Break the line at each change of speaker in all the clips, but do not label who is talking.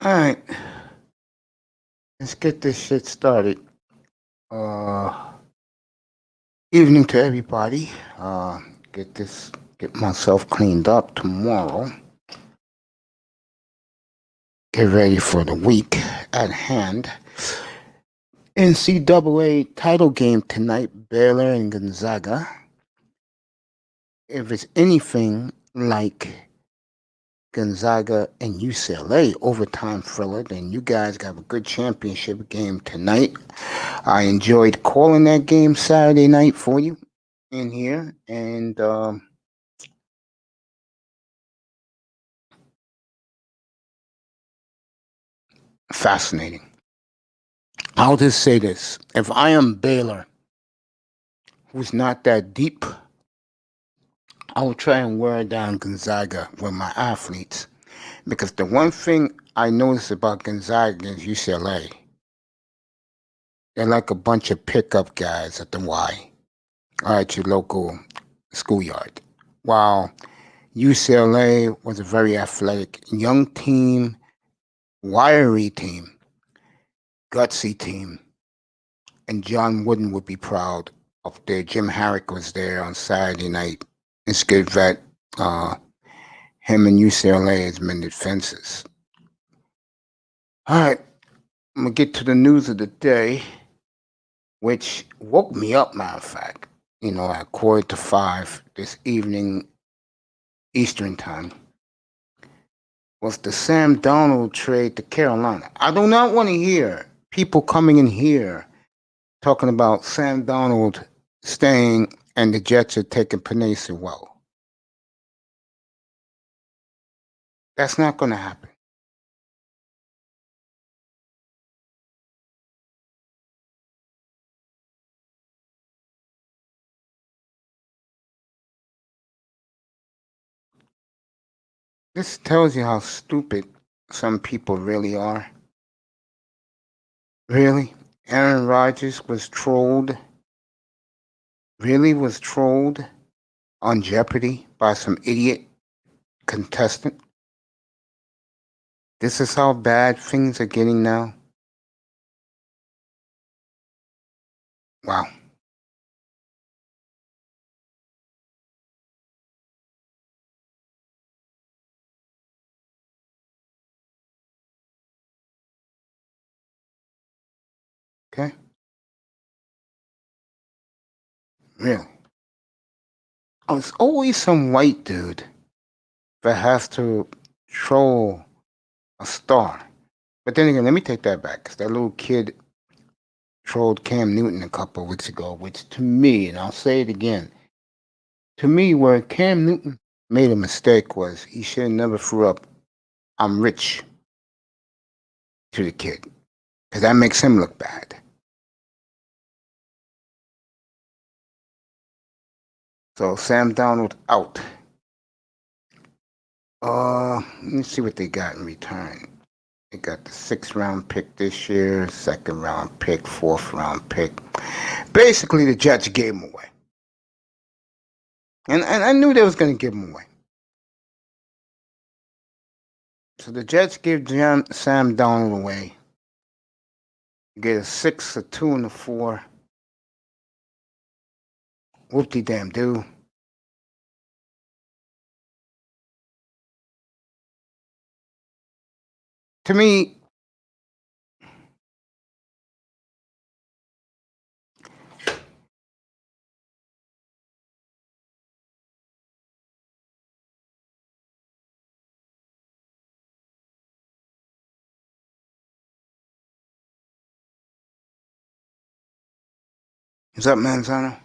Alright, let's get this shit started. Uh, Evening to everybody. Get myself cleaned up tomorrow. Get ready for the week at hand. NCAA title game tonight, Baylor and Gonzaga. If it's anything like Gonzaga and UCLA overtime thriller, then you guys got a good championship game tonight. I enjoyed calling that game Saturday night for you in here, and fascinating. I'll just say this. If I am Baylor, who's not that deep, I will try and wear down Gonzaga with my athletes. Because the one thing I notice about Gonzaga against UCLA, they're like a bunch of pickup guys at the Y or at your local schoolyard. While UCLA was a very athletic young team, wiry team, gutsy team, and John Wooden would be proud of there. Jim Harrick was there on Saturday night. It's good that him and UCLA has mended fences. All right, I'm gonna get to the news of the day, which woke me up. Matter of fact, at 4:45 this evening, Eastern time, was the Sam Darnold trade to Carolina. I do not want to hear people coming in here talking about Sam Darnold staying and the Jets are taking Penei Sewell. That's not going to happen. This tells you how stupid some people really are. Really? Aaron Rodgers was trolled. Really was trolled on Jeopardy by some idiot contestant. This is how bad things are getting now. Wow. Okay? Really. Oh, it's always some white dude that has to troll a star. But then again, let me take that back, because that little kid trolled Cam Newton a couple of weeks ago, which to me, and I'll say it again, to me, where Cam Newton made a mistake was he should have never threw up, "I'm rich," to the kid, because that makes him look bad. So Sam Darnold out. Let's see what they got in return. They got the 6th-round pick this year, 2nd-round pick, 4th-round pick. Basically, the Jets gave him away. And I knew they was going to give him away. So the Jets give Sam Darnold away. You get a 6, a 2, and a 4. Whoop-de-damn-do. To me, what's up, Manzano?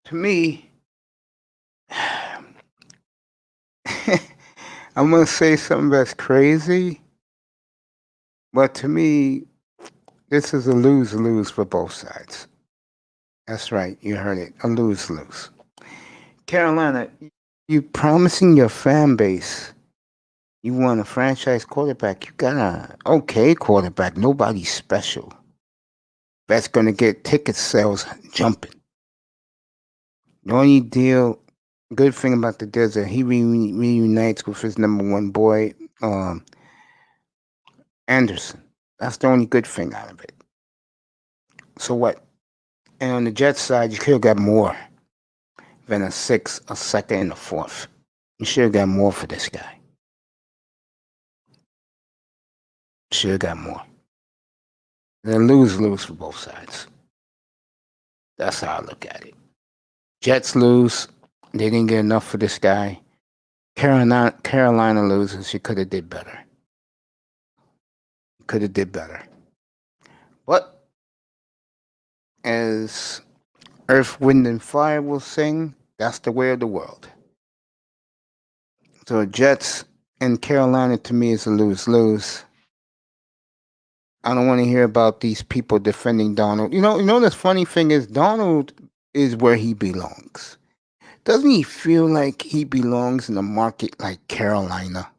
To me, I'm going to say something that's crazy, but to me, this is a lose-lose for both sides. That's right, you heard it, a lose-lose. Carolina, you promising your fan base you want a franchise quarterback. You got a okay quarterback, nobody special. That's going to get ticket sales jumping. The only good thing about the deal is that he reunites with his number one boy, and Anderson. That's the only good thing out of it. So what? And on the Jets side, you could have got more than a sixth, a second, and a fourth. You should have got more for this guy. Should have got more. Then lose for both sides. That's how I look at it. Jets lose. They didn't get enough for this guy. Carolina loses. She could have did better. Could have did better. But as Earth, Wind, and Fire will sing, that's the way of the world. So Jets and Carolina to me is a lose-lose. I don't want to hear about these people defending Darnold. You know the funny thing is Darnold is where he belongs. Doesn't he feel like he belongs in a market like Carolina?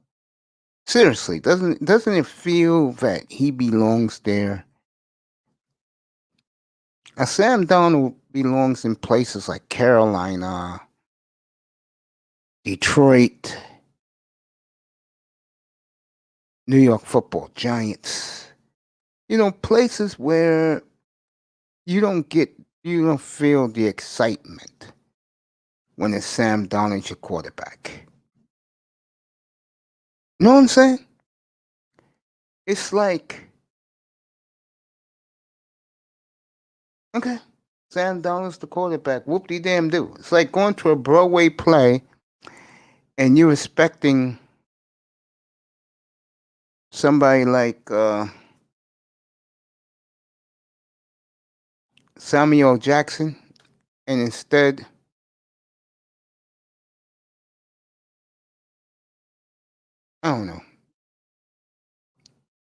Seriously, doesn't it feel that he belongs there? Sam Darnold belongs in places like Carolina, Detroit, New York Football Giants. Places where you don't feel the excitement when it's Sam Darnold your quarterback. You know what I'm saying? It's like, okay, Sam Darnold's the quarterback. Whoop-de-damn-do. It's like going to a Broadway play and you're expecting somebody like Samuel Jackson, and instead I don't know.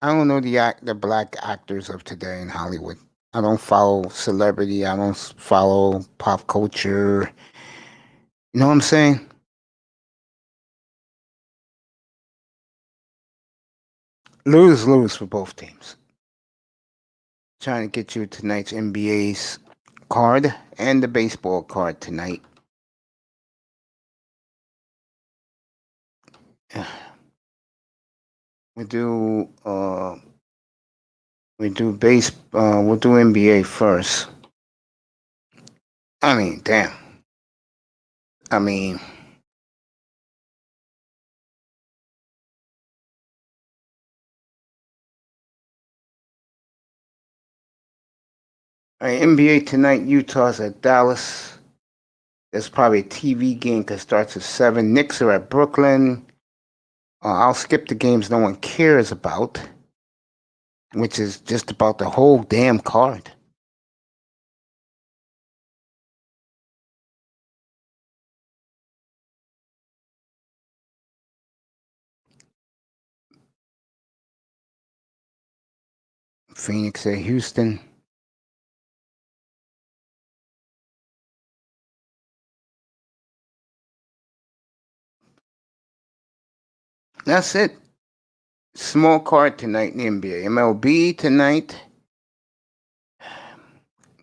I don't know the black actors of today in Hollywood. I don't follow celebrity. I don't follow pop culture. You know what I'm saying? Lose for both teams. Trying to get you tonight's NBA's card and the baseball card tonight. We do we'll do NBA first. I mean, damn. I mean, NBA tonight, Utah's at Dallas. There's probably a TV game that starts at 7. Knicks are at Brooklyn. I'll skip the games no one cares about, which is just about the whole damn card. Phoenix at Houston. That's it. Small card tonight in the NBA. MLB tonight.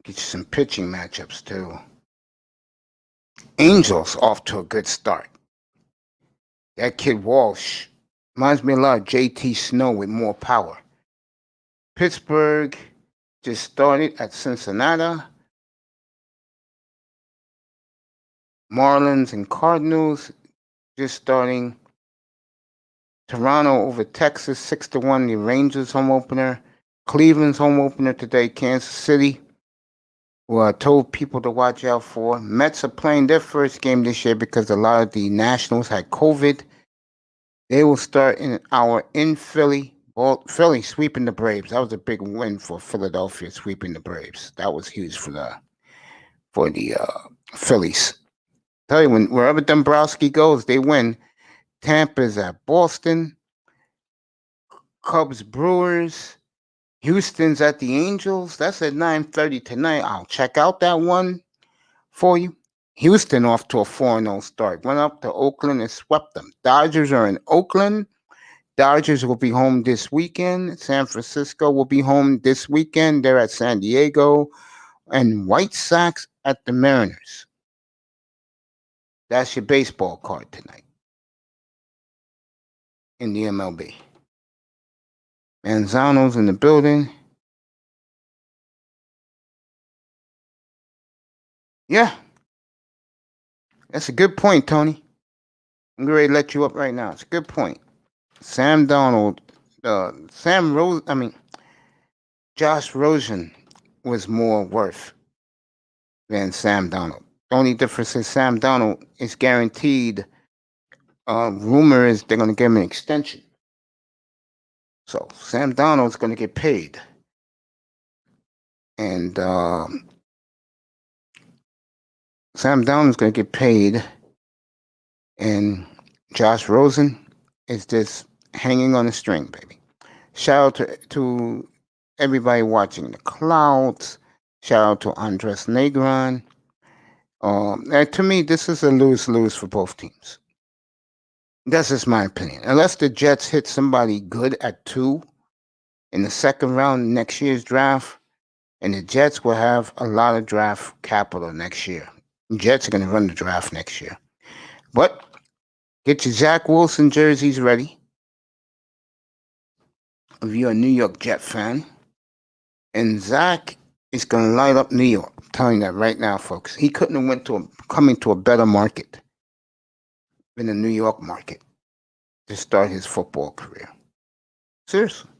Get you some pitching matchups too. Angels off to a good start. That kid Walsh reminds me a lot of JT Snow with more power. Pittsburgh just started at Cincinnati. Marlins and Cardinals just starting. Toronto over Texas 6-1. The Rangers home opener. Cleveland's home opener today. Kansas City, who I told people to watch out for. Mets are playing their first game this year because a lot of the Nationals had COVID. They will start in an hour in Philly. Philly sweeping the Braves. That was a big win for Philadelphia, sweeping the Braves. That was huge for the Phillies. Tell you, wherever Dombrowski goes, they win. Tampa's at Boston. Cubs, Brewers. Houston's at the Angels. That's at 9:30 tonight. I'll check out that one for you. Houston off to a 4-0 start. Went up to Oakland and swept them. Dodgers are in Oakland. Dodgers will be home this weekend. San Francisco will be home this weekend. They're at San Diego. And White Sox at the Mariners. That's your baseball card tonight in the MLB. Manzano's in the building. Yeah, that's a good point, Tony. I'm going to let you up right now. It's a good point. Sam Darnold, Josh Rosen was more worth than Sam Darnold. The only difference is Sam Darnold is guaranteed. Rumor is they're going to give him an extension. So Sam Darnold's going to get paid. And Sam Darnold's going to get paid. And Josh Rosen is just hanging on a string, baby. Shout out to everybody watching the Clouds. Shout out to Andres Negron. To me, this is a lose-lose for both teams. That's just my opinion. Unless the Jets hit somebody good at 2 in the second round next year's draft, and the Jets will have a lot of draft capital next year. The Jets are going to run the draft next year. But get your Zach Wilson jerseys ready. If you're a New York Jet fan, and Zach is going to light up New York. I'm telling you that right now, folks. He couldn't have coming to a better market than the New York market to start his football career. Seriously.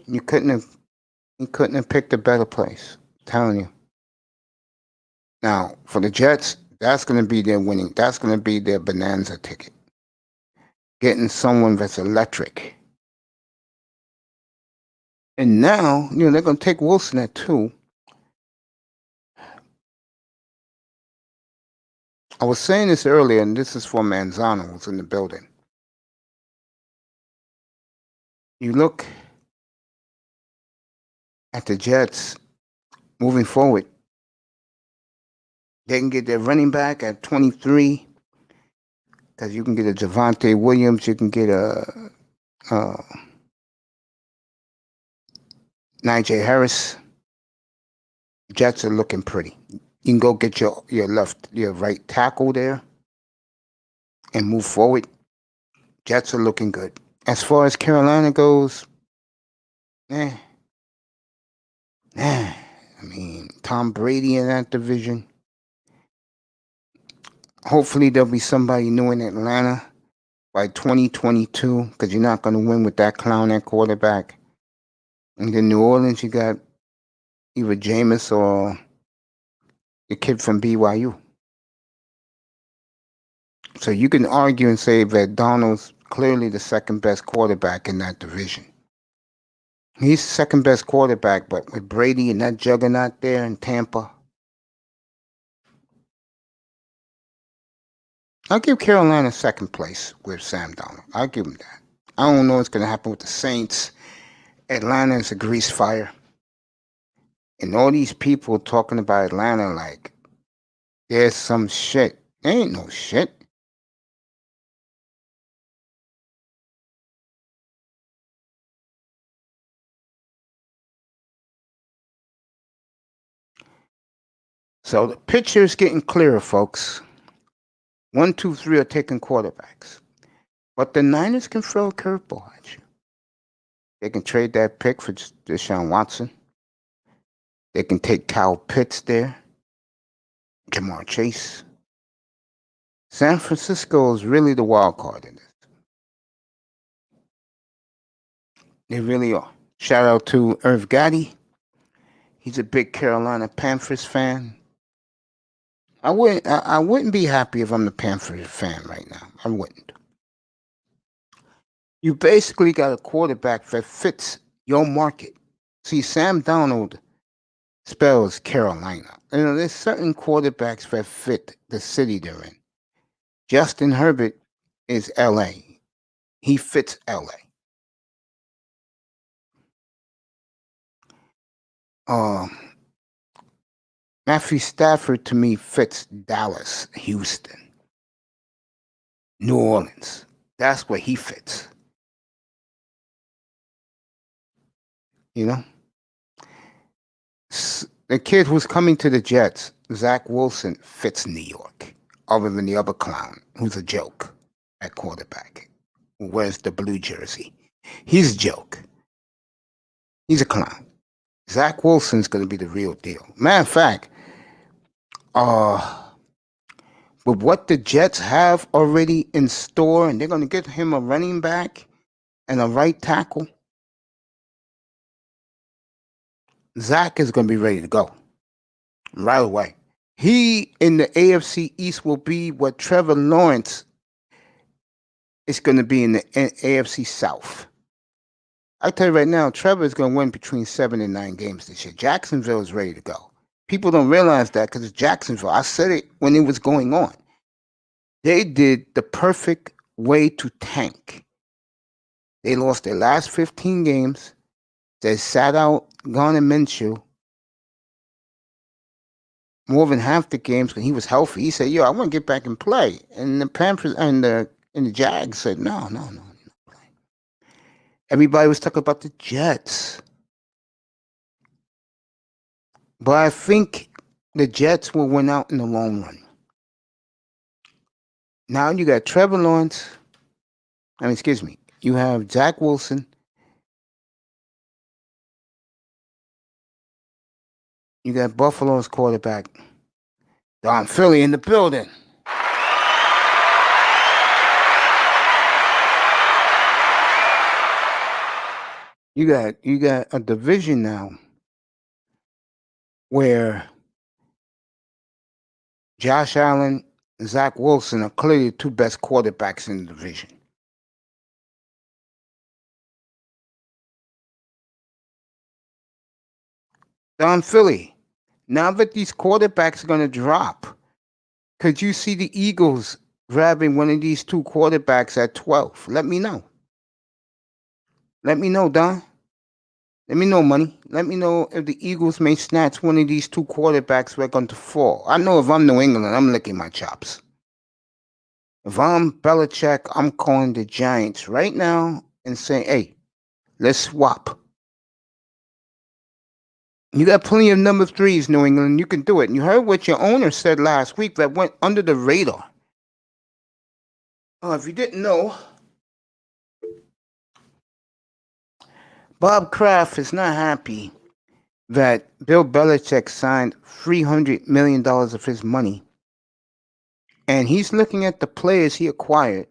He couldn't have picked a better place. I'm telling you. Now, for the Jets, that's going to be their winning. That's going to be their bonanza ticket. Getting someone that's electric. And now, they're going to take Wilson at 2. I was saying this earlier, and this is for Manzano, who's in the building. You look at the Jets moving forward. They can get their running back at 23, because you can get a Javonte Williams, you can get a Najee Harris. Jets are looking pretty. You can go get your right tackle there and move forward. Jets are looking good. As far as Carolina goes, I mean, Tom Brady in that division. Hopefully there'll be somebody new in Atlanta by 2022, because you're not going to win with that clown at quarterback. And in New Orleans, you got either Jameis or the kid from BYU. So you can argue and say that Darnold's clearly the second best quarterback in that division. He's the second best quarterback, but with Brady and that juggernaut there in Tampa, I'll give Carolina second place with Sam Darnold. I'll give him that. I don't know what's going to happen with the Saints. Atlanta is a grease fire. And all these people talking about Atlanta like there's some shit. There ain't no shit. So the picture is getting clearer, folks. 1, 2, 3 are taking quarterbacks. But the Niners can throw a curveball at you. They can trade that pick for Deshaun Watson. They can take Kyle Pitts there. Jamar Chase. San Francisco is really the wild card in this. They really are. Shout out to Irv Gotti. He's a big Carolina Panthers fan. I wouldn't be happy if I'm the Panthers fan right now. I wouldn't. You basically got a quarterback that fits your market. See, Sam Darnold spells Carolina. There's certain quarterbacks that fit the city they're in. Justin Herbert is LA. He fits LA. Matthew Stafford, to me, fits Dallas, Houston, New Orleans. That's where he fits. The kid who's coming to the Jets, Zach Wilson, fits New York, other than the other clown, who's a joke at quarterback, who wears the blue jersey. He's a joke. He's a clown. Zach Wilson's going to be the real deal. Matter of fact, with what the Jets have already in store, and they're going to get him a running back and a right tackle, Zach is going to be ready to go right away. He in the AFC East will be what Trevor Lawrence is going to be in the AFC South. I tell you right now, Trevor is going to win between 7 and 9 games this year. Jacksonville is ready to go. People don't realize that because it's Jacksonville. I said it when it was going on. They did the perfect way to tank. They lost their last 15 games. They sat out Garner Minshew more than half the games when he was healthy. He said, "Yo, I want to get back and play." And the Panthers and the Jags said, "No. Everybody was talking about the Jets. But I think the Jets will win out in the long run. Now you got Trevor Lawrence. You have Zach Wilson. You got Buffalo's quarterback, Don Philly, in the building. You got a division now where Josh Allen and Zach Wilson are clearly the two best quarterbacks in the division. Don Philly, now that these quarterbacks are going to drop, could you see the Eagles grabbing one of these two quarterbacks at 12? Let me know. Let me know, Don. Let me know, Money. Let me know if the Eagles may snatch one of these two quarterbacks who are going to fall. I know if I'm New England, I'm licking my chops. If I'm Belichick, I'm calling the Giants right now and saying, "Hey, let's swap." You got plenty of number 3s, New England. You can do it. And you heard what your owner said last week that went under the radar. If you didn't know, Bob Kraft is not happy that Bill Belichick signed $300 million of his money. And he's looking at the players he acquired.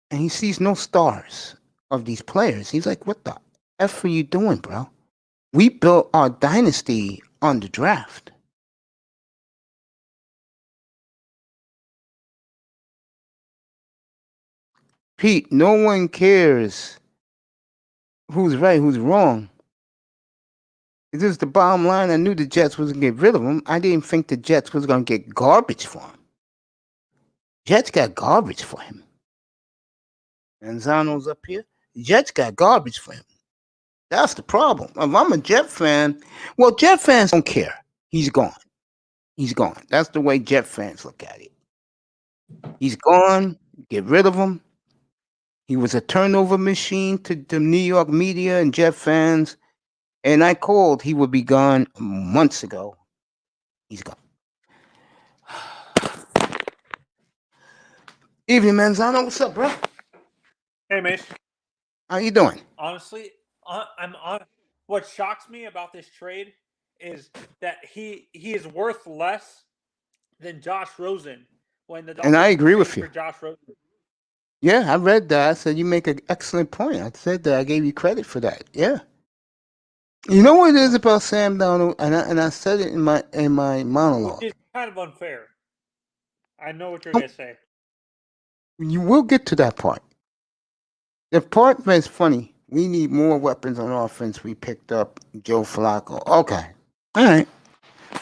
And he sees no stars of these players. He's like, what the F are you doing, bro? We built our dynasty on the draft. Pete, no one cares who's right, who's wrong. This is the bottom line. I knew the Jets was going to get rid of him. I didn't think the Jets was going to get garbage for him. Jets got garbage for him. And Zano's up here. Jets got garbage for him. That's the problem. If I'm a Jet fan, well, Jet fans don't care. He's gone. He's gone. That's the way Jet fans look at it. He's gone. Get rid of him. He was a turnover machine to the New York media and Jet fans. And I called he would be gone months ago. He's gone. Evening, Manzano. What's up, bro?
Hey, Mace.
How you doing?
Honestly, I'm on. What shocks me about this trade is that he is worth less than Josh Rosen when the
And I agree with you.
for Josh Rosen.
Yeah, I read that. I said you make an excellent point. I said that I gave you credit for that. Yeah. You know what it is about Sam Darnold, and I said it in my monologue.
Which is kind of unfair. I know what you're gonna say.
You will get to that part. The part that's funny, we need more weapons on offense. We picked up Joe Flacco. Okay. All right.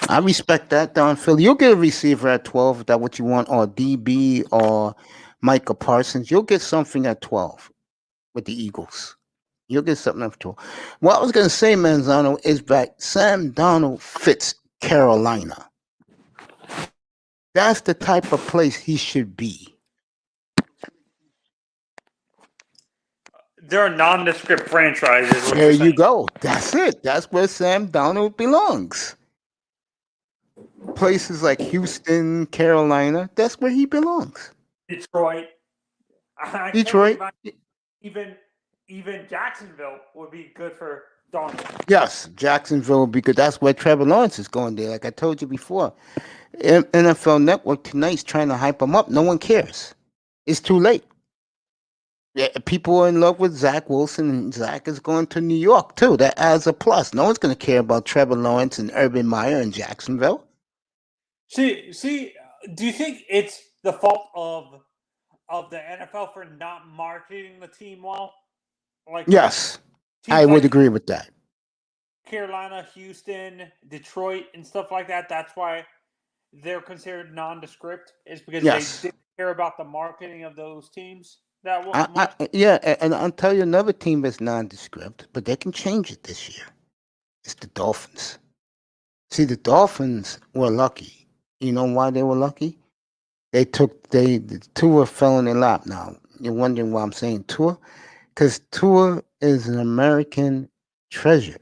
I respect that, Don Phil. You'll get a receiver at 12 if that's what you want, or DB or Micah Parsons. You'll get something at 12 with the Eagles. You'll get something at 12. What I was going to say, Manzano, is that Sam Darnold fits Carolina. That's the type of place he should be.
They're a nondescript franchise.
There you go. That's it. That's where Sam Darnold belongs. Places like Houston, Carolina, that's where he belongs.
Detroit.
Detroit.
even Jacksonville would be good for Darnold.
Yes, Jacksonville would be good. That's where Trevor Lawrence is going there. Like I told you before, NFL Network tonight's trying to hype him up. No one cares. It's too late. Yeah, people are in love with Zach Wilson, and Zach is going to New York too. That adds a plus. No one's going to care about Trevor Lawrence and Urban Meyer in Jacksonville.
See, do you think it's the fault of the NFL for not marketing the team well? Like,
yes,
teams
I would
like
agree with that.
Carolina, Houston, Detroit, and stuff like that. That's why they're considered nondescript. Is because
Yes.
they didn't care about the marketing of those teams that much.
And I'll tell you another team that's nondescript, but they can change it this year. It's the Dolphins. See, the Dolphins were lucky. You know why they were lucky? Tua fell in their lap. Now you're wondering why I'm saying Tua, because Tua is an American treasure.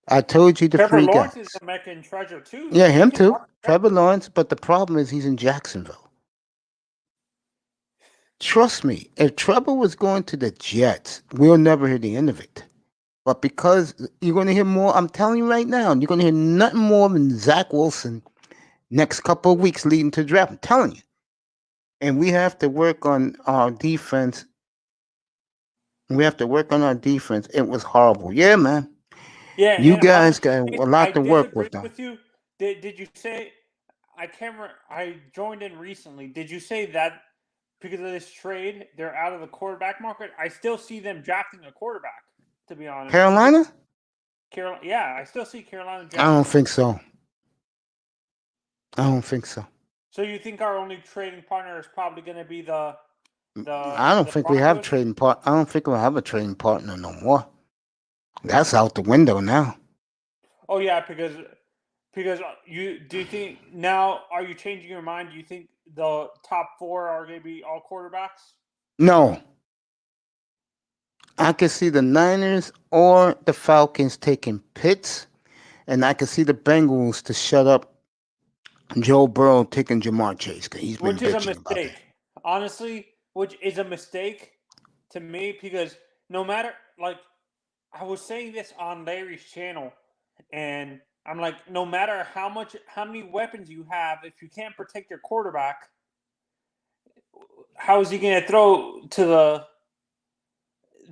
I told you the
Trevor
free
Lawrence
guys.
is an American treasure too.
Yeah, him
He can
too.
run.
Trevor Lawrence, but the problem is he's in Jacksonville. Trust me, if Trevor was going to the Jets, we'll never hear the end of it. But because you're going to hear more, I'm telling you right now, you're going to hear nothing more than Zach Wilson next couple of weeks leading to the draft. I'm telling you. And we have to work on our defense. It was horrible. Yeah, man.
Yeah,
You
and
guys
honestly,
got a
I
lot to work
disagree
with them.
with you. Did you say? I can't remember. I joined in recently. Did you say that because of this trade, they're out of the quarterback market? I still see them drafting a quarterback. To be honest,
Carolina?
Carolina. Yeah, I still see Carolina
I
drafting.
don't think so. I don't think so.
So you think our only trading partner is probably going to be the
I don't think we have
Broncos?
trading part. I don't think we'll have a trading partner no more. That's out the window now.
Oh yeah, because you think now are you changing your mind? Do you think the top four are going to be all quarterbacks?
No, I can see the Niners or the Falcons taking Pitts, and I can see the Bengals to shut up Joe Burrow taking Jamar Chase because he's been
Which is a
bitching about that.
mistake. Honestly, which is a mistake to me because no matter like I was saying this on Larry's channel and I'm like no matter how many weapons you have if you can't protect your quarterback how is he going to throw to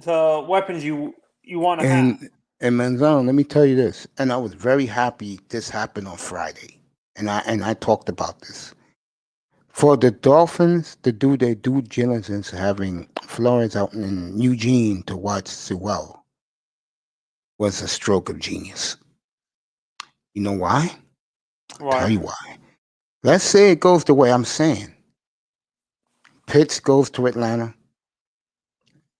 the weapons you want to have?
And Manzano, let me tell you this, and I was very happy this happened on Friday, and I talked about this. For the Dolphins to do their due diligence, having Flores out in Eugene to watch Sewell was a stroke of genius. You know why? I'll tell you why. Let's say it goes the way I'm saying. Pitts goes to Atlanta.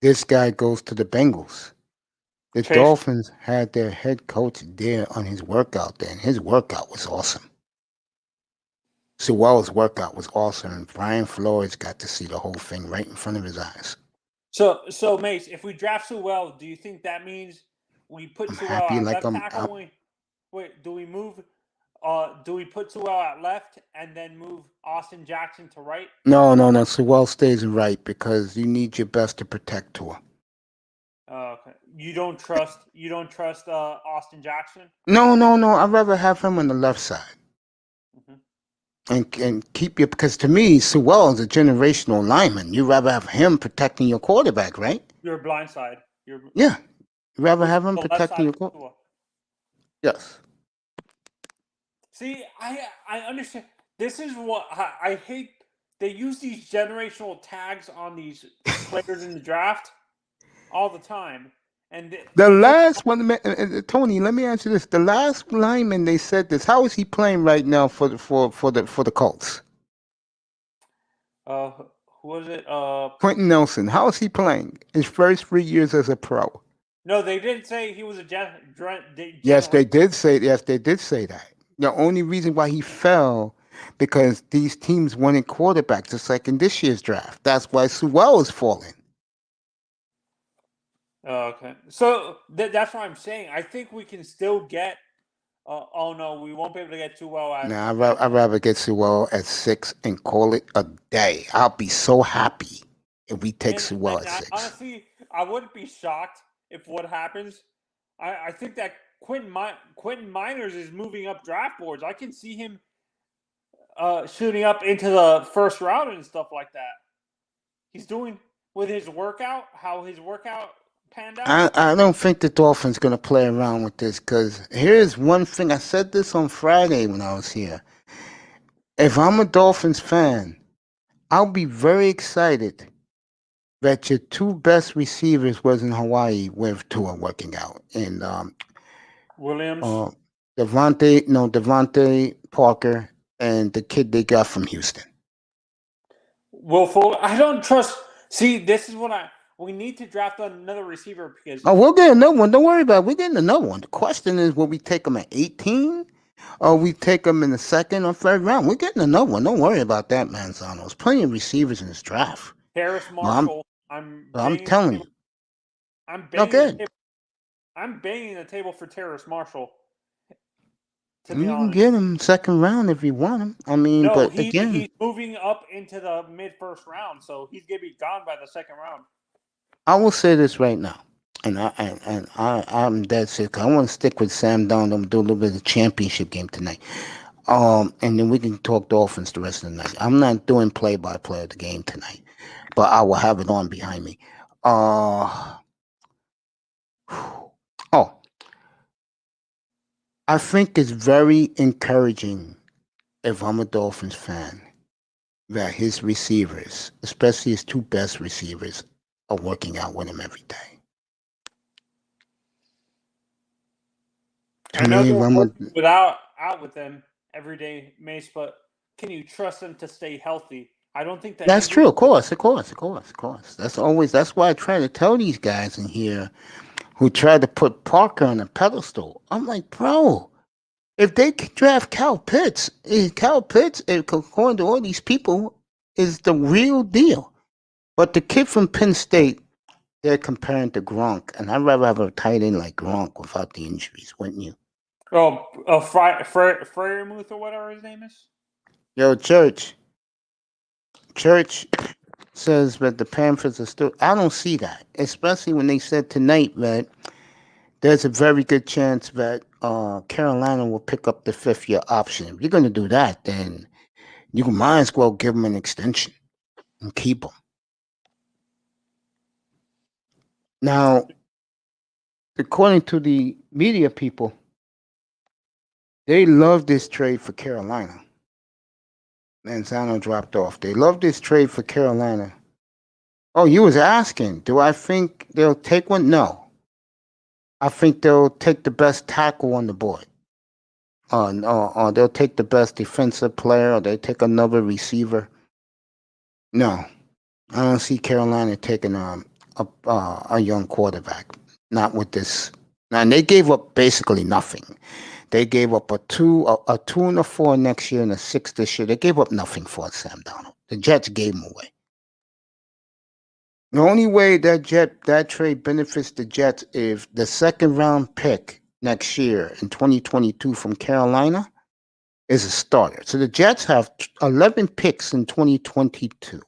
This guy goes to the Bengals. The
Chase.
Dolphins had their head coach there on his workout there, and his workout was awesome. Sewell's workout was awesome, and Brian Flores got to see the whole thing right in front of his eyes.
So Mace, if we draft Sewell, do you think that means we put
I'm
Sewell
happy
at
like
left tackle? Wait, do we move? Do we put Sewell at left and then move Austin Jackson to right?
No. Sewell stays right because you need your best to protect Tua.
Okay. You don't trust Austin Jackson?
No. I'd rather have him on the left side. And keep you because to me, Sewell is a generational lineman. You'd rather have him protecting your quarterback, right?
You're blind side.
Yeah. You'd rather have him protecting your quarterback. Yes.
See, I understand. This is what I hate. They use these generational tags on these players in the draft all the time. And
the last one, Tony, let me answer this. The last lineman they said this. How is he playing right now for the Colts?
Who was it?
Quentin Nelson. How is he playing his first 3 years as a pro?
No, they didn't say he was a
Yes, they did say. Yes, they did say that. The only reason why he fell because these teams wanted quarterbacks just like in this year's draft. That's why Sewell is falling.
Okay, so that's what I'm saying. I think we can still get. Oh no, we won't be able to get Sewell at.
Nah, I'd rather get Sewell at 6 and call it a day. I'll be so happy. if we take
And
Sewell at 6.
honestly, I wouldn't be shocked if what happens. I think that Quentin Miners is moving up draft boards. I can see him shooting up into the first round and stuff like that. He's doing with his workout, how his workout panned out.
I don't think the Dolphins going to play around with this because here's one thing. I said this on Friday when I was here. If I'm a Dolphins fan, I'll be very excited that your two best receivers was in Hawaii with Tua working out. And
Williams.
Devontae Parker and the kid they got from Houston.
Will Fuller. I don't trust. See, this is what we need to draft another receiver because.
Oh, we'll get another one. Don't worry about it. We're getting another one. The question is, will we take them at 18? Or we take them in the second or third round? We're getting another one. Don't worry about that, Manzano. There's plenty of receivers in this draft.
Harris Marshall.
I'm telling you.
I'm banging the table for Terrace Marshall.
You can get him second round if you want him. I mean,
no,
but
he's
again,
moving up into the mid-first round, so he's gonna be gone by the second round.
I will say this right now, and I'm dead sick. I want to stick with Sam Darnold. I'm gonna do a little bit of the championship game tonight. And then we can talk Dolphins the rest of the night. I'm not doing play-by-play of the game tonight, but I will have it on behind me. I think it's very encouraging if I'm a Dolphins fan that his receivers, especially his two best receivers, are working out with him every day.
I know they're out with them every day, Mace, but can you trust them to stay healthy? I don't think
that's true. Of course. That's why I try to tell these guys in here who try to put Parker on a pedestal. I'm like, bro, if they can draft Kyle Pitts, according to all these people, is the real deal. But the kid from Penn State, they're comparing to Gronk, and I'd rather have a tight end like Gronk without the injuries, wouldn't you?
Oh, Freiermuth or whatever his name is?
Yo, Church says that the Panthers are still... I don't see that, especially when they said tonight that there's a very good chance that Carolina will pick up the fifth-year option. If you're going to do that, then you might as well give them an extension and keep them. Now, according to the media people, they love this trade for Carolina. Manzano dropped off. They love this trade for Carolina. Oh, you was asking, do I think they'll take one? No. I think they'll take the best tackle on the board. Or they'll take the best defensive player, or they take another receiver. No. I don't see Carolina taking a young quarterback. Not with this. And they gave up basically nothing. They gave up a 2 and a 4 next year and a 6 this year. They gave up nothing for Sam Darnold. The Jets gave him away. The only way that trade benefits the Jets is the second round pick next year in 2022 from Carolina is a starter. So the Jets have 11 picks in 2022.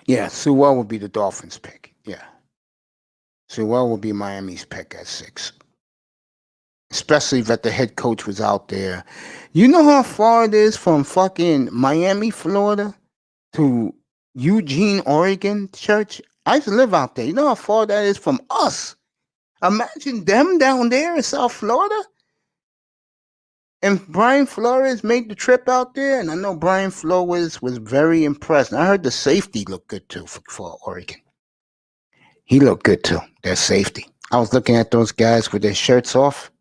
Yeah, Sewell will be the Dolphins' pick. Yeah. Sewell will be Miami's pick at 6. Especially that the head coach was out there. You know how far it is from fucking Miami, Florida to Eugene, Oregon, Church? I used to live out there. You know how far that is from us? Imagine them down there in South Florida. And Brian Flores made the trip out there, and I know Brian Flores was very impressed. And I heard the safety looked good too for Oregon. He looked good too, their safety. I was looking at those guys with their shirts off.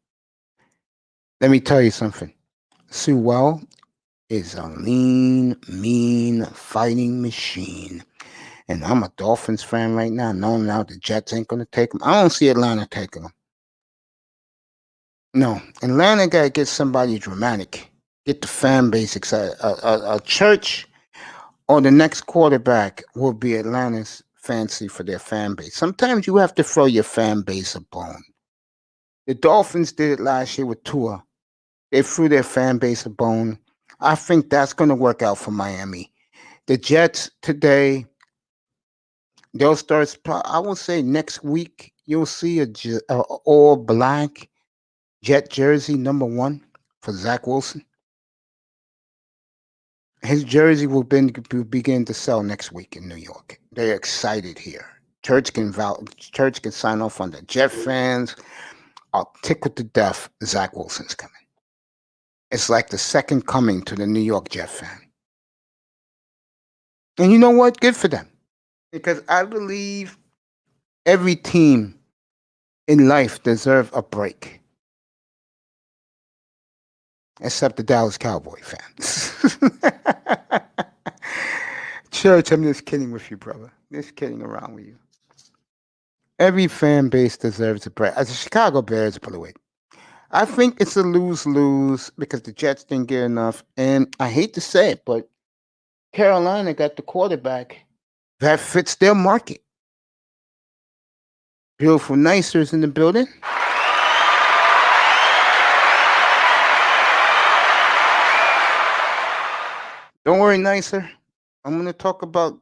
Let me tell you something. Sewell is a lean, mean fighting machine. And I'm a Dolphins fan right now, knowing now the Jets ain't going to take him. I don't see Atlanta taking him. No, Atlanta got to get somebody dramatic. Get the fan base excited. A Church or the next quarterback will be Atlanta's fancy for their fan base. Sometimes you have to throw your fan base a bone. The Dolphins did it last year with Tua. They threw their fan base a bone. I think that's going to work out for Miami. The Jets today, they'll start. I will say next week you'll see a all black Jet jersey number 1 for Zach Wilson. His jersey begin to sell next week in New York. They're excited here. Church can sign off on the Jet fans. I'll tickled to death. Zach Wilson's coming. It's like the second coming to the New York Jet fan. And you know what? Good for them. Because I believe every team in life deserves a break. Except the Dallas Cowboy fans. Church, I'm just kidding with you, brother. Just kidding around with you. Every fan base deserves a break. As the Chicago Bears blew it. I think it's a lose-lose because the Jets didn't get enough. And I hate to say it, but Carolina got the quarterback that fits their market. Beautiful Nicers in the building. Don't worry, Nicer. I'm going to talk about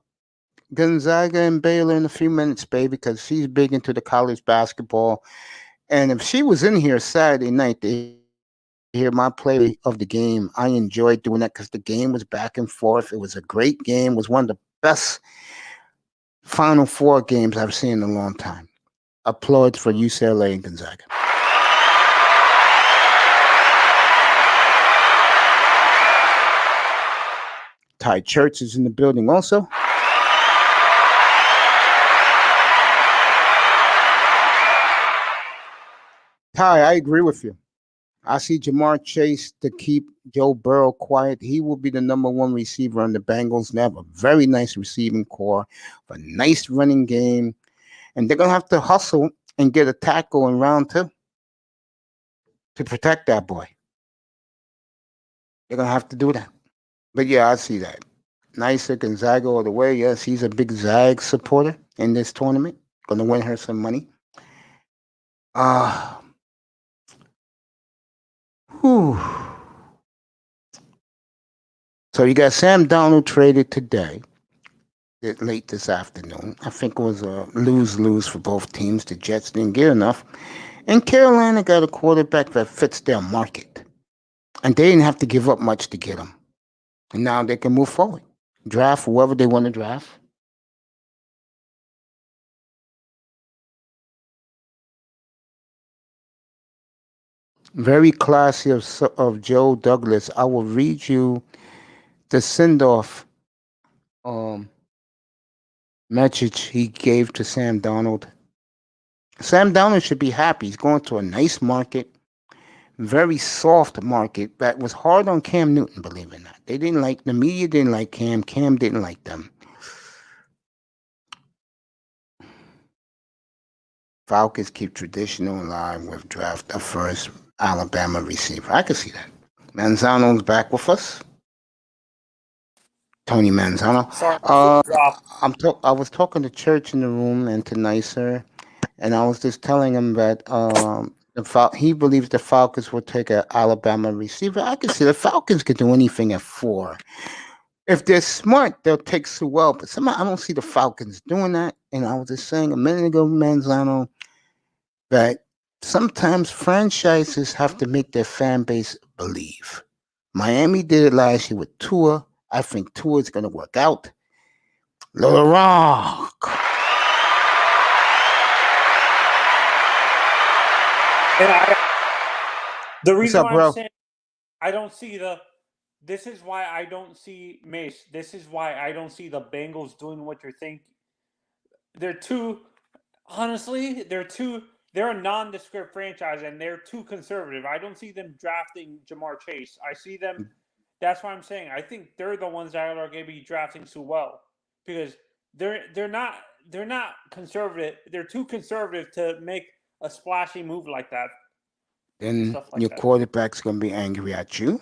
Gonzaga and Baylor in a few minutes, babe, because she's big into the college basketball. And if she was in here Saturday night to hear my play of the game, I enjoyed doing that because the game was back and forth. It was a great game. It was one of the best Final Four games I've seen in a long time. Applause for UCLA and Gonzaga. Ty Church is in the building also. Ty, I agree with you. I see Jamar Chase to keep Joe Burrow quiet. He will be the number 1 receiver on the Bengals. They have a very nice receiving core, a nice running game, and they're gonna have to hustle and get a tackle in round 2 to protect that boy. They're gonna have to do that. But yeah, I see that. Nicer Gonzaga all the way. Yes, he's a big Zag supporter in this tournament. Gonna win her some money. Uh whew. So you got Sam Darnold traded today, late this afternoon. I think it was a lose-lose for both teams. The Jets didn't get enough. And Carolina got a quarterback that fits their market. And they didn't have to give up much to get him. And now they can move forward. Draft whoever they want to draft. Very classy of Joe Douglas. I will read you the send-off um, message he gave to Sam Darnold. Sam Darnold should be happy. He's going to a nice market, very soft market that was hard on Cam Newton, believe it or not. They didn't like, the media didn't like Cam. Cam didn't like them. Falcons keep traditional alive with draft a first Alabama receiver. I can see that. Manzano's back with us. Tony Manzano.
Sorry,
I was talking to Church in the room and to Nicer, and I was just telling him that he believes the Falcons will take an Alabama receiver. I can see the Falcons could do anything at 4. If they're smart, they'll take Sewell, but somehow I don't see the Falcons doing that. And I was just saying a minute ago, Manzano, that sometimes franchises have to make their fan base believe. Miami did it last year with Tua. I think Tua is going to work out. Little Rock.
And the
What's
reason
up,
why
bro?
I'm saying I don't see this is why I don't see Mace. This is why I don't see the Bengals doing what you're thinking. They're too, honestly, they're a nondescript franchise and they're too conservative. I don't see them drafting Jamar Chase. I see them. That's why I'm saying I think they're the ones that are going to be drafting Sewell because they're not conservative. They're too conservative to make a splashy move like that.
Then
Stuff like
your
that.
quarterback's going to be angry at you.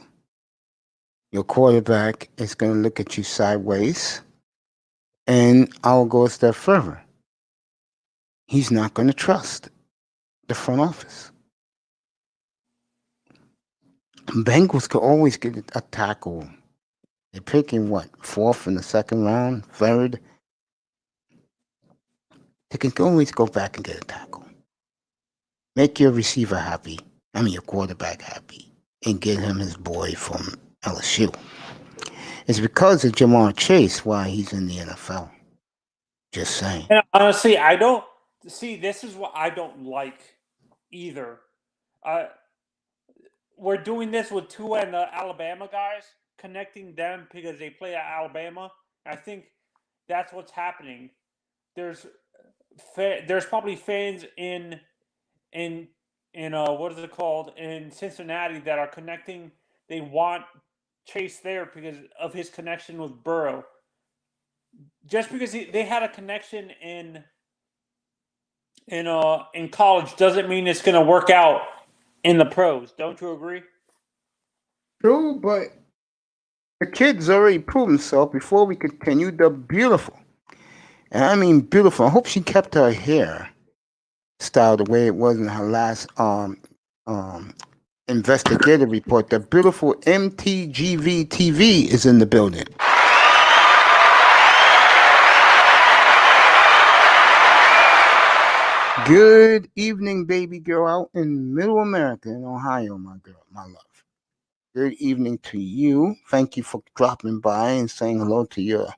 Your quarterback is going to look at you sideways. And I'll go a step further. He's not going to trust the front office. Bengals could always get a tackle They're picking what? Fourth in the second round, third. They can always go back and get a tackle. Make your receiver happy. I mean, your quarterback happy. And get him his boy from LSU. It's because of Jamar Chase why he's in the NFL. Just saying.
And honestly, I don't see. This is what I don't like either. Uh, we're doing this with Tua and the Alabama guys, connecting them because they play at Alabama. I think that's what's happening. There's there's probably fans in what is it called in Cincinnati that are connecting. They want Chase there because of his connection with Burrow. Just because they had a connection in college doesn't mean it's going to work out in the pros. Don't you agree?
True, but the kid's already proved himself. Before we continue, the beautiful, and I mean beautiful. I hope she kept her hair style the way it was in her last investigative report. The beautiful MTGV TV is in the building. Good evening, baby girl, out in Middle America, in Ohio, my girl, my love. Good evening to you. Thank you for dropping by and saying hello to your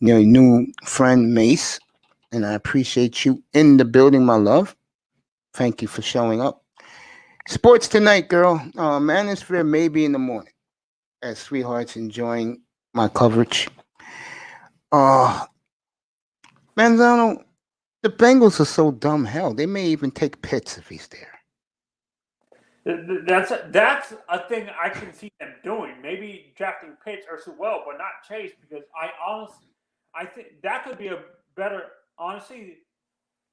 new friend Mace, and I appreciate you in the building, my love. Thank you for showing up. Sports tonight, girl. Manosphere maybe in the morning, as sweethearts enjoying my coverage. Manzano, the Bengals are so dumb. Hell, they may even take Pitts if he's there.
That's a thing I can see them doing. Maybe drafting Pitts or Sewell, but not Chase, because I think that could be a better. Honestly,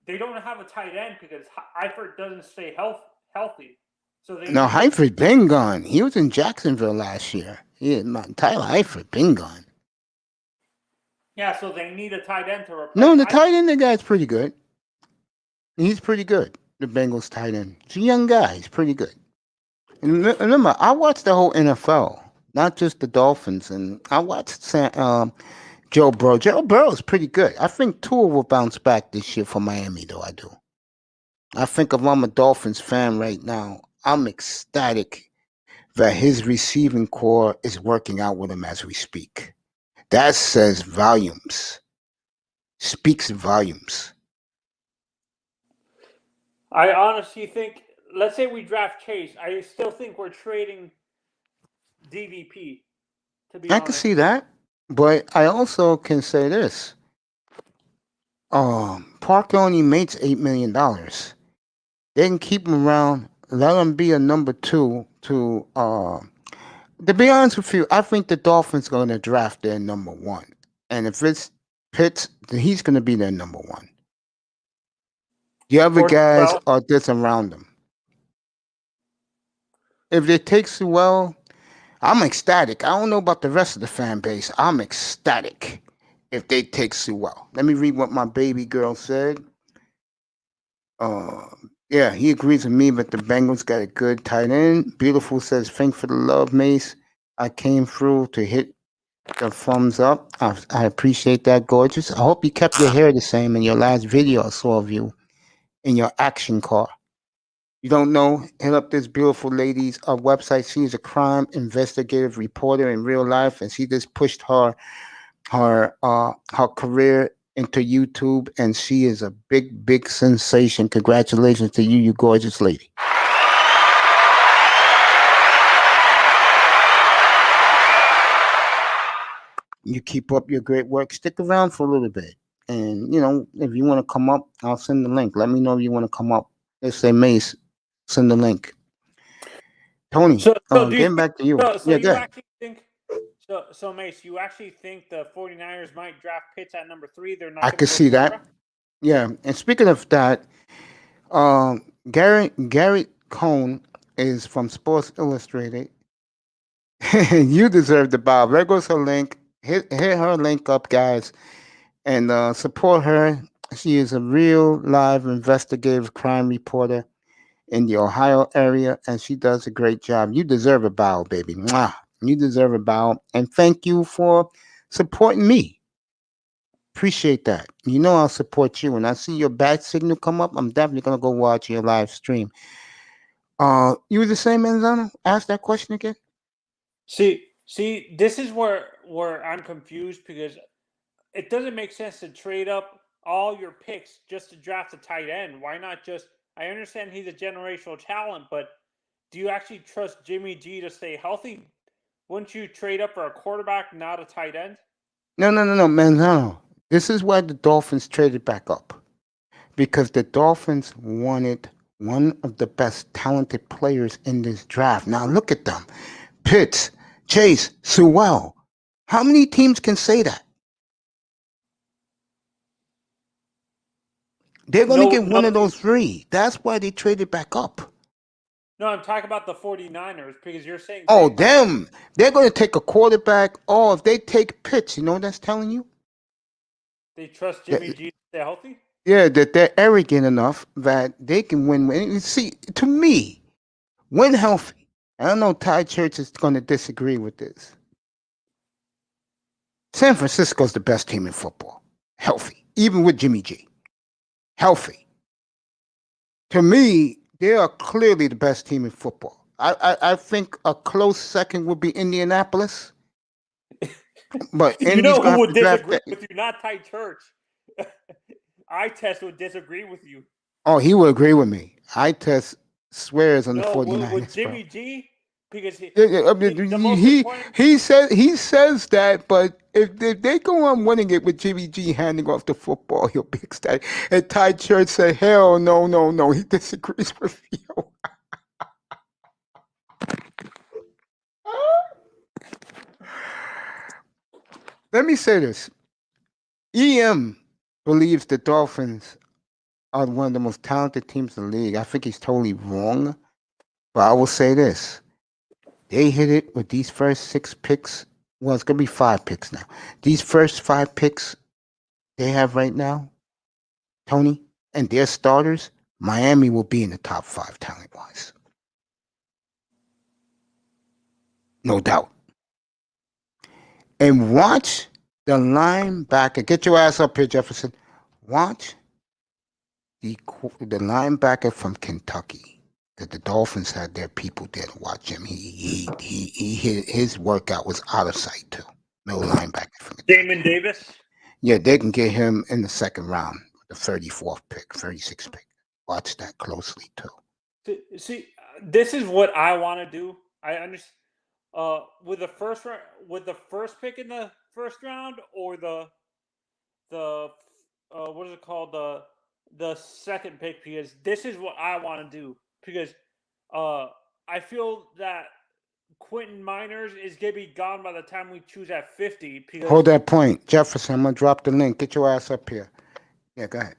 they don't have a tight end because Eifert doesn't stay healthy. So they
No, Heifert been gone. He was in Jacksonville last year. Tyler Heifert been gone.
Yeah, so they need a tight end to replace.
No, the tight end, the guy's pretty good. He's pretty good. The Bengals tight end. He's a young guy. He's pretty good. And remember, I watched the whole NFL, not just the Dolphins. And I watched Joe Burrow. Joe Burrow is pretty good. I think Tua will bounce back this year for Miami, though. I do. I think if I'm a Dolphins fan right now, I'm ecstatic that his receiving core is working out with him as we speak. That says volumes. Speaks volumes.
I honestly think, let's say we draft Chase, I still think we're trading DVP. To be
I
honest,
can see that, but I also can say this. Parker only makes $8 million. They can keep him around, let him be a number two to be honest with you, I think the Dolphins are going to draft their number one. And if it's Pitts, then he's going to be their number one. The other guys are just around them. If they take Sewell, I'm ecstatic. I don't know about the rest of the fan base. I'm ecstatic if they take Sewell. Let me read what my baby girl said. Yeah, he agrees with me, but the Bengals got a good tight end. Beautiful says, thanks for the love, Mace. I came through to hit the thumbs up. I appreciate that, gorgeous. I hope you kept your hair the same in your last video I saw of you in your action car. You don't know, hit up this beautiful lady's website. She's a crime investigative reporter in real life, and she just pushed her career into YouTube, and she is a big sensation. Congratulations to you, you gorgeous lady. You keep up your great work. Stick around for a little bit. And, if you want to come up, I'll send the link. Let me know if you want to come up. Let's say Mace, send the link. Tony, getting back to you.
So you actually think, so Mace, you actually think the 49ers might draft Pitts at number 3? They're not.
I could see that. Yeah. And speaking of that, Gary Cohn is from Sports Illustrated. You deserve the bow. There goes her link. Hit her link up, guys, and support her. She is a real live investigative crime reporter in the Ohio area, and she does a great job. You deserve a bow, baby. Mwah. You deserve a bow. And thank you for supporting me. Appreciate that. You know I'll support you. When I see your bat signal come up, I'm definitely gonna go watch your live stream. You were the same, Manzano? Ask that question again.
See, this is where I'm confused because it doesn't make sense to trade up all your picks just to draft a tight end. Why not just? I understand he's a generational talent, but do you actually trust Jimmy G to stay healthy? Wouldn't you trade up for a quarterback, not a tight end?
No, Manzano. This is why the Dolphins traded back up. Because the Dolphins wanted one of the best talented players in this draft. Now look at them. Pitts, Chase, Sewell. How many teams can say that? They're going to
No,
get one of
nothing.
those three. That's why they traded back up.
No, I'm talking about the 49ers because you're saying.
Oh, them. They're going to take a quarterback. Oh, if they take Pitts, you know what that's telling you?
They trust Jimmy G to stay healthy?
Yeah, that they're arrogant enough that they can win. See, to me, when healthy, I don't know Ty Church is going to disagree with this. San Francisco's the best team in football. Healthy. Even with Jimmy G. Healthy. To me, they are clearly the best team in football. I think a close second would be Indianapolis. But
You
Indy's
know
going
who
to have
would
to draft
disagree
that.
with you? Not Ty Church. I test would disagree with you.
Oh, he will agree with me. I test swears on the
No,
49ers,
with
bro.
Jimmy G, because
I mean,
the most
he
important.
he says that, but if they go on winning it with Jimmy G handing off the football, he'll be ecstatic. And Ty Church said, "Hell no, he disagrees with you." Let me say this: EM believes the Dolphins are one of the most talented teams in the league. I think he's totally wrong, but I will say this: they hit it with these first 6 picks. Well, it's gonna be 5 picks now. These first 5 picks they have right now, Tony, and their starters, Miami will be in the top 5 talent wise. No doubt. And watch the linebacker. Get your ass up here, Jefferson. Watch the linebacker from Kentucky. That the Dolphins had their people there to watch him. His workout was out of sight too. No linebacker from Kentucky.
Damon Davis.
Yeah, they can get him in the second round, the 34th pick, 36th pick. Watch that closely too.
See, this is what I want to do. I understand. With the first pick in the first round, or the what is it called, the second pick, because this is what I want to do, because I feel that Quentin Miners is gonna be gone by the time we choose at 50. Because
Hold that point, Jefferson. I'm gonna drop the link. Get your ass up here. Yeah, go ahead.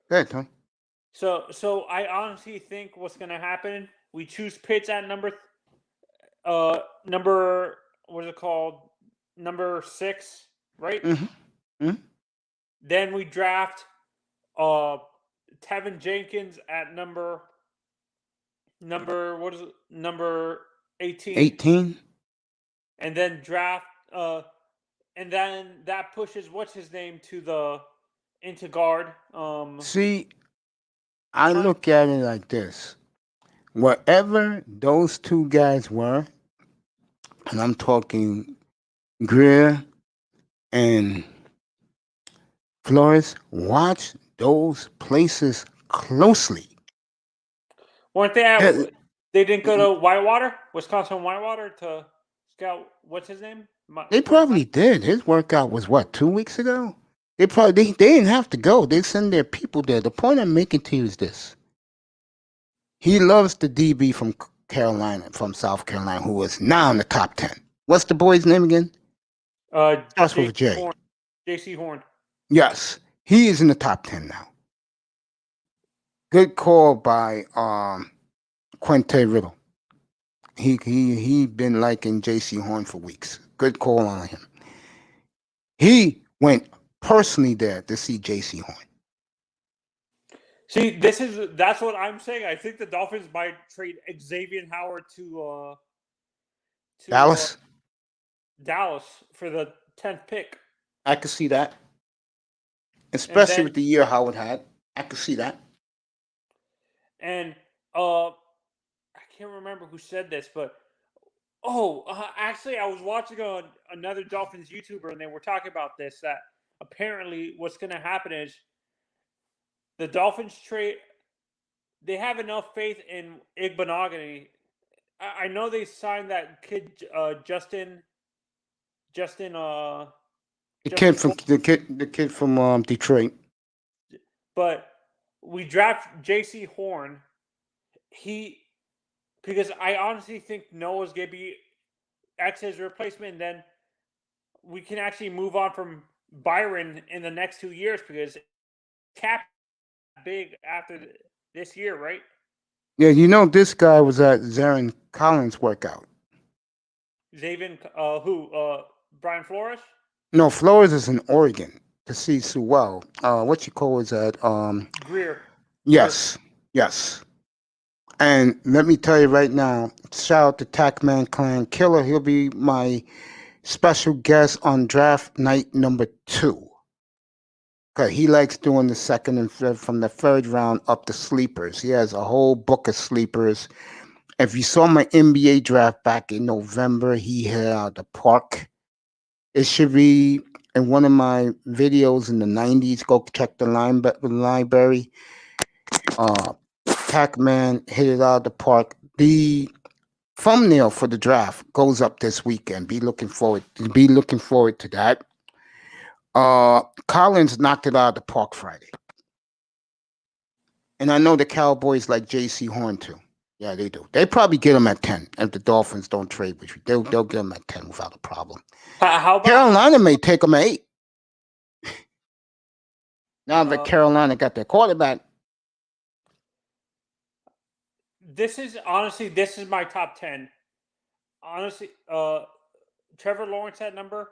Go ahead, Tony.
So I honestly think what's gonna happen, we choose Pitts at number what is it called, number 6, right?
Mm-hmm.
Then we draft Tevin Jenkins at number what is it, number 18.
18.
And then draft and then that pushes what's his name into guard.
See, I look at it like this. Wherever those two guys were, and I'm talking Greer and Flores, watch those places closely.
Weren't they at, they didn't go to Whitewater, Wisconsin Whitewater, to scout what's his name?
They probably did. His workout was what, 2 weeks ago? They didn't have to go. They send their people there. The point I'm making to you is this. He loves the DB from South Carolina, who is now in the top 10. What's the boy's name again? Starts with a J.
J.C. Horn.
Yes, he is in the top 10 now. Good call by Quinte Riddle. He been liking J.C. Horn for weeks. Good call on him. He went personally there to see J.C. Horn.
See, that's what I'm saying. I think the Dolphins might trade Xavier Howard to
Dallas.
Dallas for the 10th pick.
I could see that,
And
especially
then
with the year Howard had. I could see that.
and I can't remember who said this, but actually, I was watching another Dolphins YouTuber, and they were talking about this. That apparently, what's going to happen is the Dolphins trade. They have enough faith in Igbenogany. I know they signed that kid, Justin. Justin. Justin.
The kid from Detroit.
But we draft J.C. Horn. Because I honestly think Noah's gonna be X's replacement, and then we can actually move on from Byron in the next 2 years because cap big after this year, right?
Yeah, you know this guy was at Zarin Collins' workout.
Zaven, Brian Flores?
No, Flores is in Oregon to see Sewell. What you call is that?
Greer.
Yes, yes. And let me tell you right now, shout out to Tackman Clan Killer. He'll be my special guest on draft night number 2. Cause he likes doing the second and third from the third round up to sleepers. He has a whole book of sleepers. If you saw my NBA draft back in November, he hit out the park. It should be in one of my videos in the 90s. Go check the library. Pac-Man hit it out of the park. The thumbnail for the draft goes up this weekend. Be looking forward to that. Collins knocked it out of the park Friday. And I know the Cowboys like J.C. Horn too. Yeah, they do. They probably get him at 10 if the Dolphins don't trade with you. They'll get him at 10 without a problem.
How about
Carolina may take him at 8. Now that Carolina got their quarterback.
This is my top 10. Honestly, Trevor Lawrence at number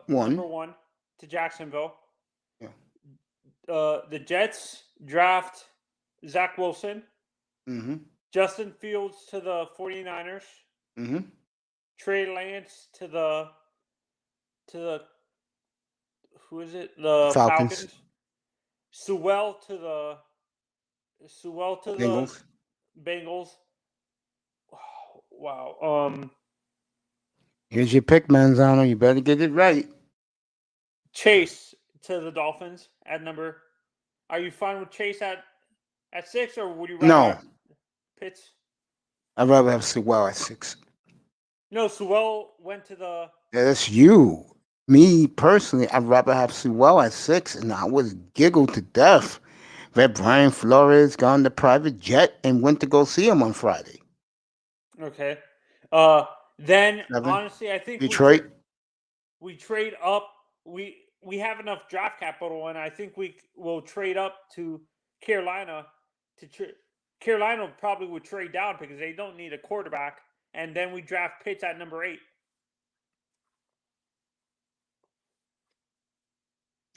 1 to Jacksonville.
Yeah.
The Jets draft Zach Wilson.
Mm-hmm.
Justin Fields to the 49ers.
Mm-hmm.
Trey Lance to the who is it? The Falcons. Sewell to the Bengals. Oh, wow.
Here's your pick, Manzano. You better get it right.
Chase to the Dolphins at number. Are you fine with Chase at 6, or would you rather have Pitts?
I'd rather have Sewell at 6.
No, Sewell went to the.
Yeah, that's you. Me personally, I'd rather have Sewell at 6, and I would giggle to death that Brian Flores got on the private jet and went to go see him on Friday.
Okay. Then
7.
Honestly, I think
Detroit.
We trade up. We have enough draft capital, and I think we will trade up to Carolina. Carolina probably would trade down because they don't need a quarterback, and then we draft Pitts at number 8.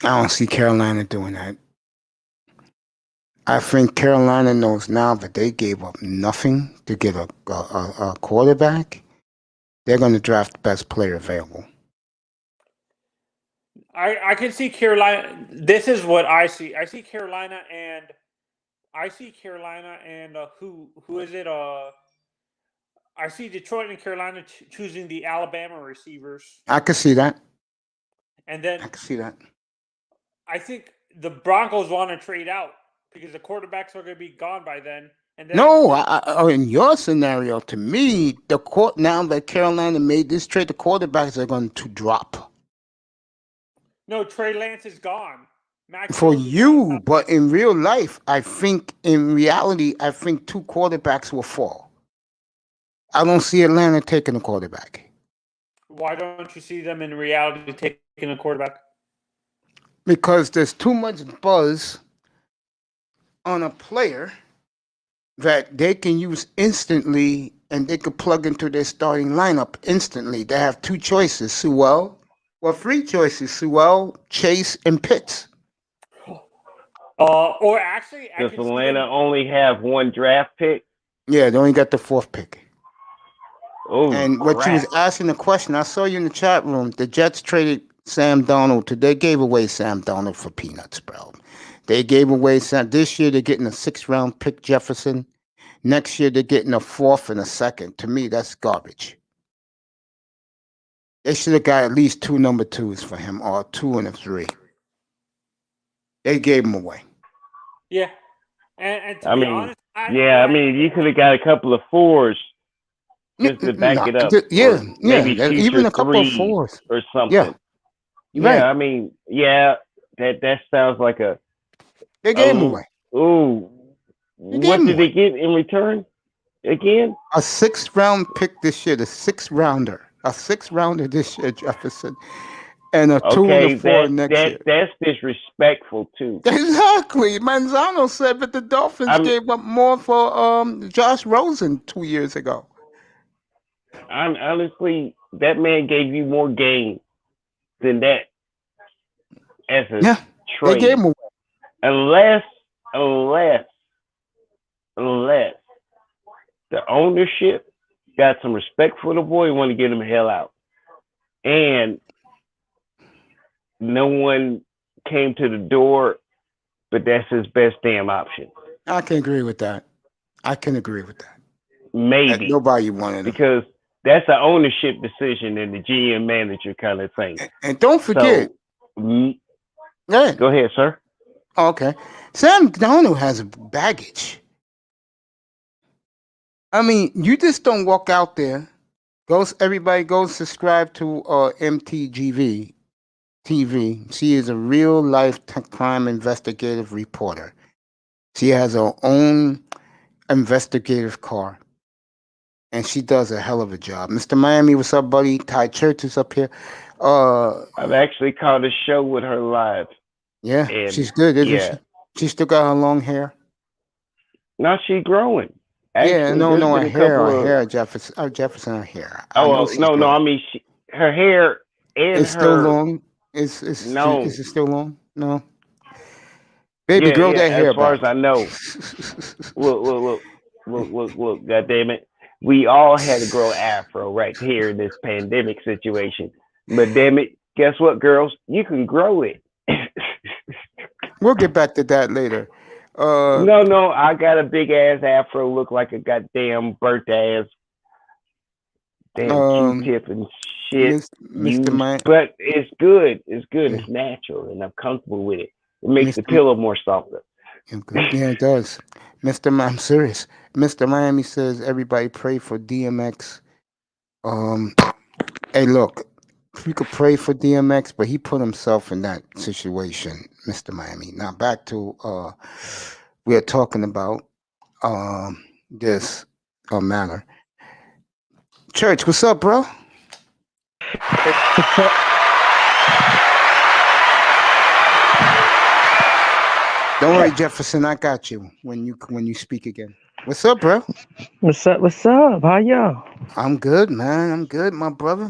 I don't see Carolina doing that. I think Carolina knows now that they gave up nothing to get a quarterback. They're going to draft the best player available.
I can see Carolina. This is what I see. I see Carolina and who is it? I see Detroit and Carolina choosing the Alabama receivers.
I can see that.
And then
I can see that.
I think the Broncos want to trade out because the quarterbacks are going to be gone by then. And then
no, in your scenario, to me, now that Carolina made this trade, the quarterbacks are going to drop.
No, Trey Lance is gone.
For you, but in real life, in reality, I think 2 quarterbacks will fall. I don't see Atlanta taking a quarterback.
Why don't you see them in reality taking a quarterback?
Because there's too much buzz on a player that they can use instantly, and they could plug into their starting lineup instantly. They have 2 choices, Sewell. Well, 3 choices, Sewell, Chase, and Pitts.
Or actually,
does Atlanta only have 1 draft pick?
Yeah, they only got the 4th pick.
Oh
And what you was
crap!
asking the question, I saw you in the chat room. The Jets traded Sam Darnold. They gave away Sam Darnold for peanuts, bro. They gave away Sam. This year they're getting a 6th-round pick, Jefferson. Next year they're getting a 4th and a 2nd. To me, that's garbage. They should have got at least 2 number 2s for him, or 2 and a 3. They gave him away.
Yeah, and to
I
be
mean,
honest,
I mean, you could have got a couple of 4s just to back it up, or maybe
Even
future
a couple of
3s
4s.
or
Yeah,
something.
you're
Yeah,
right.
I mean, that sounds like
They gave him away.
Ooh,
They gave
what
him
did they
away.
get in return again?
A 6th-round pick this year, the 6th-rounder. A 6th-rounder this year, Jefferson. And a 2 and a
Okay,
4 next year.
that's disrespectful too.
Exactly. Manzano said that the Dolphins
I'm
gave up more for Josh Rosen 2 years ago.
I'm honestly, that man gave you more game than that as a
Yeah, they gave
trade,
him away.
unless unless unless the ownership got some respect for the boy and want to get him the hell out, and no one came to the door, but that's his best damn option.
I can agree with that. I can agree with that.
Maybe
Nobody wanted him.
because that's an ownership decision and the GM manager kind of thing.
And don't forget.
So,
Yeah.
go ahead, sir.
Okay. Sam Darnold has baggage. I mean, you just don't walk out there. Everybody go subscribe to MTGV TV. She is a real life crime investigative reporter. She has her own investigative car. And she does a hell of a job. Mr. Miami, what's up, buddy? Ty Church is up here.
I've actually caught a show with her live.
Yeah,
And
she's good, isn't she? She still got her long hair.
Now she's growing. Actually,
her hair, Jefferson, her hair.
No. I mean, her hair and
it's still long. Is it still long? No. Baby, grow that hair
as far
back.
as I know. Look, God damn it. We all had to grow afro right here in this pandemic situation. But damn it, guess what, girls? You can grow it.
We'll get back to that later.
No, I got a big ass afro, look like a goddamn burnt ass damn Q-tip and shit. But it's good. It's good. Yeah. It's natural, and I'm comfortable with it. It makes the pillow more softer.
Yeah, it does. I'm serious. Mr. Miami says everybody pray for DMX. Hey, look, we could pray for DMX, but he put himself in that situation, Mr. Miami. Now back to we are talking about this matter. Church, what's up, bro? Don't worry, Jefferson. I got you when you speak again. What's up, bro?
What's up? How y'all?
I'm good, man. I'm good, my brother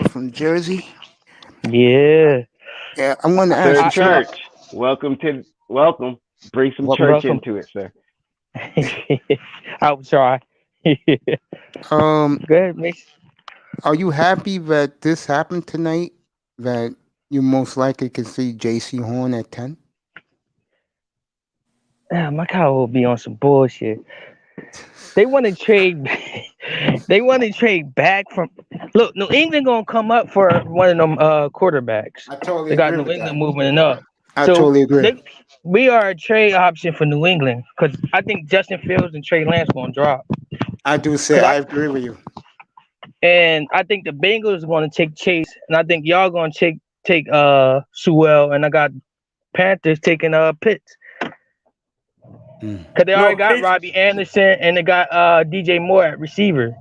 from Jersey.
Yeah.
Yeah, I want to ask
you. Church, welcome. Bring some church into it, sir.
I'll try.
Go
ahead, Mason.
Are you happy that this happened tonight? That you most likely can see JC Horn at 10?
My cow will be on some bullshit. They want to trade. They want to trade back from. Look, New England gonna come up for one of them quarterbacks.
I totally
they got
agree
New
with
England
that.
moving up.
I totally agree.
We are a trade option for New England because I think Justin Fields and Trey Lance gonna drop.
I do say I agree with you.
And I think the Bengals are going to take Chase, and I think y'all going to take Sewell, and I got Panthers taking Pitts. Because they already got Robbie Anderson, and they got DJ Moore at receiver.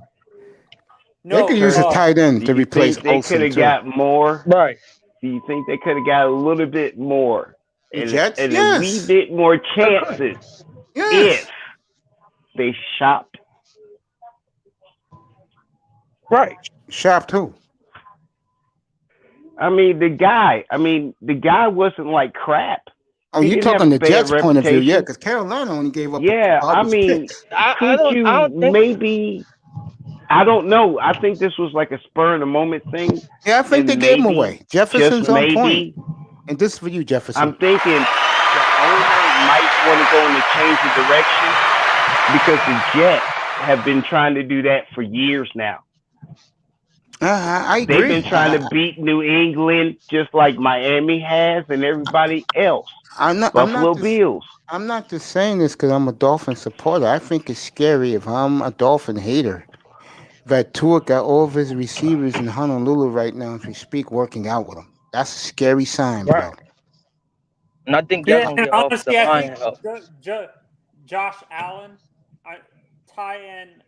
They could use a tight end to replace Olsen.
They could have got more.
Right.
Do you think they could have got a little bit more?
Jets?
And
yes.
a wee bit more chances if they shopped.
Right.
Shopped who?
I mean, the guy wasn't like crap.
Oh, you're talking the Jets' point of view, yeah, because Carolina only gave up.
Yeah, I mean,
picks.
I don't know. I think this was like a spur of the moment thing,
Yeah, I think they
and
gave him
maybe,
away.
just
Jefferson's on point.
maybe,
And this is for you, Jefferson.
I'm thinking the owner might want to go in a change of direction because the Jets have been trying to do that for years now.
I
They've
agree.
been trying to beat New England just like Miami has and everybody else.
I'm
Buffalo
not just
Bills.
I'm not just saying this because I'm a Dolphin supporter. I think it's scary if I'm a Dolphin hater. That Tua got all of his receivers in Honolulu right now as we speak, working out with him. That's a scary sign, bro.
Right. And I think y'all
Yeah,
gonna
and
get off the
honestly, I
line
think
help.
Josh Allen, Ty and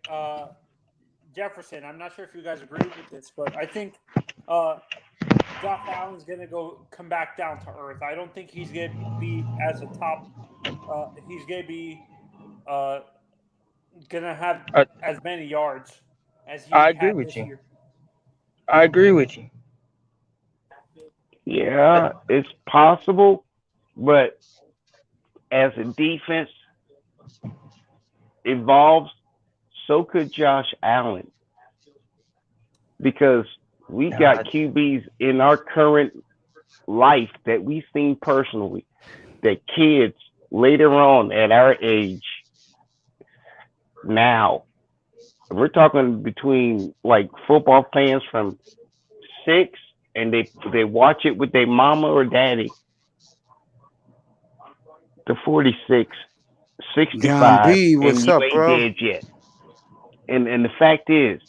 Jefferson. I'm not sure if you guys agree with this, but I think Josh Allen's gonna come back down to earth. I don't think he's gonna be as a top. He's gonna be gonna have
I,
as many yards as
I
he
agree
had
with
this
you.
year.
I agree with you.
Yeah, it's possible, but as a defense evolves, so could Josh Allen because we got QBs in our current life that we've seen personally that kids later on at our age now, we're talking between like football fans from 6 and they watch it with their mama or daddy to 46,
John
65,
B,
and
what's
you
up,
ain't
bro?
dead yet. And the fact is,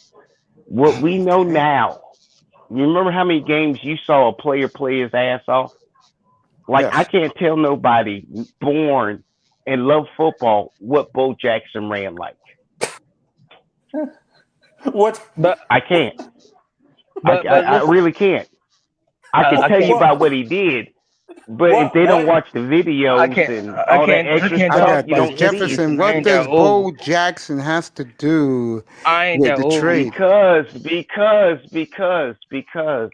what we know now, you remember how many games you saw a player play his ass off? Like, I
Yes.
can't tell nobody born and love football what Bo Jackson ran like.
What?
But
I can't.
but
I
listen,
really can't. I can
I
tell you
can't.
about what he did, but if they don't watch the videos and all that
I
extra
can't
I
stuff,
talk
got
you
this.
like
don't
this
see it.
Jefferson,
because I
what
ain't that
does
old.
Bo Jackson has to do
I ain't
with
that
the
old.
trade?
Because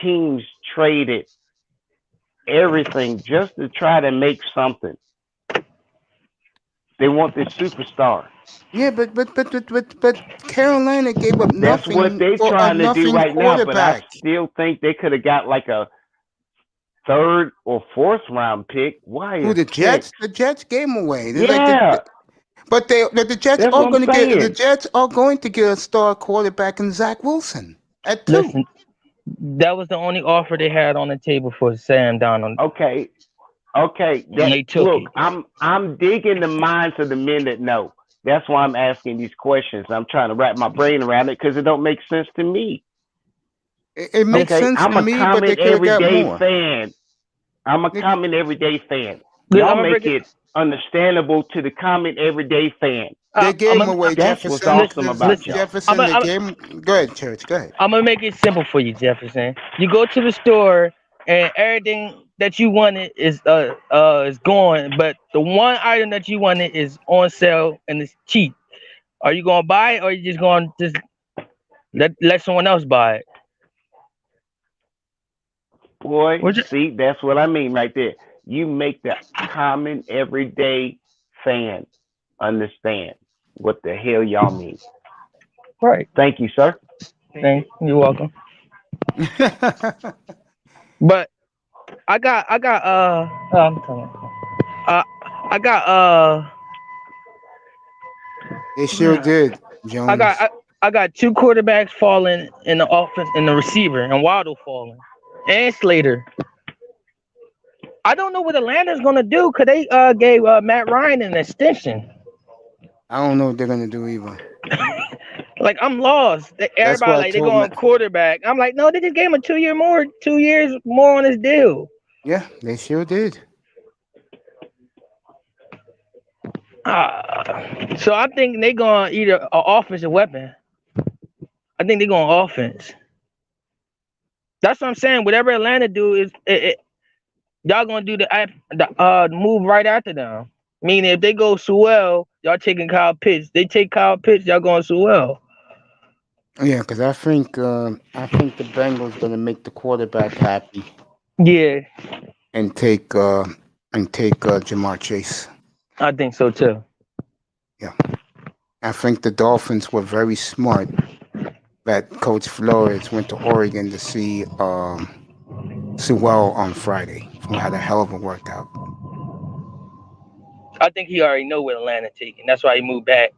teams traded everything just to try to make something. They want this superstar.
Yeah, but Carolina gave up
That's what
nothing
they're
for a
trying to do
nothing
right now, but I
quarterback.
still think they could have got like a third or fourth round pick. Why
Who
a
the
six?
Jets? The Jets gave him away. They're like
Yeah,
but the Jets
that's
are
what I'm
going to get
saying.
a star quarterback in Zach Wilson at 2.
Listen, that was the only offer they had on the table for Sam Darnold,
Okay,
and they took
look,
it.
I'm digging the minds of the men that know. That's why I'm asking these questions. I'm trying to wrap my brain around it because it don't make sense to me.
It makes
Okay,
sense
I'm
to
a
me, but they
common
could have got
everyday
more.
fan. I'm a
They-
common everyday fan.
I'm
Y'all
gonna break
make
it.
it understandable to the common everyday fan.
They gave him
I'm
away,
That's what's
Jefferson.
awesome
listen,
about
listen.
y'all.
Jefferson, they gave him. Go ahead, Church. Go ahead.
I'm gonna make it simple for you, Jefferson. You go to the store and everything that you wanted is gone, but the one item that you wanted is on sale and it's cheap. Are you gonna buy it, or are you just gonna let someone else buy it?
Boy,
Which,
see, that's what I mean right there. You make the common everyday fan understand what the hell y'all mean.
right?
Thank you, sir.
You're welcome. But I'm coming. Uh I got
They sure did,
I
Jones.
got I got 2 quarterbacks falling in the offense in the receiver and Waddle falling and Slater. I don't know what Atlanta's gonna do because they gave Matt Ryan an extension.
I don't know what they're gonna do either.
Like I'm lost.
That's why
Everybody
I
like they
told
going quarterback. I'm like, no, they just gave him a 2 years more on his deal.
Yeah, they sure did.
So I think they gonna either an offensive weapon. I think they going offense. That's what I'm saying. Whatever Atlanta do is y'all gonna do the move right after them. Meaning if they go Sewell, y'all taking Kyle Pitts. They take Kyle Pitts, y'all going Sewell.
Yeah, because I think the Bengals gonna make the quarterback happy
Yeah,
and take Jamar Chase.
I think so too.
Yeah, I think the Dolphins were very smart that Coach Flores went to Oregon to see Sewell on Friday, who had a hell of a workout.
I think he already know what Atlanta taking. That's why he moved back.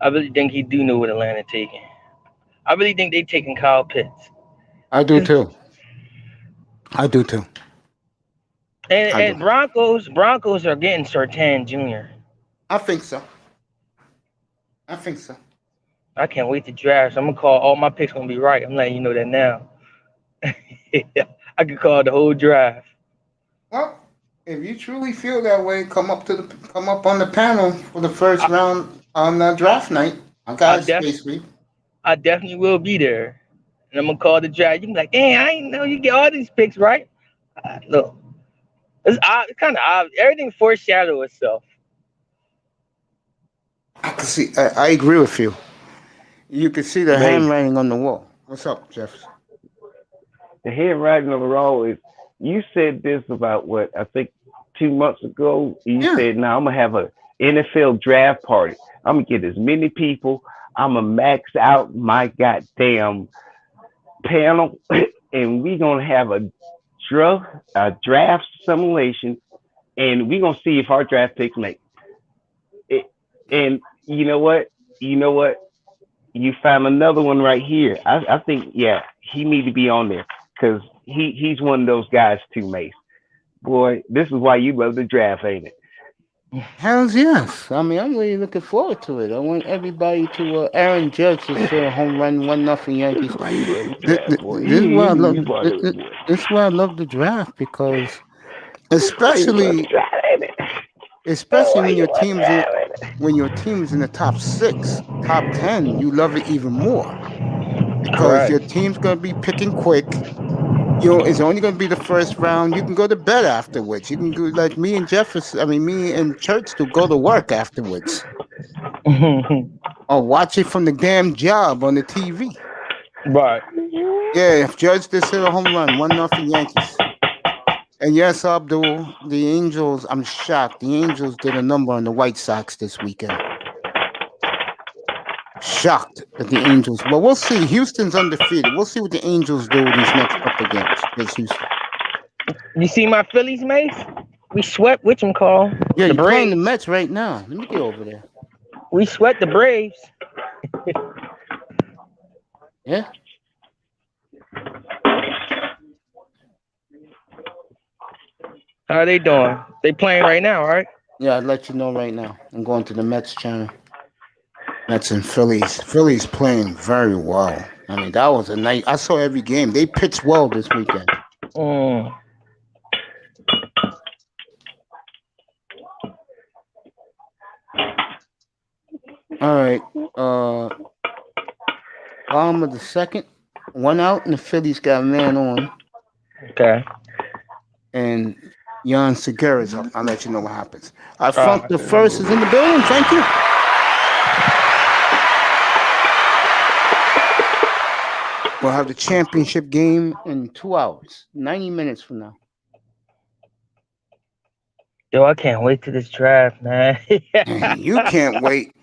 I really think he do know what Atlanta taking. I really think they taking Kyle Pitts.
I do too. I do too. I do.
And Broncos are getting Sertan Jr.
I think so. I think so.
I can't wait to draft. So I'm gonna call all my picks gonna be right. I'm letting you know that now. I could call the whole draft.
Well, if you truly feel that way, come up on the panel for the first round on draft night. I got a space for you.
I definitely will be there. And I'm gonna call the draft. You can be like, hey, I ain't know you get all these picks right. Look, it's kind of obvious. Everything foreshadows itself.
I can see. I agree with you. You can see the handwriting on the wall. What's up, Jefferson?
The handwriting on the wall is. You said this about what I think 2 months ago. You said, "Now I'm gonna have a NFL draft party. I'm gonna get as many people. I'm gonna max out my goddamn panel, and we gonna have a draft simulation, and we gonna see if our draft picks make it." And you know what? You found another one right here. I think, yeah, he need to be on there because he's one of those guys too, Mace. Boy, this is why you love the draft, ain't it?
Hells yes. I mean, I'm really looking forward to it. I want everybody to Aaron Judge to say a home run, 1-0 Yankees. This is why I love the draft because especially when your team's in the top 6, top 10, you love it even more because your team's gonna be picking quick. It's only gonna be the first round. You can go to bed afterwards. You can go like me and Church to go to work afterwards, or watch it from the damn job on the TV.
Right.
Yeah, if Judge just hit a home run, 1-0 Yankees. And yes, Abdul, the Angels, I'm shocked. The Angels did a number on the White Sox this weekend. Shocked at the Angels. Well, we'll see. Houston's undefeated. We'll see what the Angels do these next couple of games against Houston.
You see my Phillies, Mace? We swept whatchamacall.
Yeah, you're playing the Mets right now. Let me get over there.
We swept the Braves.
Yeah.
How are they doing? They playing right now, right?
Yeah, I'd let you know right now. I'm going to the Mets channel. Mets and Phillies. Phillies playing very well. I mean, that was a night. I saw every game. They pitched well this weekend.
Mm.
All right. Bottom of the second. 1 out, and the Phillies got a man on.
Okay.
And Jan Segura's up. I'll let you know what happens. I Funk the First is in the building. Thank you. We'll have the championship game in 2 hours, 90 minutes from now.
Yo, I can't wait to this draft, man.
You can't wait.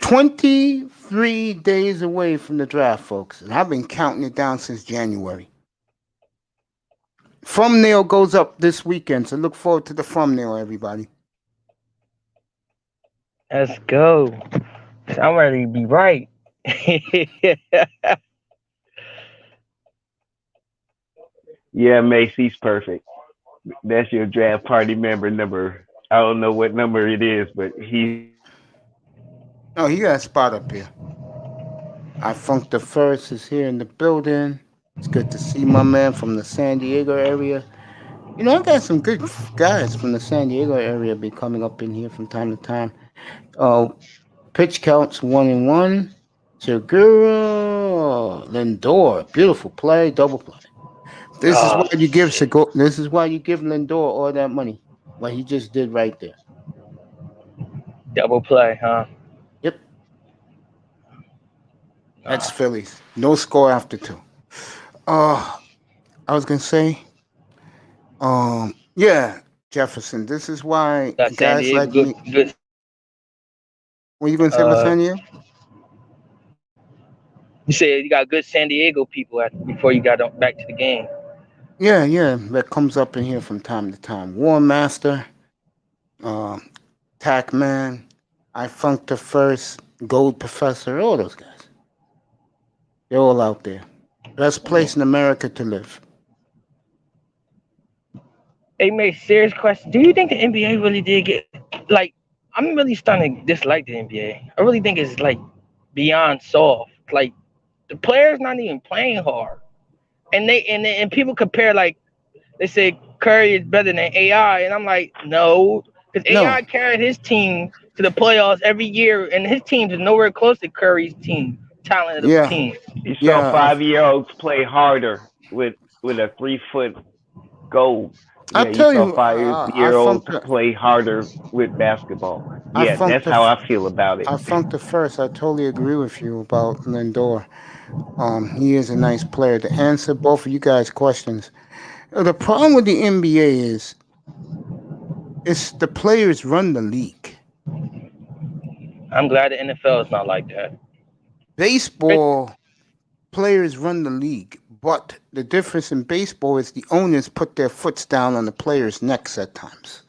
23 days away from the draft, folks. And I've been counting it down since January. Thumbnail goes up this weekend, so look forward to the thumbnail, everybody.
Let's go. I'm ready to be right.
Yeah, Macy's perfect. That's your draft party member number. I don't know what number it is, but he.
Oh, he got a spot up here. I Funk the First is here in the building. It's good to see my man from the San Diego area. You know, I got some good guys from the San Diego area be coming up in here from time to time. Pitch counts 1-1. Segura, Lindor, beautiful play, double play. This is why you give Lindor all that money. What he just did right there.
Double play, huh?
Yep. That's Phillies. No score after 2. I was gonna say, yeah, Jefferson. This is why guys like me.
Good
What you gonna say about San Diego?
You said you got good San Diego people before you got back to the game.
Yeah, that comes up in here from time to time. War Master, uh, Tac Man, I Funk the First, Gold Professor, all those guys. They're all out there. Best place in America to live.
Hey, mate, serious question. Do you think the NBA really did get like? I'm really starting to dislike the NBA. I really think it's like beyond soft. Like the players not even playing hard, and people compare like they say Curry is better than AI, and I'm like no, because AI
No.
carried his team to the playoffs every year, and his team is nowhere close to Curry's team talent of the
Yeah.
team.
You saw
Yeah,
5-year-olds play harder with a 3-foot goal.
I
Yeah, you
tell
saw
you, I
5-year-olds
funked the,
play harder with basketball.
I
Yeah,
funked
that's
the,
how I feel about it.
I funked the first. I totally agree with you about Lindor. He is a nice player. To answer both of you guys' questions, the problem with the NBA is it's the players run the league.
I'm glad the NFL is not like that.
Baseball players run the league, but the difference in baseball is the owners put their foots down on the players' necks at times.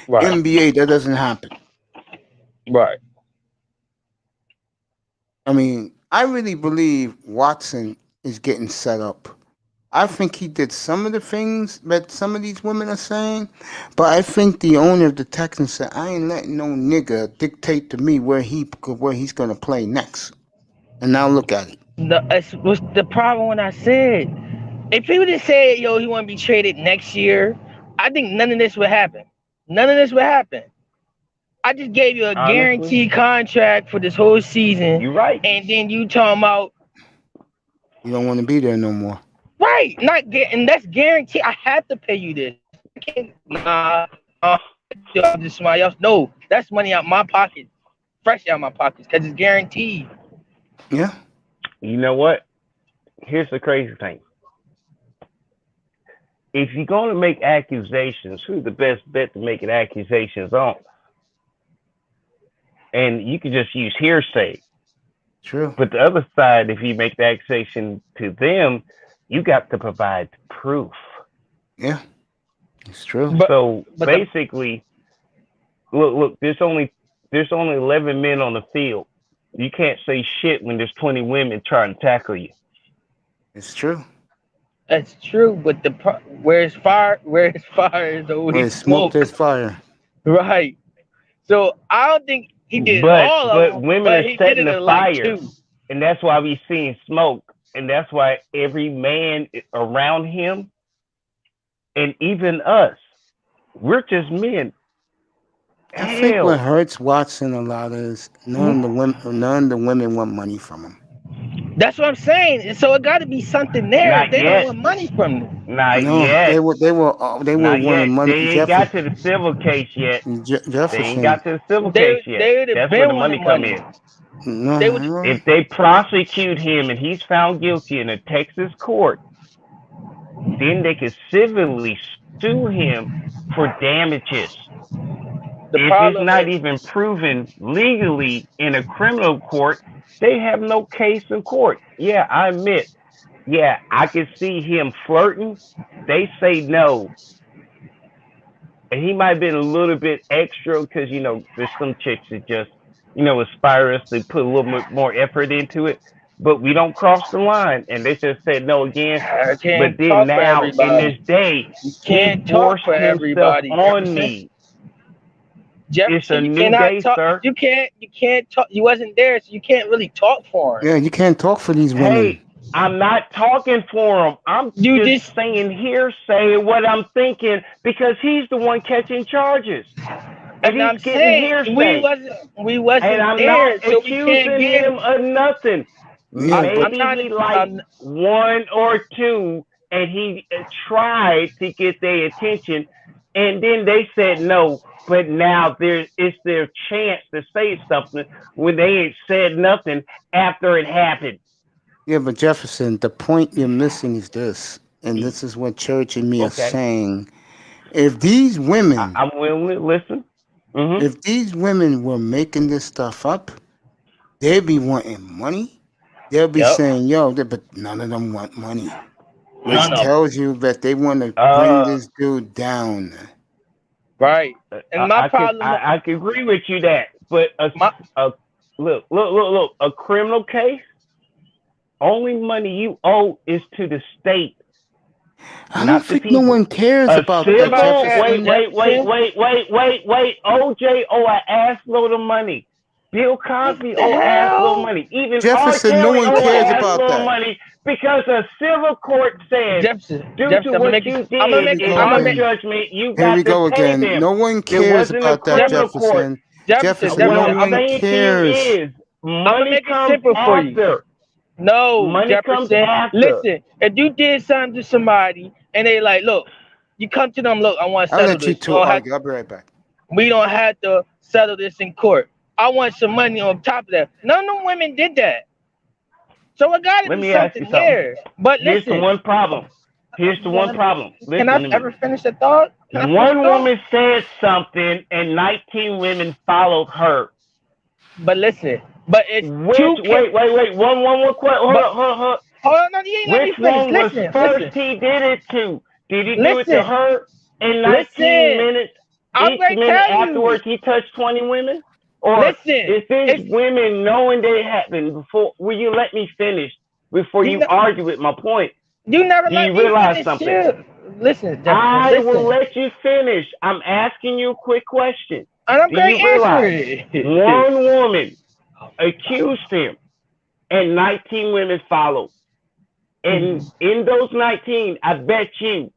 Right,
NBA, that doesn't happen.
right.
I mean, I really believe Watson is getting set up. I think he did some of the things that some of these women are saying, but I think the owner of the Texans said, "I ain't letting no nigga dictate to me where he's gonna play next." And now look at it.
It was the problem when I said if people just said, yo, he want to be traded next year, I think none of this would happen. None of this would happen. I just gave you a
Honestly,
guaranteed contract for this whole season,
you're right.
and then you talking about
You don't want to be there no more.
right, not get, and that's guaranteed. I have to pay you this. I can't, just somebody else. No, that's money out my pocket, fresh out my pockets, because it's guaranteed.
Yeah.
You know what? Here's the crazy thing. If you're going to make accusations, who's the best bet to make accusations on? And you can just use hearsay.
True.
But the other side, if you make the accusation to them, you got to provide proof.
Yeah. It's true.
So basically, look, there's only 11 men on the field. You can't say shit when there's 20 women trying to tackle you.
It's true.
That's true, but where it's fire, is always
Where smoke, there's fire.
Right. So I don't think he did all of them,
women
but
are
he
setting
did it
the
a
fire,
too.
and that's why we seeing smoke, and that's why every man around him, and even us, we're just men.
I think what hurts Watson a lot is none of the women want money from him.
That's what I'm saying. So it got to be something there.
Not
They
yet.
don't want money from them.
Not
No,
yet.
they were
Not yet.
wanting money.
They ain't got to the civil case yet. They
Jefferson.
ain't got to the civil case yet. That's where the money come in.
No,
If they prosecute him and he's found guilty in a Texas court, then they can civilly sue him for damages. If it's not even proven legally in a criminal court, they have no case in court. Yeah, I admit. Yeah, I can see him flirting. They say no. And he might have been a little bit extra because, there's some chicks that just, aspire us to put a little bit more effort into it. But we don't cross the line. And they just said no again. But then now, in this day, he forced himself on me.
Jefferson,
it's a new day, sir.
You can't talk. You wasn't there, so you can't really talk for him.
Yeah, you can't talk for these women.
Hey, I'm not talking for him. I'm just saying hearsay what I'm thinking because he's the one catching charges. And he's getting hearsay.
We wasn't
and I'm
there,
not
so
accusing
we can't get
him of nothing.
Yeah,
Maybe he liked one or two and he tried to get their attention and then they said no. But now it's their chance to say something when they ain't said nothing after it happened.
Yeah, but Jefferson, the point you're missing is this, and this is what Church and me are saying. If these women,
I'm willing to listen. Mm-hmm.
If these women were making this stuff up, they'd be wanting money. They'll be
Yep.
saying, "Yo," but none of them want money, which
None of them.
tells you that they want to bring this dude down.
Right. And my problem,
I can agree with you that, but look, a criminal case, only money you owe is to the state,
I
not
don't
the
think no
people.
one cares
A
about that,
civil,
Jefferson.
wait. OJ owe an ass load of money. Bill Cosby owe an ass load of money. Even R.
Jefferson, no
Kelly
one
owe an
cares
ass
about
load of
that.
money because a civil court said,
Jefferson,
due
Jefferson,
to
I'm gonna
what
make
you
it. I'm gonna
did
make it.
in
I'm gonna
your
make.
judgment, you
Here
got
we
to
go
pay
again.
them.
No one
It
cares
wasn't a
about that,
criminal court.
Jefferson.
Jefferson,
No
What I'm
one
saying to you
cares.
is,
I'm gonna
money
make it
comes
simple for you.
after.
No,
Money comes
Jefferson.
after.
Listen, if you did something to somebody and they like, look, you come to them, look, I want to
I'll
settle
let you
this.
two argue. I'll be right back.
We don't have to settle this in court. I want some money on top of that. None of them women did that. So it got to
Let
be
me ask you
something
something.
there. But
Here's the
listen,
one problem. Here's the one problem.
can I
Listen to
ever
me.
finish the thought?
One woman said something and 19 women followed her.
But listen, but it's
Wait. One question. Hold up.
Hold on, no, you ain't let me
Which
finish.
one was first
Listen.
he did it to? Did he do it to
Listen.
her in 19
Listen.
minutes?
I'm
Each
gonna
minute
tell you.
afterwards he touched 20 women? Or
Listen,
is this women knowing they happened before? Will you let me finish before you argue with my point?
You never
Do
let
you
me
realize
finish.
something?
Too. Listen, Jefferson,
I will let you finish. I'm asking you a quick question.
And I'm
Do
going
you
to answer
realize
it.
one woman accused him and 19 women followed? And in those 19, I bet you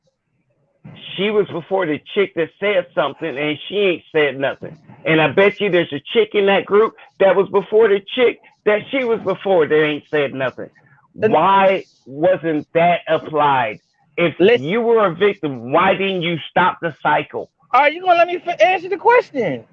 she was before the chick that said something and she ain't said nothing. And I bet you there's a chick in that group that was before the chick that she was before that ain't said nothing. Why wasn't that applied? If you were a victim, why didn't you stop the cycle?
Are you going to let me answer the question?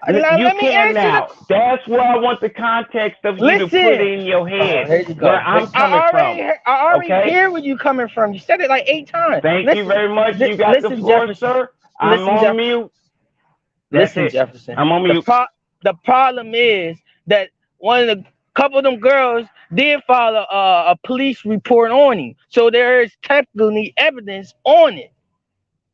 You can now. That's where I want the context of you to put in your head. Where I'm coming from.
I already hear where you're coming from. You said it like 8 times.
Thank you very much. You got the floor, sir. I'm on mute.
Listen, Jefferson.
I'm on mute.
The problem is that couple of them girls did file a police report on him. So there is technically evidence on it.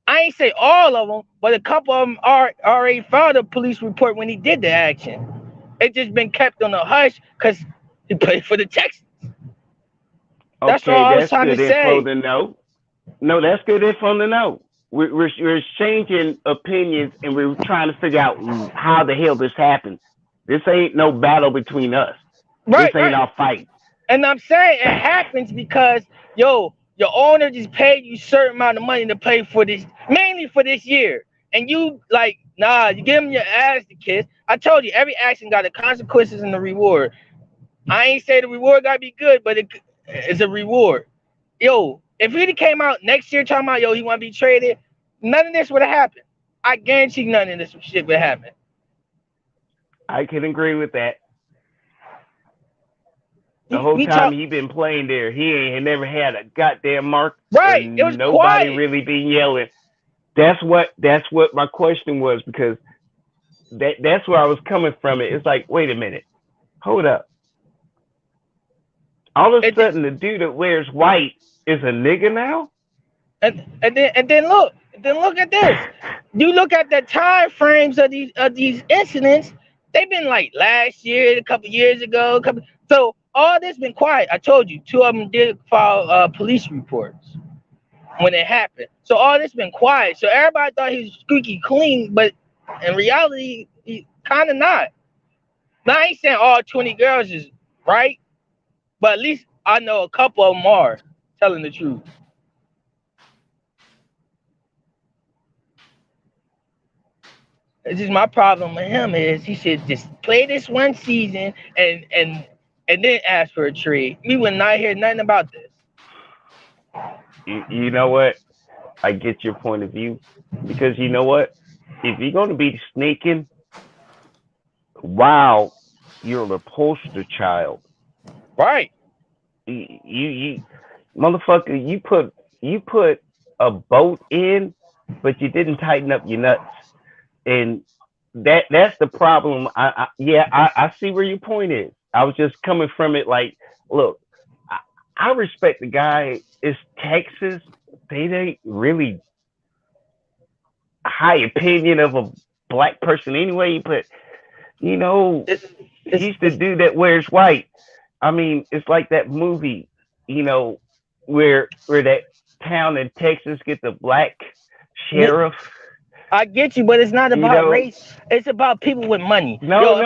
I ain't say all of them, but a couple of them already filed a police report when he did the action. It just been kept on a hush because he played for the Texans. That's all I was trying to say.
Info to know. No, that's good info to know. We're exchanging opinions and we're trying to figure out how the hell this happened. This ain't no battle between us. This ain't our fight.
And I'm saying it happens because, your owner just paid you a certain amount of money to play for this, mainly for this year. And you like, nah, you give him your ass to kiss. I told you, every action got the consequences and the reward. I ain't say the reward got to be good, but it's a reward. If he came out next year talking about, he want to be traded, none of this would have happened. I guarantee none of this shit would happen.
I can agree with that. The whole time he been playing there, he ain't never had a goddamn mark.
Right, it was
nobody
quiet.
really been yelling. That's what my question was, because that's where I was coming from. It's like, wait a minute, hold up. All of a sudden, the dude that wears white is a nigga now.
And then look at this. You look at the time frames of these incidents. They've been like last year, a couple years ago, so all this been quiet. I told you, 2 of them did file police reports when it happened. So all this been quiet. So everybody thought he was squeaky clean, but in reality, he kind of not. Now I ain't saying all 20 girls is right, but at least I know a couple of them are telling the truth. It's just my problem with him is he should just play this one season and then ask for a trade. We would not hear nothing about this.
You know what? I get your point of view, because you know what? If you're going to be sneaking while you're the poster child,
right?
You motherfucker, you put a boat in, but you didn't tighten up your nuts, and that's the problem. I see where your point is. I was just coming from it like, look, I respect the guy. It's Texas. They ain't really high opinion of a black person anyway, but you know, he's the dude that wears white. I mean, it's like that movie, you know, where that town in Texas get the black sheriff.
I get you, but it's not about race. It's about people with money.
No.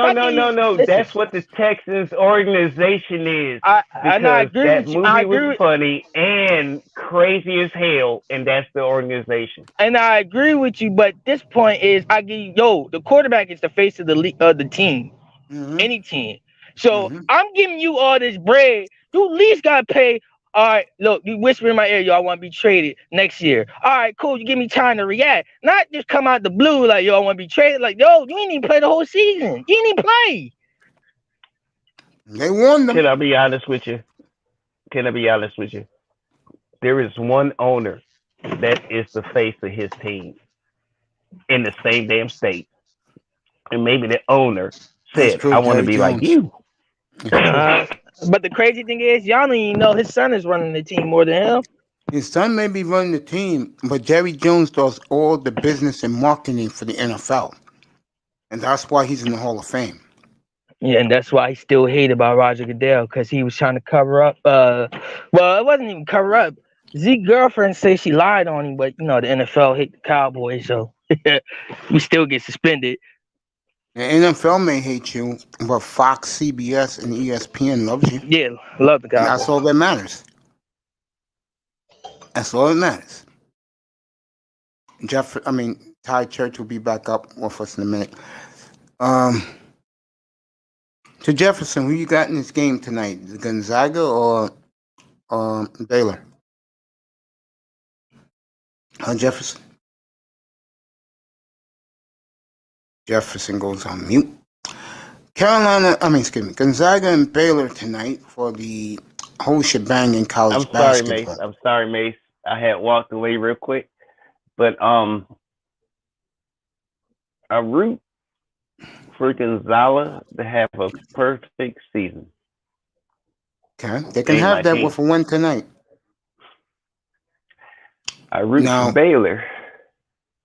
That's what the Texans organization is.
I
Because
agree
that
with you.
movie was funny and crazy as hell, and that's the organization.
And I agree with you, but this point is, I give you, the quarterback is the face of the team, any team. So I'm giving you all this bread. You at least gotta pay. All right, look, you whisper in my ear, yo, I want to be traded next year. All right, cool. You give me time to react, not just come out the blue like, yo, I want to be traded. Like, yo, you ain't even play the whole season. You ain't even play.
They won them.
Can I be honest with you? There is one owner that is the face of his team in the same damn state, and maybe the owner said, "I want to be like you."
But the crazy thing is, y'all don't even know his son is running the team more than him.
His son may be running the team, but Jerry Jones does all the business and marketing for the NFL. And that's why he's in the Hall of Fame.
Yeah, and that's why he's still hated by Roger Goodell, because he was trying to cover up. Well, it wasn't even cover up. Zeke's girlfriend says she lied on him, but the NFL hate the Cowboys, so we still get suspended.
The NFL may hate you, but Fox, CBS, and ESPN loves you.
Yeah, love the Cowboys.
That's all that matters. That's all that matters. Ty Church will be back up with us in a minute. To Jefferson, who you got in this game tonight? Gonzaga or Baylor? Jefferson. Jefferson goes on mute. Gonzaga and Baylor tonight for the whole shebang in college basketball.
I'm sorry, Mace. I had walked away real quick, but I root for Gonzaga to have a perfect season.
Okay, they can have that with a win tonight.
I root for Baylor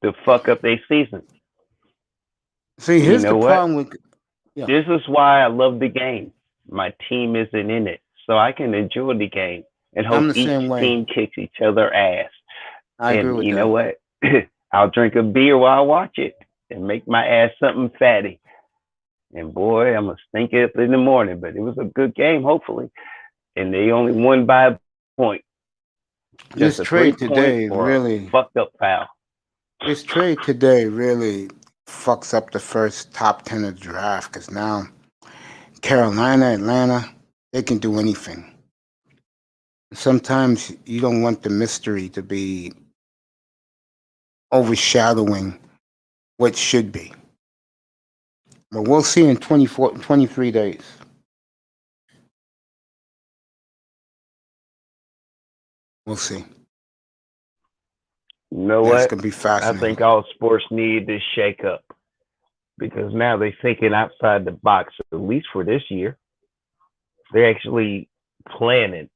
to fuck up their season.
See, here's the problem with.
Yeah. This is why I love the game. My team isn't in it, so I can enjoy the game and hope each team kicks each other ass.
I agree with that.
You know what? I'll drink a beer while I watch it and make my ass something fatty. And boy, I'm gonna stink up in the morning. But it was a good game, hopefully. And they only won by a point.
This trade today really
fucked up foul.
This trade today really fucks up the first top 10 of the draft, because now Carolina, Atlanta, they can do anything. Sometimes you don't want the mystery to be overshadowing what should be. But we'll see in 23 days. We'll see.
You know what?
It's going to be fascinating.
I think all sports need to shake up, because now they're thinking outside the box, at least for this year. They're actually planning,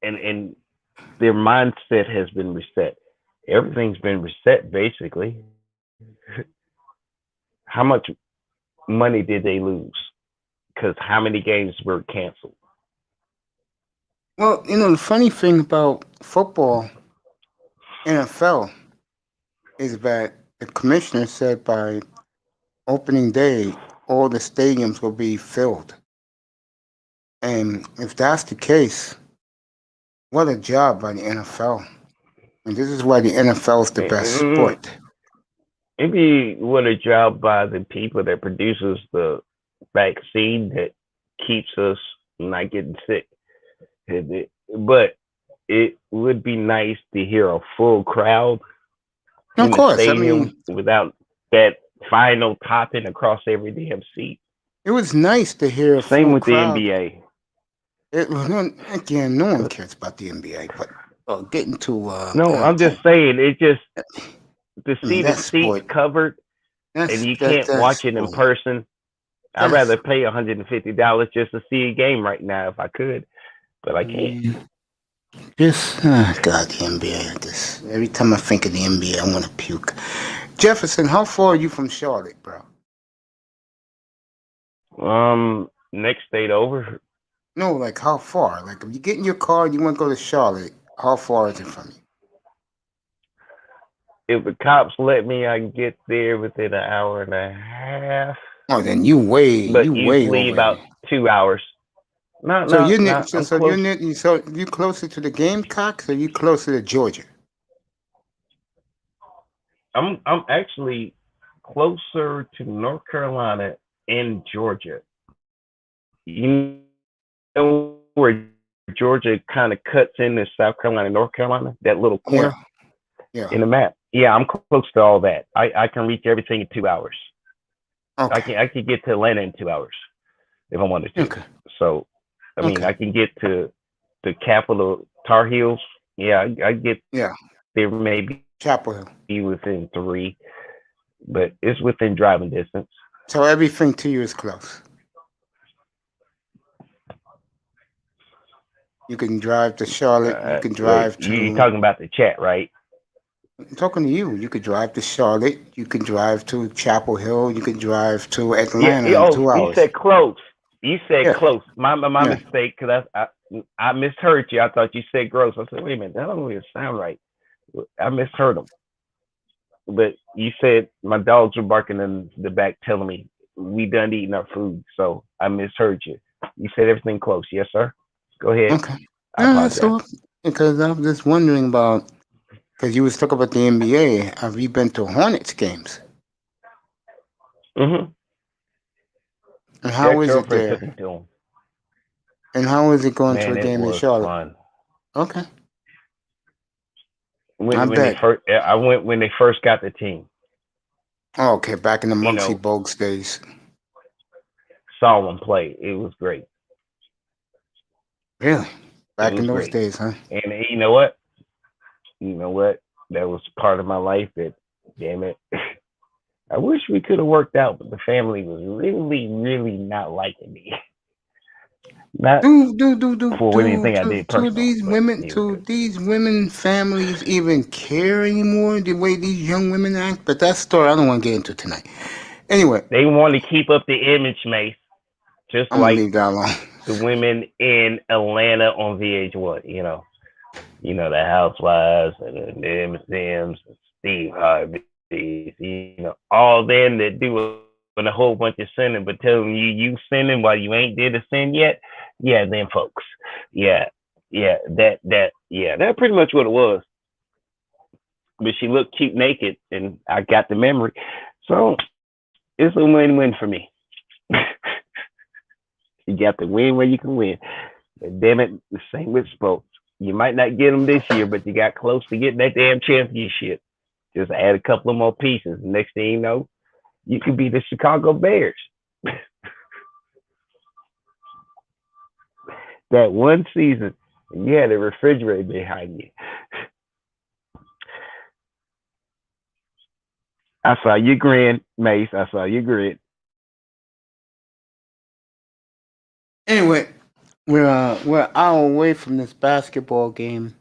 and their mindset has been reset. Everything's been reset, basically. How much money did they lose? Because how many games were canceled?
Well, the funny thing about football, NFL, is that the commissioner said by opening day, all the stadiums will be filled. And if that's the case, what a job by the NFL. And this is why the NFL is the best sport.
Maybe what a job by the people that produces the vaccine that keeps us not getting sick. But it would be nice to hear a full crowd in the stadium without that final topping across every damn seat.
It was nice to hear a
Same
full
with
crowd.
the NBA.
Again, no one cares about the NBA, but getting to
no, I'm just saying, it just to see the seats covered and you can't watch it in
cool.
person. I'd
That's
rather pay $150 just to see a game right now if I could, but I can't.
Just God, the NBA. Just every time I think of the NBA, I want to puke. Jefferson, how far are you from Charlotte, bro?
Next state over.
No, like how far? Like if you get in your car and you want to go to Charlotte, how far is it from you?
If the cops let me, I can get there within an hour and a half.
Oh, then you
But
way
usually
over.
about 2 hours. No,
So
no,
you're
no. I'm
so
close.
you closer to the Gamecocks or you closer to Georgia?
I'm actually closer to North Carolina and Georgia. You know where Georgia kind of cuts into South Carolina, North Carolina, that little corner
Yeah.
in the map. Yeah, I'm close to all that. I can reach everything in 2 hours.
Okay.
I can get to Atlanta in 2 hours if I wanted to.
Okay.
So, I mean, I can get to the capital, Tar Heels. Yeah, I get there maybe
Chapel Hill.
be within 3, but it's within driving distance.
So everything to you is close. You can drive to Charlotte. You can drive to.
You're talking about the chat, right?
I'm talking to you. You could drive to Charlotte. You can drive to Chapel Hill. You can drive to Atlanta in 2 hours.
You said close. You said close. My
Yeah.
mistake, because I misheard you. I thought you said gross. I said, wait a minute, that don't even sound right. I misheard them. But you said my dogs were barking in the back telling me we done eating our food. So I misheard you. You said everything close. Yes, sir? Go ahead.
Okay.
I apologize.
So because I'm just wondering about, because you was talking about the NBA. Have you been to Hornets games?
Mm-hmm.
And how is it
girlfriend
there?
took me to them.
And how is it going to
Man,
a
it
game in
was
Charlotte?
fun.
Okay.
When they first, I went when they first got the team.
Oh, okay, back in the
You
Muggsy
know,
Bogues days.
Saw them play. It was great.
Really? Back in those
Great.
days, huh?
And you know what? You know what? That was part of my life that, damn it, I wish we could have worked out, but the family was really, really not liking me. Not for anything I did personally.
These women families even care anymore the way these young women act? But that story I don't want to get into tonight. Anyway.
They want to keep up the image, Mace. Just
I'm
like
gonna leave that alone.
The women in Atlanta on VH1, you know the Housewives and the MSMs and Steve Harvey, you know, all them that do a whole bunch of sinning, but telling you sinning while you ain't did a sin yet. Yeah, them folks. That's pretty much what it was. But she looked cute naked, and I got the memory, so it's a win-win for me. You got to win where you can win. And damn it, the same with sports. You might not get them this year, but you got close to getting that damn championship. Just add a couple of more pieces. Next thing you know, you could be the Chicago Bears. That one season, and you had a refrigerator behind you. I saw you grin, Mace. I saw you grin.
Anyway, we're an hour away from this basketball game,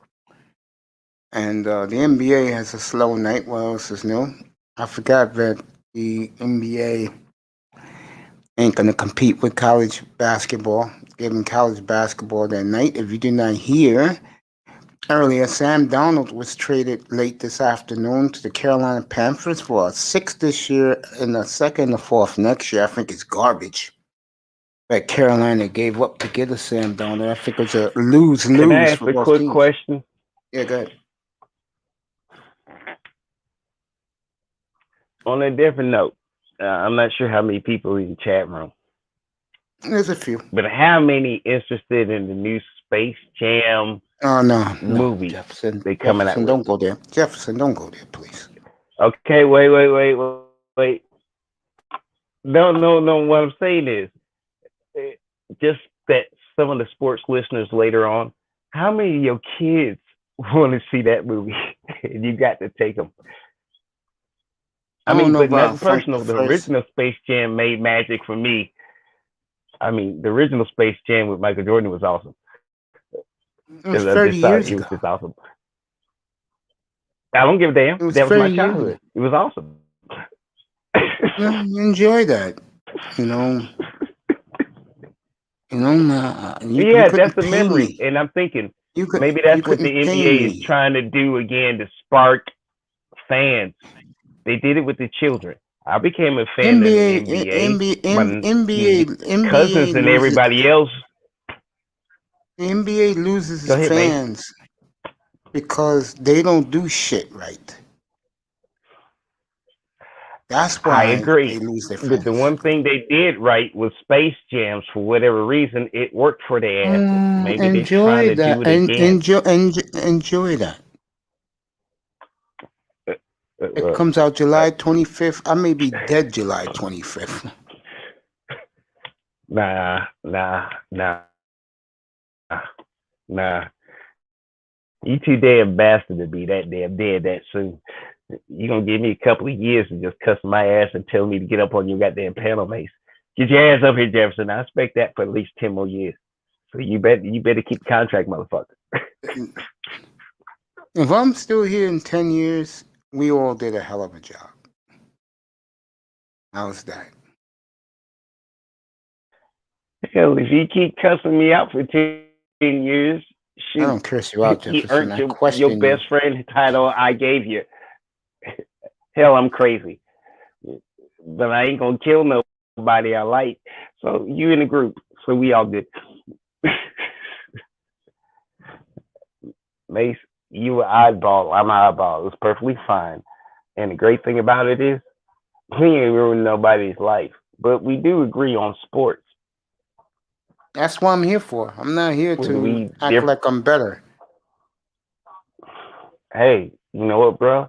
and the NBA has a slow night. What else is new? I forgot that the NBA ain't gonna compete with college basketball, giving college basketball that night. If you did not hear earlier, Sam Darnold was traded late this afternoon to the Carolina Panthers for a 6th this year and a 2nd and a 4th next year. I think it's garbage that Carolina gave up to get a Sam Darnold. I think it's a lose-lose.
Can I ask
for
a
both
quick
teams.
question?
Yeah, go ahead.
On a different note, I'm not sure how many people in the chat room.
There's a few.
But how many interested in the new Space Jam movie
Jefferson,
they coming
Jefferson,
out with?
don't go there. Jefferson, don't go there, please.
Okay, wait. No. What I'm saying is, just that some of the sports listeners later on, how many of your kids want to see that movie? And you got to take them. I
don't
mean,
know
but
about
nothing
Funky
personal. The
First.
original Space Jam made magic for me. I mean, the original Space Jam with Michael Jordan was awesome.
It was
I
30
just thought
years
it was
ago.
just awesome. I don't give a damn.
It was
That was my
30 years ago.
childhood. It was awesome.
Yeah, enjoy that. You know, you
Yeah,
couldn't
that's the
pay
memory.
me.
And I'm thinking
You
maybe that's what
couldn't
the
pay
NBA is
me.
trying to do again to spark fans. They did it with the children. I became a fan of the NBA. Cousins and everybody else.
The NBA loses
Go
its
ahead, Mace.
fans because they don't do shit right. That's
I
why
agree.
they lose their
But the
fans.
one thing they did right was Space Jams. For whatever reason, it worked for their asses. Maybe they're trying
Enjoy
to do
that.
it again.
Enjoy that. It
Uh,
comes out July 25th. I may be dead July 25th.
nah. You too damn bastard to be that damn dead that soon. You gonna give me a couple of years and just cuss my ass and tell me to get up on your goddamn panel, Mace. Get your ass up here, Jefferson. I expect that for at least 10 more years. So you better keep the contract, motherfucker.
If I'm still here in 10 years, we all did a hell of a job. How's that?
Hell, if you keep cussing me out for 10 years,
I don't curse you out,
you
Jefferson.
earned
I
your
question
best
you.
friend title I gave you. Hell, I'm crazy. But I ain't gonna kill nobody I like. So you in the group. So we all good. Mace, you an oddball. I'm an oddball. It's perfectly fine. And the great thing about it is we ain't ruining nobody's life. But we do agree on sports.
That's what I'm here for. I'm not here to act
diff-
like I'm better.
Hey, you know what, bro?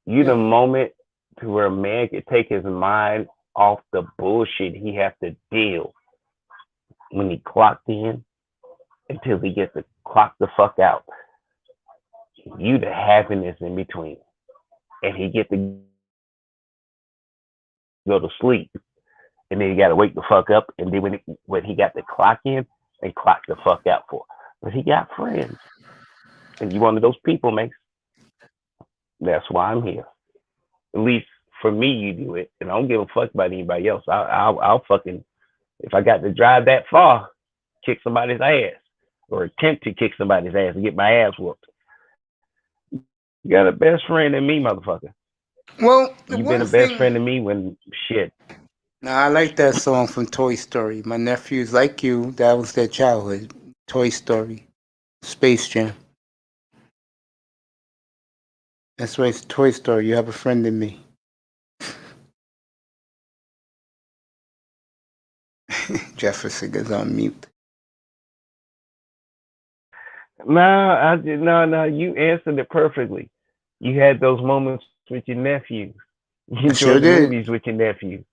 You the
Yeah.
moment to where a man could take his mind off the bullshit he have to deal when he clocked in until he gets to clock the fuck out. You the happiness in between. And he get to go to sleep. And then he got to wake the fuck up. And then when he got to clock in and clock the fuck out for. But he got friends. And you one of those people, Max. That's why I'm here. At least for me, you do it. And I don't give a fuck about anybody else. I'll fucking, if I got to drive that far, kick somebody's ass. Or attempt to kick somebody's ass and get my ass whooped. You got a best friend in me, motherfucker.
Well,
You've been a best friend to me when shit.
Now, I like that song from Toy Story. My nephews, like you, that was their childhood. Toy Story, Space Jam. That's why it's Toy Story. You have a friend in me. Jefferson is on mute.
No, you answered it perfectly. You had those moments with your nephews. You enjoyed the movies with your nephews.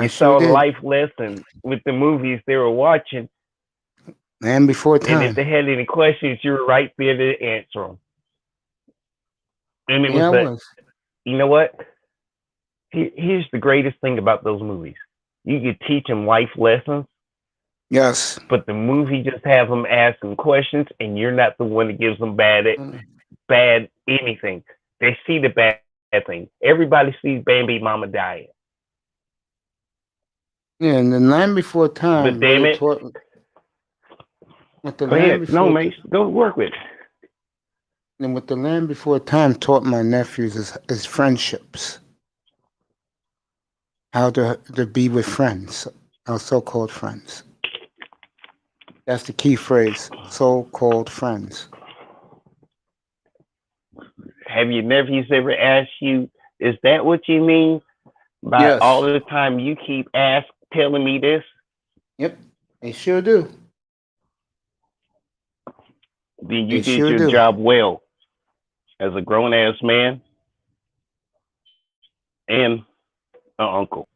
You saw a life lesson with the movies they were watching.
And before time.
And if they had any questions, you were right there to answer them. And it was you know what? Here's the greatest thing about those movies. You could teach them life lessons.
Yes.
But the movie just has them asking questions, and you're not the one that gives them bad anything. They see the bad thing. Everybody sees Bambi Mama dying.
Yeah, and the Land Before Time.
But damn it.
Go
ahead. No, Mace. Go work with it.
And what the Land Before Time taught my nephews is friendships. How to be with friends, our so-called friends. That's the key phrase, so-called friends.
Have your nephews ever asked you, is that what you mean by all the time you keep telling me this?
Yep, they sure do.
Then you did your job well as a grown-ass man and an uncle.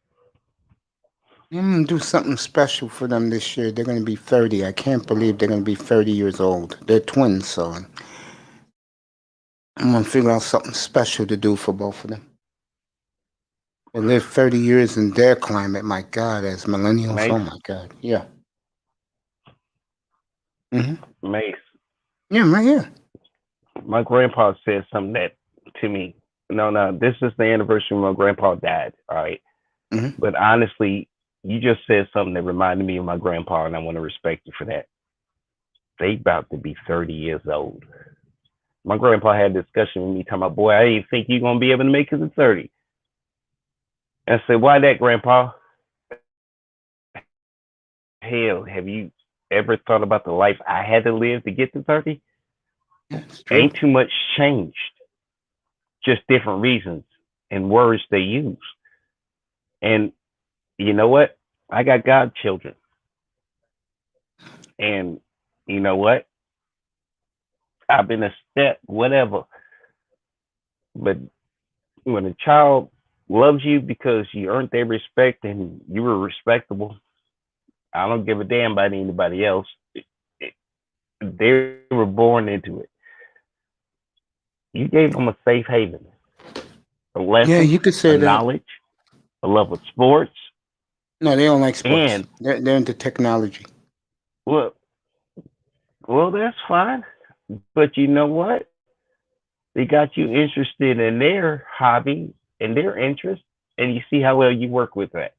I'm going to do something special for them this year. They're going to be 30. I can't believe they're going to be 30 years old. They're twins, so I'm going to figure out something special to do for both of them. They live 30 years in their climate. My God, as millennials.
Mace,
Oh my God. Yeah. Hmm.
Mace,
Yeah, I'm right here.
my grandpa said something that to me. No, this is the anniversary when my grandpa died. All right,
Hmm.
but honestly, you just said something that reminded me of my grandpa, and I want to respect you for that. They about to be 30 years old. My grandpa had a discussion with me talking about, boy, I didn't think you're gonna be able to make it to 30. I said, why that, grandpa? Hell, have you ever thought about the life I had to live to get to 30?
Yeah, it's true.
Ain't too much changed, just different reasons and words they use. And you know what? I got godchildren. And you know what? I've been a step, whatever. But when a child loves you because you earned their respect and you were respectable, I don't give a damn about anybody else. They were born into it. You gave them a safe haven, a
Yeah,
lesson,
you could
a
say that.
knowledge, a love of sports,
No, they don't like sports.
and
They're into technology.
well, well, that's fine. But you know what? They got you interested in their hobby and their interest, and you see how well you work with that.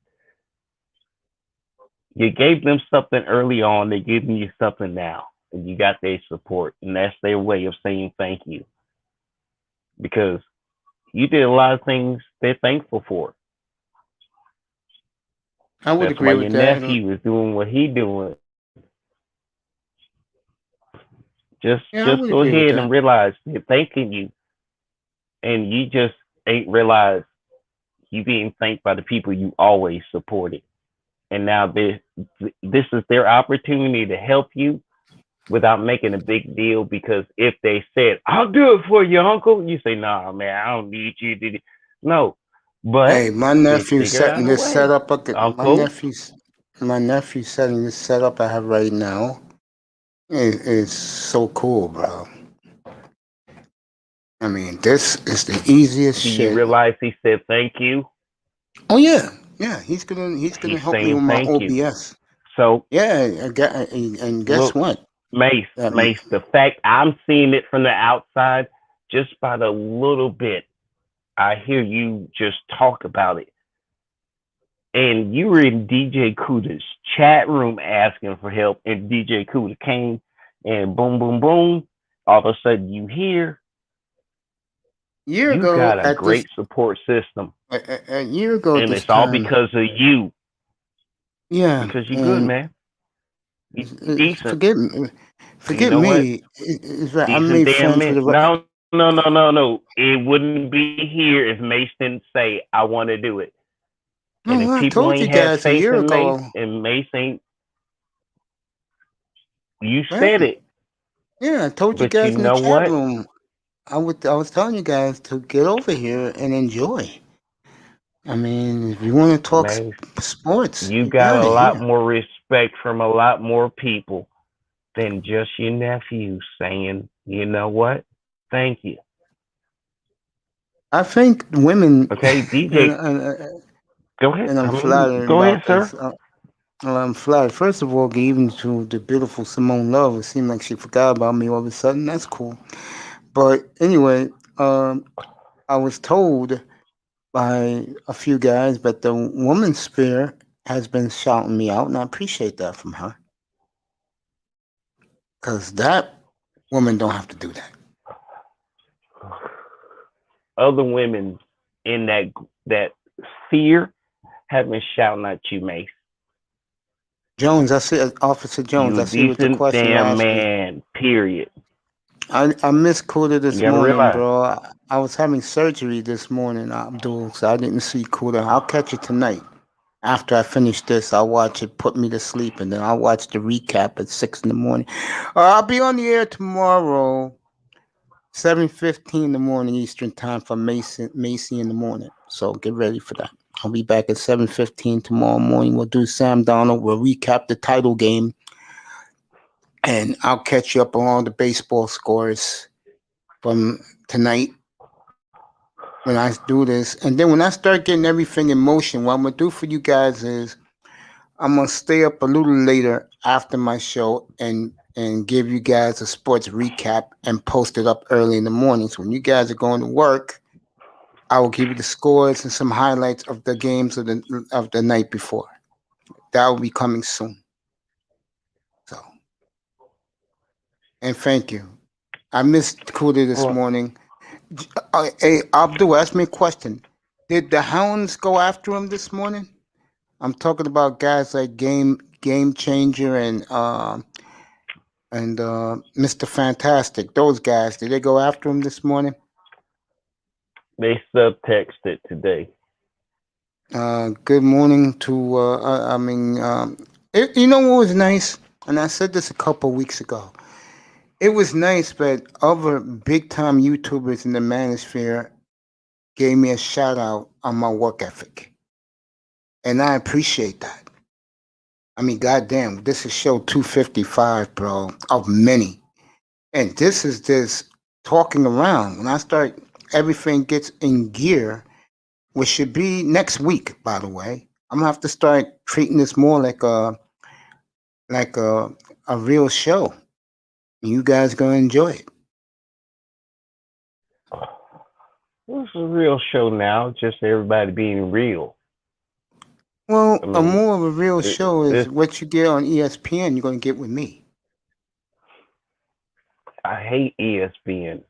You gave them something early on, they're giving you something now, and you got their support, and that's their way of saying thank you because you did a lot of things they're thankful for.
I would
That's
agree
why your
with that.
nephew is doing what he doing. Just
Yeah, I
just
would
go
agree with
ahead
that.
and realize they're thanking you, and you just ain't realized you being thanked by the people you always supported. And now this is their opportunity to help you without making a big deal. Because if they said, "I'll do it for you, Uncle," you say, "Nah, man, I don't need you to." No, but
Hey, my
they
nephew's
figured out
setting
a
this
way,
setup up.
Uncle.
My nephew's setting this setup I have right now. It is so cool, bro. I mean, this is the easiest
Do you
shit.
realize he said thank you?
Oh yeah, yeah. He's gonna
He's
help me
saying
with my
thank you.
OBS.
So
Yeah, and guess
look,
what?
Mace, the fact I'm seeing it from the outside, just by the little bit I hear you just talk about it. And you were in DJ Kuda's chat room asking for help, and DJ Kuda came and boom, boom, boom. All of a sudden,
Year
you
ago
got a
at this
great support system,
a year ago at
and
this
it's all
time,
because of you.
yeah,
Because you're good,
and
man. You decent.
forget me,
You
forget
know what?
me. It's right. I
Decent
made
damn
friends with
man.
the.
No. It wouldn't be here if Mace didn't say, I want to do it. And
No,
if
I
people
told you
ain't have
guys a
faith
year
in Mace
ago,
and Mace ain't, you said
right?
it.
Yeah, I told you
But you
guys in the
know
chat
what,
room. I was telling you guys to get over here and enjoy. I mean, if you want to talk
Mace?
sports,
You
you
got
got
a
it
lot
here.
more respect from a lot more people than just your nephew saying, you know what? Thank you.
I think women,
Okay,
and,
DJ,
and,
go ahead.
and I'm
I mean,
flattered
go ahead,
about
sir.
this. Well, I'm flattered. First of all, even to the beautiful Simone Love, it seemed like she forgot about me all of a sudden. That's cool. But anyway, um, I was told by a few guys that the woman's sphere has been shouting me out, and I appreciate that from her because that woman don't have to do that.
Other women in that fear have been shouting at you, Mace.
Jones, I see Officer Jones.
You a
I see what the
decent
question you
damn
asked me.
man, period.
I missed Kuda
You
this
gotta
morning,
realize,
bro. I was having surgery this morning, Abdul, so I didn't see Kuda. I'll catch it tonight. After I finish this, I'll watch it, put me to sleep, and then I'll watch the recap at 6 in the morning. I'll be on the air tomorrow, 7:15 in the morning Eastern time for Macy in the morning. So get ready for that. I'll be back at 7:15 tomorrow morning. We'll do Sam Donald. We'll recap the title game, and I'll catch you up on all the baseball scores from tonight when I do this. And then when I start getting everything in motion, what I'm gonna do for you guys is I'm gonna stay up a little later after my show and give you guys a sports recap and post it up early in the morning. So when you guys are going to work, I will give you the scores and some highlights of the games of the night before. That will be coming soon. So, and thank you. I missed Kuda this
Well,
morning. Hey, Abdul, ask me a question. Did the Hounds go after him this morning? I'm talking about guys like Game Changer and Mr. Fantastic. Those guys, did they go after him this morning?
they subtexted today.
Good morning to. You know what was nice, and I said this a couple weeks ago. It was nice, but other big time YouTubers in the manosphere gave me a shout out on my work ethic, and I appreciate that. I mean, goddamn, this is show 255, bro, of many. And this is just talking around. When I start, everything gets in gear, which should be next week, by the way. I'm gonna have to start treating this more like a real show. You guys gonna enjoy it.
This is a real show now, just everybody being real.
Well,
I
a
mean,
more of a real show is
this,
what you get on ESPN. You're gonna get with me.
I hate ESPN.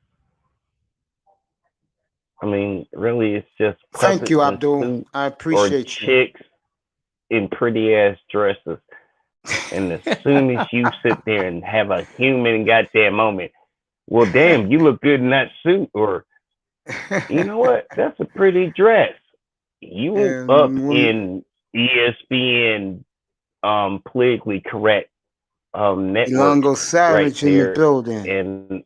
I mean, really, it's just
Thank
puppets
you,
in
Abdul.
suits
I
or
appreciate you.
chicks in pretty ass dresses. And as soon as you sit there and have a human goddamn moment, well, damn, you look good in that suit, or you know what? That's a pretty dress. You up in ESPN politically correct network
Ilongo
right
Savage in the
there,
building.
and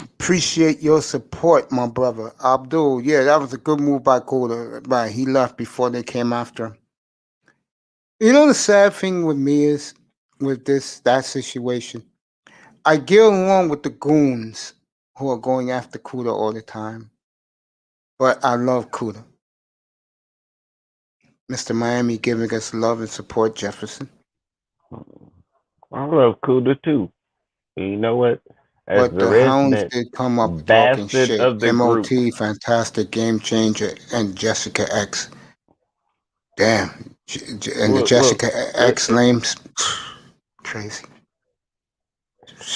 Appreciate your support, my brother. Abdul, yeah, that was a good move by Koda. Right, he left before they came after him. You know the sad thing with me is with that situation. I get along with the goons who are going after Kuda all the time. But I love Kuda. Mr. Miami giving us love and support, Jefferson.
I love Kuda too. And you know what? As
But
the
the Hounds
resident
did come up talking
bastard
shit.
of the group,
MOT, Fantastic Game Changer, and Jessica X. Damn. And the
look,
Jessica
it,
X names, crazy.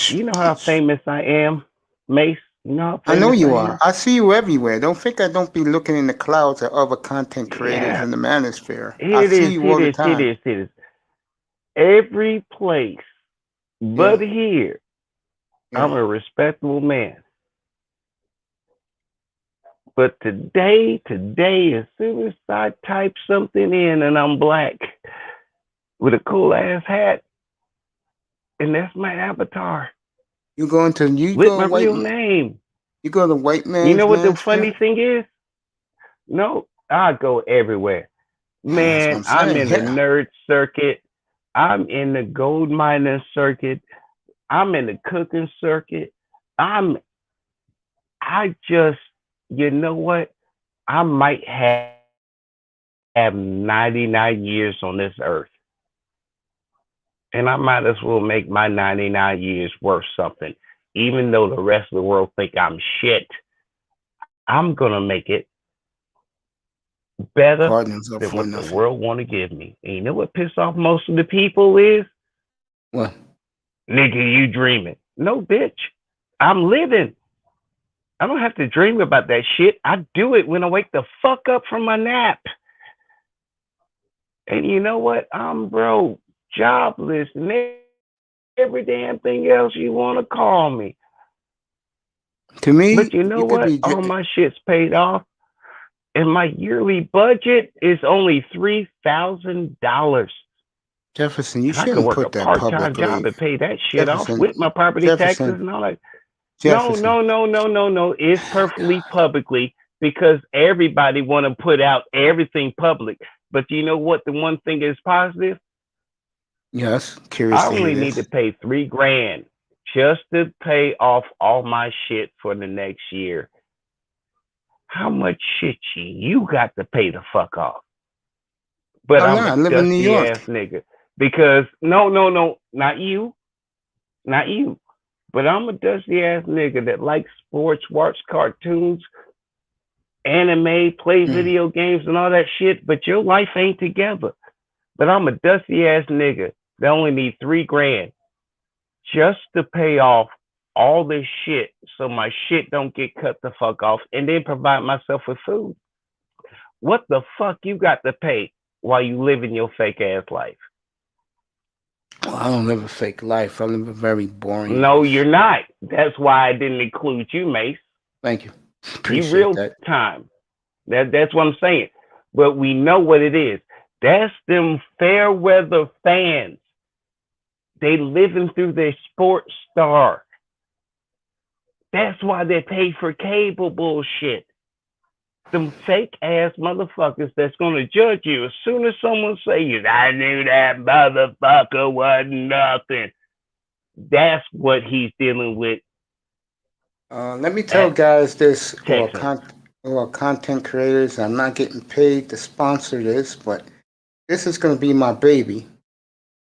you know how famous I am, Mace? You know how
I know
famous
you
I
are.
am?
I see you everywhere. Don't think I don't be looking in the clouds at other content creators
Yeah,
in the manosphere. I
here it
see
is,
you
here
all
it
the
is, here it
time.
is, here it is. Every place
Yeah,
but here, I'm
yeah.
a respectable man. But today, as soon as I type something in and I'm black with a cool ass hat, and that's my avatar
You
with
go
my
white
real name.
you go to white
You
man's
know what the funny
manosphere?
thing is? No, I go everywhere.
Yeah, that's what
Man,
I'm
I'm
saying.
in the
Yeah.
nerd circuit. I'm in the gold miner circuit. I'm in the cooking circuit. I just, you know what? I might have 99 years on this earth. And I might as well make my 99 years worth something. Even though the rest of the world think I'm shit, I'm going to make it better
Cardinals up
than
for
what the
nothing.
world want to give me. And you know what piss off most of the people is?
What?
Nigga, you dreaming. No, bitch. I'm living. I don't have to dream about that shit. I do it when I wake the fuck up from my nap. And you know what? I'm broke, jobless, and every damn thing else you want to call me.
To me,
But you know
you could
what?
be
All my shit's paid off. And my yearly budget is only $3,000.
Jefferson. You
And I could
shouldn't
work a
put that
part-time
publicly.
job and pay that shit off
Jefferson.
with my property taxes
Jefferson.
and all that.
Jefferson.
No. It's perfectly publicly because everybody want to put out everything public. But you know what? The one thing is positive.
Yes, curious
I
to hear
only need
this.
to pay $3,000 just to pay off all my shit for the next year. How much shit you got to pay the fuck off? But I'm
I
a
live in New
dusty
York.
ass nigga. Because no, not you. Not you. But I'm a dusty ass nigga that likes sports, watch cartoons, anime, play video games and all that shit, but your life ain't together. But I'm a dusty ass nigga that only need $3,000 just to pay off all this shit so my shit don't get cut the fuck off and then provide myself with food. What the fuck you got to pay while you living your fake ass life?
Well, I don't live a fake life. I live a very boring
No,
life.
you're not. That's why I didn't include you, Mace.
Thank you.
You
Appreciate
real
that.
time. That's what I'm saying. But we know what it is. That's them fair weather fans. They living through their sports star. That's why they pay for cable bullshit. Them fake ass motherfuckers that's gonna judge you as soon as someone say you, I knew that motherfucker wasn't nothing. That's what he's dealing with.
Let me tell guys this, or content creators, I'm not getting paid to sponsor this, but this is going to be my baby.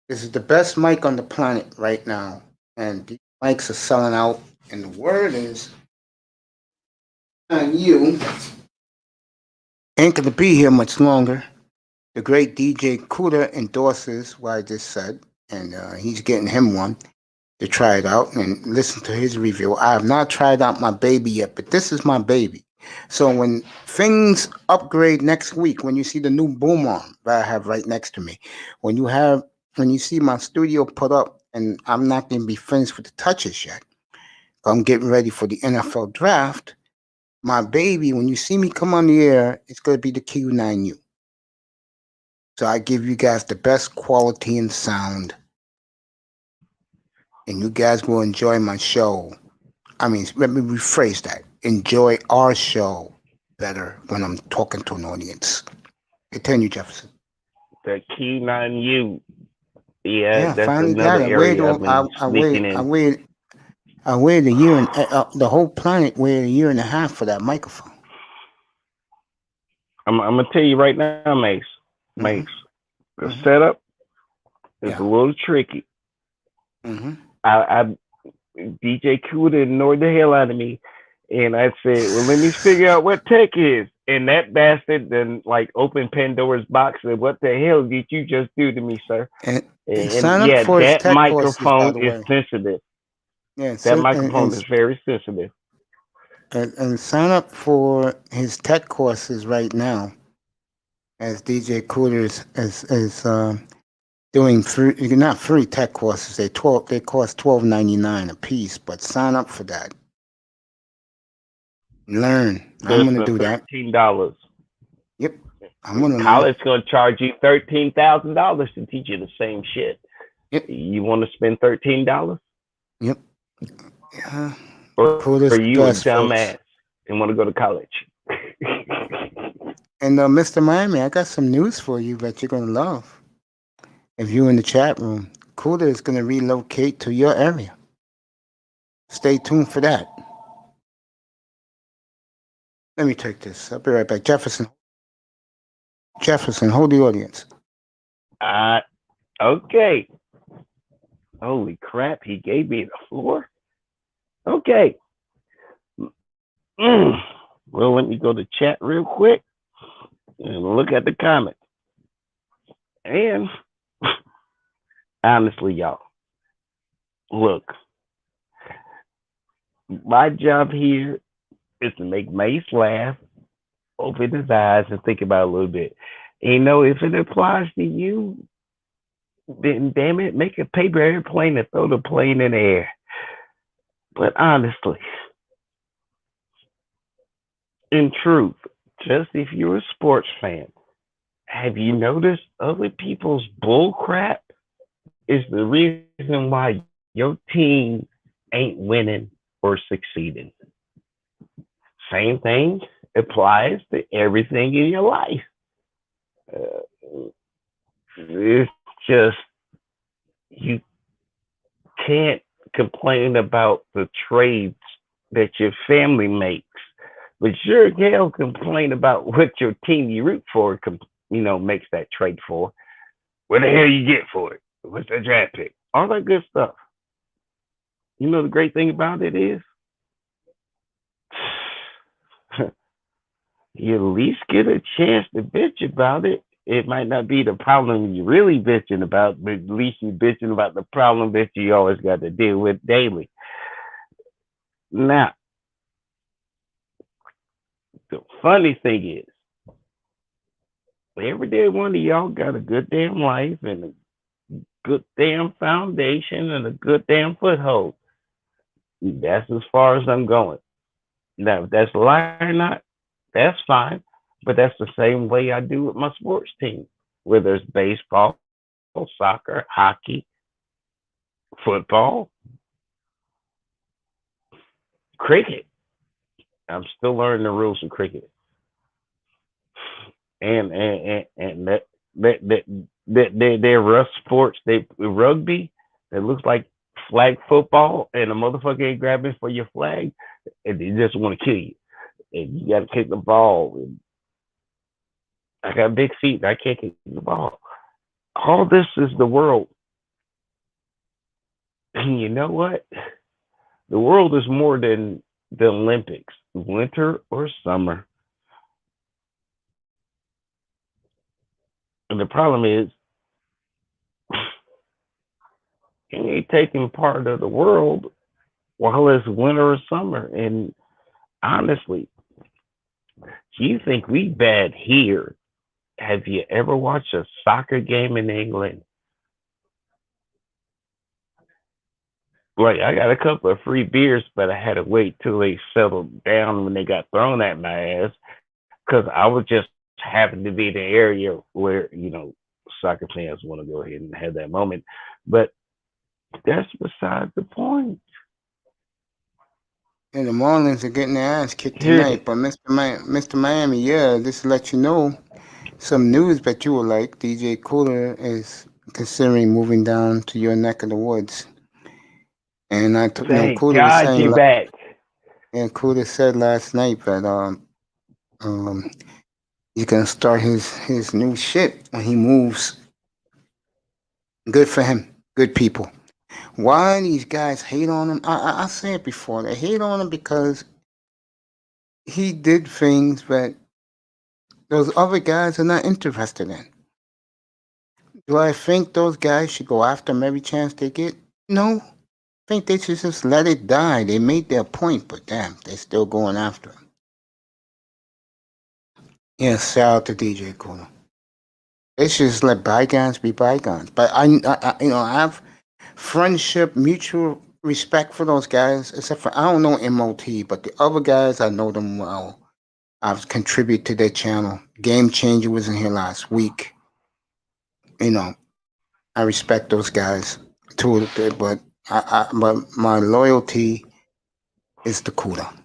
This is the best mic on the planet right now, and these mics are selling out, and the word is, and you ain't going to be here much longer. The great DJ Kuda endorses what I just said, and he's getting him one to try it out and listen to his review. I have not tried out my baby yet, but this is my baby. So when things upgrade next week, when you see the new boom arm that I have right next to me, when you see my studio put up, and I'm not going to be finished with the touches yet, I'm getting ready for the NFL draft, my baby, when you see me come on the air, it's going to be the Q9U. So I give you guys the best quality and sound, and you guys will enjoy my show. I mean, let me rephrase that. Enjoy our show better when I'm talking to an audience. Continue, Jefferson.
The Q9U. Yeah, that's
finally
another
got it.
area I've been sneaking in.
I waited a year and the whole planet waited a year and a half for that microphone.
I'm gonna tell you right now, Mace. The setup is a little tricky. I DJ Kuda ignored the hell out of me, and I said, "Well, let me figure out what tech is." And that bastard then like opened Pandora's box and what the hell did you just do to me, sir? And yeah, that microphone is sensitive.
Yeah,
that microphone is very sensitive.
And sign up for his tech courses right now, as DJ Cooter is doing free, not free tech courses. They cost $12.99 a piece, but sign up for that. Learn. I'm going to do that.
$13.
Yep, I'm going to.
College going to charge you $13,000 to teach you the same shit.
Yep.
You want to spend $13?
Yep. Yeah.
Or are you a dumbass and want to go to college?
And Mr. Miami, I got some news for you that you're going to love. If you're in the chat room, Kuda is going to relocate to your area. Stay tuned for that. Let me take this. I'll be right back. Jefferson, hold the audience.
Okay. Holy crap, he gave me the floor? Okay. Well, let me go to chat real quick and look at the comments. And honestly, y'all, look, my job here is to make Mace laugh, open his eyes, and think about it a little bit. And, you know, if it applies to you, then damn it, make a paper airplane and throw the plane in the air. But honestly, in truth, just if you're a sports fan, have you noticed other people's bull crap is the reason why your team ain't winning or succeeding? Same thing applies to everything in your life. It's just, you can't complain about the trades that your family makes, but sure as hell complain about what your team you root for, makes that trade for. What the hell you get for it? What's that draft pick? All that good stuff. You know the great thing about it is you at least get a chance to bitch about it. It might not be the problem you're really bitching about, but at least you're bitching about the problem that you always got to deal with daily. Now, the funny thing is, every day one of y'all got a good damn life and a good damn foundation and a good damn foothold. That's as far as I'm going. Now, if that's a lie or not, that's fine. But that's the same way I do with my sports team, whether it's baseball, soccer, hockey, football, cricket. I'm still learning the rules of cricket. And they're rough sports. They rugby that looks like flag football, and a motherfucker ain't grabbing for your flag, and they just want to kill you. And you got to kick the ball. And I got big feet. I can't kick the ball. All this is the world. And you know what? The world is more than the Olympics, winter or summer. And the problem is, you ain't taking part of the world while it's winter or summer. And honestly, you think we bad here? Have you ever watched a soccer game in England? Like, I got a couple of free beers, but I had to wait till they settled down when they got thrown at my ass, because I was just happened to be in the area where, soccer fans want to go ahead and have that moment. But that's beside the point.
And the Marlins are getting their ass kicked tonight. But Mr. Miami, just to let you know, some news that you will like. DJ Cooler is considering moving down to your neck of the woods. And I took
Thank
Cooler was
God
saying,
you back.
And Cooler said last night that he's gonna start his new shit when he moves. Good for him. Good people. Why these guys hate on him? I said it before. They hate on him because he did things that those other guys are not interested in. Do I think those guys should go after him every chance they get? No. I think they should just let it die. They made their point, but damn, they're still going after him. Yeah, shout out to DJ Cooler. They should just let bygones be bygones. But I have friendship, mutual respect for those guys, except for, I don't know MOT, but the other guys, I know them well. I've contributed to their channel. Game Changer was in here last week. I respect those guys too, but but my loyalty is to Kuda.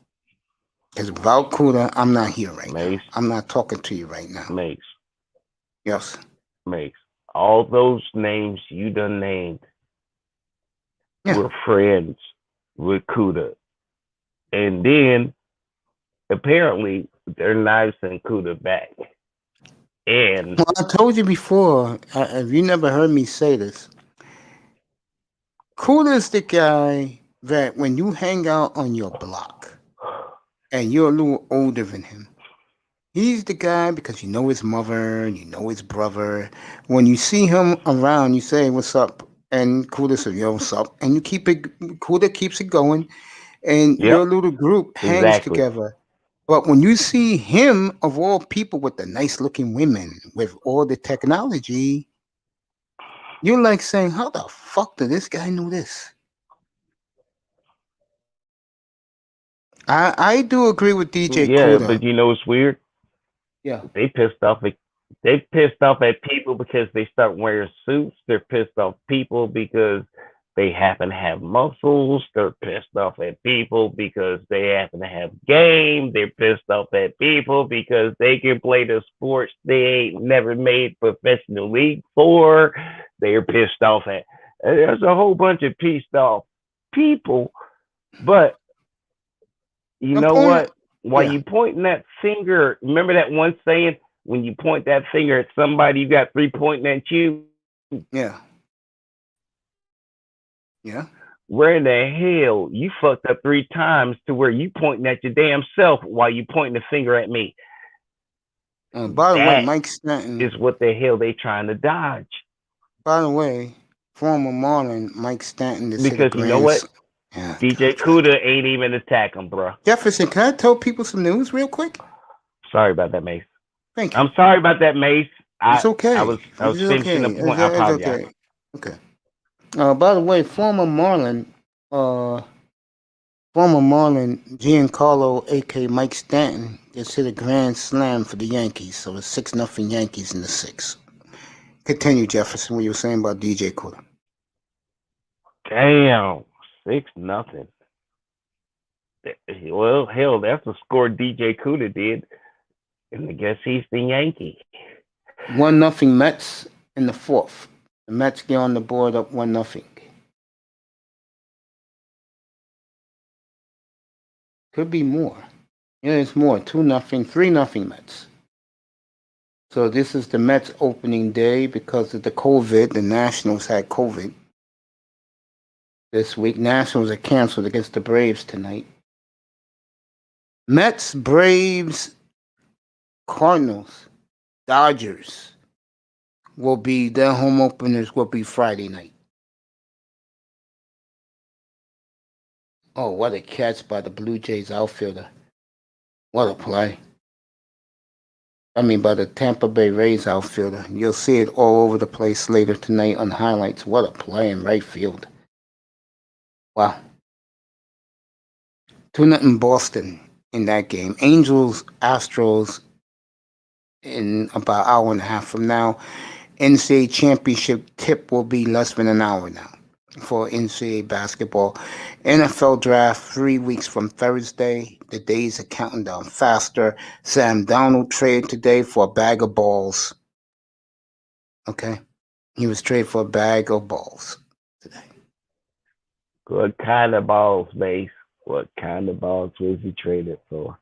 Because without Kuda, I'm not here right now. I'm not talking to you right now.
Makes.
Yes.
Makes. All those names you done named were friends with Kuda. And then, apparently, they're knives and Kuda back. And
well, I told you before, if you never heard me say this, Kuda's the guy that when you hang out on your block and you're a little older than him, he's the guy because you know his mother, you know his brother. When you see him around, you say, "What's up?" And Kuda says, "Yo, what's up?" And you keep it. Kuda keeps it going, and your little group hangs together. But when you see him, of all people, with the nice-looking women, with all the technology, you're like saying, "How the fuck did this guy know this?" I do agree with DJ Kuda.
Yeah, but you know what's weird?
Yeah.
They pissed off at people because they start wearing suits. They're pissed off people because they happen to have muscles. They're pissed off at people because they happen to have game. They're pissed off at people because they can play the sports they ain't never made professional league for. They're pissed off at. There's a whole bunch of pissed off people, but you
I'm
know
pointing.
what? While
Yeah.
you pointing that finger, remember that one saying, when you point that finger at somebody, you got three pointing at you?
Yeah. Yeah.
Where in the hell you fucked up three times to where you pointing at your damn self while you pointing the finger at me?
By the way,
That
Mike Stanton.
is what the hell they trying to dodge.
By the way, former Marlin Mike Stanton just hit a
Because you know
grand.
what?
Yeah,
DJ Cuda ain't even attack him, bro.
Jefferson, can I tell people some news real quick?
Sorry about that, Mace.
Thank you.
I'm sorry about that, Mace.
It's
I
okay.
was
It's
finishing
okay.
the point. I
It's
apologize.
okay. Okay. By the way, former Marlin Giancarlo, aka Mike Stanton, just hit a grand slam for the Yankees. So it's 6-0 Yankees in the sixth. Continue, Jefferson. What you were saying about DJ Cuda?
Damn, 6-0. Well, hell, that's the score DJ Cuda did, and I guess he's the Yankee.
1-0 Mets in the fourth. The Mets get on the board up 1-0. Could be more. Yeah, it's more. 2-0, 3-0 Mets. So this is the Mets opening day because of the COVID. The Nationals had COVID this week. Nationals are canceled against the Braves tonight. Mets, Braves, Cardinals, Dodgers will be their home openers will be Friday night. Oh, what a catch by the Blue Jays outfielder. What a play. I mean, by the Tampa Bay Rays outfielder. You'll see it all over the place later tonight on highlights. What a play in right field. Wow. 2-0 Boston in that game. Angels, Astros in about an hour and a half from now. NCAA championship tip will be less than an hour now for NCAA basketball. NFL draft 3 weeks from Thursday. The days are counting down faster. Sam Darnold traded today for a bag of balls. Okay? He was traded for a bag of balls today.
What kind of balls, Mace? What kind of balls was he traded for?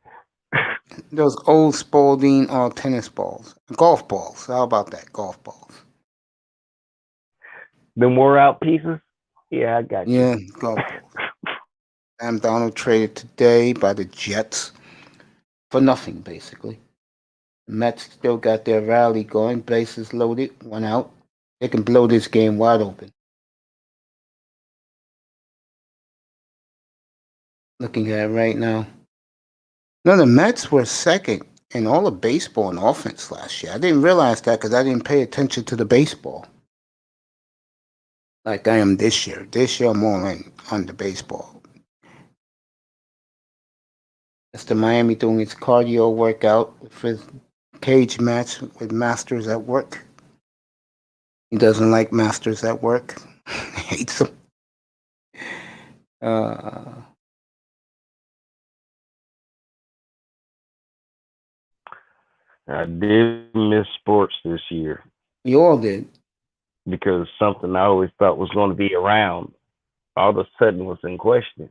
Those old Spalding tennis balls. Golf balls. How about that? Golf balls.
The wore out pieces? Yeah, I got you.
Yeah, golf balls. Sam Darnold traded today by the Jets for nothing, basically. The Mets still got their rally going. Bases loaded. 1 out. They can blow this game wide open. Looking at it right now. No, the Mets were second in all of baseball and offense last year. I didn't realize that because I didn't pay attention to the baseball like I am this year. This year I'm all in on the baseball. That's the Miami doing its cardio workout for his cage match with Masters at work. He doesn't like Masters at work. Hates them.
I did miss sports this year
You all did.
because something I always thought was going to be around all of a sudden was in question.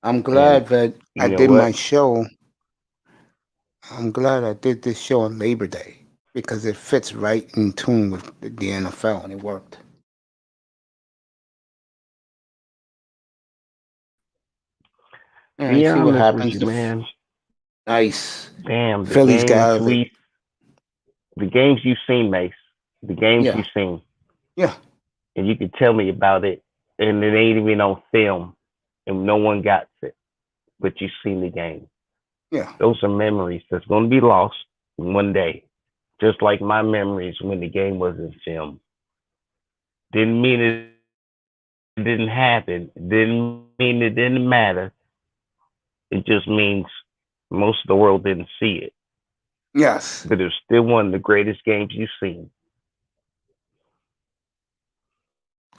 I'm glad that
you
I
know
did
what?
my show. I'm glad I did this show on Labor Day because it fits right in tune with the NFL and it worked. All right,
Be
see what
honest with
happens.
you, man.
Nice.
Damn,
Phillies got out of it.
the games you've seen, Mace, the games
Yeah.
you've seen,
Yeah.
and you can tell me about it, and it ain't even on film, and no one got it, but you've seen the game.
Yeah.
Those are memories that's going to be lost one day, just like my memories when the game wasn't filmed. Didn't mean it didn't happen. Didn't mean it didn't matter. It just means most of the world didn't see it.
Yes.
But it's still one of the greatest games you've seen.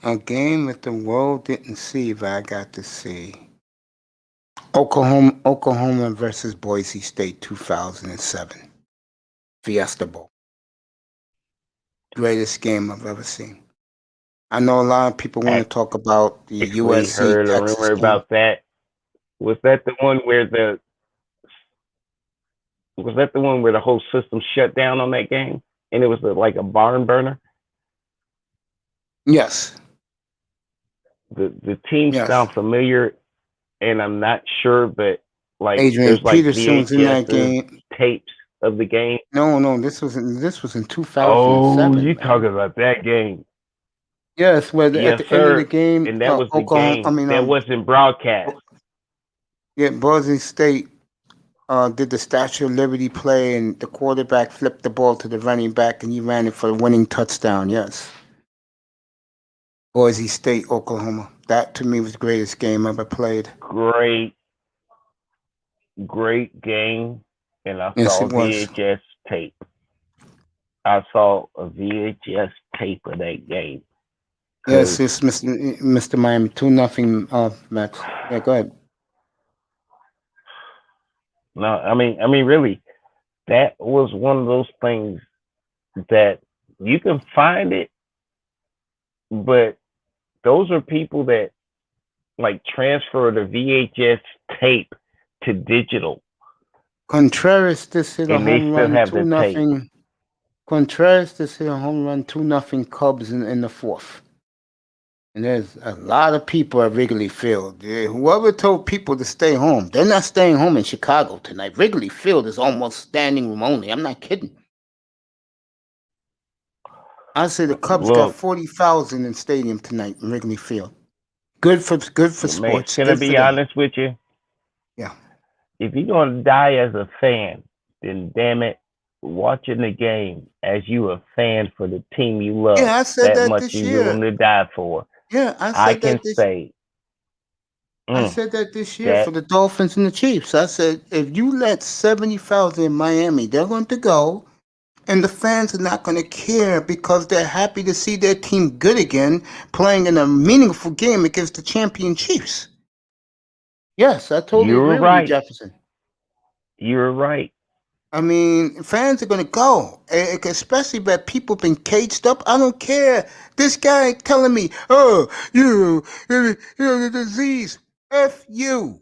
A game that the world didn't see, but I got to see. Oklahoma versus Boise State 2007. Fiesta Bowl. Greatest game I've ever seen. I know a lot of people want to talk about the
Actually,
USC
heard a
Texas
rumor
game.
about that. Was that the one where the whole system shut down on that game, and it was like a barn burner?
Yes.
The team
Yes.
sound familiar, and I'm not sure, but like
Adrian
there's like
Peterson was in that
VHS
game.
tapes of the game.
No, this was in 2007.
Oh, you
man.
talking about that game?
Yes, where
Yes,
at the end of the
sir.
game,
And that was the
Oklahoma.
game that wasn't broadcast.
Yeah, Boise State did the Statue of Liberty play, and the quarterback flipped the ball to the running back, and he ran it for the winning touchdown. Yes. Boise State, Oklahoma. That to me was the greatest game ever played.
Great game, and I
Yes,
saw
it was.
VHS tape. I saw a VHS tape of that game.
Yes, it's Mr. Miami 2-0. Max. Yeah, go ahead.
No, I mean, really, that was one of those things that you can find it, but those are people that like transfer the VHS tape to digital.
Contreras just hit a
And they
home
still
run,
have the
2-0. Contreras just hit a home run, 2-0 Cubs in the fourth. And there's a lot of people at Wrigley Field. Whoever told people to stay home, they're not staying home in Chicago tonight. Wrigley Field is almost standing room only. I'm not kidding. I say the Cubs got 40,000 in stadium tonight in Wrigley Field. Good for sports.
Can I be honest with you?
Yeah.
If you're gonna die as a fan, then damn it, watching the game as you a fan for the team you love.
Yeah, I said that
much
this
you
year.
willing to die for.
Yeah,
I can say.
I said that this year for the Dolphins and the Chiefs. I said, if you let 70,000 in Miami, they're going to go, and the fans are not going to care because they're happy to see their team good again, playing in a meaningful game against the champion Chiefs. Yes, I totally agree with you, Jefferson.
You're right.
I mean, fans are going to go, especially that people been caged up. I don't care. This guy telling me, oh, the disease. F you.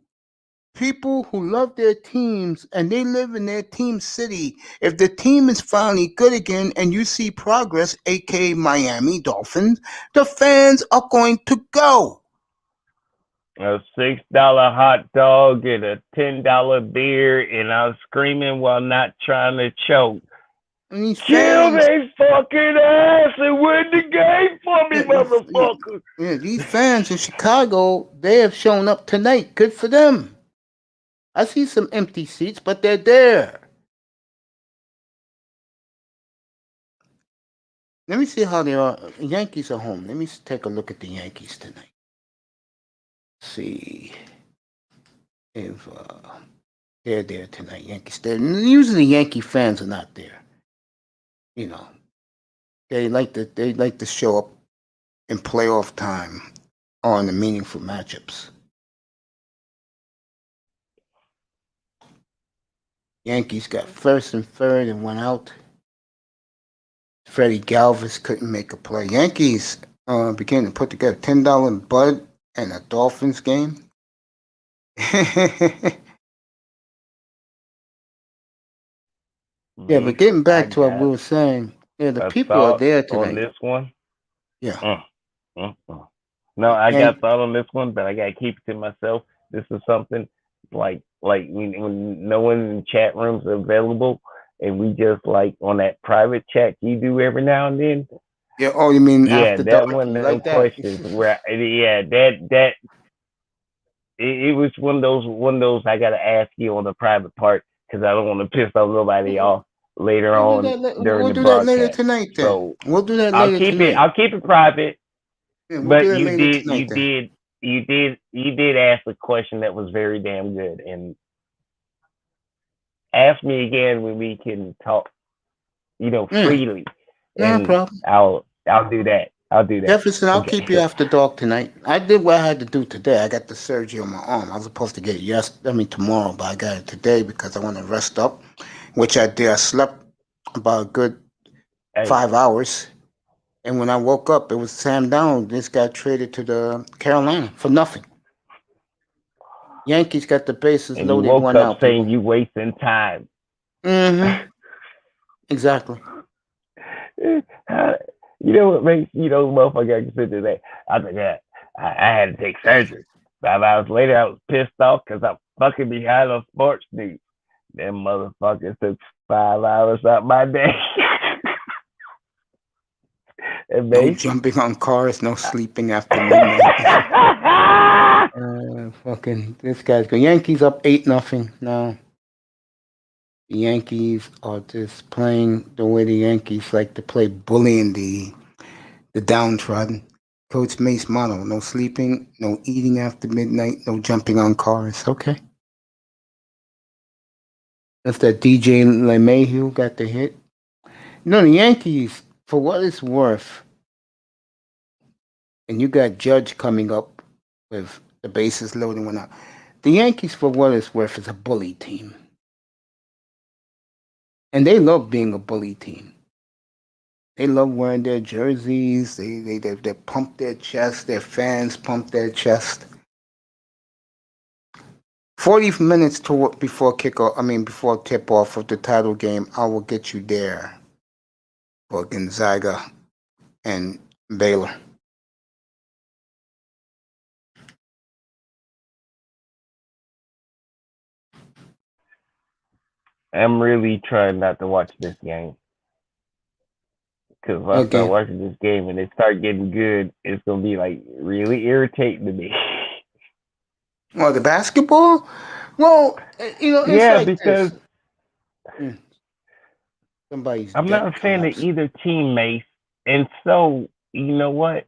People who love their teams and they live in their team city. If the team is finally good again and you see progress, aka Miami Dolphins, the fans are going to go.
A $6 hot dog and a $10 beer, and I was screaming while not trying to choke. Kill they fucking ass and win the game for me, motherfucker.
Yeah, these fans in Chicago, they have shown up tonight. Good for them. I see some empty seats, but they're there. Let me see how they are. Yankees are home. Let me take a look at the Yankees tonight. See if they're there tonight. Yankees. Usually Yankee fans are not there. You know, they like to show up in playoff time on the meaningful matchups. Yankees got first and third and went out. Freddie Galvis couldn't make a play. Yankees began to put together $10 Bud and a Dolphins game. Yeah, but getting back to what we were saying, yeah, the people are there tonight.
On this one?
Yeah.
No, I got thought on this one, but I got to keep it to myself. This is something like when no one in the chat rooms are available, and we just like on that private chat you do every now and then.
Yeah. Oh, you mean after
that
dark?
one? No
like
questions. Where that it was one of those I gotta ask you on the private part because I don't want to piss nobody off later on during the broadcast.
We'll do that later tonight. Then. So we'll do that later tonight.
I'll keep it private.
Yeah,
but you did ask a question that was very damn good, and ask me again when we can talk, freely.
No problem.
I'll do that.
Jefferson, I'll keep you after dark tonight. I did what I had to do today. I got the surgery on my arm. I was supposed to get it tomorrow, but I got it today because I want to rest up, which I did. I slept about a good 5 hours. And when I woke up, it was Sam Darnold. This got traded to the Carolina for nothing. Yankees got the bases
And you
loaded,
woke
one
up
out,
saying
people.
you wasting time.
Mm-hmm. Exactly.
You know what makes motherfucker I can sit there. I was like, yeah, I had to take surgery. 5 hours later, I was pissed off because I'm fucking behind on sports news. Them motherfuckers took 5 hours out my day. And
No
they
jumping on cars, no sleeping after midnight. Fucking this guy's good. Yankees up 8-0 now. The Yankees are just playing the way the Yankees like to play, bullying the downtrodden. Coach Mace motto: no sleeping, no eating after midnight, no jumping on cars. Okay. That's that DJ LeMahieu got the hit. The Yankees, for what it's worth, and you got Judge coming up with the bases loaded and whatnot. The Yankees, for what it's worth, is a bully team. And they love being a bully team. They love wearing their jerseys. They pump their chest. Their fans pump their chest. 40 minutes before kickoff. Before tip off of the title game, I will get you there for Gonzaga and Baylor.
I'm really trying not to watch this game. Because once I start watching this game and it start getting good, it's going to be like really irritating to me.
Well, the basketball? Well, it's
yeah,
like
because
this. Somebody's
I'm not a fan of either team, Mace. And so, you know what?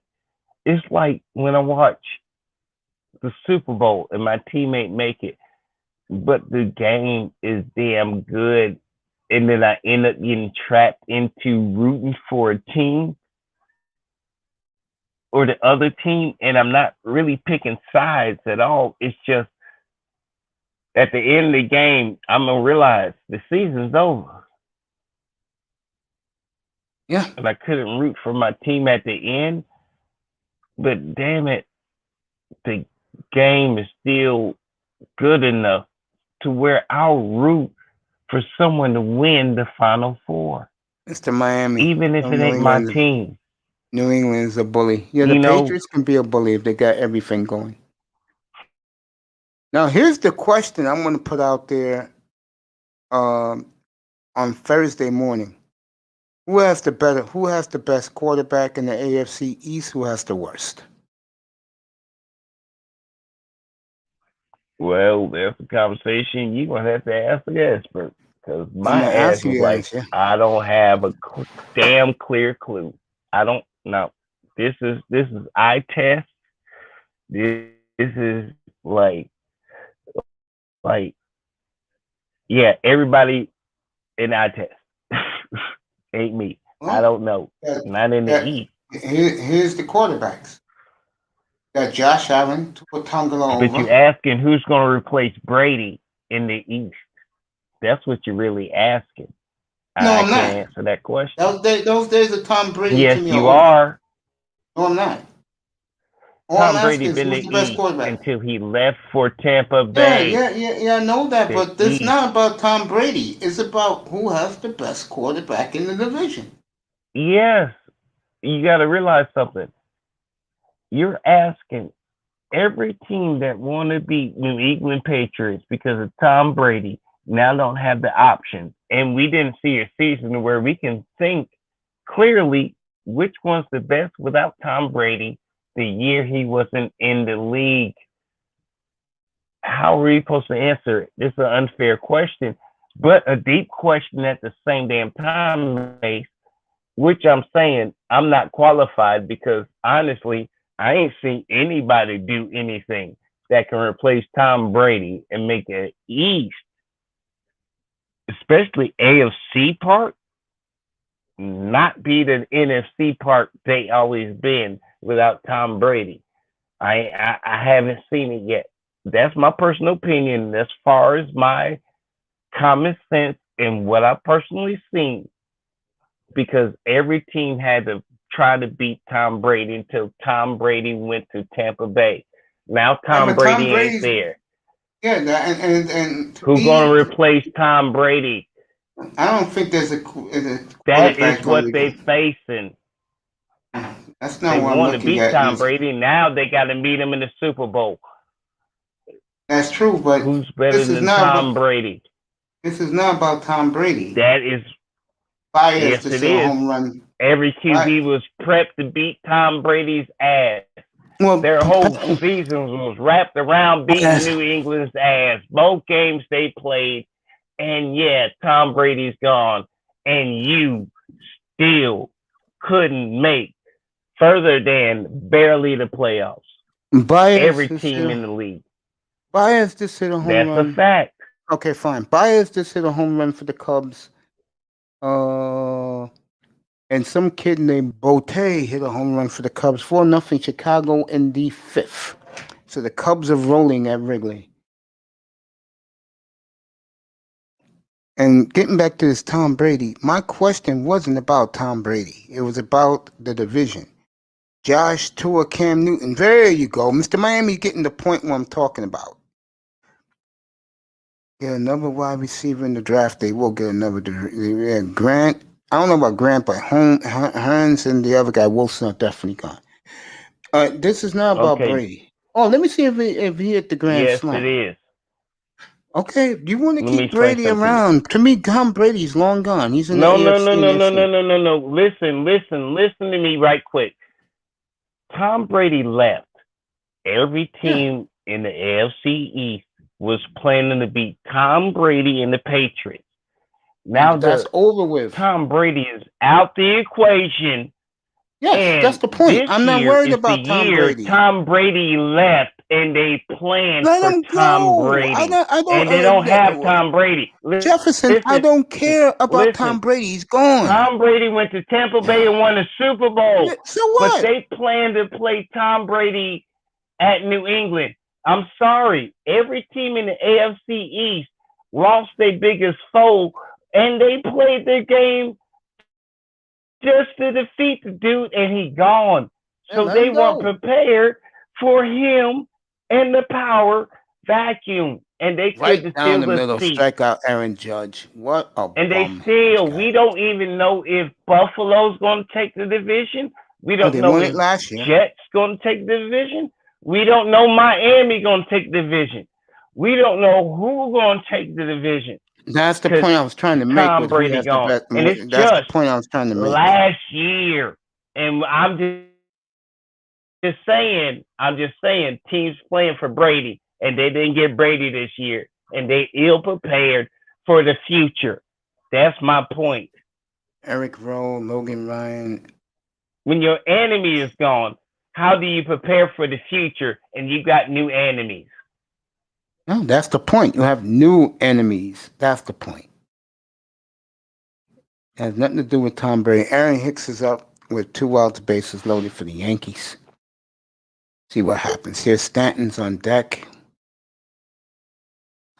It's like when I watch the Super Bowl and my teammate make it, but the game is damn good, and then I end up getting trapped into rooting for a team or the other team, and I'm not really picking sides at all. It's just at the end of the game, I'm gonna realize the season's over.
Yeah.
And I couldn't root for my team at the end, but damn it, the game is still good enough to where I'll root for someone to win the Final Four.
Mr. Miami.
Even if it ain't my team.
New England's a bully. Yeah, the Patriots can be a bully if they got everything going. Now, here's the question I'm going to put out there on Thursday morning. Who has the best quarterback in the AFC East? Who has the worst?
Well, that's a conversation you're going to have to ask the expert. Because my ass was like, I don't have a damn clear clue. I don't know. This is eye test. This is like, yeah, everybody in eye test. Ain't me. I don't know. Not in the East.
Here's the quarterbacks. Got Josh Allen, Tua Tagovailoa.
But you're asking who's going to replace Brady in the East. That's what you're really asking.
No, I'm not.
Can't answer that question.
Those days of Tom Brady.
Yes, you are.
No, I'm not.
Tom Brady been the East until he left for Tampa Bay.
Yeah, I know that, but it's not about Tom Brady. It's about who has the best quarterback in the division.
Yes, you got to realize something. You're asking every team that want to beat New England Patriots because of Tom Brady now don't have the option. And we didn't see a season where we can think clearly which one's the best without Tom Brady the year he wasn't in the league. How are we supposed to answer it? This is an unfair question, but a deep question at the same damn time, which I'm saying I'm not qualified because honestly, I ain't seen anybody do anything that can replace Tom Brady and make it East, especially AFC part, not be the NFC part they always been without Tom Brady. I haven't seen it yet. That's my personal opinion as far as my common sense and what I personally seen, because every team had to try to beat Tom Brady until Tom Brady went to Tampa Bay. Now
Yeah,
Tom
but Tom
Brady ain't
Brady's
there.
yeah, and to
Who's
me,
going to replace Tom Brady?
I don't think there's a
That is
quarterback
what
going
they
to.
facing.
That's
They
not what I'm
want to
looking
beat
at.
Tom Brady. Now they got to meet him in the Super Bowl.
That's true, but
Who's better
this is
than
not
Tom
about
Brady?
this is not about Tom Brady.
That is,
Bias
yes,
to
it
say a
is.
home run.
Every
Right.
QB was prepped to beat Tom Brady's ass.
Well,
Their whole season was wrapped around beating
yes.
New England's ass. Both games they played, and yeah, Tom Brady's gone, and you still couldn't make further than barely the playoffs.
Bias
Every
to
team
say
in the league.
Bias just hit a home
That's
run.
a fact.
Okay, fine. Bias just hit a home run for the Cubs. And some kid named Bote hit a home run for the Cubs. 4-0 Chicago in the 5th. So the Cubs are rolling at Wrigley. And getting back to this Tom Brady, my question wasn't about Tom Brady. It was about the division. Josh, Tua, Cam Newton. There you go. Mr. Miami getting the point what I'm talking about. Get another wide receiver in the draft. They will get another. Yeah, Grant. I don't know about Grant, but Hearns and the other guy, Wilson, are definitely gone. This is not about
Okay.
Brady. Oh, let me see if he hit the Grand
Yes,
Slam.
it is.
Okay, you want to
Let me
keep
explain
Brady
something to you.
around? To me, Tom Brady's long gone. He's in the
No.
AFC and NFC.
Listen to me right quick. Tom Brady left. Every team in the AFC East was planning to beat Tom Brady and the Patriots. Now
That's over with.
Tom Brady is out the equation.
Yes,
And
that's the point.
this
I'm not
year
worried
is
about
the
Tom
year
Brady.
Tom Brady left, and they planned
Let
for
him
Tom
go.
Brady.
I don't.
And they don't have Tom Brady.
Jefferson, I don't care about Tom Brady. He's gone.
Tom Brady went to Tampa Bay and won a Super Bowl.
Yeah, so what?
But they planned to play Tom Brady at New England. I'm sorry. Every team in the AFC East lost their biggest foe, and they played their game just to defeat the dude, and he gone. So they weren't prepared for him and the power vacuum, and they
right
could
down
steal
the middle,
seat.
strike out Aaron Judge. What a
And they
bum.
still, we don't even know if Buffalo's going to take the division. We don't
they
know
won
if
it last year.
Jets going to take the division. We don't know Miami going to take the division. We don't know who going to take the division.
That's the point I was trying to make.
Tom Brady gone. And it's
that's
just
the point I was trying to make.
last year. And I'm just saying, teams playing for Brady, and they didn't get Brady this year, and they ill prepared for the future. That's my point.
Eric Rowe, Logan Ryan.
When your enemy is gone, how do you prepare for the future and you got new enemies?
No, that's the point. You have new enemies. That's the point. It has nothing to do with Tom Brady. Aaron Hicks is up with 2 outs, bases loaded for the Yankees. See what happens here. Stanton's on deck.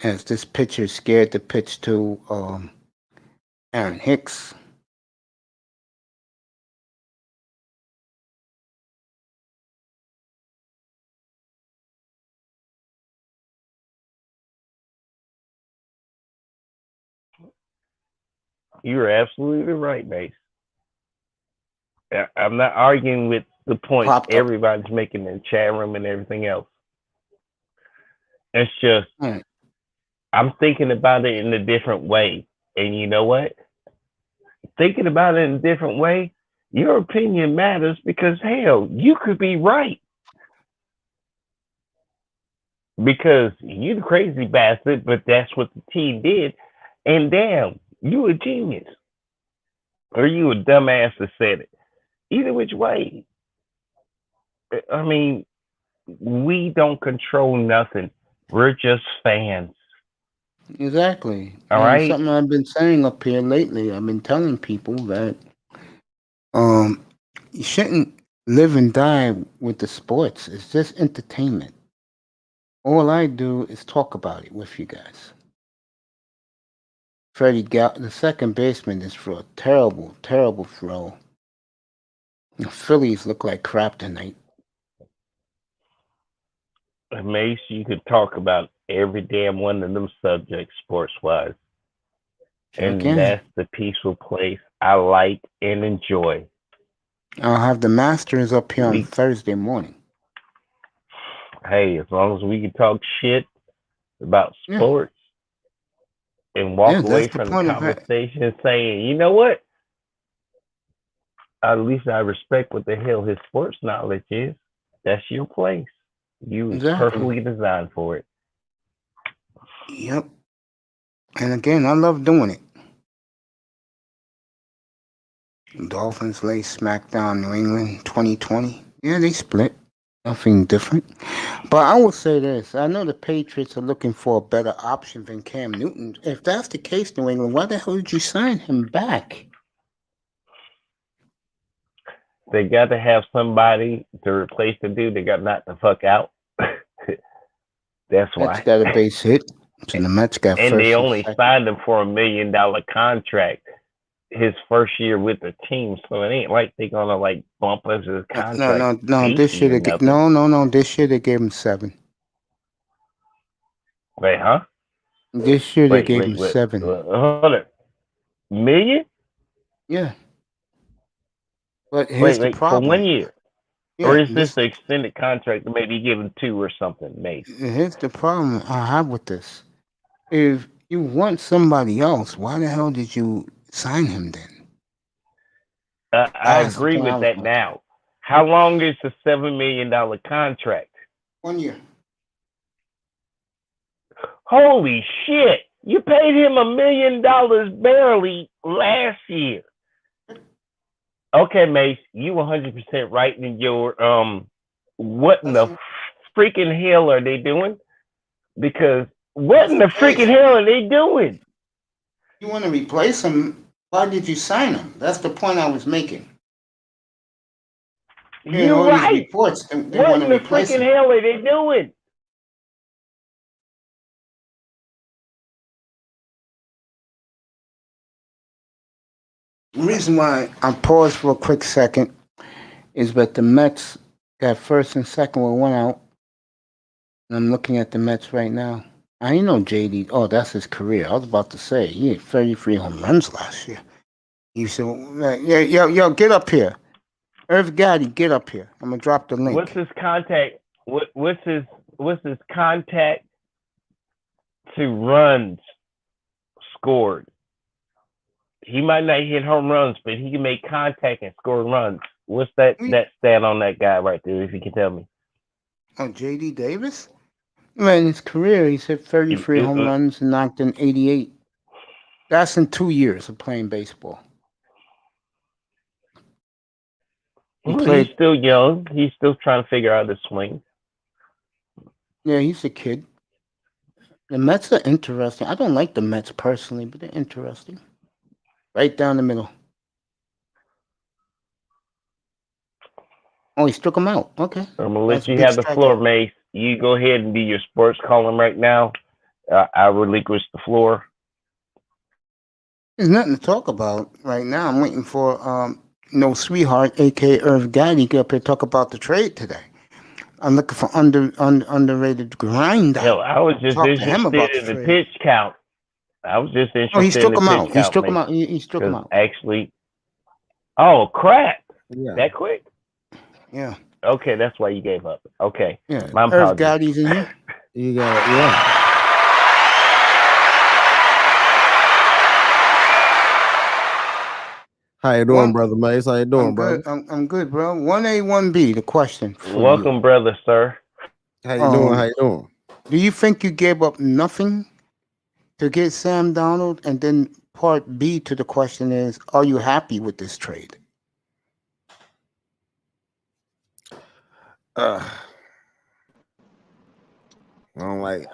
As this pitcher is scared to pitch to Aaron Hicks.
You're absolutely right, Mace. I'm not arguing with the point everybody's making in the chat room and everything else. It's just, I'm thinking about it in a different way. And you know what? Thinking about it in a different way, your opinion matters because, hell, you could be right. Because you the crazy bastard, but that's what the team did. And damn, you a genius. Or you a dumbass that said it. Either which way. I mean, we don't control nothing. We're just fans.
Exactly.
All right.
Something I've been saying up here lately. I've been telling people that you shouldn't live and die with the sports. It's just entertainment. All I do is talk about it with you guys. Freddie the second baseman, is for a terrible, terrible throw. The Phillies look like crap tonight.
Mace, you could talk about every damn one of them subjects sports wise.
Sure
And
can.
that's the peaceful place I like and enjoy.
I'll have the Masters up here on
We
Thursday morning.
Hey, as long as we can talk shit about
Yeah,
sports and walk
yeah,
away
that's the
from the
point of it.
conversation saying, you know what? At least I respect what the hell his sports knowledge is. That's your place. You was
Exactly.
perfectly designed for it.
Yep. And again, I love doing it. Dolphins lay smack down New England 2020. Yeah, they split. Nothing different. But I will say this. I know the Patriots are looking for a better option than Cam Newton. If that's the case, New England, why the hell did you sign him back?
They got to have somebody to replace the dude that got knocked the fuck out. That's
Mets
why.
got a base hit. So the Mets got
And
first
they
and
only
second.
signed him for $1 million his first year with the team. So it ain't like they're gonna like bump us his contract.
No. This year they no. This year they gave him 7.
Wait, huh?
This year they
Wait,
gave him
wait.
7.
Hold it. $1 million?
Yeah. But here's the
For
problem.
1 year.
Yeah,
Or is this the extended contract that maybe give him 2 or something, Mace?
Here's the problem I have with this. If you want somebody else, why the hell did you sign him then?
I agree with that now. How long is the $7 million contract?
1 year.
Holy shit! You paid him $1 million barely last year. Okay, Mace, you 100% right in your what in the freaking hell are they doing? Because what in the freaking hell are they doing?
You want to replace him? Why did you sign him? That's the point I was making.
You're right.
Reports, they
what in the freaking hell are they doing?
The reason why I paused for a quick second is that the Mets got first and second with 1 out. And I'm looking at the Mets right now. I know JD. Oh, that's his career. I was about to say he had 33 home runs last year. He said, "Yo, get up here, Irv Gaddy, get up here. I'm gonna drop the link."
What's his contact? What's his contact to runs scored? He might not hit home runs, but he can make contact and score runs. What's that stat on that guy right there, if you can tell me?
Oh, J.D. Davis? Man, in his career, he's hit 33 home runs and knocked in 88. That's in 2 years of playing baseball.
He's still young. He's still trying to figure out his swing.
Yeah, he's a kid. The Mets are interesting. I don't like the Mets personally, but they're interesting. Right down the middle. Oh, he struck him out. Okay.
I'm going to let you have the floor, Mace. You go ahead and do your sports column right now. I relinquish the floor.
There's nothing to talk about right now. I'm waiting for No Sweetheart, a.k.a. Irv Gaddy, get up here and talk about the trade today. I'm looking for underrated grinder.
Hell, I was just interested in the pitch count. I was just interested
he struck
in the
him
pitch
out.
count.
He struck him out. He struck him out.
Actually, oh, crap.
Yeah.
That quick?
Yeah.
Okay, that's why you gave up. Okay.
Yeah.
My
Irv Gaddy's in here.
You got it. Yeah. How you doing, brother Mace? How you doing, brother?
I'm good, bro. 1A, 1B, the question.
Welcome, brother, sir.
How you doing? How you doing?
Do you think you gave up nothing to get Sam Darnold? And then part B to the question is, are you happy with this trade?
I don't like.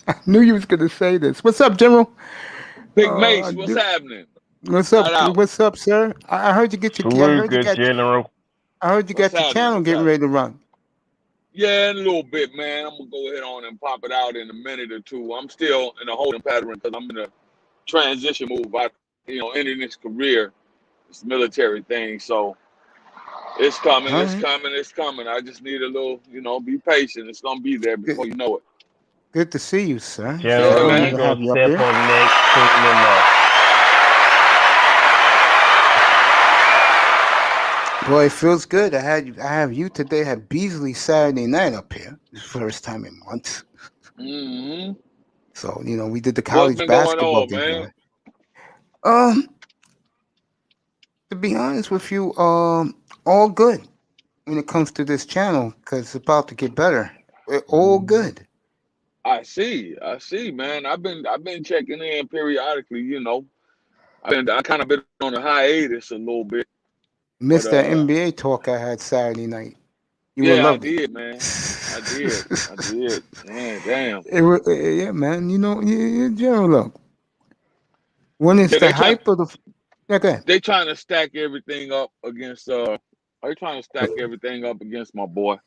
I knew you was going to say this. What's up, General?
Big Mace, what's happening?
What's up? What's up, sir? I heard you get your
General.
I heard you got your channel getting ready to run.
Yeah, in a little bit, man. I'm gonna go ahead on and pop it out in a minute or two. I'm still in a holding pattern because I'm in a transition move. Ending this career It's a military thing, so it's coming.
All
It's
right.
coming. It's coming. I just need a little, be patient. It's gonna be there before you know it.
Good to see you, sir. It's an
General,
Yeah,
honor
you
man.
to
gonna
have you up
step
here.
on the next team in the
Boy, it feels good. I have you today. Had Beasley Saturday night up here. First time in months.
Hmm.
So we did the
What's
college
been going
basketball
on,
thing
man?
going. To be honest with you, all good when it comes to this channel because it's about to get better. We're all good.
I see, man. I've been checking in periodically. I kind of been on a hiatus a little bit, but
Missed that NBA talk I had Saturday night. You would have
yeah, I
loved it.
did, man. I did. Man, damn.
Yeah, man. General look. When it's
Yeah,
the hype of the okay,
they trying to stack everything up against they trying to stack everything up against my boy.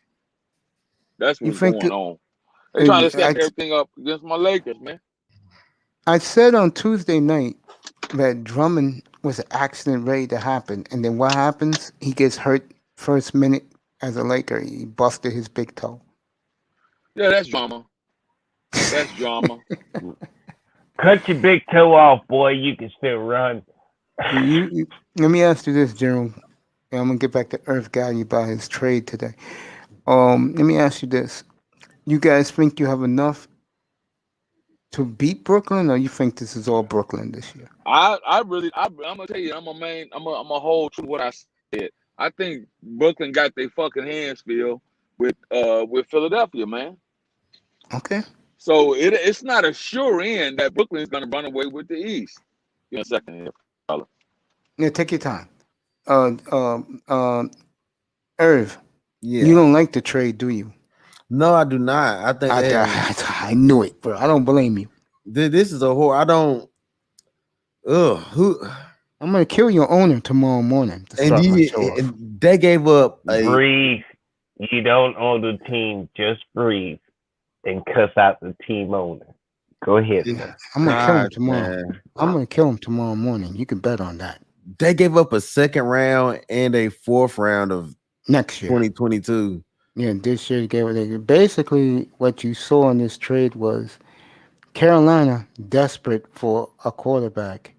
That's
you
what's
think
going on. They trying to stack
I
everything up against my Lakers, man.
I said on Tuesday night that Drummond was accident ready to happen, and then what happens? He gets hurt first minute as a Laker. He busted his big toe.
Yeah, that's drama. That's drama.
cut your big toe off, boy. You can still run.
Let me ask you this, General. And I'm gonna get back to Earth Guy about his trade today. Let me ask you this: you guys think you have enough to beat Brooklyn, or you think this is all Brooklyn this year?
I'm gonna tell you, I'm gonna hold true to what I said. I think Brooklyn got their fucking hands filled with Philadelphia, man.
Okay.
So it's not a sure end that Brooklyn's gonna run away with the East. Give me a second here, fella.
Yeah, take your time. Irv, you
Yeah.
don't like the trade, do you?
No, I do not. I think they have,
I knew it, bro. I don't blame you.
this is a whole. I don't. Who
I'm gonna kill your owner tomorrow morning to
and
start my show off.
they gave up a.
Breathe. You don't own the team. Just breathe and cuss out the team owner. Go ahead, sir.
I'm gonna kill him
Gosh,
tomorrow.
man.
I'm gonna kill him tomorrow morning. You can bet on that.
They gave up a second round and a fourth round of
Next year.
2022.
Yeah, this year basically what you saw in this trade was Carolina desperate for a quarterback.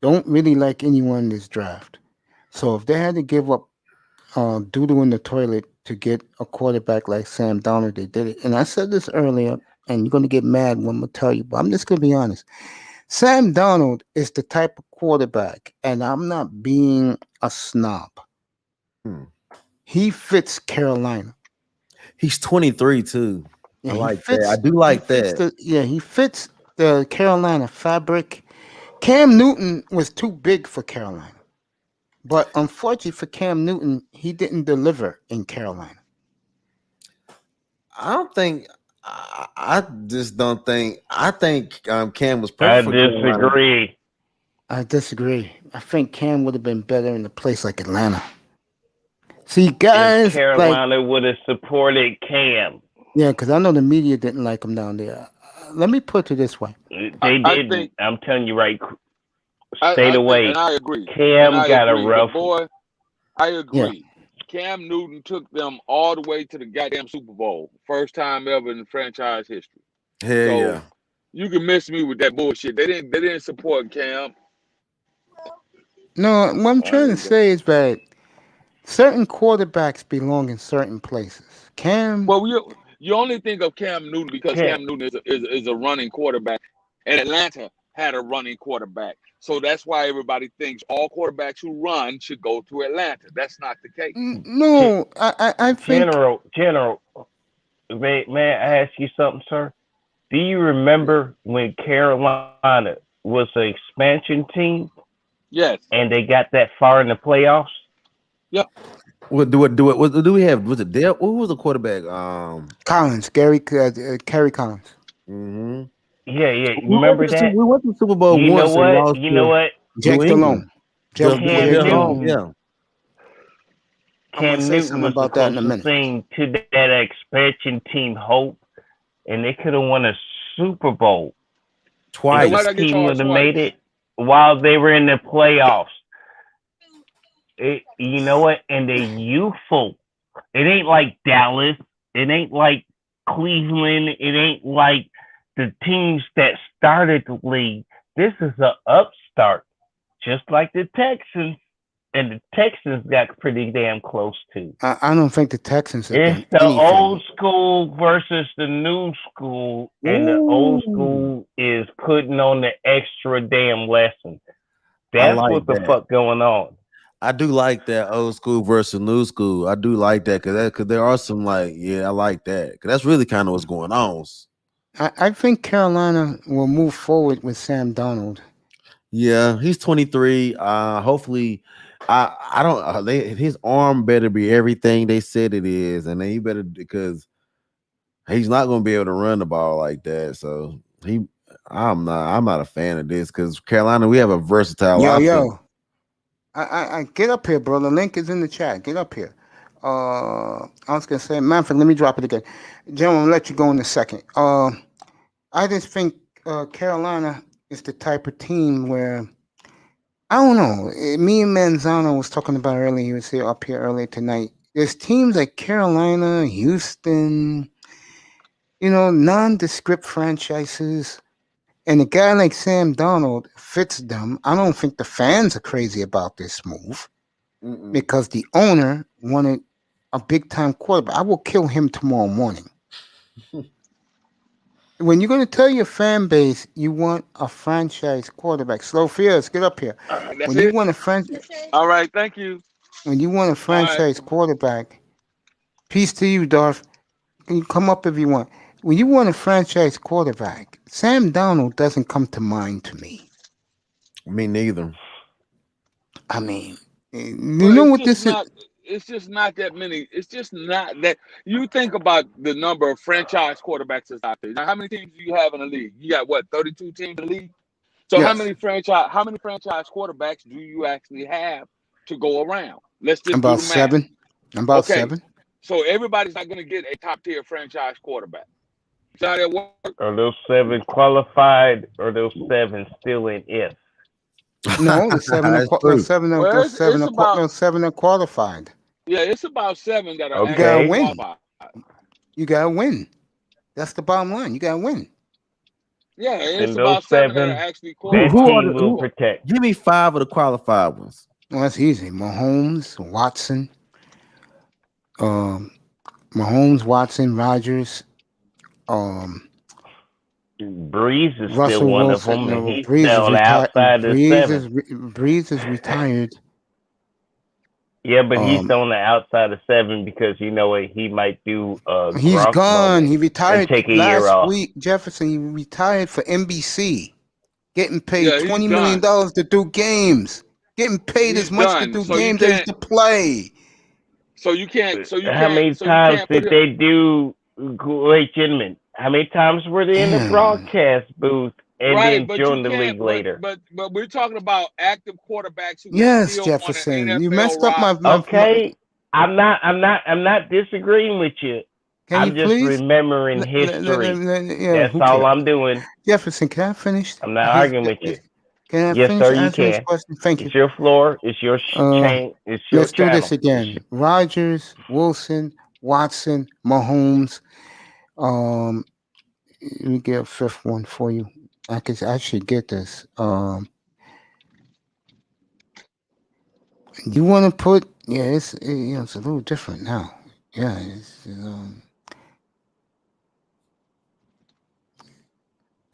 Don't really like anyone in this draft. So if they had to give up doodle in the toilet to get a quarterback like Sam Darnold, they did it. And I said this earlier, and you're gonna get mad when I tell you, but I'm just gonna be honest. Sam Darnold is the type of quarterback, and I'm not being a snob. He fits Carolina.
He's 23 too.
Yeah,
I
he
like
fits-
that. I do like that.
He fits the Carolina fabric. Cam Newton was too big for Carolina. But unfortunately for Cam Newton, he didn't deliver in Carolina.
I don't think. I just don't think. I think Cam was
I
perfect. for Carolina.
disagree.
I disagree. I think Cam would have been better in a place like Atlanta. See, guys,
If Carolina would have supported Cam,
yeah, because I know the media didn't like him down there. Let me put it this way.
they didn't. I'm telling you right.
I
Stay
think,
away.
and I agree.
Cam
And I
got
agree.
a
But
rough.
boy, I agree. Cam Newton took them all the way to the goddamn Super Bowl. First time ever in franchise history.
Hell
So
yeah.
you can miss me with that bullshit. They didn't support Cam.
No, what I'm trying to say is that certain quarterbacks belong in certain places. Cam.
Well, you only think of Cam Newton because Cam Newton is a running quarterback, and Atlanta had a running quarterback. So that's why everybody thinks all quarterbacks who run should go to Atlanta. That's not the case.
No, I think.
General, may I ask you something, sir? Do you remember when Carolina was an expansion team?
Yes.
And they got that far in the playoffs?
Yep.
What do we have? Was it Dale? Who was the quarterback?
Collins, Kerry Collins.
Mm-hmm.
Yeah. Remember that?
We went to the Super Bowl
you
once.
You know what?
Jack Delhomme.
Cam Newton.
Yeah.
Cam Newton was the closest thing to that expansion team hope, and they could have won a Super Bowl
twice.
This team would have made it while they were in the playoffs. You know what? And they youthful. It ain't like Dallas. It ain't like Cleveland. It ain't like the teams that started the league. This is an upstart, just like the Texans. And the Texans got pretty damn close too.
I don't think the Texans have
It's
done
the
anything.
old school versus the new school, and the old school is putting on the extra damn lesson. That's
like
what the
that.
fuck going on.
I do like that old school versus new school. I do like that because there are some I like that because that's really kind of what's going on.
I think Carolina will move forward with Sam Darnold.
Yeah, he's 23. Hopefully, I don't. His arm better be everything they said it is, and then he better because he's not going to be able to run the ball like that. So I'm not a fan of this because Carolina, we have a versatile offense.
Yo. I get up here, bro. The link is in the chat. Get up here. I was gonna say, Manfred, let me drop it again. Gentlemen, I'll let you go in a second. I just think Carolina is the type of team where I don't know. Me and Manzano was talking about earlier. He was here up here earlier tonight. There's teams like Carolina, Houston, nondescript franchises. And a guy like Sam Darnold fits them. I don't think the fans are crazy about this move because the owner wanted a big-time quarterback. I will kill him tomorrow morning. When you're going to tell your fan base you want a franchise quarterback, Slow Fears, get up here.
That's
You
it.
want a
All right, thank you.
when you want a franchise quarterback, peace to you, Darth. You come up if you want. When you want a franchise quarterback, Sam Darnold doesn't come to mind to me.
Me neither.
I mean, you
Well,
know
it's
what
just
this is?
not. It's just not that many. It's just not that. You think about the number of franchise quarterbacks that's out there. Now, how many teams do you have in the league? You got what, 32 teams in the league? So
Yes.
how many franchise quarterbacks do you actually have to go around? Let's just
About
do the math.
7. About
Okay.
7.
So everybody's not going to get a top tier franchise quarterback. So how that works?
Are those 7 qualified, or those 7 still in if?
No, the 7 are
That's true.
Well,
7 are qualified.
Yeah, it's about 7 that are
Okay.
You gotta
actually
win.
qualified.
You gotta win. That's the bottom line. You gotta win.
Yeah, and
And
it's
those
about 7 that
7,
are actually
that
qualified.
team will protect.
Give me 5 of the qualified ones.
Well, that's easy. Mahomes, Watson, Rodgers,
Breeze is
Russell
still one
Wilson.
of them, and
No,
he's
Breeze is
still
retired.
outside the 7.
Breeze is retired.
Yeah, but he's
Um,
on the outside of 7 because you know what, he might do
He's
Gronk
gone.
moment
He
and
retired
take a year
last
off.
week. Jefferson. He retired for NBC, getting paid
Yeah, he's
$20 million
done.
to do games. Getting paid
He's
as much to
done.
do
So you
games as
can't.
to play.
So you can't. So you
How many
can't. So you
times
can't
did
put.
they do? Wait, gentlemen, how many times were they in the
Damn.
broadcast booth and
Right,
then
but you
joined the
can't.
league later?
But we're talking about active quarterbacks who
Yes,
still on an
Jefferson. You
NFL
messed up
roster.
my.
Okay, I'm not disagreeing with you.
Can you
I'm just
please?
remembering history.
Yeah,
That's
who
all
cares?
I'm doing.
Jefferson, can I finish?
I'm not arguing with you.
Can I
Yes,
finish
sir, you
answering this
can.
question? Thank you.
It's your floor. It's your chain. It's your
Let's do
channel.
this again. Rodgers, Wilson, Watson, Mahomes. Let me get a 5th one for you. I should get this. You want to put? Yeah, it's a little different now. Yeah,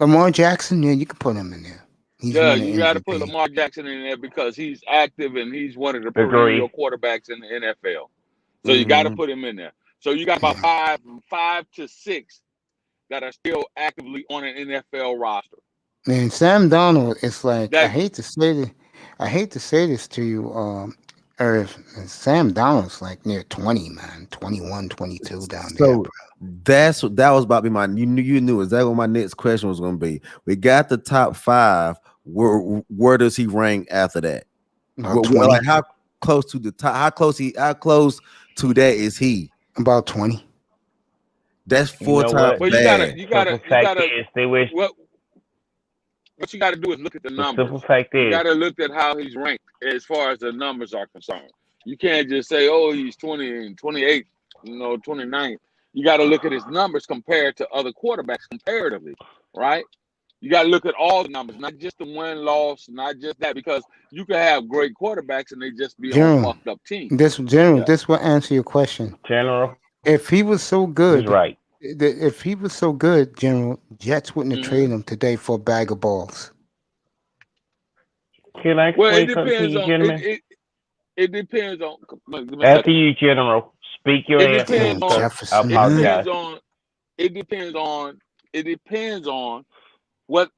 Lamar Jackson. Yeah, you can put him in there. He's
Yeah,
won an
you got to put
MVP.
Lamar Jackson in there because he's active and he's one of the
Agree.
perennial quarterbacks in the NFL. So you got to put him in there. So you got about five to six that are still actively on an NFL roster.
And Sam Darnold, it's like I
That
hate to say this to you, Irv. Sam Darnold's like near 20, man, 21, 22 down there.
So
Bro.
that was about to be my. You knew exactly what my next question was going to be. We got the top 5. Where does he rank after that?
About 20.
Like how close to the top? How close to that is he?
About 20.
That's 4
You know
times
what?
well,
bad.
you gotta
The fact is, they wish.
What what you got to do is look at the
The
numbers.
simple fact
You
is,
got to look at how he's ranked as far as the numbers are concerned. You can't just say, oh, he's 20 and 28, 29. You got to look at his numbers compared to other quarterbacks comparatively, right? You got to look at all the numbers, not just the win loss, not just that, because you can have great quarterbacks and they just be on
General,
fucked up teams.
this will answer your question.
General,
If he was so
he's
good,
right.
if he was so good, General, Jets wouldn't have
Mhm.
traded him today for a bag of balls.
Can I
Well, it
explain something to
depends
you,
on
gentlemen?
it depends on. Let me
After
say,
you, General, speak your
it
answer.
depends
Damn,
on.
I
Jefferson,
It
man.
apologize.
depends on. It depends on. It depends on what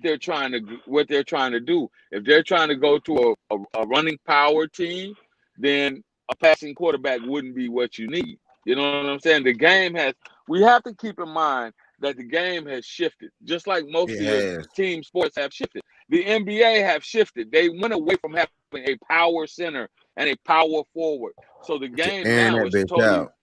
they're trying to do. If they're trying to go to a running power team, then a passing quarterback wouldn't be what you need. You know what I'm saying? The game has. We have to keep in mind that the game has shifted, just like most
It
of your
has.
team sports have shifted. The NBA have shifted. They went away from having a power center and a power forward. So the
To
game
airing
now
that
is
bitch
totally
out.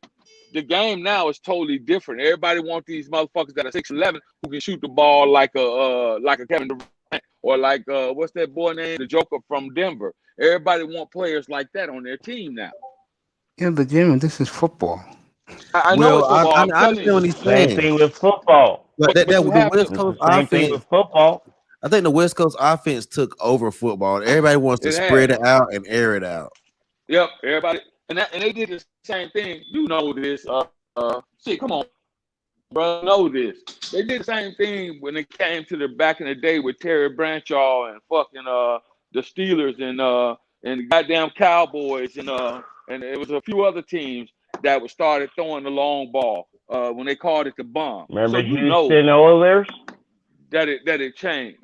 the game now is totally different. Everybody wants these motherfuckers that are 6'11" who can shoot the ball like a Kevin Durant or like what's that boy name, the Joker from Denver. Everybody want players like that on their team now.
Yeah, but General, this is football.
I know it's
Well,
football.
I
I'm telling
understand what
you,
he's
Same
saying.
thing with football.
Like
but you
the
have
West
to.
It's
Coast
the same thing
offense.
with football.
I think the West Coast offense took over football. Everybody wants to
It
spread
has.
it out and air it out.
Yep, everybody, and they did the same thing. You know this. Shit, come on, bro, know this. They did the same thing when it came to the back in the day with Terry Bradshaw and fucking the Steelers and goddamn Cowboys and it was a few other teams that was started throwing the long ball when they called it the bomb.
Remember
So you know
Houston Oilers?
that it changed.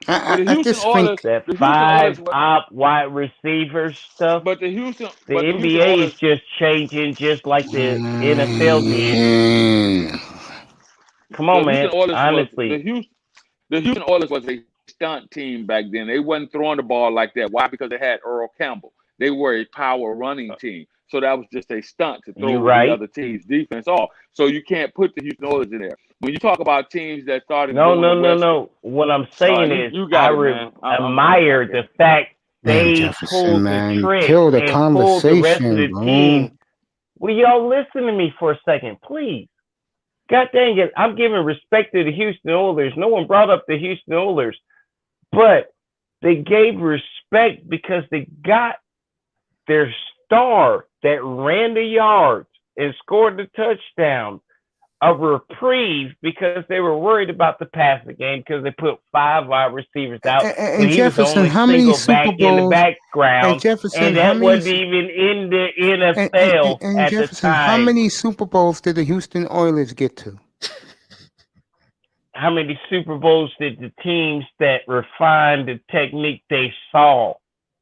But
I,
the
I
Houston
just
Oilers,
think
That
the Houston Oilers,
five op wide receiver stuff.
but the Houston,
The
but the Houston
NBA is
Oilers.
just changing just like the NFL did. Come
The
on,
Houston
man.
Oilers was
Honestly.
the Houston Oilers was a stunt team back then. They wasn't throwing the ball like that. Why? Because they had Earl Campbell. They were a power running team. So that was just a stunt to
You
throw the
right.
other team's defense off. So you can't put the Houston Oilers in there. When you talk about teams that started
No,
doing
no,
the
no,
West,
no. What I'm saying is
you
I
got it, man.
admire the fact
man,
they
Jefferson,
pulled the
man, you
trick
killed the
and pulled the rest of
conversation,
the
bro.
team. Will y'all listen to me for a second, please? God dang it. I'm giving respect to the Houston Oilers. No one brought up the Houston Oilers, but they gave respect because they got their star that ran the yards and scored the touchdown a reprieve because they were worried about the passing game because they put 5 wide receivers out
And
and he was the
Jefferson,
only
how many
single
Super
back in the
Bowls? And
background,
Jefferson,
and
how
that
many?
wasn't even in the
And,
NFL at the
Jefferson, how
time.
many Super Bowls did the Houston Oilers get to?
How many Super Bowls did the teams that refined the technique they saw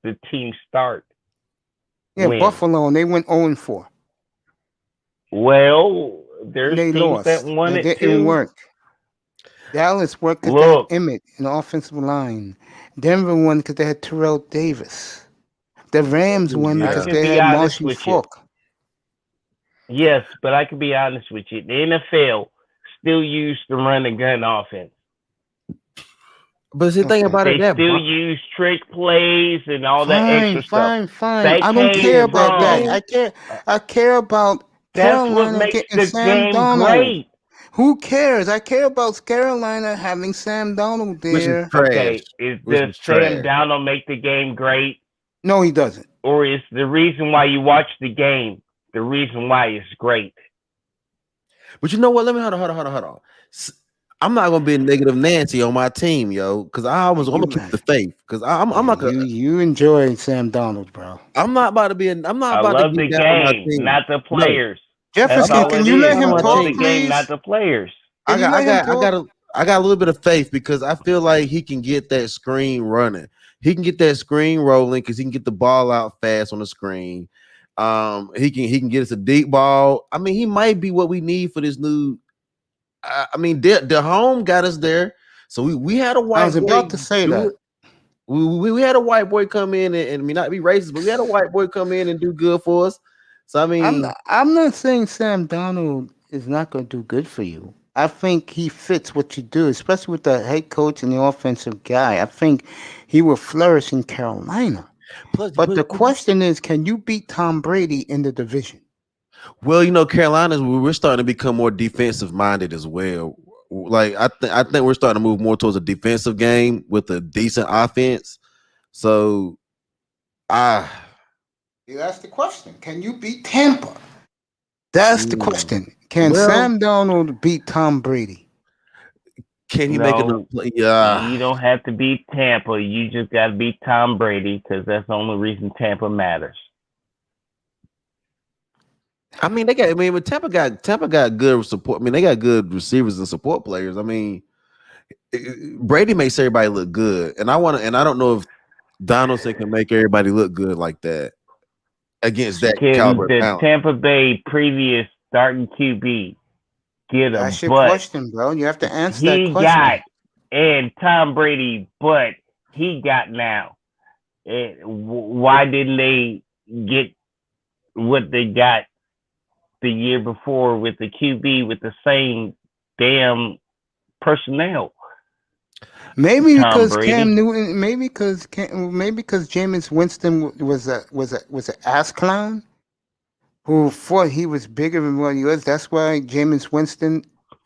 the team start
Yeah,
win?
Buffalo, and they went 0-4.
Well,
And
there's
they
teams that
lost.
won
That
it
didn't
too.
work. Dallas worked because they had
Look,
Emmett in the offensive line. Denver won because they had Terrell Davis. The Rams won
I
because
can
they
be
had
honest
Marshy
with you.
Falk.
Yes, but I can be honest with you. The NFL still used the run and gun offense.
But the thing about
They
it, that
still use trick plays and all that extra stuff.
Fine.
That
I don't
came
care about that.
from.
I care about
That's what
Carolina
makes
getting
the
Sam
game
Darnold.
great.
Who cares? I care about Carolina having Sam Darnold
which is
there.
trash.
Okay, does Sam Darnold make the game great,
No, he doesn't.
or is the reason why you watch the game the reason why it's great?
But you know what? Let me hold on. I'm not gonna be a negative Nancy on my team, yo, because I'm gonna keep the faith. Because I'm not gonna.
You enjoy Sam Darnold, bro.
I'm not about to be. I'm not
I
about
love
to
the
get down on my
game,
team.
not the
No.
players. That's
Jefferson,
all
can
it
you
is.
let him
I love
talk,
the game,
please?
not the players.
I
Can you let him talk?
got a little bit of faith because I feel like he can get that screen running. He can get that screen rolling because he can get the ball out fast on the screen. He can get us a deep ball. I mean, he might be what we need for this new. I mean, the home got us there, so we had a white.
I was about to say that.
We had a white boy come in and I mean not be racist, but we had a white boy come in and do good for us. So I mean,
I'm not saying Sam Darnold is not going to do good for you. I think he fits what you do, especially with the head coach and the offensive guy. I think he will flourish in Carolina. But the question is, can you beat Tom Brady in the division?
Well, Carolina's we're starting to become more defensive minded as well. Like I think we're starting to move more towards a defensive game with a decent offense. So,
That's the question. Can you beat Tampa? That's the question. Can
Well-
Sam Darnold beat Tom Brady?
can he make enough
No,
play? Yeah,
you don't have to beat Tampa. You just got to beat Tom Brady because that's the only reason Tampa matters.
I mean but Tampa got good support. I mean, they got good receivers and support players. I mean, Brady makes everybody look good, and I don't know if Donaldson can make everybody look good like that against that
Can
caliber of
the
talent.
Tampa Bay previous starting QB get a
That's your
butt
question, bro. You have to answer that
he
question.
got and Tom Brady butt he got now? Why didn't they get what they got the year before with the QB with the same damn personnel?
Maybe
Tom
because
Brady.
Cam Newton, maybe because Jameis Winston was an ass clown who thought he was bigger than what he was. That's why Jameis Winston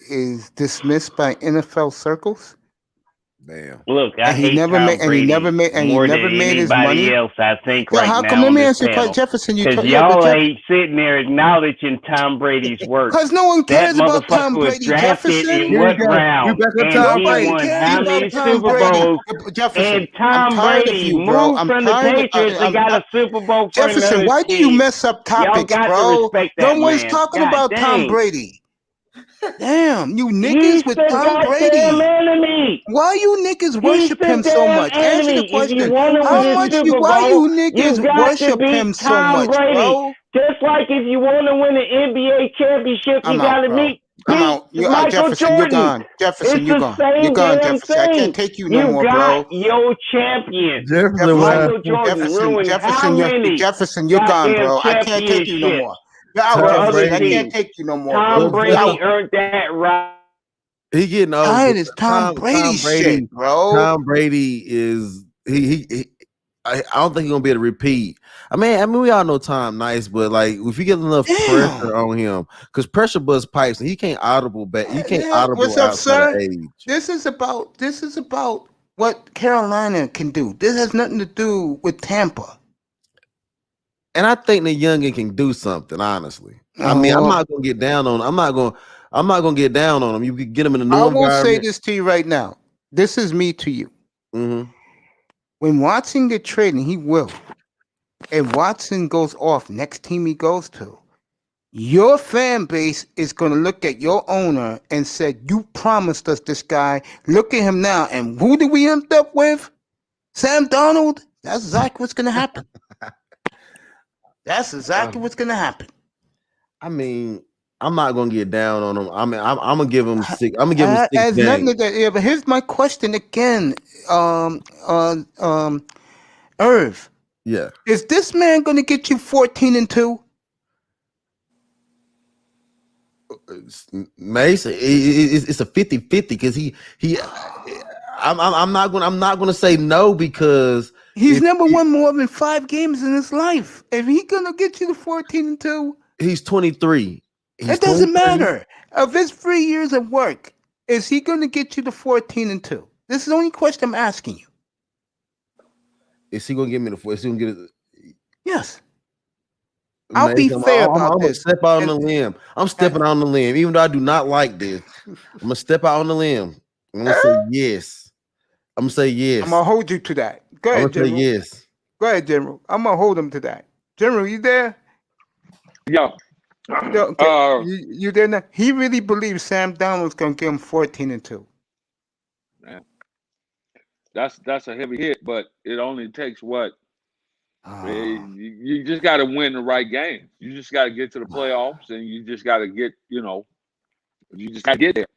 is dismissed by NFL circles.
Damn.
Look, I
And he
hate
never
Tom
made- and he
Brady
never made- and he
more
never
than
made his
anybody
money.
else. I think
Yeah,
right
how
now
come? Let
on
me
this
ask you,
panel.
Jefferson.
Because y'all ain't sitting there acknowledging Tom Brady's work.
Because no one
That
cares about
motherfucker
Tom
was
Brady.
drafted
Jefferson.
in
Here
what
we go.
round?
We back on
And
Tom
he
Brady.
won
cares
how
about
many
Tom
Super
Brady.
Bowls?
Jefferson,
And Tom
I'm tired
Brady
of you, bro.
moved
I'm
from the
tired.
Patriots and got a Super Bowl for
Jefferson,
another
why do you
kid.
mess up
Y'all
topics,
got to
bro?
respect
No
that
one's
man.
talking
God
about Tom
dang.
Brady. Damn, you
He's
niggas with
the
Tom
goddamn
Brady.
enemy.
Why you niggas
He's
worship
the
him so
damn
much? Answer the
enemy. If you
question.
want to win
How
this
much
Super
why
Bowl,
you
you
niggas
got to
worship
beat
him so
Tom
much,
Brady.
bro?
Just like if you want to win an NBA championship,
I'm
you
out,
got to
bro.
beat
I'm out. You,
Michael
Jefferson, you're
Jordan.
gone. Jefferson,
It's
you're
the
gone.
same
You're gone,
damn
Jefferson. I
thing.
can't take you no
You
more,
got
bro.
your champion.
Jefferson,
Michael Jordan ruined how
Jefferson,
many
you're gone,
goddamn
bro. I can't take you no
championships
more. You're out,
for
Tom
other
Jefferson. I
Brady.
can't
teams?
take you no more,
Tom
bro. You're
Brady
out.
earned that right.
He getting old.
Tired is Tom Brady shit, bro.
Tom Brady is he I don't think he's gonna be able to repeat. I mean, we all know Tom nice, but like if you get enough pressure on him, because pressure busts pipes, and he can't audible back. He can't audible
What's up,
outside
sir?
of age.
This is about what Carolina can do. This has nothing to do with Tampa.
And I think the youngin can do something. Honestly, I mean, I'm not gonna get down on. I'm not gonna get down on him. You can get him in a new
I will
environment.
say this to you right now. This is me to you.
Mm-hmm.
When Watson get traded, he will. If Watson goes off, next team he goes to, your fan base is going to look at your owner and say, you promised us this guy. Look at him now. And who did we end up with? Sam Darnold? That's exactly what's going to happen. That's exactly what's going to happen.
I mean, I'm not gonna get down on him. I mean, I'm gonna give him 6. I'm gonna give him 6
As nothing
games.
to that. Yeah, but here's my question again. Irv,
Yeah.
is this man going to get you 14-2?
Mason, it's a 50-50 because he I'm not gonna say no because
He's never won more than 5 games in his life. If he gonna get you to 14-2,
he's 23.
it doesn't matter. Of his 3 years of work, is he gonna get you to 14-2? This is the only question I'm asking you.
Is he gonna give me the 4? Is he gonna get it?
Yes. I'll be fair about
I'm
this.
gonna step out on the limb. I'm stepping out on the limb, even though I do not like this. I'm gonna step out on the limb. I'm gonna say yes. I'm gonna say yes.
I'm gonna hold you to that. Go
I'm
ahead,
gonna say
General.
yes.
Go ahead, General. I'm gonna hold him to that. General, you there?
Yeah.
Yeah, okay. You there now? He really believes Sam Darnold's gonna give him 14-2.
That's a heavy hit, but it only takes what? You just got to win the right game. You just got to get to the playoffs, and you just got to get, you just got to get there.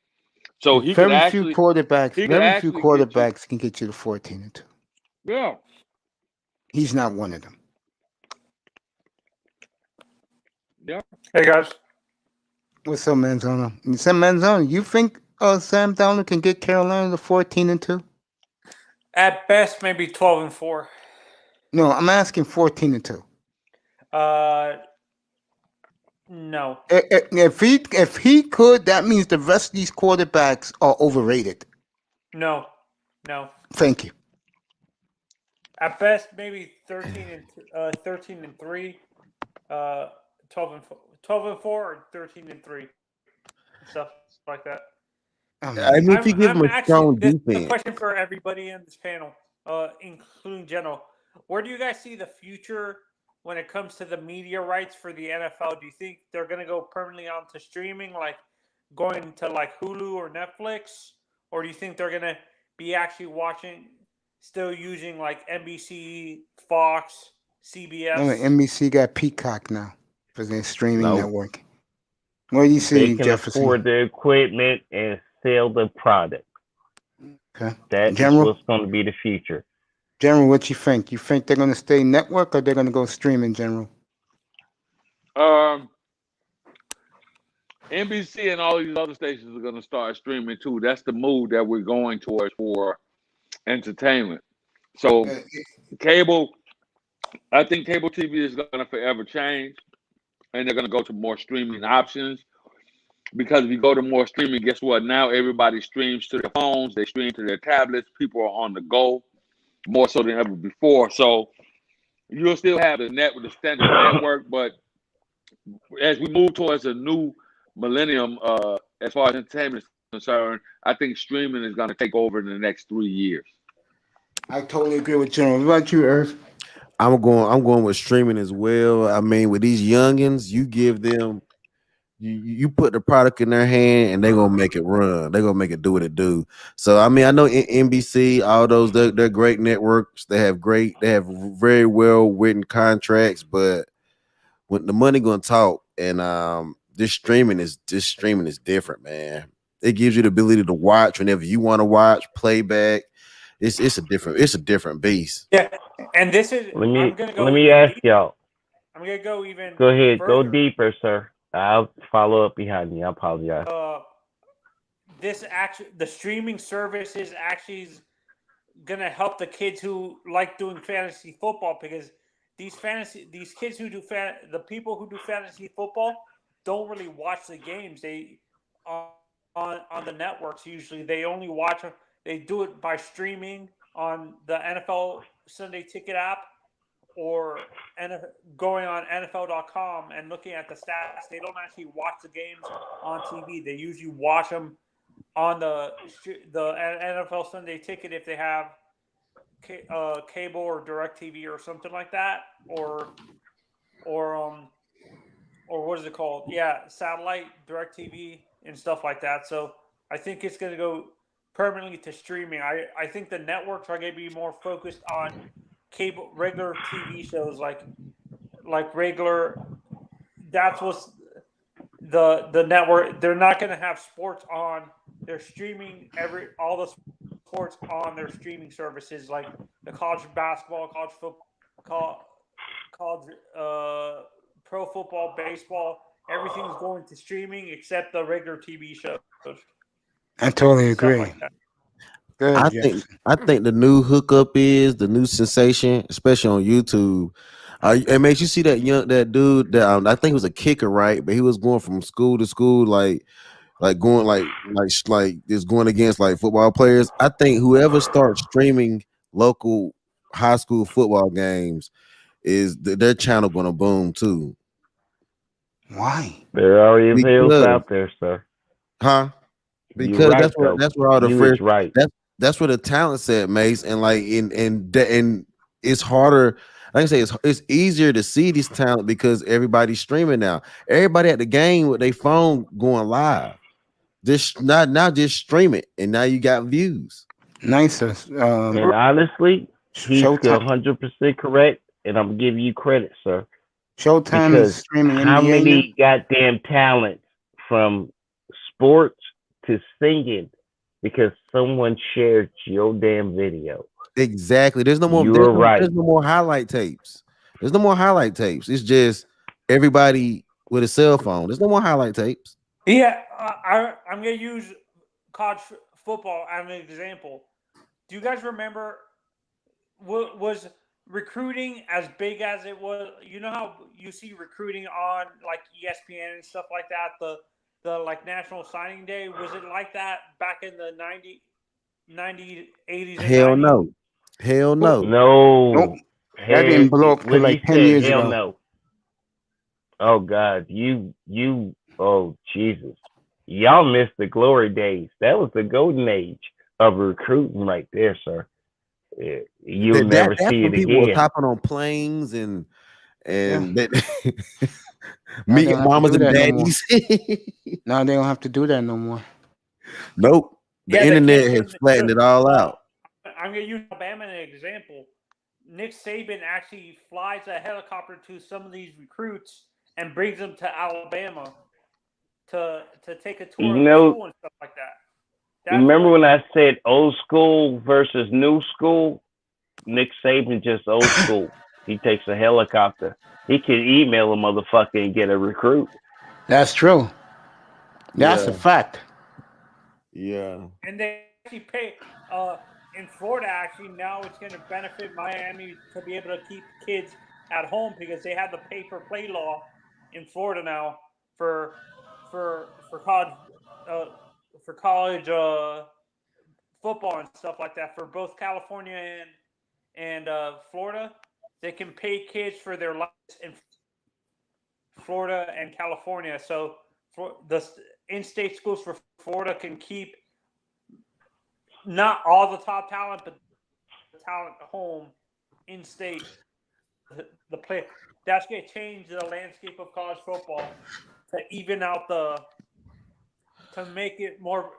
So he could
Very few
actually,
quarterbacks can get you to 14-2.
yeah.
He's not one of them.
Yeah.
Hey guys,
What's up, Manzano? Sam Manzano, you think Sam Darnold can get Carolina to 14-2?
At best, maybe 12-4.
No, I'm asking 14-2.
No.
If he could, that means the rest of these quarterbacks are overrated.
No.
Thank you.
At best, maybe 13-3, 12-4, or 13-3, stuff like that.
I mean, if you give him a strong
The
defense,
question for everybody in this panel, including General, where do you guys see the future when it comes to the media rights for the NFL? Do you think they're going to go permanently onto streaming, like going to like Hulu or Netflix, or do you think they're going to be actually still using like NBC, Fox, CBS?
No, NBC got Peacock now for their streaming
Nope.
network. What do you
They
see,
can
Jefferson?
afford the equipment and sell the product.
Okay.
That is
General?
what's going to be the future.
General, what you think? You think they're going to stay network or they're going to go stream in general?
NBC and all these other stations are going to start streaming too. That's the move that we're going towards for entertainment. So cable, I think cable TV is going to forever change, and they're going to go to more streaming options. Because if you go to more streaming, guess what? Now everybody streams to their phones, they stream to their tablets. People are on the go more so than ever before. So you'll still have the standard network, but as we move towards a new millennium, as far as entertainment is concerned, I think streaming is going to take over in the next 3 years.
I totally agree with General. What about you, Irv?
I'm going with streaming as well. I mean, with these youngins, you give them, you put the product in their hand, and they're gonna make it run. They're gonna make it do what it do. So I mean, I know NBC, all those, they're great networks. They have very well written contracts, but when the money gonna talk, and this streaming is different, man. It gives you the ability to watch whenever you want to watch, playback. It's a different beast.
Yeah, and this is.
Let me
go
ask
deeper.
y'all.
I'm gonna go even.
Go ahead,
further.
go deeper, sir. I'll follow up behind you. I apologize.
The streaming service is actually gonna help the kids who like doing fantasy football, because these kids who do the people who do fantasy football don't really watch the games. They on the networks usually they only watch them. They do it by streaming on the NFL Sunday Ticket app, or going on NFL.com and looking at the stats. They don't actually watch the games on TV. They usually watch them on the NFL Sunday Ticket if they have cable or DirecTV or something like that, or what is it called? Yeah, satellite, DirecTV, and stuff like that. So I think it's going to go permanently to streaming. I think the networks are going to be more focused on regular TV shows like regular. That's what's the network. They're not going to have sports on. They're streaming all the sports on their streaming services, like the college basketball, college football, college pro football, baseball. Everything's going to streaming except the regular TV shows.
I totally agree.
Like that.
Good,
I think the new hookup is the new sensation, especially on YouTube. It makes you see that dude that I think was a kicker, right? But he was going from school to school, like going like just going against like football players. I think whoever starts streaming local high school football games is their channel going to boom too.
Why?
There are already avails out there, sir.
Huh? Because
right,
that's where all the first
right.
That's where the talent's at, Mace, and like and it's harder. Like I say, it's easier to see this talent because everybody's streaming now. Everybody at the game with their phone going live. Just not just stream it, and now you got views.
Nicer.
And honestly, he's
Showtime.
100% correct, and I'm giving you credit, sir.
Showtime
because
is streaming.
How
NBA
many goddamn talents from sports to singing because someone shared your damn video?
Exactly. There's no more. There's no more highlight tapes. It's just everybody with a cell phone. There's no more highlight tapes.
Yeah, I'm gonna use college football as an example. Do you guys remember was recruiting as big as it was? You know how you see recruiting on like ESPN and stuff like that. The like National Signing Day, was it like that back in the 80s and
Hell
90s?
no. Hell no.
No.
Nope. That
Hell,
didn't blow up till
what
like
you
10
said?
years
Hell
ago.
no. Oh God, you. Oh Jesus, y'all missed the glory days. That was the golden age of recruiting right there, sir. You'll never
That's
see
when
it
people were
again.
hopping on planes and that
Now they
meeting
don't have to
mamas
do
and
that no more.
daddies.
Now they don't have to do that no more.
Nope. The
Yeah, they
internet
can't
has flattened it all out.
I'm going to use Alabama as an example. Nick Saban actually flies a helicopter to some of these recruits and brings them to Alabama to take a tour
You
of the
know,
school and stuff like that. That's
remember
what
when I said old school versus new school? Nick Saban just old school. He takes a helicopter. He can email a motherfucker and get a recruit.
That's true. That's a
Yeah.
fact.
Yeah.
and they actually pay in Florida. Actually, now it's going to benefit Miami to be able to keep kids at home because they have the pay-for-play law in Florida now for college for college football and stuff like that for both California and Florida. They can pay kids for their lives in Florida and California. So for the in-state schools for Florida can keep not all the top talent, but the talent home in state. The play that's going to change the landscape of college football to even out to make it more.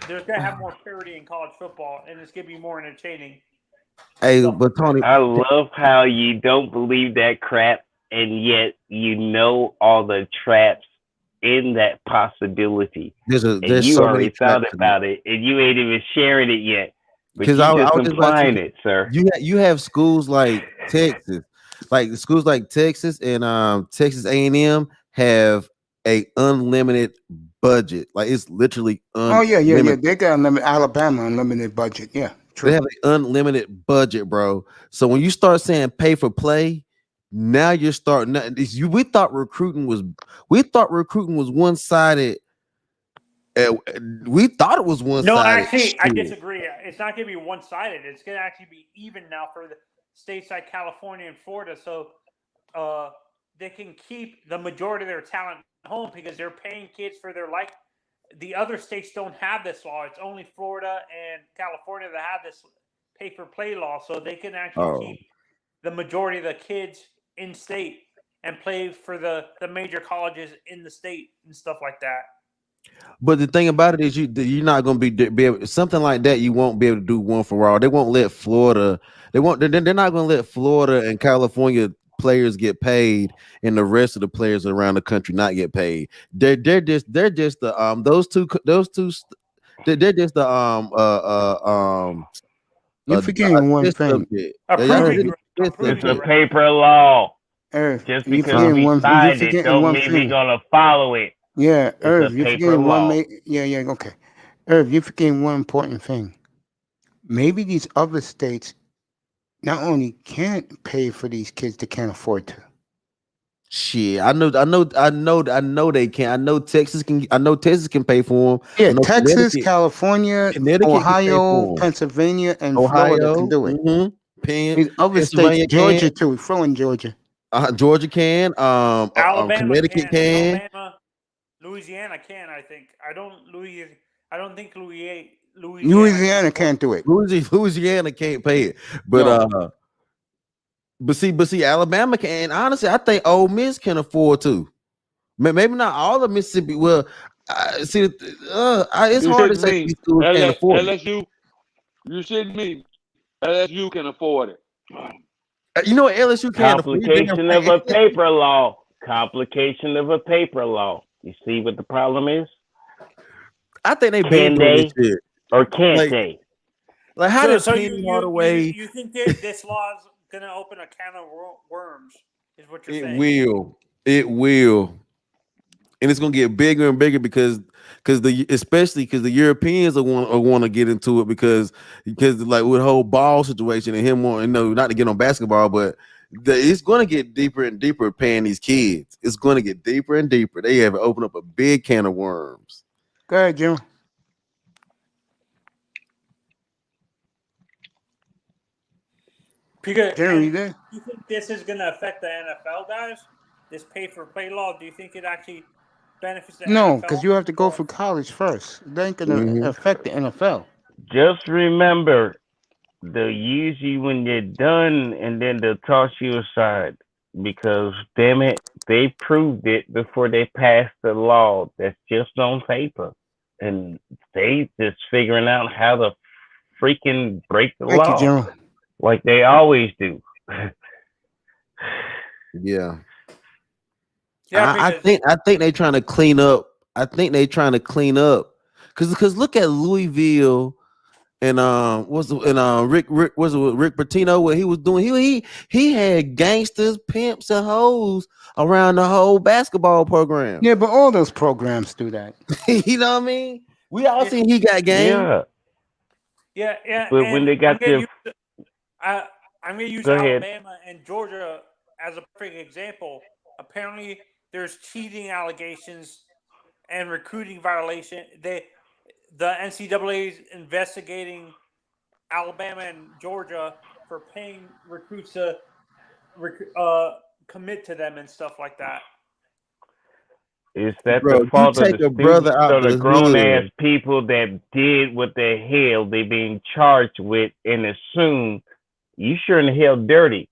There's going to have more parity in college football, and it's going to be more entertaining.
Hey, but Tony,
I love how you don't believe that crap, and yet you know all the traps in that possibility.
there's
And you
so many
already thought
traps in
about it, and you ain't even sharing it yet. But
because
you
I
just
was just about to
implying
say,
it, sir.
you have schools like Texas, and Texas A&M have a unlimited budget. Like it's literally
Oh yeah.
unlimited.
They got unlimited Alabama unlimited budget. Yeah,
They
true.
have an unlimited budget, bro. So when you start saying pay for play, now you're starting. We thought recruiting was one sided. We thought it was one
No,
sided.
actually, I disagree. It's not going to be one-sided. It's going to actually be even now for the states like California and Florida. So they can keep the majority of their talent home because they're paying kids for their life. The other states don't have this law. It's only Florida and California that have this pay-for-play law. So they can actually keep the majority of the kids in state and play for the major colleges in the state and stuff like that.
But the thing about it is, you're not going to be able, something like that. You won't be able to do one for all. They won't let Florida. They're not going to let Florida and California players get paid, and the rest of the players around the country not get paid. They're just the those two. They're just the
You're forgetting one thing.
It's a paper law.
Irv,
Just
you're
because
forgetting
we
one. You're
signed it
forgetting
don't
one
mean we're
thing.
gonna follow it.
Yeah, Irv,
It's a
you're
paper
forgetting
law.
one. Okay. Irv, you're forgetting one important thing. Maybe these other states not only can't pay for these kids, they can't afford to.
Shit, I know they can. I know Texas can pay for them.
Yeah, Texas, California,
Connecticut
Ohio, Pennsylvania, and Florida can do it. These other states, Georgia too. Throw in Georgia.
Georgia can.
Alabama
Connecticut can.
Alabama, Louisiana can. I think. I don't think
Louisiana can't do it.
Louisiana can't pay it, but see, Alabama can. Honestly, I think Ole Miss can afford to. Maybe not all of Mississippi. Well, it's hard to say these schools can't afford
LSU. You shouldn't mean LSU can afford it.
You know what LSU can't afford?
Complication of a paper law. Complication of a paper law. You see what the problem is?
I think they
can they
this shit.
Or can't they?
Like how did
you think that this law is going to open a can of worms? Is what you're saying?
It will. and it's gonna get bigger and bigger because especially because the Europeans are want to get into it because like with the whole ball situation and him wanting not to get on basketball, but it's going to get deeper and deeper paying these kids. It's going to get deeper and deeper. They have opened up a big can of worms.
Go ahead, Jim.
Because
Jeremy,
and
there?
do you think this is going to affect the NFL guys? This pay-for-play law? Do you think it actually benefits the
No,
NFL?
because you have to go through college first. It ain't gonna
Mhm.
affect the NFL.
Just remember, they'll use you when you're done, and then they'll toss you aside because, damn it, they proved it before they passed the law. That's just on paper, and they just figuring out how to freaking break the
Thank you,
law
Jim.
like they always do.
Yeah.
Yeah,
I think they're trying to clean up. I think they're trying to clean up because look at Louisville and Rick Pitino, what he was doing. He had gangsters, pimps, and hoes around the whole basketball program.
Yeah, but all those programs do that.
You know what I mean? We all seen he got game.
Yeah.
But
and
when they got
I'm going to use
Go ahead.
Alabama and Georgia as a perfect example. Apparently, there's cheating allegations and recruiting violation. The NCAA is investigating Alabama and Georgia for paying recruits to commit to them and stuff like that.
Is that
Bro,
the fault
you
of
take
the
a brother
students
out
or the
the
grown ass
hood.
people that did what the hell they being charged with and assume you sure in the hell dirty?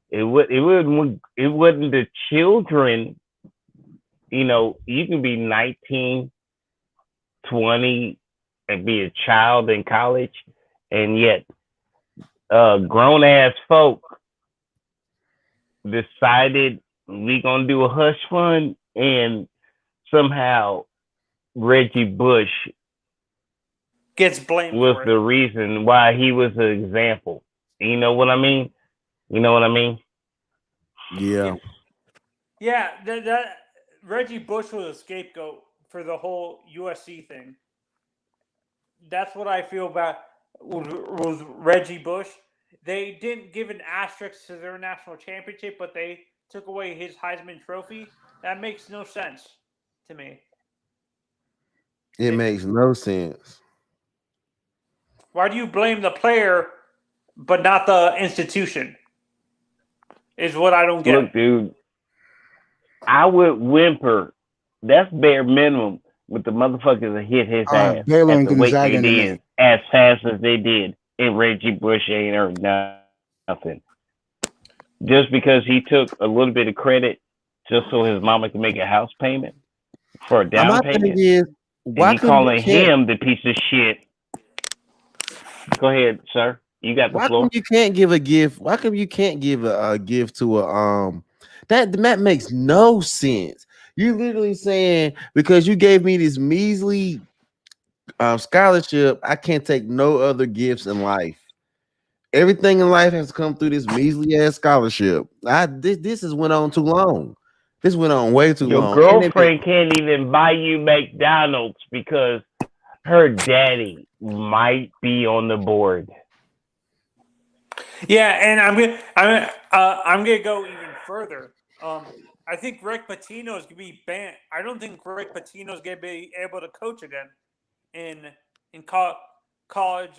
It wasn't the children. You can be 19, 20 and be a child in college, and yet grown ass folk decided we gonna do a hush fund, and somehow Reggie Bush
Gets blamed
was
for
the
it.
reason why he was an example. You know what I mean?
Yeah.
Yeah, that Reggie Bush was a scapegoat for the whole USC thing. That's what I feel about was Reggie Bush. They didn't give an asterisk to their national championship, but they took away his Heisman Trophy. That makes no sense to me.
It makes no sense.
Why do you blame the player but not the institution? Is what I don't get.
Look, dude, I would whimper. That's bare minimum with the motherfuckers that hit his ass
Baylor
at
and
the weight
Gonzaga
they
in the
did
name.
as fast as they did, and Reggie Bush ain't earned nothing. Just because he took a little bit of credit just so his mama can make a house payment for a down
My
payment.
thing is,
And
why
you
come
calling
you can't?
him the piece of shit? Go ahead, sir. You got the
Why
floor.
come you can't give a gift? Why come you can't give a gift to a that makes no sense. You literally saying because you gave me this measly scholarship, I can't take no other gifts in life. Everything in life has come through this measly ass scholarship. This has went on too long. This went on way too
Your
long.
girlfriend can't even buy you McDonald's because her daddy might be on the board.
Yeah, and I'm gonna go even further. I think Rick Pitino is gonna be banned. I don't think Rick Pitino is gonna be able to coach again in college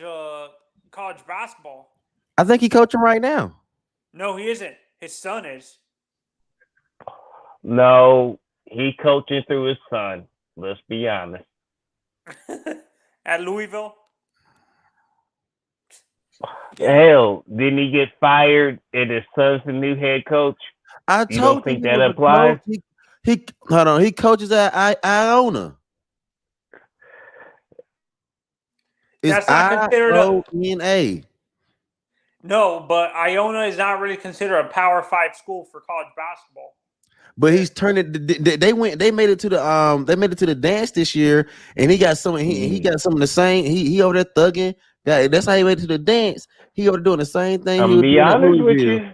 basketball.
I think he coaching right now.
No, he isn't. His son is.
No, he coaching through his son. Let's be honest.
At Louisville.
Hell, didn't he get fired and his son's the new head coach?
I
You
told
don't think
you
that
he was a
applies?
coach. He hold on. He coaches at Iona. It's
That's not considered
IONA.
No, but Iona is not really considered a Power 5 school for college basketball.
But he's turned it. They made it to the dance this year, and he got some. He got some of the same. He over there thugging. That's how he made it to the dance. He over there doing the same thing.
I'm
He was
be
doing at
honest with
Louisville.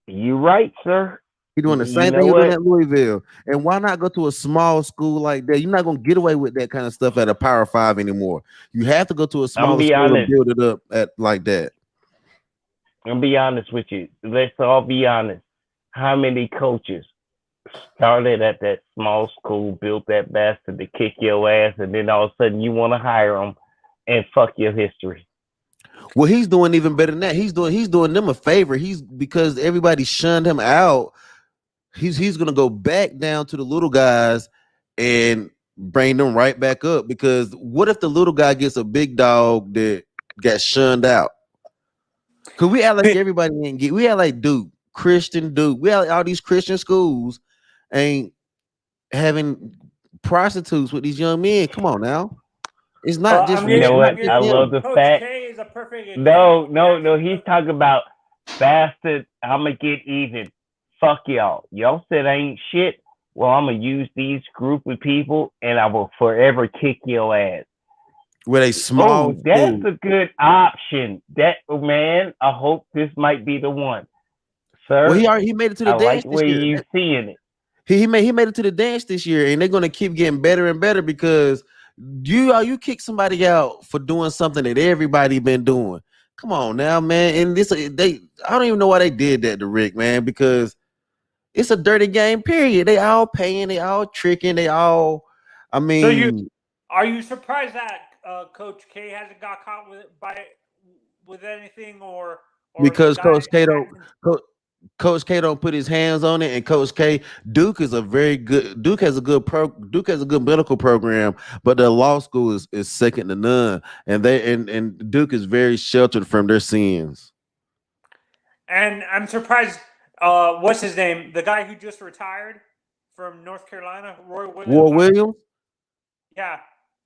you. You right, sir.
He doing the
You
same
know
thing he doing
what?
at Louisville. And why not go to a small school like that? You're not gonna get away with that kind of stuff at a Power 5 anymore. You have to go to a
I'm
smaller
be
school and
honest.
build it up at like that.
I'm be honest with you. Let's all be honest. How many coaches started at that small school, built that bastard to kick your ass, and then all of a sudden you want to hire them and fuck your history?
Well, he's doing even better than that. He's doing them a favor. He's because everybody shunned him out. He's gonna go back down to the little guys and bring them right back up. Because what if the little guy gets a big dog that got shunned out? Cause we act like everybody didn't get. We act like Duke, Christian Duke. We act like all these Christian schools ain't having prostitutes with these young men. Come on now, it's not just
You know what?
just
I
them.
love the
Coach
fact.
K is a perfect
No,
example.
He's talking about bastard. I'ma get even. Fuck y'all. Y'all said I ain't shit. Well, I'm gonna use these group of people, and I will forever kick your ass.
With a small
Oh, that's
school.
a good option. That man, I hope this might be the one, sir.
Well, he made it to the
I
dance
like
this
where
year.
you seeing it.
He made it to the dance this year, and they're gonna keep getting better and better because you kick somebody out for doing something that everybody been doing. Come on now, man. And I don't even know why they did that to Rick, man, because it's a dirty game. Period. They all paying, they all tricking, they all. I mean,
Are you surprised that Coach K hasn't got caught with anything or
because
the guy
Coach K don't put his hands on it, and Coach K Duke has a good medical program, but the law school is second to none, and Duke is very sheltered from their sins.
And I'm surprised. What's his name? The guy who just retired from North Carolina, Roy Williams.
War Williams,
Yeah,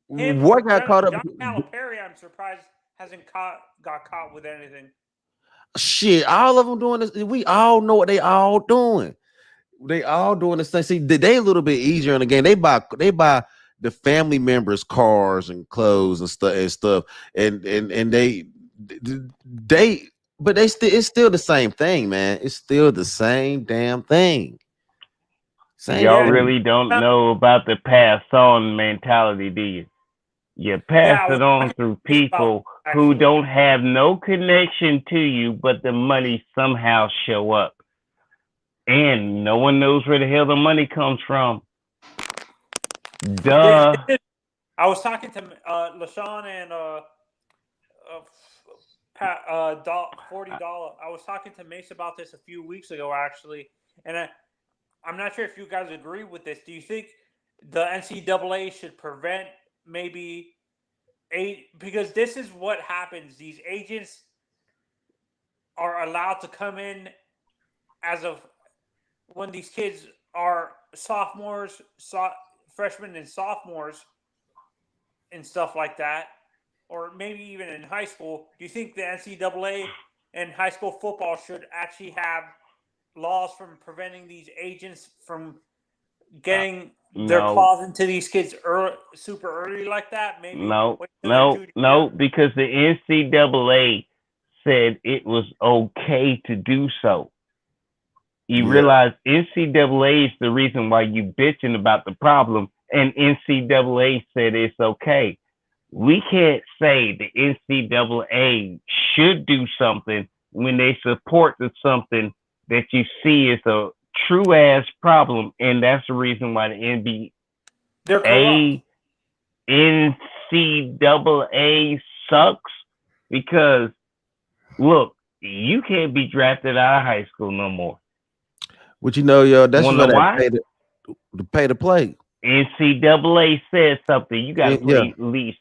him.
what got caught up?
John Calipari, I'm surprised hasn't got caught with anything.
Shit, all of them doing this. We all know what they all doing. They all doing the same. See, they a little bit easier in the game. They buy the family members cars and clothes and stuff, and but it's still the same thing, man. It's still the same damn thing.
Y'all really don't know about the pass on mentality, do you? You pass it on through people who don't have no connection to you, but the money somehow show up. And no one knows where the hell the money comes from. Duh.
I was talking to LaShawn and $40. I was talking to Mace about this a few weeks ago, actually, and I'm not sure if you guys agree with this. Do you think the NCAA should prevent maybe because this is what happens. These agents are allowed to come in as of when these kids are sophomores, freshmen and sophomores and stuff like that, or maybe even in high school. Do you think the NCAA and high school football should actually have laws from preventing these agents from getting their claws into these kids super early like that? Maybe
no, because the NCAA said it was okay to do so. You realize NCAA is the reason why you bitching about the problem, and NCAA said it's okay. We can't say the NCAA should do something when they support something that you see is a true ass problem, and that's the reason why the NCAA sucks. Because look, you can't be drafted out of high school no more.
What you know, yo, that's why they pay to play.
NCAA says something. You got to play at least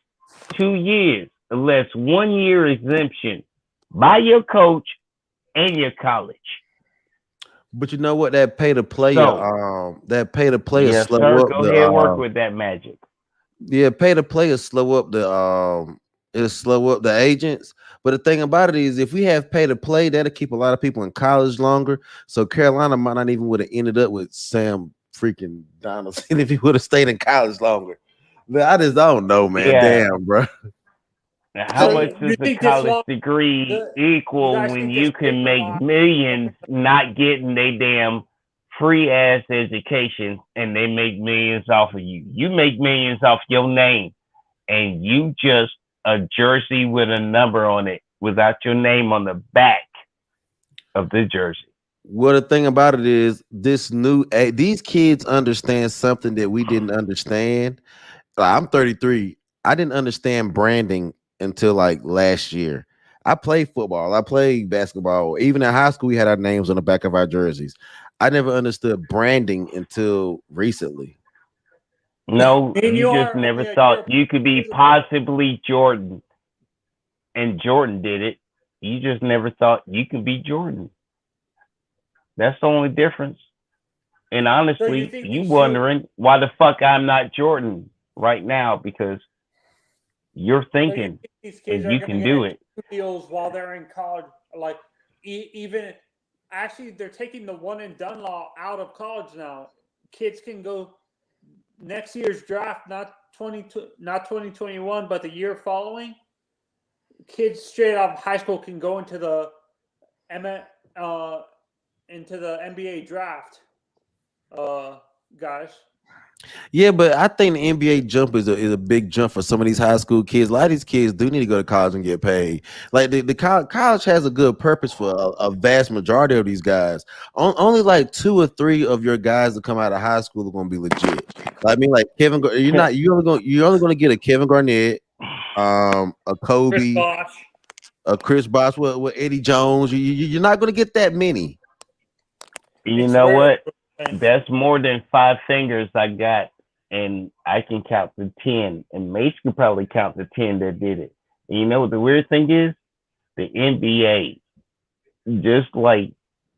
2 years, unless 1 year exemption by your coach and your college.
But you know what? That pay to play, slow up.
Go ahead, work with that magic.
Yeah, pay to play is slow up the agents. But the thing about it is, if we have pay to play, that'll keep a lot of people in college longer. So Carolina might not even would have ended up with Sam freaking Donaldson if he would have stayed in college longer. But I just don't know, man. Damn, bro.
Now, how much does a college degree equal when you can make millions not getting a damn free ass education and they make millions off of you. You make millions off your name and you just a jersey with a number on it without your name on the back of the jersey.
Well, the thing about it is these kids understand something that we didn't understand. Like, I'm 33. I didn't understand branding until like last year. I played football. I played basketball. Even in high school, we had our names on the back of our jerseys. I never understood branding until recently.
No,
Me and
you
you
just
are
never
only a
thought
year
you could be
years apart.
possibly Jordan, and Jordan did it. You just never thought you could be Jordan. That's the only difference. And
So you
honestly,
think
you
these
wondering why the fuck I'm not Jordan right now because you're
so you
thinking
think these kids
and
are
you
going to
can
get
do
into
it.
deals while they're in college? Like even actually, they're taking the one and done law out of college now. Kids can go next year's draft, not 2021, but the year following. Kids straight out of high school can go into the NBA draft. Guys.
Yeah, but I think the NBA jump is a big jump for some of these high school kids. A lot of these kids do need to go to college and get paid. Like college has a good purpose for a vast majority of these guys. Only like 2 or 3 of your guys that come out of high school are going to be legit. Like, I mean, like Kevin, you're only going to get a Kevin Garnett, a
Chris
Kobe,
Bosh.
a Chris Bosh, with Eddie Jones. You're not going to get that many.
You
It's
know
rare.
what? That's more than 5 fingers I got, and I can count to 10. And Mace could probably count the 10 that did it. And you know what the weird thing is? The NBA, just like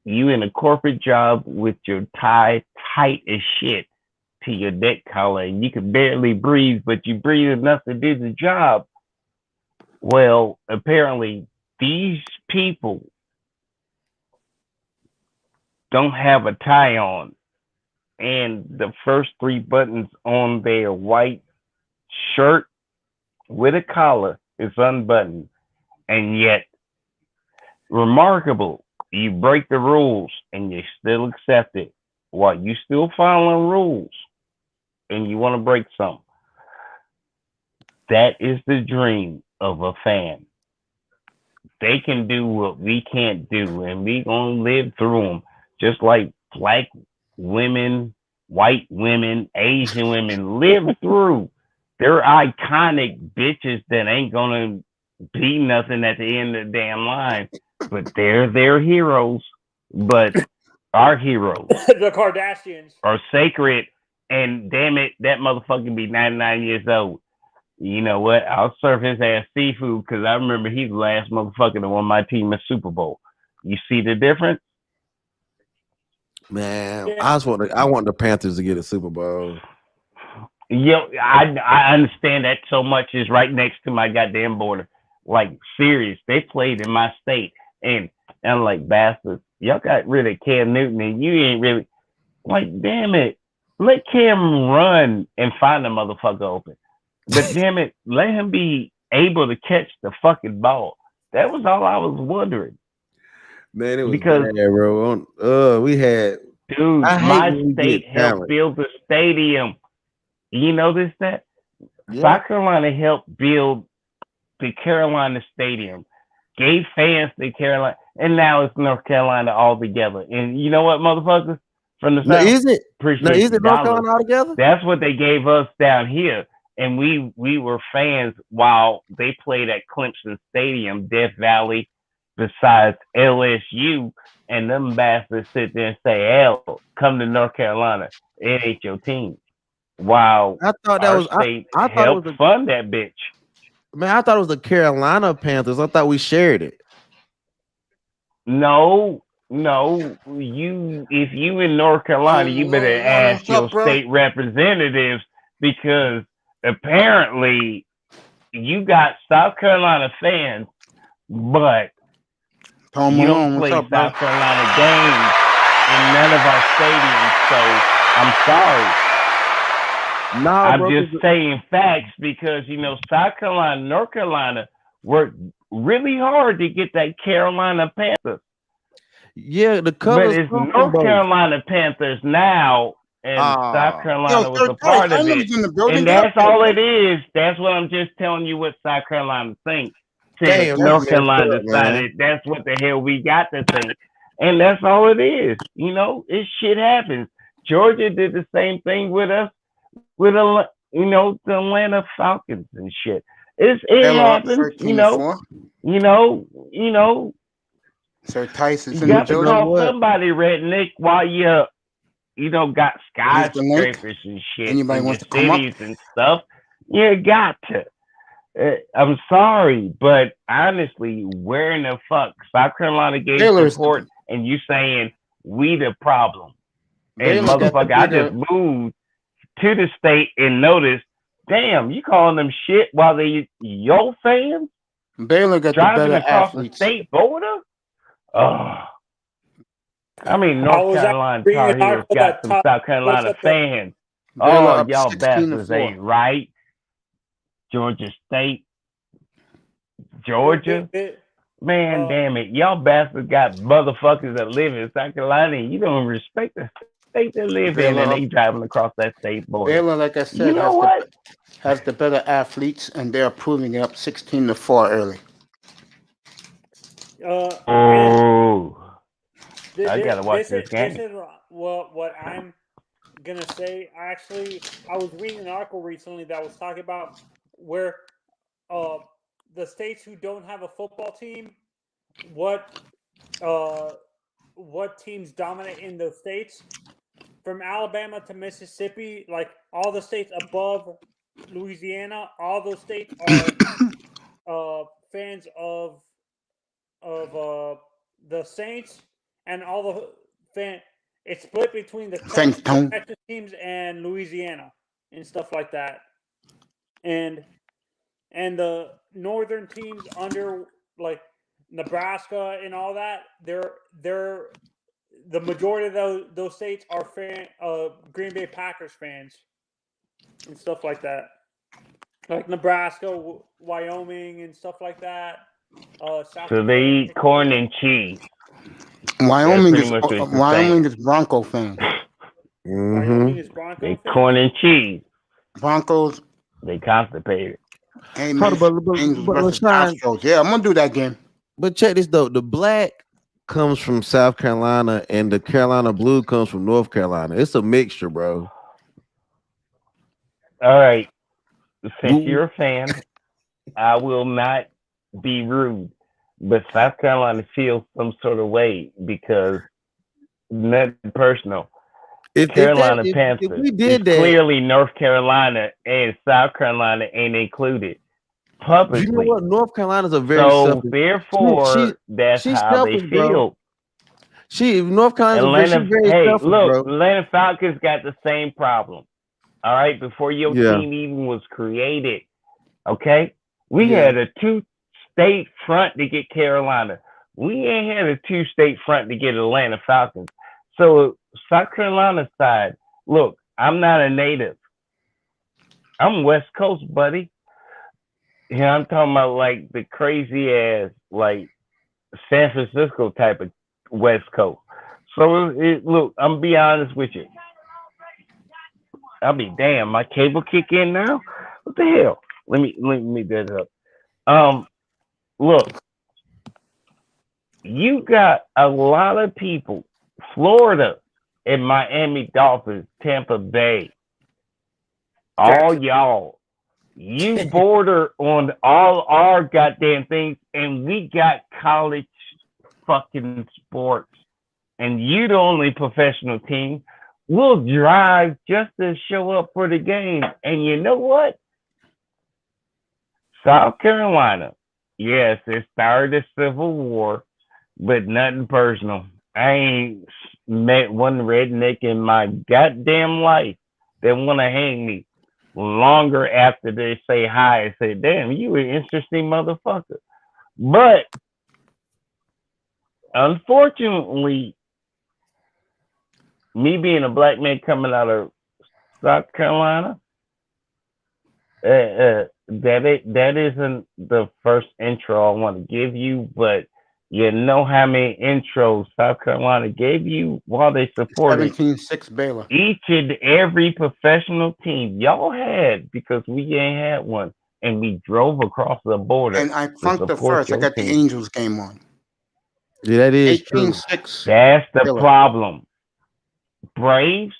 you in a corporate job with your tie tight as shit to your neck collar, and you can barely breathe, but you breathe enough to do the job. Well, apparently, these people don't have a tie on, and the first 3 buttons on their white shirt with a collar is unbuttoned, and yet remarkable, you break the rules and you still accept it while you still following rules and you want to break some. That is the dream of a fan. They can do what we can't do, and we gonna live through them, just like black women, white women, Asian women live through. They're iconic bitches that ain't gonna be nothing at the end of the damn line, but they're their heroes. But our heroes
The Kardashians.
are sacred, and damn it, that motherfucker be 99 years old. You know what? I'll serve his ass seafood because I remember he's the last motherfucker that won my team a Super Bowl. You see the difference?
Man,
Yeah.
I want the Panthers to get a Super Bowl.
Yo, I understand that so much. Is right next to my goddamn border. Like, serious. They played in my state. And I'm like, bastards, y'all got rid of Cam Newton and you ain't really, like, damn it. Let Cam run and find the motherfucker open. But damn it, let him be able to catch the fucking ball. That was all I was wondering.
Man, it was
Because-
bad, bro. We had
Dude,
I hate
my
when we
state
get
helped
talent.
build the stadium. You notice that?
Yeah.
South Carolina helped build the Carolina Stadium, gave fans the Carolina, and now it's North Carolina all together. And you know what, motherfuckers? From the
No,
South,
is it?
appreciate
No, is
the
it North
dollars.
Carolina all together?
That's what they gave us down here. And we were fans while they played at Clemson Stadium, Death Valley, besides LSU, and them bastards sit there and say, hell, come to North Carolina. It ain't your team. While
I thought that
our
was
state
I thought it
helped
was
fund that bitch.
man, I thought it was the Carolina Panthers. I thought we shared it.
No, if you in North Carolina, you better ask your state representatives because apparently you got South Carolina fans, but
Paul
you
Malone,
don't
what's
play
up, bro?
South Carolina games in none of our stadiums. So I'm sorry.
Nah,
I'm
bro,
just saying facts because South Carolina, North Carolina worked really hard to get that Carolina Panthers.
Yeah, the
But
colors
it's
come from
North
both.
Carolina Panthers now, and South
Ah,
Carolina
Yo,
was
Sir
a part
Tice, I
of
know
it.
he's in the building.
And
Get up
that's
there,
all
bro.
it is. That's what I'm just telling you what South Carolina thinks. Since
damn,
North
that's messed
Carolina
up, man.
decided that's what the hell we got to think. And that's all it is. You know, it shit happens. Georgia did the same thing with us, with the Atlanta Falcons and shit. It
Baylor up
happens,
13-4.
you know,
Sir Tice is
you
in the
got to
You know
building.
call
what?
somebody redneck while got
Here's the link.
skyscrapers and shit
Anybody
in your
wants to come up?
cities and stuff. You got to. I'm sorry, but honestly, where in the fuck South Carolina gave
Baylor's
support and you saying we the problem? And
Baylor got the
motherfucker, I
bigger.
just moved to the state and noticed, damn, you calling them shit while they your fans
Baylor got the
driving
better
across the
athletes.
state border? Oh, I mean,
I
North
was
Carolina
reading
Tar
an
Heels
article
got
that
some
top
South
what's
Carolina
up the
fans.
Baylor
Oh,
up
y'all
16-4.
bastards ain't right. Georgia State, Georgia. Man, damn it. Y'all bastards got motherfuckers that live in South Carolina and you don't respect the state they live in
Baylor
and
up.
they driving across that state border.
Baylor, like I
You
said,
know what?
has the better athletes, and they're proving it up 16-4 early.
and
Oh, I
thi-
gotta watch
this
this
is
game.
this is what I'm gonna say. Actually, I was reading an article recently that was talking about where the states who don't have a football team, what teams dominate in those states. From Alabama to Mississippi, like all the states above Louisiana, all those states are fans of the Saints, and all the it's split between the
Thanks, Tone.
Texas teams and Louisiana and stuff like that, and the northern teams under like Nebraska and all that, they're the majority of those states are Green Bay Packers fans and stuff like that, like Nebraska, Wyoming, and stuff like that. South
So they
Dakota.
eat corn and cheese.
Wyoming
pretty
is
much what you're
Wyoming
saying.
is Bronco fans.
Wyoming is Bronco
They
fans?
corn and cheese.
Broncos.
They constipated.
Hey,
Hold
man,
on, but
Angels versus
LaShawn,
Astros. Yeah, I'm gonna do that game.
but check this though. The black comes from South Carolina and the Carolina blue comes from North Carolina. It's a mixture, bro.
All right. Since
Woo.
you're a fan, I will not be rude, but South Carolina feels some sort of way because nothing personal. Carolina Panthers
we did
is
that,
clearly North Carolina and South Carolina ain't included publicly.
you know what? North Carolina's a very
So
selfish.
therefore, that's
she's
how they
selfish, bro.
feel.
North Carolina's
Atlanta,
very
hey,
selfish,
look,
bro.
Atlanta Falcons got the same problem. All right, before your
Yeah.
team even was created, okay, we
Yeah.
had a 2-state front to get Carolina. We ain't had a 2-state front to get Atlanta Falcons. So South Carolina side, look, I'm not a native. I'm West Coast, buddy. Yeah, I'm talking about like the crazy ass, like San Francisco type of West Coast. So look, I'm gonna be honest with you. I'll be damn, my cable kick in now? What the hell? Let me get it up. Look, you got a lot of people, Florida and Miami Dolphins, Tampa Bay, all y'all. You border on all our goddamn things, and we got college fucking sports, and you the only professional team. We'll drive just to show up for the game. And you know what? South Carolina, yes, it started a civil war, but nothing personal. I ain't met one redneck in my goddamn life that want to hang me longer after they say hi and say, damn, you an interesting motherfucker. But unfortunately, me being a black man coming out of South Carolina, that isn't the first intro I want to give you, but You know how many intros South Carolina gave you while they supported
17-6 Baylor.
each and every professional team y'all had, because we ain't had one, and we drove across the border.
And I
to
funked the
support
first. I
your
got the
team.
Angels game on.
Yeah, that is true.
18-6.
That's the
Baylor.
problem. Braves,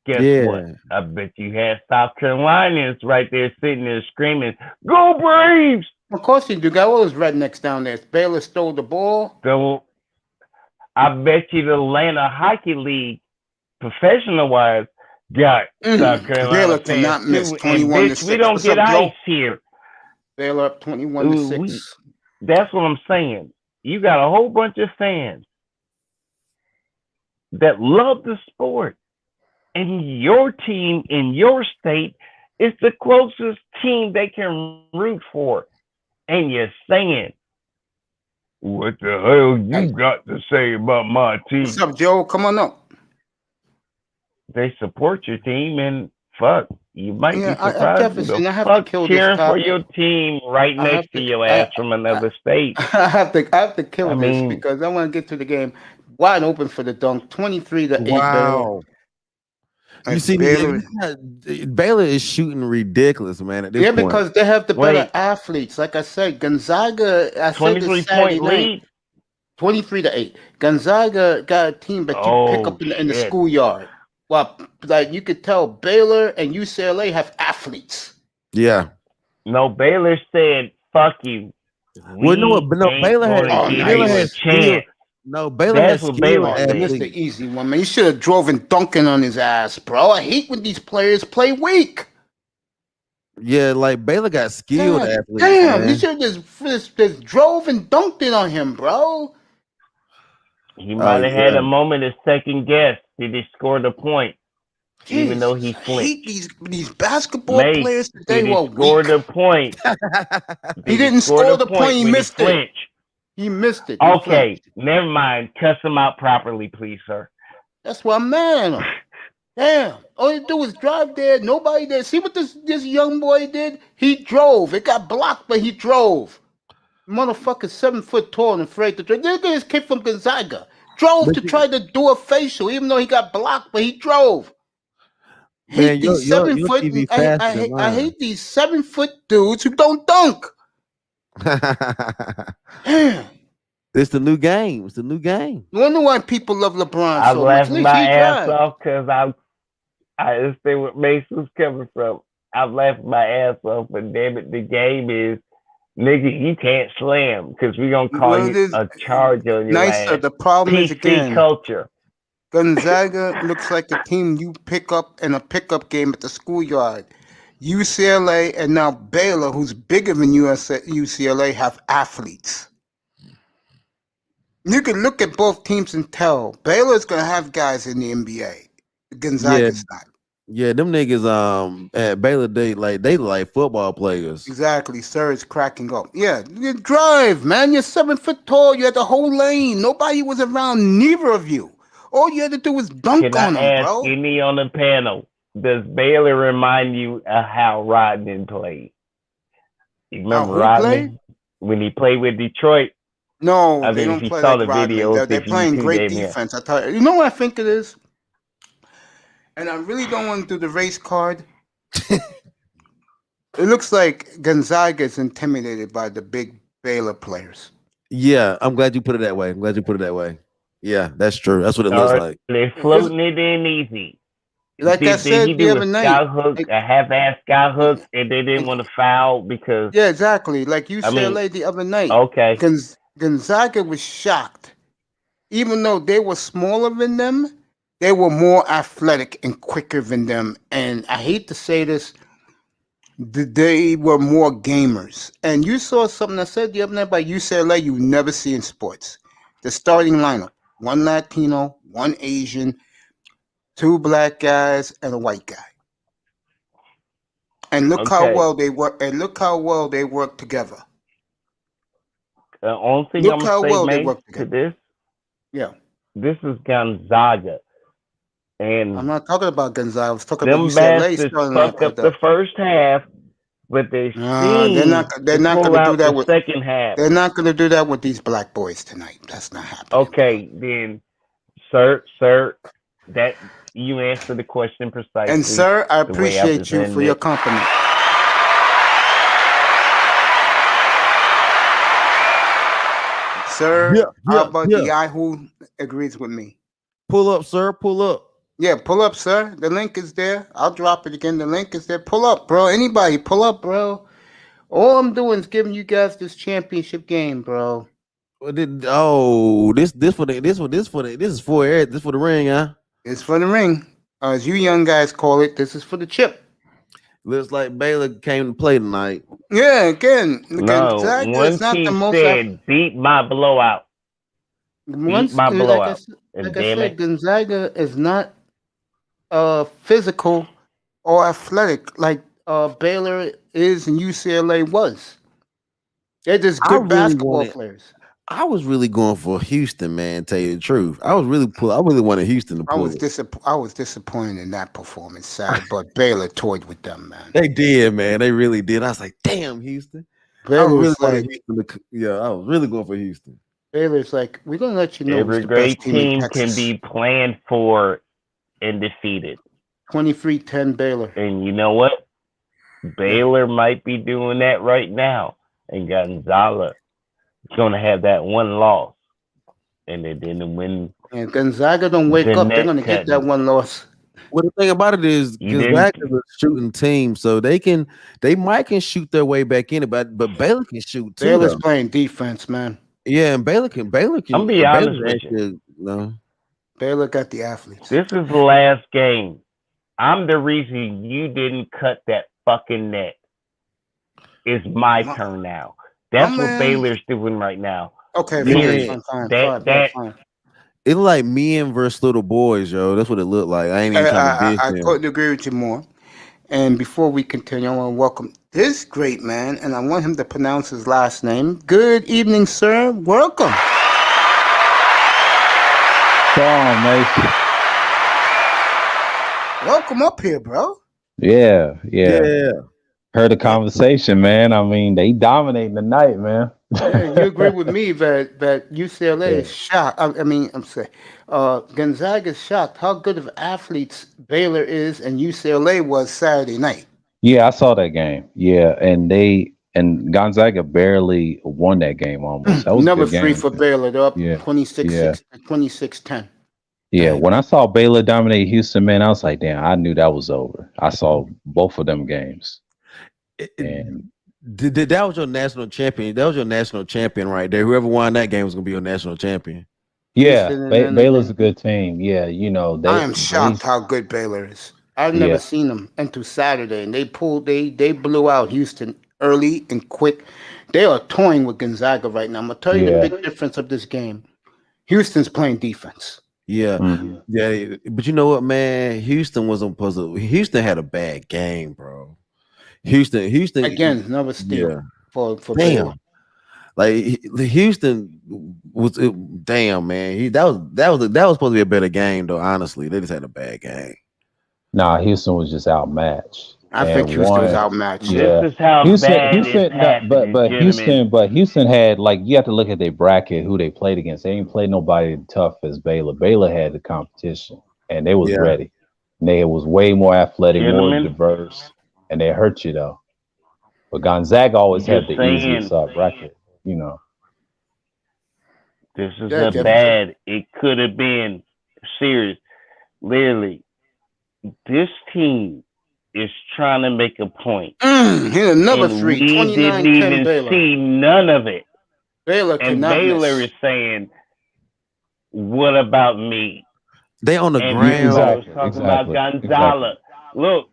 guess
Yeah.
what? I bet you had South Carolinians right there sitting there screaming, "Go Braves!"
Of course you do. Got all those rednecks down there. Baylor stole the ball.
So I bet you the Atlanta Hockey League, professional wise, got South Carolina
Baylor
fans
cannot miss
too. And
21-6.
bitch, we don't
What's
get
up, Joe?
ice here.
Baylor up 21-6.
That's what I'm saying. You got a whole bunch of fans that love the sport, and your team in your state is the closest team they can root for. And you're saying, "What the hell you got to say about my team?"
What's up, Joe? Come on up.
They support your team, and fuck, you might be surprised who
Jefferson,
the
I have to
fuck
kill this
cheering for
topic.
your team right
I have
next to
to-
your ass from another state.
I have to kill
I
this
mean-
because I want to get to the game. Wide open for the dunk. 23-8 Baylor.
Wow. You
And
see,
Baylor.
Baylor is shooting ridiculous, man. At this
Yeah,
point.
because they have the better
Wait.
athletes. Like I said, Gonzaga. I said
23
this Saturday
point
night.
lead.
23-8. Gonzaga got a team that you pick
Oh,
up in the
shit.
schoolyard. Well, like you could tell, Baylor and UCLA have athletes.
Yeah.
No, Baylor said, "Fuck you."
Well, no, but no,
ain't
Baylor
gonna
had
give
Baylor
you a
has
chance.
No, Baylor
That's
has
what
skilled
Baylor said.
Oh, missed the
athletes.
easy one, man. You should have drove and dunking on his ass, bro. I hate when these players play weak.
Yeah, like Baylor got skilled
God
athletes.
damn, you
Man.
should have just drove and dunked it on him, bro.
He might have had
yeah.
a moment of second guess. Did he score the point? Even though he
Jesus, I hate
flinched.
these basketball
Mate,
players today
did
who are
he score
weak.
the point?
He
Did
didn't score the point. He
when
missed it.
flinched?
He missed it. He
Okay,
flinched.
never mind. Cuss him out properly, please, sir.
That's why I'm mad at him. Damn. All you do is drive there. Nobody there. See what this young boy did? He drove. It got blocked, but he drove. Motherfucker 7 foot tall and afraid to drive. Look at this kid from Gonzaga. Drove
But
to
you-
try to do a facial, even though he got blocked, but he drove.
Man,
Hate these 7
your
foot.
TV
I
faster than
hate these 7 foot dudes who don't dunk. Damn.
It's the new game. It's the new game.
No wonder why people love LeBron
I
so much.
laughed
At least
my
he
ass
drive.
off because I understand where Mason's coming from. I laughed my ass off, but damn it, the game is, nigga, you can't slam because we're going to call
Well, it
you
is
a charge on your
nicer.
ass.
The problem is,
PC
again,
culture.
Gonzaga looks like a team you pick up in a pickup game at the schoolyard. UCLA and now Baylor, who's bigger than UCLA, have athletes. You can look at both teams and tell Baylor's going to have guys in the NBA. Gonzaga's not.
Yeah, them niggas at Baylor they like football players.
Exactly. Sir is cracking up. Yeah, you drive, man. You're 7 foot tall. You had the whole lane. Nobody was around, neither of you. All you had to do was dunk
Can
on
I
them,
ask
bro.
any on the panel, does Baylor remind you of how Rodman played? You remember
who
Rodman?
played?
When he played with Detroit?
No,
I
they
mean,
don't
if you
play
saw
like
the
Rodman.
videos,
They're
if you
playing
YouTube
great
them here.
defense. I tell you. You know what I think it is? And I really don't want to do the race card. It looks like Gonzaga is intimidated by the big Baylor players.
Yeah, I'm glad you put it that way. Yeah, that's true. That's what it looks
Or
like.
they're floating it in easy.
Like I said
he
the
do
other
a
night.
sky hook, a half-ass sky hook, and they didn't want to foul because
Yeah, exactly. Like UCLA the other night.
okay,
Gonzaga was shocked. Even though they were smaller than them, they were more athletic and quicker than them. And I hate to say this, they were more gamers. And you saw something I said the other night about UCLA you never see in sports. The starting lineup: 1 Latino, 1 Asian, 2 black guys, and a white guy. And look how
Okay.
well they work. And look how well they work together.
the only thing
Look
I'm
how
gonna say,
well they
Mace,
work
to
together.
this,
Yeah,
this is Gonzaga, and
I'm not talking about Gonzaga. I was talking about
them
UCLA
bastards
starting
fuck
lineup.
up the first half. but they
they're
seem
not
to
going
pull
to do
out
that
the
with.
second half.
They're not going to do that with these black boys tonight. That's not happening.
Okay, then, sir, that you answer the question precisely.
And sir, I
the way
appreciate you for your
presented it.
compliment. Sir, how about the Yahoo agrees with me?
Pull up, sir. Pull up.
Yeah, pull up, sir. The link is there. I'll drop it again. The link is there. Pull up, bro. Anybody, pull up, bro. All I'm doing is giving you guys this championship game, bro.
This is for the ring, huh?
It's for the ring. As you young guys call it, this is for the chip.
Looks like Baylor came to play tonight.
Yeah, again.
No, one team said beat my blowout.
Once,
my blowout.
Like I said, Gonzaga is not physical or athletic like Baylor is and UCLA was. They're just good basketball players.
I was really going for Houston, man. Tell you the truth, I really wanted Houston to pull.
I was disappointed in that performance, sad, but Baylor toyed with them, man.
They did, man. They really did. I was like, damn, Houston. I was really going for Houston.
Baylor's like, we're gonna let you know.
Every great team can be planned for and defeated.
23-10 Baylor.
And you know what? Baylor might be doing that right now, and Gonzaga is going to have that one loss, and they didn't win.
And Gonzaga don't wake up; they're going to get that one loss.
Well, the thing about it is, Gonzaga is a shooting team, so they might can shoot their way back in it, but Baylor can shoot too.
Baylor's playing defense, man.
Yeah, and Baylor can.
I'm be honest with you.
No.
Baylor got the athletes.
This is the last game. I'm the reason you didn't cut that fucking net. It's my turn now. That's what Baylor's doing right now.
Okay, fine.
It looked like men versus little boys, yo. That's what it looked like. I ain't even trying to
I couldn't agree with you more. And before we continue, I want to welcome this great man, and I want him to pronounce his last name. Good evening, sir. Welcome.
Sean Mason.
Welcome up here, bro.
Yeah. Heard the conversation, man. I mean, they dominating the night, man.
Yeah, you agree with me that UCLA is shocked. I'm sorry. Gonzaga is shocked how good of athletes Baylor is and UCLA was Saturday night.
Yeah, I saw that game. Yeah, and Gonzaga barely won that game almost. That was
number 3 for Baylor. They're up
26-10. Yeah, when I saw Baylor dominate Houston, man, I was like, damn, I knew that was over. I saw both of them games. And
that was your national champion. That was your national champion right there. Whoever won that game was gonna be your national champion.
Yeah, Baylor's a good team. Yeah,
I am shocked how good Baylor is. I've never seen them until Saturday, and they blew out Houston early and quick. They are toying with Gonzaga right now. I'm gonna tell you the big difference of this game. Houston's playing defense.
Yeah, yeah, but you know what, man? Houston wasn't supposed to. Houston had a bad game, bro. Houston
again, another steal for
damn.
Baylor.
Like Houston was damn, man. That was supposed to be a better game, though. Honestly, they just had a bad game.
Nah, Houston was just outmatched.
I think Houston was outmatched.
Yeah,
this is how
Houston had, like, you have to look at their bracket, who they played against. They ain't played nobody tough as Baylor. Baylor had the competition, and they was ready. And they was way more athletic, more diverse, and they hurt you though. But Gonzaga always had the easiest bracket, you know.
This is a bad. It could have been serious. Literally, this team is trying to make a point.
Here's another three.
We didn't even see none of it.
Baylor
is saying, "What about me?"
They on the ground.
Talking about Gonzalez. Look,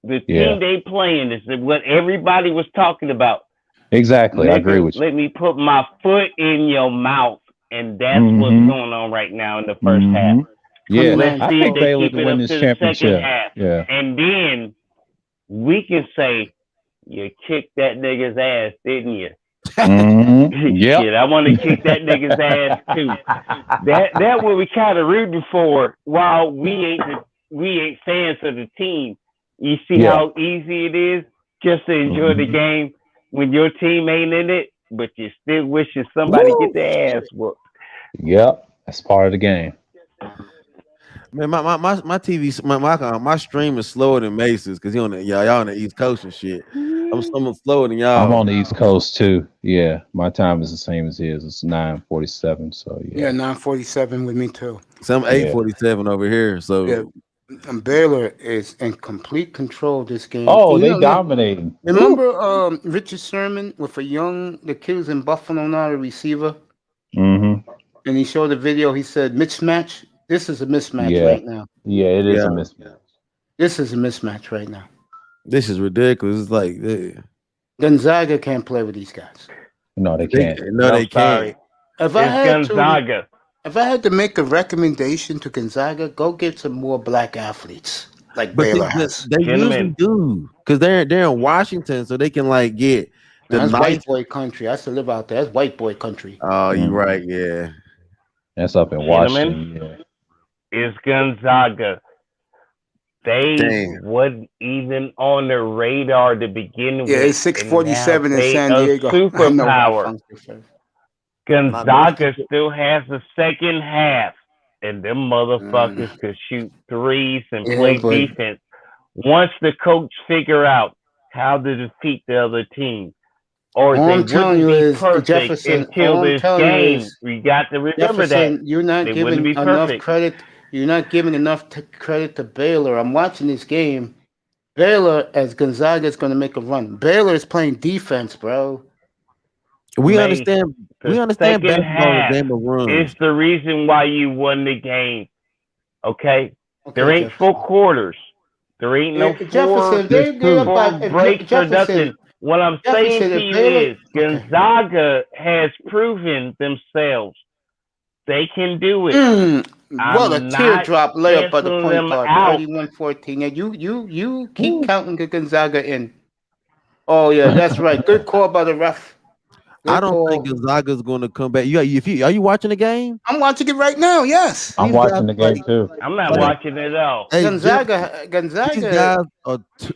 the team they playing is what everybody was talking about.
Exactly, I agree with you.
Let me put my foot in your mouth, and that's what's going on right now in the first half.
Yeah,
I think Baylor can win this championship.
Yeah,
and then we can say, "You kicked that nigga's ass, didn't you?"
Yeah,
I want to kick that nigga's ass too. That what we kind of rooting for. While we ain't fans of the team, you see how easy it is. just to enjoy the game when your team ain't in it, but you still wishing somebody get their ass whooped.
Yep, that's part of the game.
Man, my TV, my stream is slower than Mace's because y'all on the East Coast and shit. I'm slower than y'all.
I'm on the East Coast too. Yeah, my time is the same as his. It's 9:47. So
Yeah, 9:47 with me too.
So I'm 8:47 over here. So
yeah. And Baylor is in complete control of this game.
Oh, they dominating.
Remember Richard Sherman with the kid was in Buffalo now, the receiver?
Mm-hmm.
And he showed a video, he said, mismatch. This is a mismatch right now.
Yeah, it is a mismatch.
This is a mismatch right now.
This is ridiculous. It's like
Gonzaga can't play with these guys.
No, they can't.
They can't.
If I had to make a recommendation to Gonzaga, go get some more black athletes like Baylor has.
They usually do because they're in Washington, so they can like get
that's white boy country. I used to live out there. That's white boy country.
Oh, you're right. Yeah,
that's up in Washington. Yeah.
It's Gonzaga. They wasn't even on the radar to begin with.
Yeah, it's 6:47 in San Diego.
Superpower. Gonzaga still has the second half, and them motherfuckers could shoot threes and play defense. Once the coach figure out how to defeat the other team, or they wouldn't be perfect until this game. We got to remember that
you're not giving enough credit. You're not giving enough credit to Baylor. I'm watching this game. Baylor, as Gonzaga is going to make a run. Baylor is playing defense, bro.
We understand. We understand basketball game of runs.
It's the reason why you won the game. Okay? There ain't Jefferson. 4 quarters. There ain't no four breaks or nothing. What I'm saying to you is Gonzaga has proven themselves. They can do it.
Well, a teardrop layup by the point guard, 31-14. And you keep counting the Gonzaga in. Oh yeah, that's right. Good call by the ref.
I don't think Gonzaga's going to come back. Are you watching the game?
I'm watching it right now. Yes,
I'm watching the game too.
I'm not watching it all.
Hey,
Gonzaga.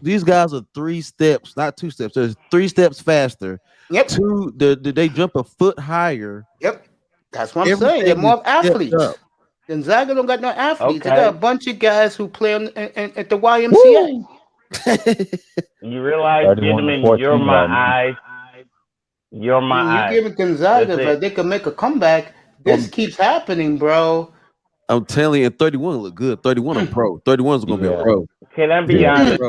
These guys are 3 steps, not 2 steps. There's 3 steps faster.
Yep.
They jump a foot higher.
Yep. That's what I'm saying. They're more athletes. Gonzaga don't got no athletes. They got a bunch of guys who play at the YMCA.
You realize, gentlemen, you're my eyes. You're my eyes.
You give it Gonzaga, but they can make a comeback. This keeps happening, bro.
I'm telling you, 31 look good. 31 a pro. 31's gonna be a pro.
Can I be honest?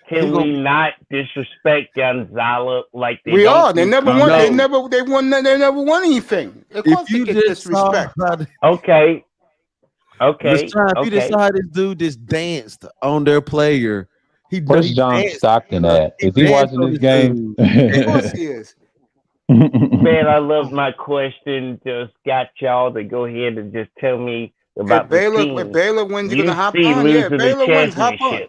Can we not disrespect Gonzaga like they?
We are. They never won. They never won anything. Of course, they get disrespect.
Okay.
If you just saw how this dude just danced on their player,
where's John Stockton at? Is he watching this game?
Of course he is.
Man, I love my question. Just got y'all to go ahead and just tell me about
Baylor. When Baylor wins, you're gonna hop on. Yeah, Baylor wins, hop on.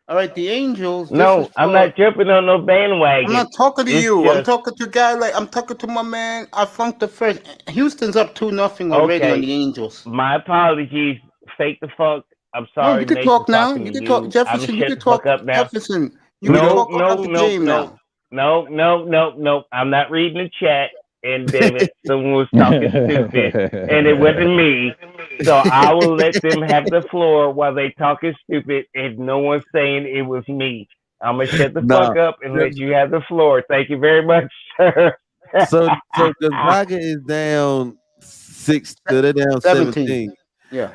All right, the Angels.
No, I'm not jumping on no bandwagon.
I'm not talking to you. I'm talking to a guy I'm talking to my man. I flunked the first. Houston's up 2-0 already on the Angels.
My apologies. Fake the fuck. I'm sorry.
No, you can talk now. You can talk, Jefferson. You can talk up now. Jefferson. You can talk about the game now.
No. I'm not reading the chat. And damn it, someone was talking stupid, and it wasn't me. So I will let them have the floor while they talking stupid, and no one's saying it was me. I'm gonna shut the fuck up and let you have the floor. Thank you very much, sir.
So Gonzaga is down 6. They're down 17.
Yeah.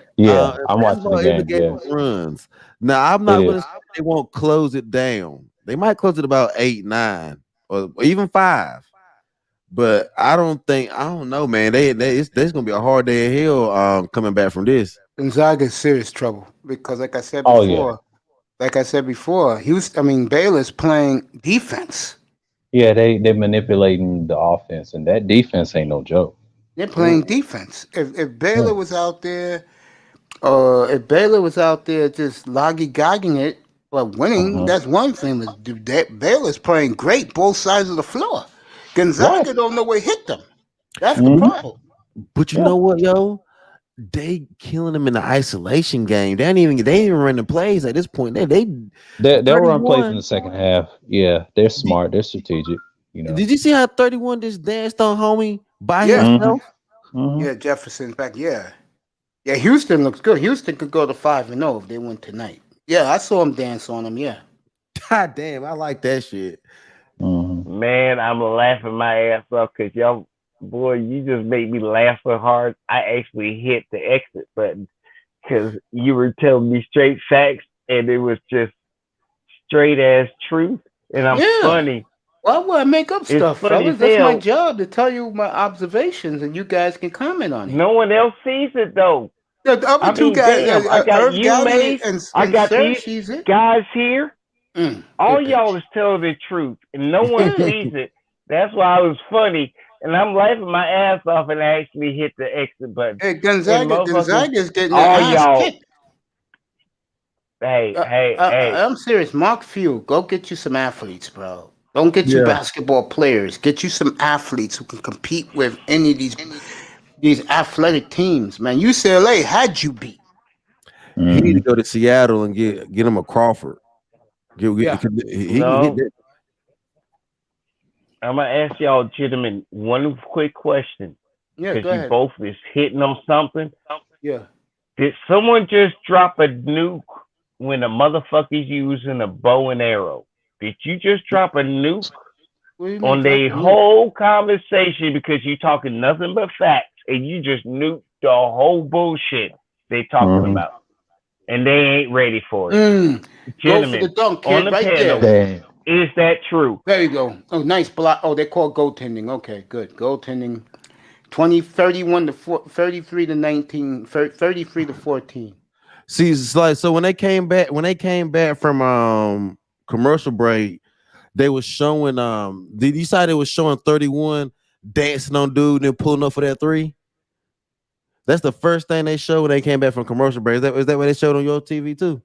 I'm watching the game.
Runs. Now I'm not gonna say they won't close it down. They might close it about 8, 9, or even 5. But I don't know, man. There's gonna be a hard day of hell coming back from this.
Gonzaga is serious trouble because, like I said before, Baylor's playing defense.
Yeah, they're manipulating the offense, and that defense ain't no joke.
They're playing defense. If Baylor was out there, just loggy-gogging it but winning, that's one thing. Baylor's playing great both sides of the floor. Gonzaga don't know where hit them. That's the problem.
But you know what, yo? they killing them in the isolation game. They ain't even run the plays at this point. They'll
run plays in the second half. Yeah, they're smart. They're strategic. You know.
Did you see how 31 just danced on homie by
Yeah.
himself?
Yeah, Jefferson's back. Yeah. Yeah, Houston looks good. Houston could go to 5-0 if they win tonight. Yeah, I saw him dance on him. Yeah.
God damn, I like that shit.
Man, I'm laughing my ass off because y'all, boy, you just made me laugh so hard. I actually hit the exit button because you were telling me straight facts and it was just straight ass truth. And I'm funny.
Well, I make up stuff, fellas. That's
hell.
my job to tell you my observations, and you guys can comment on it.
No one else sees it though.
The other two guys,
damn, I got
Irv
you,
Galley
Mace.
and
I got
Sarah,
these
she's it.
guys here. All
Good
y'all
bitch.
is telling the truth, and no one sees it. That's why it was funny, and I'm laughing my ass off, and I actually hit the exit button.
Hey, Gonzaga's getting
all
their ass
y'all.
kicked.
Hey.
I'm serious. Mark Few, go get you some athletes, bro. Don't get you basketball players. Get you some athletes who can compete with any of these athletic teams, man. UCLA had you beat.
He need to go to Seattle and get him a Crawford. He can hit that.
I'm gonna ask y'all, gentlemen, one quick question.
Yeah,
because
go
you
ahead.
both is hitting on something.
Yeah.
Did someone just drop a nuke when a motherfucker's using a bow and arrow? Did you just drop a nuke on the whole conversation because you talking nothing but facts and you just nuked the whole bullshit they talking about? And they ain't ready for it.
Go for the dunk, kid,
on the
right
panel,
there.
Is that true?
There you go. Oh, nice block. Oh, they call goaltending. Okay, good. Goaltending. 31 to 33 to 19, 33 to 14.
See, it's like so when they came back from commercial break, they was showing did you saw they was showing 31 dancing on dude and pulling up for that three? That's the first thing they showed when they came back from commercial break. Is that what they showed on your TV too?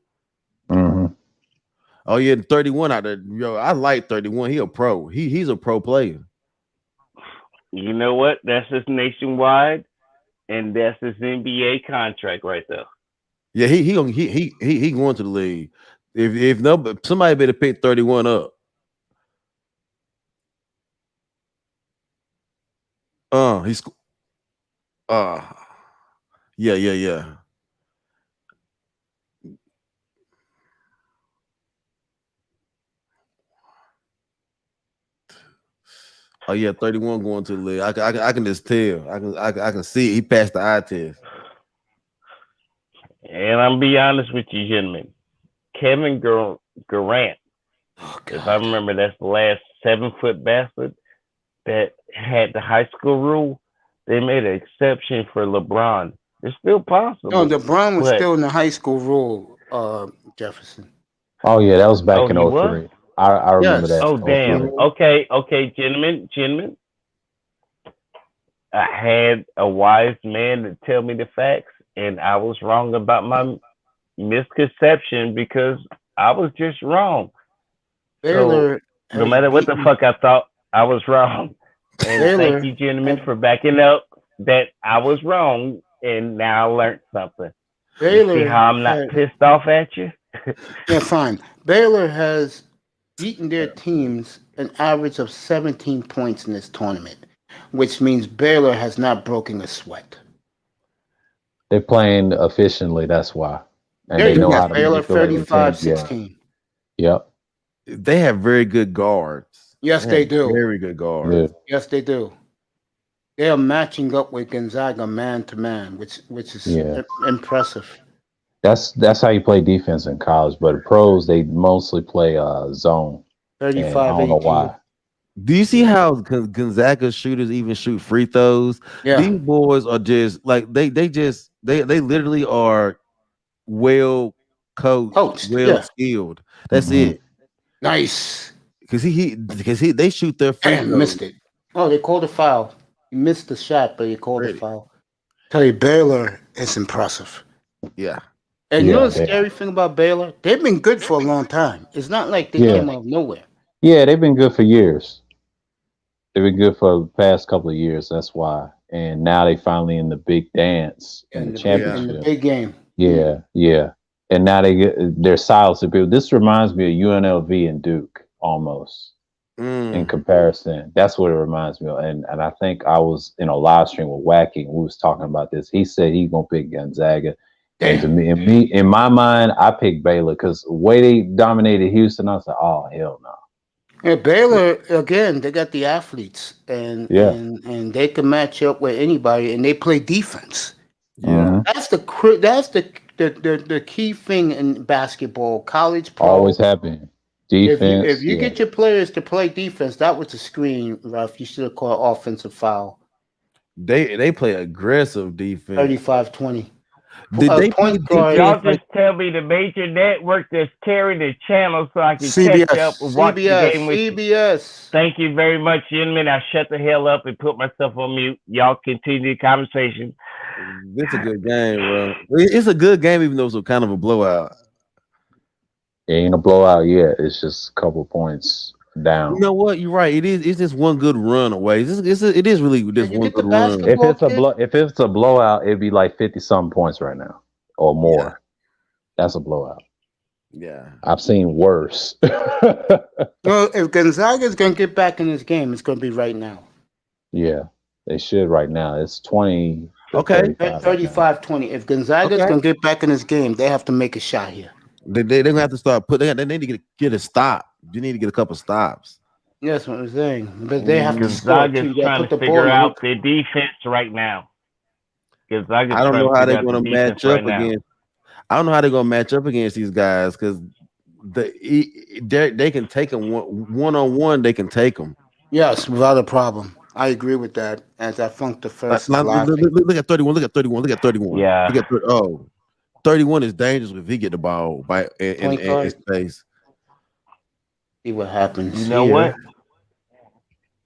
Oh yeah, 31 out there. Yo, I like 31. He a pro. He's a pro player.
You know what? That's his nationwide, and that's his NBA contract right there.
Yeah, he going to the league. If nobody, somebody better pick 31 up. He's yeah. Oh yeah, 31 going to the league. I can just tell. I can see he passed the eye test.
And I'm be honest with you, gentlemen. Kevin Durant, if I remember, that's the last 7-foot bastard that had the high school rule. They made an exception for LeBron. It's still possible.
No, LeBron was still in the high school rule, Jefferson.
Oh yeah, that was back in 03. I remember that.
Oh damn. Okay, gentlemen. I had a wise man to tell me the facts, and I was wrong about my misconception because I was just wrong.
Baylor,
so, no matter what the fuck I thought, I was wrong. And thank you, gentlemen, for backing up that I was wrong, and now I learned something.
Baylor,
you see how I'm not pissed off at you?
Yeah, fine. Baylor has beaten their teams an average of 17 points in this tournament, which means Baylor has not broken a sweat.
They're playing efficiently, that's why. And they know how to
Baylor 35-16.
Yep.
They have very good guards.
Yes, they do.
Very good guards.
Yeah.
Yes, they do. They are matching up with Gonzaga man to man, which is impressive.
That's how you play defense in college, but pros they mostly play zone.
35.
I don't know why.
Do you see how Gonzaga shooters even shoot free throws?
Yeah.
These boys are just like they literally are well coached, well skilled. That's it.
Nice.
Because they shoot their free throws.
Missed it. Oh, they called a foul. He missed the shot, but he called a foul. Tell you, Baylor is impressive.
Yeah.
And you know the scary thing about Baylor? They've been good for a long time. It's not like they came out of nowhere.
Yeah, they've been good for years. They've been good for the past couple of years. That's why. and now they finally in the big dance in the championship.
In the big game.
Yeah. And now they're silenced to people. This reminds me of UNLV and Duke almost in comparison. That's what it reminds me of. And I think I was in a live stream with Wacky and we was talking about this. He said he's gonna pick Gonzaga. And to me, in my mind, I picked Baylor because the way they dominated Houston, I was like, oh hell no.
Yeah, Baylor again. They got the athletes, and they can match up with anybody, and they play defense.
Yeah,
that's the key thing in basketball. College pro
always happen. Defense.
If you get your players to play defense, that was a screen, Ralph. You should have called offensive foul.
They play aggressive defense.
35-20.
Did they
point guard?
Y'all just tell me the major network that's carrying the channel so I can
CBS,
catch up and watch the game with
CBS.
you. Thank you very much, gentlemen. I shut the hell up and put myself on mute. Y'all continue the conversation.
It's a good game, bro. It's a good game, even though it's kind of a blowout.
It ain't a blowout yet. It's just a couple points down.
You know what? You're right. It is. It's just one good run away. It is really just one good run.
If it's a blowout, it'd be like 50-something points right now or more. Yeah. That's a blowout.
Yeah,
I've seen worse.
Well, if Gonzaga's gonna get back in this game, it's gonna be right now.
Yeah, they should right now. It's 20.
Okay,
35-20. If Gonzaga's gonna get back in this game, they have to make a shot here.
They're gonna have to start putting. They need to get a stop. You need to get a couple stops.
That's what I'm saying. But they have to score.
Gonzaga's trying to figure out their defense right now. Gonzaga's
I don't know how they're going to match up against. I don't know how they're going to match up against these guys because they can take them one-on-one. They can take them.
Yes, without a problem. I agree with that. As I funked the first.
Look at 31. Look at 31. Look at 31.
Yeah.
Look at 31 is dangerous if he get the ball in his face.
See what happens.
You know what?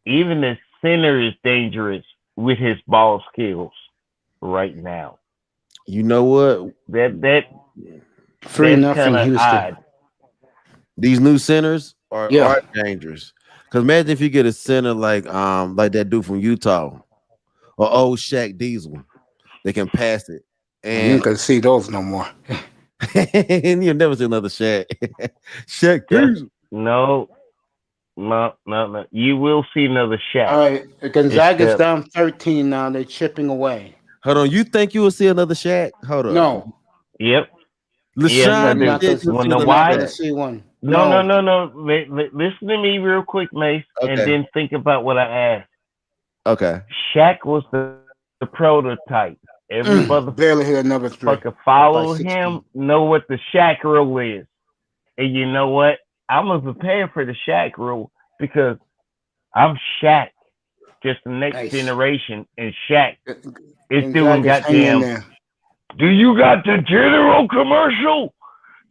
Even the center is dangerous with his ball skills right now.
You know what?
That
3-0 Houston.
Odd.
These new centers are dangerous. Because imagine if you get a center like that dude from Utah or old Shaq Diesel, they can pass it. And
you ain't gonna see those no more.
And you'll never see another Shaq. Shaq Diesel.
No. You will see another Shaq.
All right, Gonzaga's down 13 now. They're chipping away.
Hold on, you think you will see another Shaq? Hold on.
No.
Yep.
I'm not gonna see one.
No. Listen to me real quick, Mace, and then think about what I asked.
Okay.
Shaq was the prototype. Every
barely hit another three.
Follow him, know what the Shaq rule is. And you know what? I'm gonna prepare for the Shaq rule because I'm Shaq, just the next generation, and Shaq is doing goddamn. Do you got the General commercial?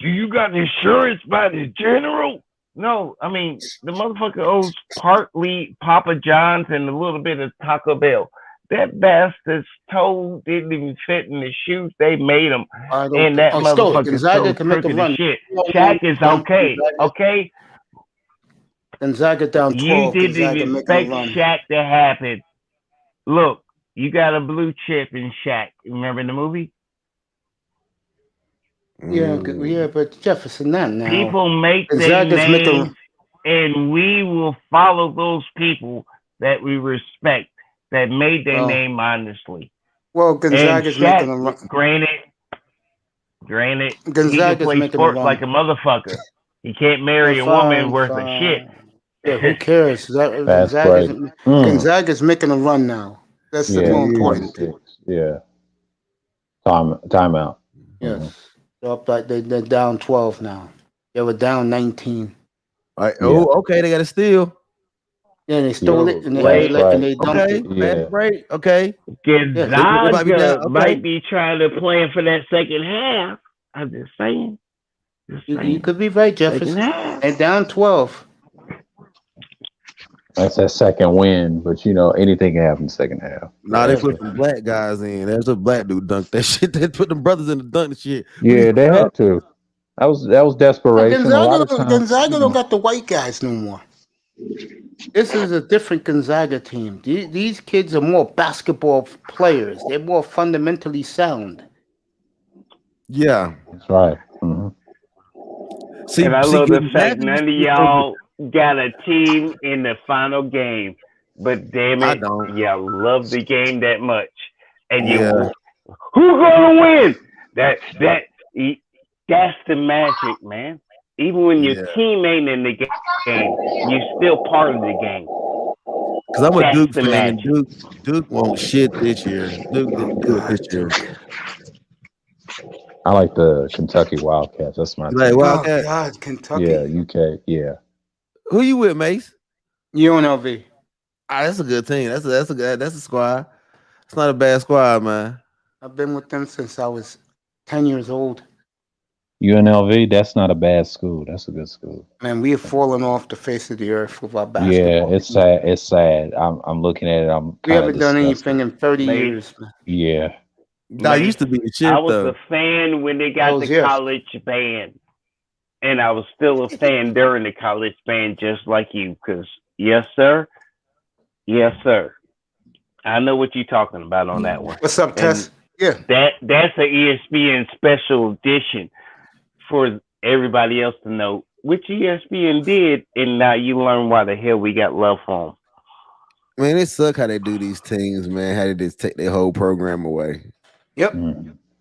Do you got insurance by the General? No, I mean the motherfucker owes partly Papa John's and a little bit of Taco Bell. That bastard's toe didn't even fit in the shoes they made him, and that motherfucker's so crooked as shit. Shaq is okay.
Gonzaga down 12.
You didn't expect Shaq to happen. Look, you got a blue chip in Shaq. Remember the movie?
Yeah, but Jefferson, not now.
People make their names, and we will follow those people that we respect that made their name honestly.
Well, Gonzaga's making a run.
Granted, Gonzaga's he can play sports like a motherfucker. He can't marry a woman worth of shit.
Yeah, who cares? Gonzaga's making a run now. That's the more important thing.
Yeah. Timeout.
Yes. They're down 12 now. They were down 19.
All right. Oh, okay. They got to steal.
Yeah, they stole it and they dumped it.
That's right. Okay.
Gonzaga might be trying to plan for that second half. I'm just saying.
You could be right, Jefferson. They're down 12.
That's that second win, but anything can happen in the second half.
Nah, they put some black guys in. There's a black dude dunked that shit. They put them brothers in the dunk shit.
Yeah, they had to. That was desperation.
Gonzaga don't got the white guys no more. This is a different Gonzaga team. These kids are more basketball players. They're more fundamentally sound.
Yeah,
That's right. Mm-hmm.
And I love the fact none of y'all got a team in the final game. But damn it, y'all love the game that much. And who gonna win? That's the magic, man. Even when your team ain't in the game, you're still part of the game.
Because I'm a Duke fan, and Duke won't shit this year. Duke didn't do it this year.
I like the Kentucky Wildcats. That's my
team. Wildcat?
Oh God, Kentucky.
Yeah, UK. Yeah.
Who you with, Mace?
UNLV.
That's a good team. That's a squad. It's not a bad squad, man.
I've been with them since I was 10 years old.
UNLV, that's not a bad school. That's a good school.
Man, we have fallen off the face of the earth with our basketball.
Yeah, it's sad. It's sad. I'm looking at it.
We haven't done anything in 30 years, man.
Yeah.
I used to be the shit,
I was a fan when they got the college band. And I was still a fan during the college band, just like you. Because, yes, sir. Yes, sir. I know what you're talking about on that one.
What's up, Tess? Yeah.
That's an ESPN special edition for everybody else to know, which ESPN did, and now you learn why the hell we got love for them.
Man, it sucks how they do these teams, man. How they just take their whole program away.
Yep.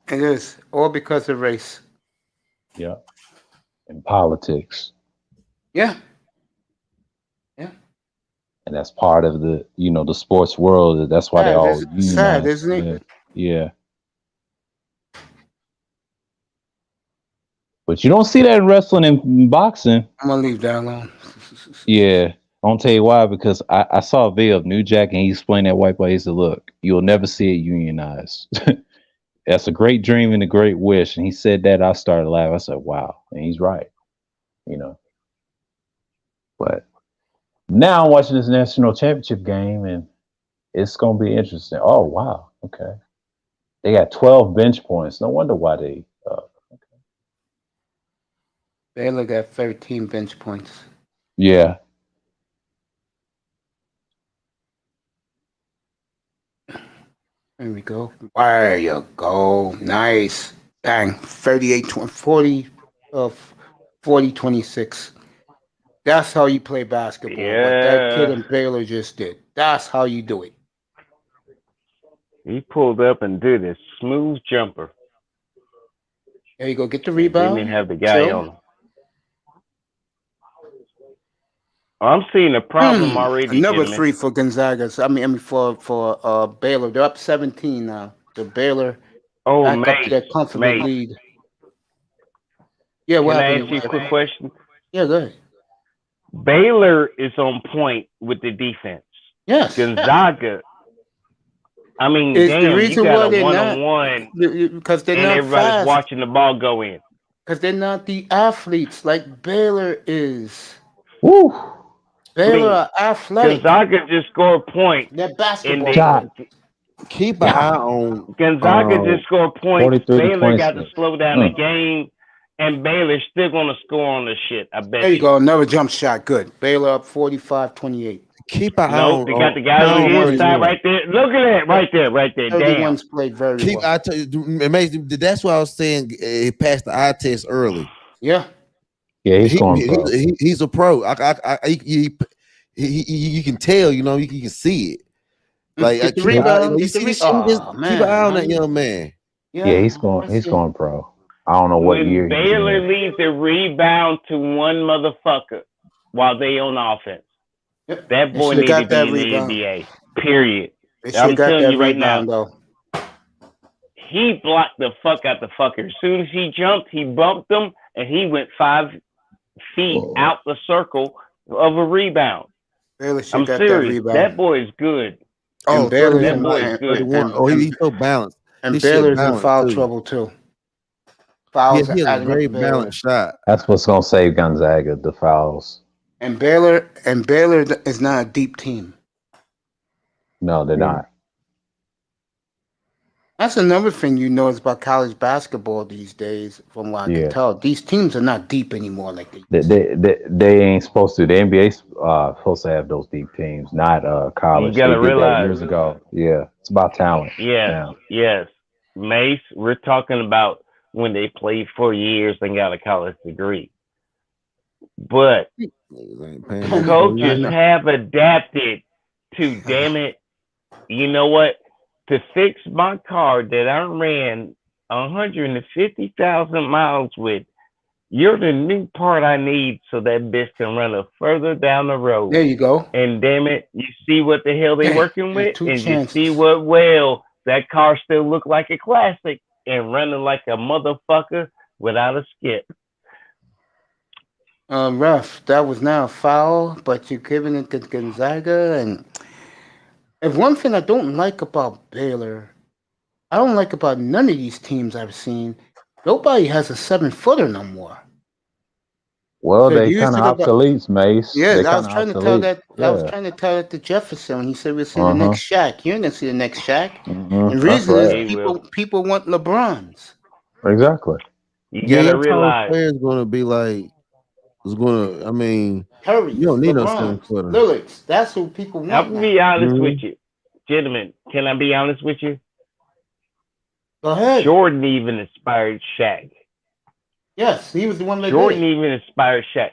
It is. All because of race.
Yeah. And politics.
Yeah. Yeah.
And that's part of the, the sports world. That's why they all unionize.
Sad, isn't it?
Yeah. But you don't see that in wrestling and boxing.
I'm gonna leave that alone.
Yeah. I'll tell you why, because I saw a video of New Jack and he explained that white boy. He said, look, you'll never see it unionized. That's a great dream and a great wish. And he said that, I started laughing. I said, wow. And he's right. But now I'm watching this national championship game and it's going to be interesting. Oh, wow. Okay. They got 12 bench points. No wonder why they.
Baylor got 13 bench points.
Yeah.
There we go. There you go. Nice. Bang. 40-26. That's how you play basketball.
Yeah.
What that kid in Baylor just did. That's how you do it.
He pulled up and did a smooth jumper.
There you go. Get the rebound.
Didn't have the guy on him. I'm seeing a problem already.
Number 3 for Gonzaga. I mean, for Baylor. They're up 17 now. The Baylor.
Mate.
Up to their comfortable lead. Yeah,
Can I ask you a quick question?
Yeah, go ahead.
Baylor is on point with the defense.
Yes.
Gonzaga. I mean,
the reason
you got
why
a
they're
one-on-one,
because they're
and
not
everybody's
fast.
watching the ball go in.
Because they're not the athletes like Baylor is.
Woo.
Baylor are athletic.
Gonzaga just scored a point.
They're basketball.
Keep an eye on
Gonzaga just scored a point. Baylor got to
26.
slow down the game, and Baylor's still going to score on the shit. I bet.
There you go. Another jump shot. Good. Baylor up 45-28.
Keep an eye
No,
on.
they got the guy on the inside right there. Look at that right there. Damn.
Everyone's played very well.
I tell you, amazing. That's why I was saying he passed the eye test early.
Yeah.
Yeah, he's going pro.
He's a pro. You can tell. You can see it. Like keep an eye on that young man.
Yeah, he's going pro. I don't know what year.
Baylor leads the rebound to one motherfucker while they on offense.
Yep.
That boy needs to be in the NBA. Period. I'm telling you right now. Though. He blocked the fuck out the fucker. As soon as he jumped, he bumped him, and he went 5 feet out the circle of a rebound. I'm serious. That boy is good.
Oh, Baylor's
that boy is good.
He's so balanced.
And Baylor's in foul trouble too. Fouls.
He has a very balanced shot.
That's what's gonna save Gonzaga, the fouls.
And Baylor is not a deep team.
No, they're not.
That's another thing you notice about college basketball these days, from what I can tell. These teams are not deep anymore like they used to.
They ain't supposed to. The NBA's supposed to have those deep teams, not college.
You gotta
They did that
realize
years ago. Yeah, it's about talent.
Yes. Mace, we're talking about when they played 4 years and got a college degree. But coaches have adapted to, damn it, you know what? To fix my car that I ran 150,000 miles with, you're the new part I need so that bitch can run a further down the road.
There you go.
And damn it, you see what the hell they working with? And
chances.
You see what, well, that car still look like a classic and running like a motherfucker without a skip.
Ref, that was now a foul, but you're giving it to Gonzaga. And if one thing I don't like about Baylor, I don't like about none of these teams I've seen, nobody has a 7-footer no more.
Well, they kind of obsolete, Mace.
Yeah, I was trying to tell that. I was trying to tell it to Jefferson when he said we'll see the next Shaq. You're gonna see the next Shaq. And the reason is people want LeBrons.
Exactly.
You gotta realize
players gonna be like. I mean,
Curry,
you don't need no
LeBron, Lillard. That's who people want.
I'll be honest with you, gentlemen. Can I be honest with you?
Go ahead.
Jordan even inspired Shaq.
Yes, he was the one that
Jordan
did.
even inspired Shaq.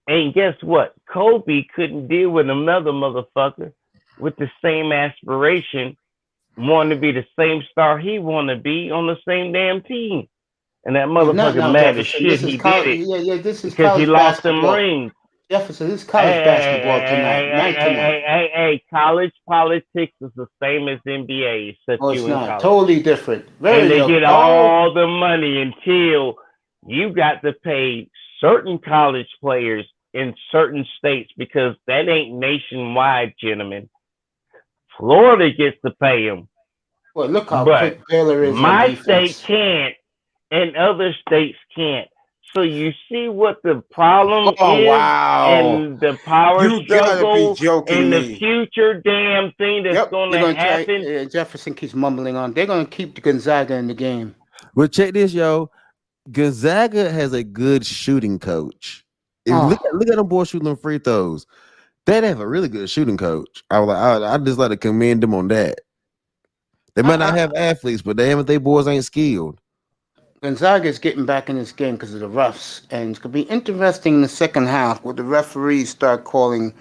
And guess what? Kobe couldn't deal with another motherfucker with the same aspiration, wanting to be the same star he wanted to be on the same damn team. And that motherfucker mad as shit he did it.
This is
because he lost
basketball.
them rings.
Jefferson, this is college basketball tonight.
Hey, college politics is the same as NBA. Except
it's
you
not.
college.
Totally different.
And they get all the money until you got to pay certain college players in certain states, because that ain't nationwide, gentlemen. Florida gets to pay them.
Well, look how quick Baylor is.
My state can't, and other states can't. So you see what the problem is, and the power struggle, and the future damn thing that's going to happen.
Jefferson keeps mumbling on. They're going to keep Gonzaga in the game.
But check this, yo. Gonzaga has a good shooting coach. Look at them boys shooting them free throws. They have a really good shooting coach. I just like to commend them on that. They might not have athletes, but damn it, they boys ain't skilled.
Gonzaga is getting back in this game because of the refs, and it's going to be interesting in the second half where the referees start calling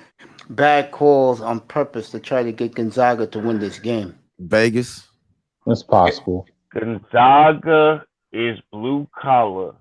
bad calls on purpose to try to get Gonzaga to win this game.
Vegas?
That's possible.
Gonzaga is blue collar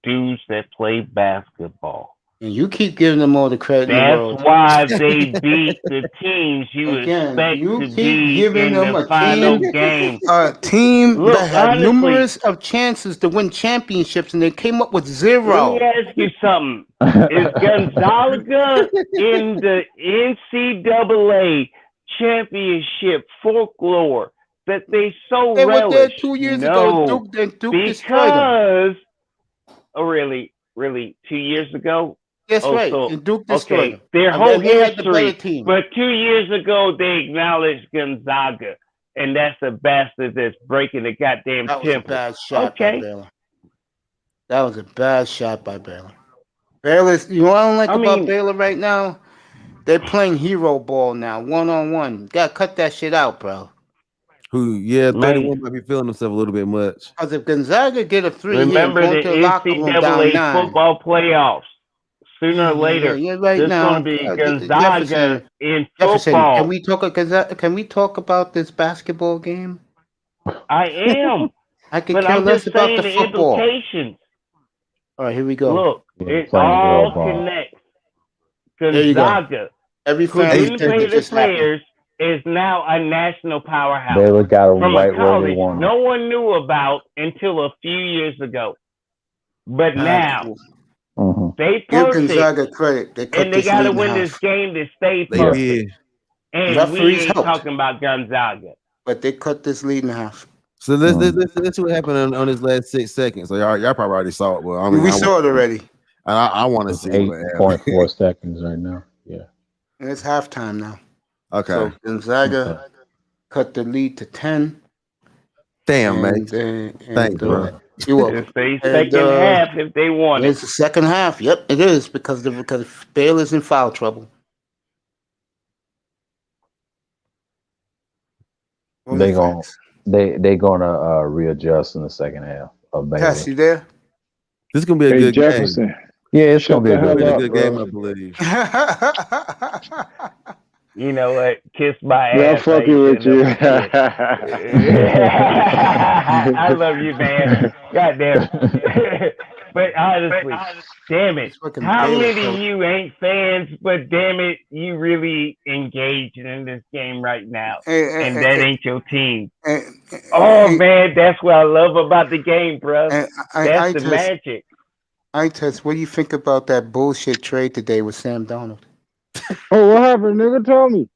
dudes that play basketball.
And you keep giving them all the credit in the world.
That's why they beat the teams you expect to be in the final game.
A team that had numerous of chances to win championships, and they came up with 0.
Let me ask you something. Is Gonzaga in the NCAA championship folklore that they so
relish?
They were there
2 years ago. Duke destroyed them.
Really, 2 years ago?
That's right. And Duke destroyed them.
Their whole history. But 2 years ago, they acknowledged Gonzaga. And that's the bastard that's breaking the goddamn temple.
That was a bad shot by Baylor. That was a bad shot by Baylor. Baylor's, you know what I don't like about Baylor right now? They're playing hero ball now, one-on-one. Gotta cut that shit out, bro.
31 might be feeling himself a little bit much.
Because if Gonzaga get a 3
remember the NCAA football playoffs. Sooner or later, there's going to be Gonzaga in football.
Can we talk about this basketball game?
I am.
I can care less about the football.
Implications.
All right, here we go.
Look, it all connects. Gonzaga,
every
the players is now a national powerhouse.
They look out right where they want.
No one knew about until a few years ago, but now. They
give Gonzaga credit.
They got to win this game to stay perfect. And we ain't talking about Gonzaga.
But they cut this lead in half.
So let's see what happened on this last 6 seconds. So y'all probably already saw it. But
we saw it already.
I want to see
8.4 seconds right now. Yeah.
And it's halftime now.
Okay.
So Gonzaga cut the lead to 10.
Damn, man. Thanks, bro.
You're welcome.
It's the second half if they want it.
It's the second half. Yep, it is because Baylor's in foul trouble.
They gonna readjust in the second half of Baylor.
Cass, you there?
This is gonna be a good
Jefferson.
game.
Yeah, it's gonna be a
good game, I believe.
You know what? Kiss my
Yeah,
ass.
I'm fucking with you.
I love you, man. God damn it. But honestly, damn it. How many of you ain't fans, but damn it, you really engaged in this game right now. And that ain't your team. Man, that's what I love about the game, bro. That's the magic.
Tess, what do you think about that bullshit trade today with Sam Darnold?
Oh, what happened, nigga? Tell me.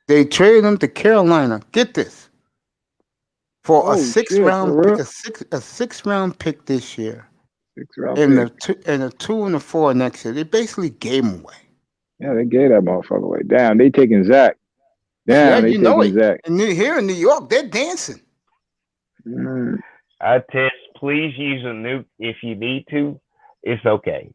They traded him to Carolina. Get this. For a six-round pick this year. And a 2 and a 4 next year. They basically gave him away.
Yeah, they gave that motherfucker away. Damn, they taking Zach. Damn, they taking Zach.
And here in New York, they're dancing.
I test, please use a nuke if you need to. It's okay.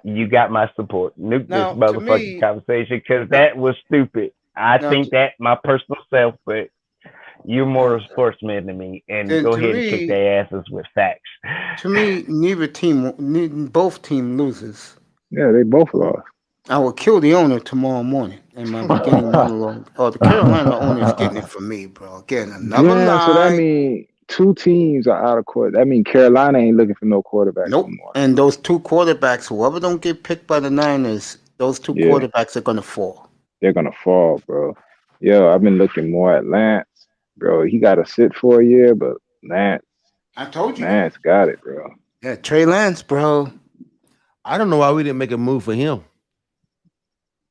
You got my support. Nuke this motherfucking conversation because that was stupid. I think that my personal self, but you're more a sportsman than me, and go ahead and kick their asses with facts.
To me, both team loses.
Yeah, they both lost.
I will kill the owner tomorrow morning in my beginning monologue. The Carolina owner is getting it from me, bro. Getting another lie.
So that means 2 teams are out of court. That means Carolina ain't looking for no quarterback anymore.
And those 2 quarterbacks, whoever don't get picked by the Niners, those 2 quarterbacks are gonna fall.
They're gonna fall, bro. Yo, I've been looking more at Lance, bro. He got to sit for a year, but Lance,
I told you,
Lance got it, bro.
Yeah, Trey Lance, bro.
I don't know why we didn't make a move for him.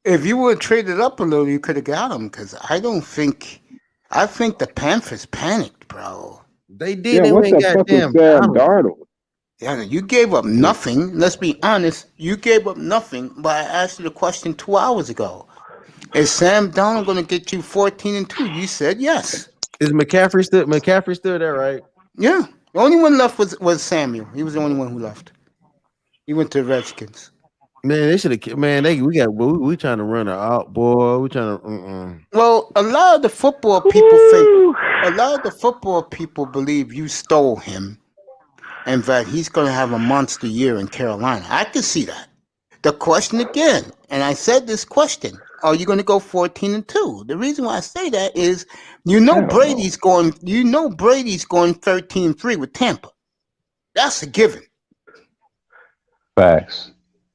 If you would have traded up a little, you could have got him. Because I think the Panthers panicked, bro.
They did.
Yeah, what the fuck is Sam Darnold?
Yeah, you gave up nothing. Let's be honest. You gave up nothing. But I asked you the question 2 hours ago. Is Sam Darnold going to get you 14-2? You said yes.
Is McCaffrey still there, right?
Yeah. The only one left was Samuel. He was the only one who left. He went to the Redskins.
Man, they should have. Man, we trying to run her out, boy. We trying to.
Well, a lot of the football people believe you stole him, and that he's going to have a monster year in Carolina. I can see that. The question again, and I said this question: are you going to go 14-2? The reason why I say that is, Brady's going 13-3 with Tampa. That's a given.
Facts.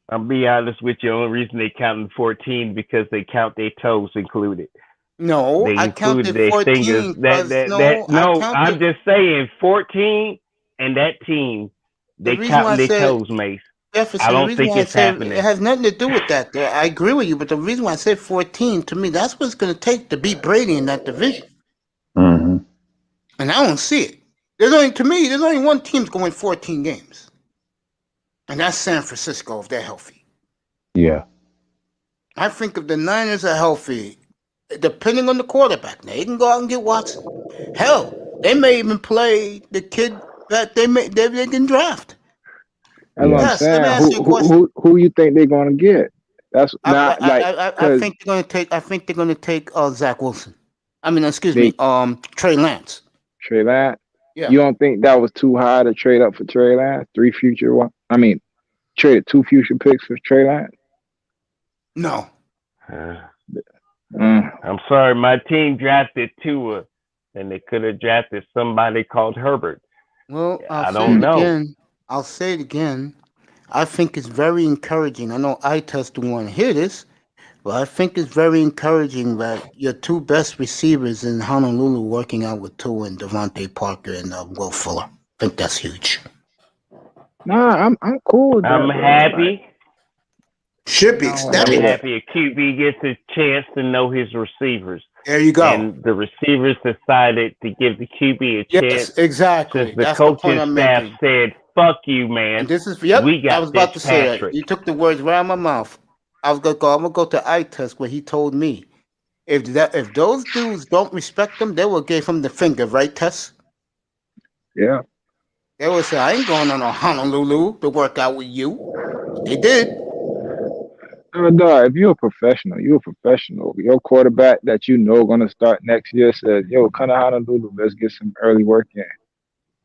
I'll be honest with you. The only reason they counted 14 because they count their toes included.
No, I counted 14.
I'm just saying 14 and that team, they count their toes, Mace.
Jefferson,
I don't think it's happening.
It has nothing to do with that. I agree with you, but the reason why I said 14, to me, that's what it's going to take to beat Brady in that division.
Mm-hmm.
And I don't see it. There's only one team's going 14 games. And that's San Francisco if they're healthy.
Yeah.
I think if the Niners are healthy, depending on the quarterback, they can go out and get Watson. Hell, they may even play the kid that they can draft.
That's what I'm saying. Who you think they're going to get? That's not
I think they're going to take Zach Wilson. Trey Lance.
Trey Lance.
Yeah.
You don't think that was too high to trade up for Trey Lance? Traded 2 future picks for Trey Lance?
No.
I'm sorry, my team drafted Tua, and they could have drafted somebody called Herbert.
Well,
I don't know.
I'll say it again. I think it's very encouraging. I know ITES don't want to hear this, but I think it's very encouraging that your 2 best receivers in Honolulu working out with Tua and Devontae Parker and Will Fuller. I think that's huge.
Nah, I'm cool with that.
I'm happy.
Should be ecstatic.
I'm happy a QB gets a chance to know his receivers.
There you go.
And the receivers decided to give the QB a chance.
Yes, exactly.
Since the coaching staff said, "Fuck you, man."
And this is
we got
I was about to say that. You took the words right out of my mouth. I'm gonna go to ITES where he told me if those dudes don't respect him, they will give him the finger, right, Tess?
Yeah.
They would say, I ain't going on a Honolulu to work out with you. They did.
No, if you're a professional, you're a professional. Your quarterback that you know going to start next year says, yo, come to Honolulu, let's get some early work in.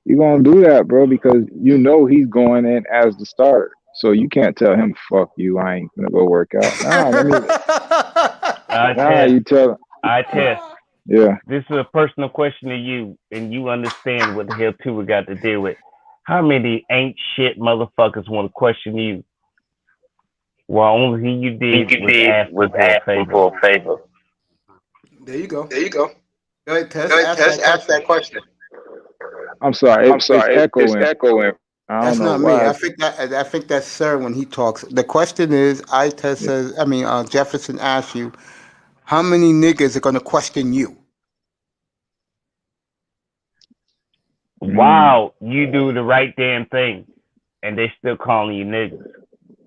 You're going to do that, bro, because you know he's going in as the starter. So you can't tell him, fuck you, I ain't going to go work out. You tell him.
I test.
Yeah.
This is a personal question to you, and you understand what the hell Tua got to deal with. How many ain't shit motherfuckers want to question you? Well, only thing you did was ask for a favor.
There you go.
Go
ahead, Tess. Ask that question.
I'm sorry. It's echoing. I don't
That's
know
not
why.
me. I think that's Sir when he talks. The question is, Jefferson asked you, how many niggas are gonna question you?
Wow, you do the right damn thing, and they still calling you niggas.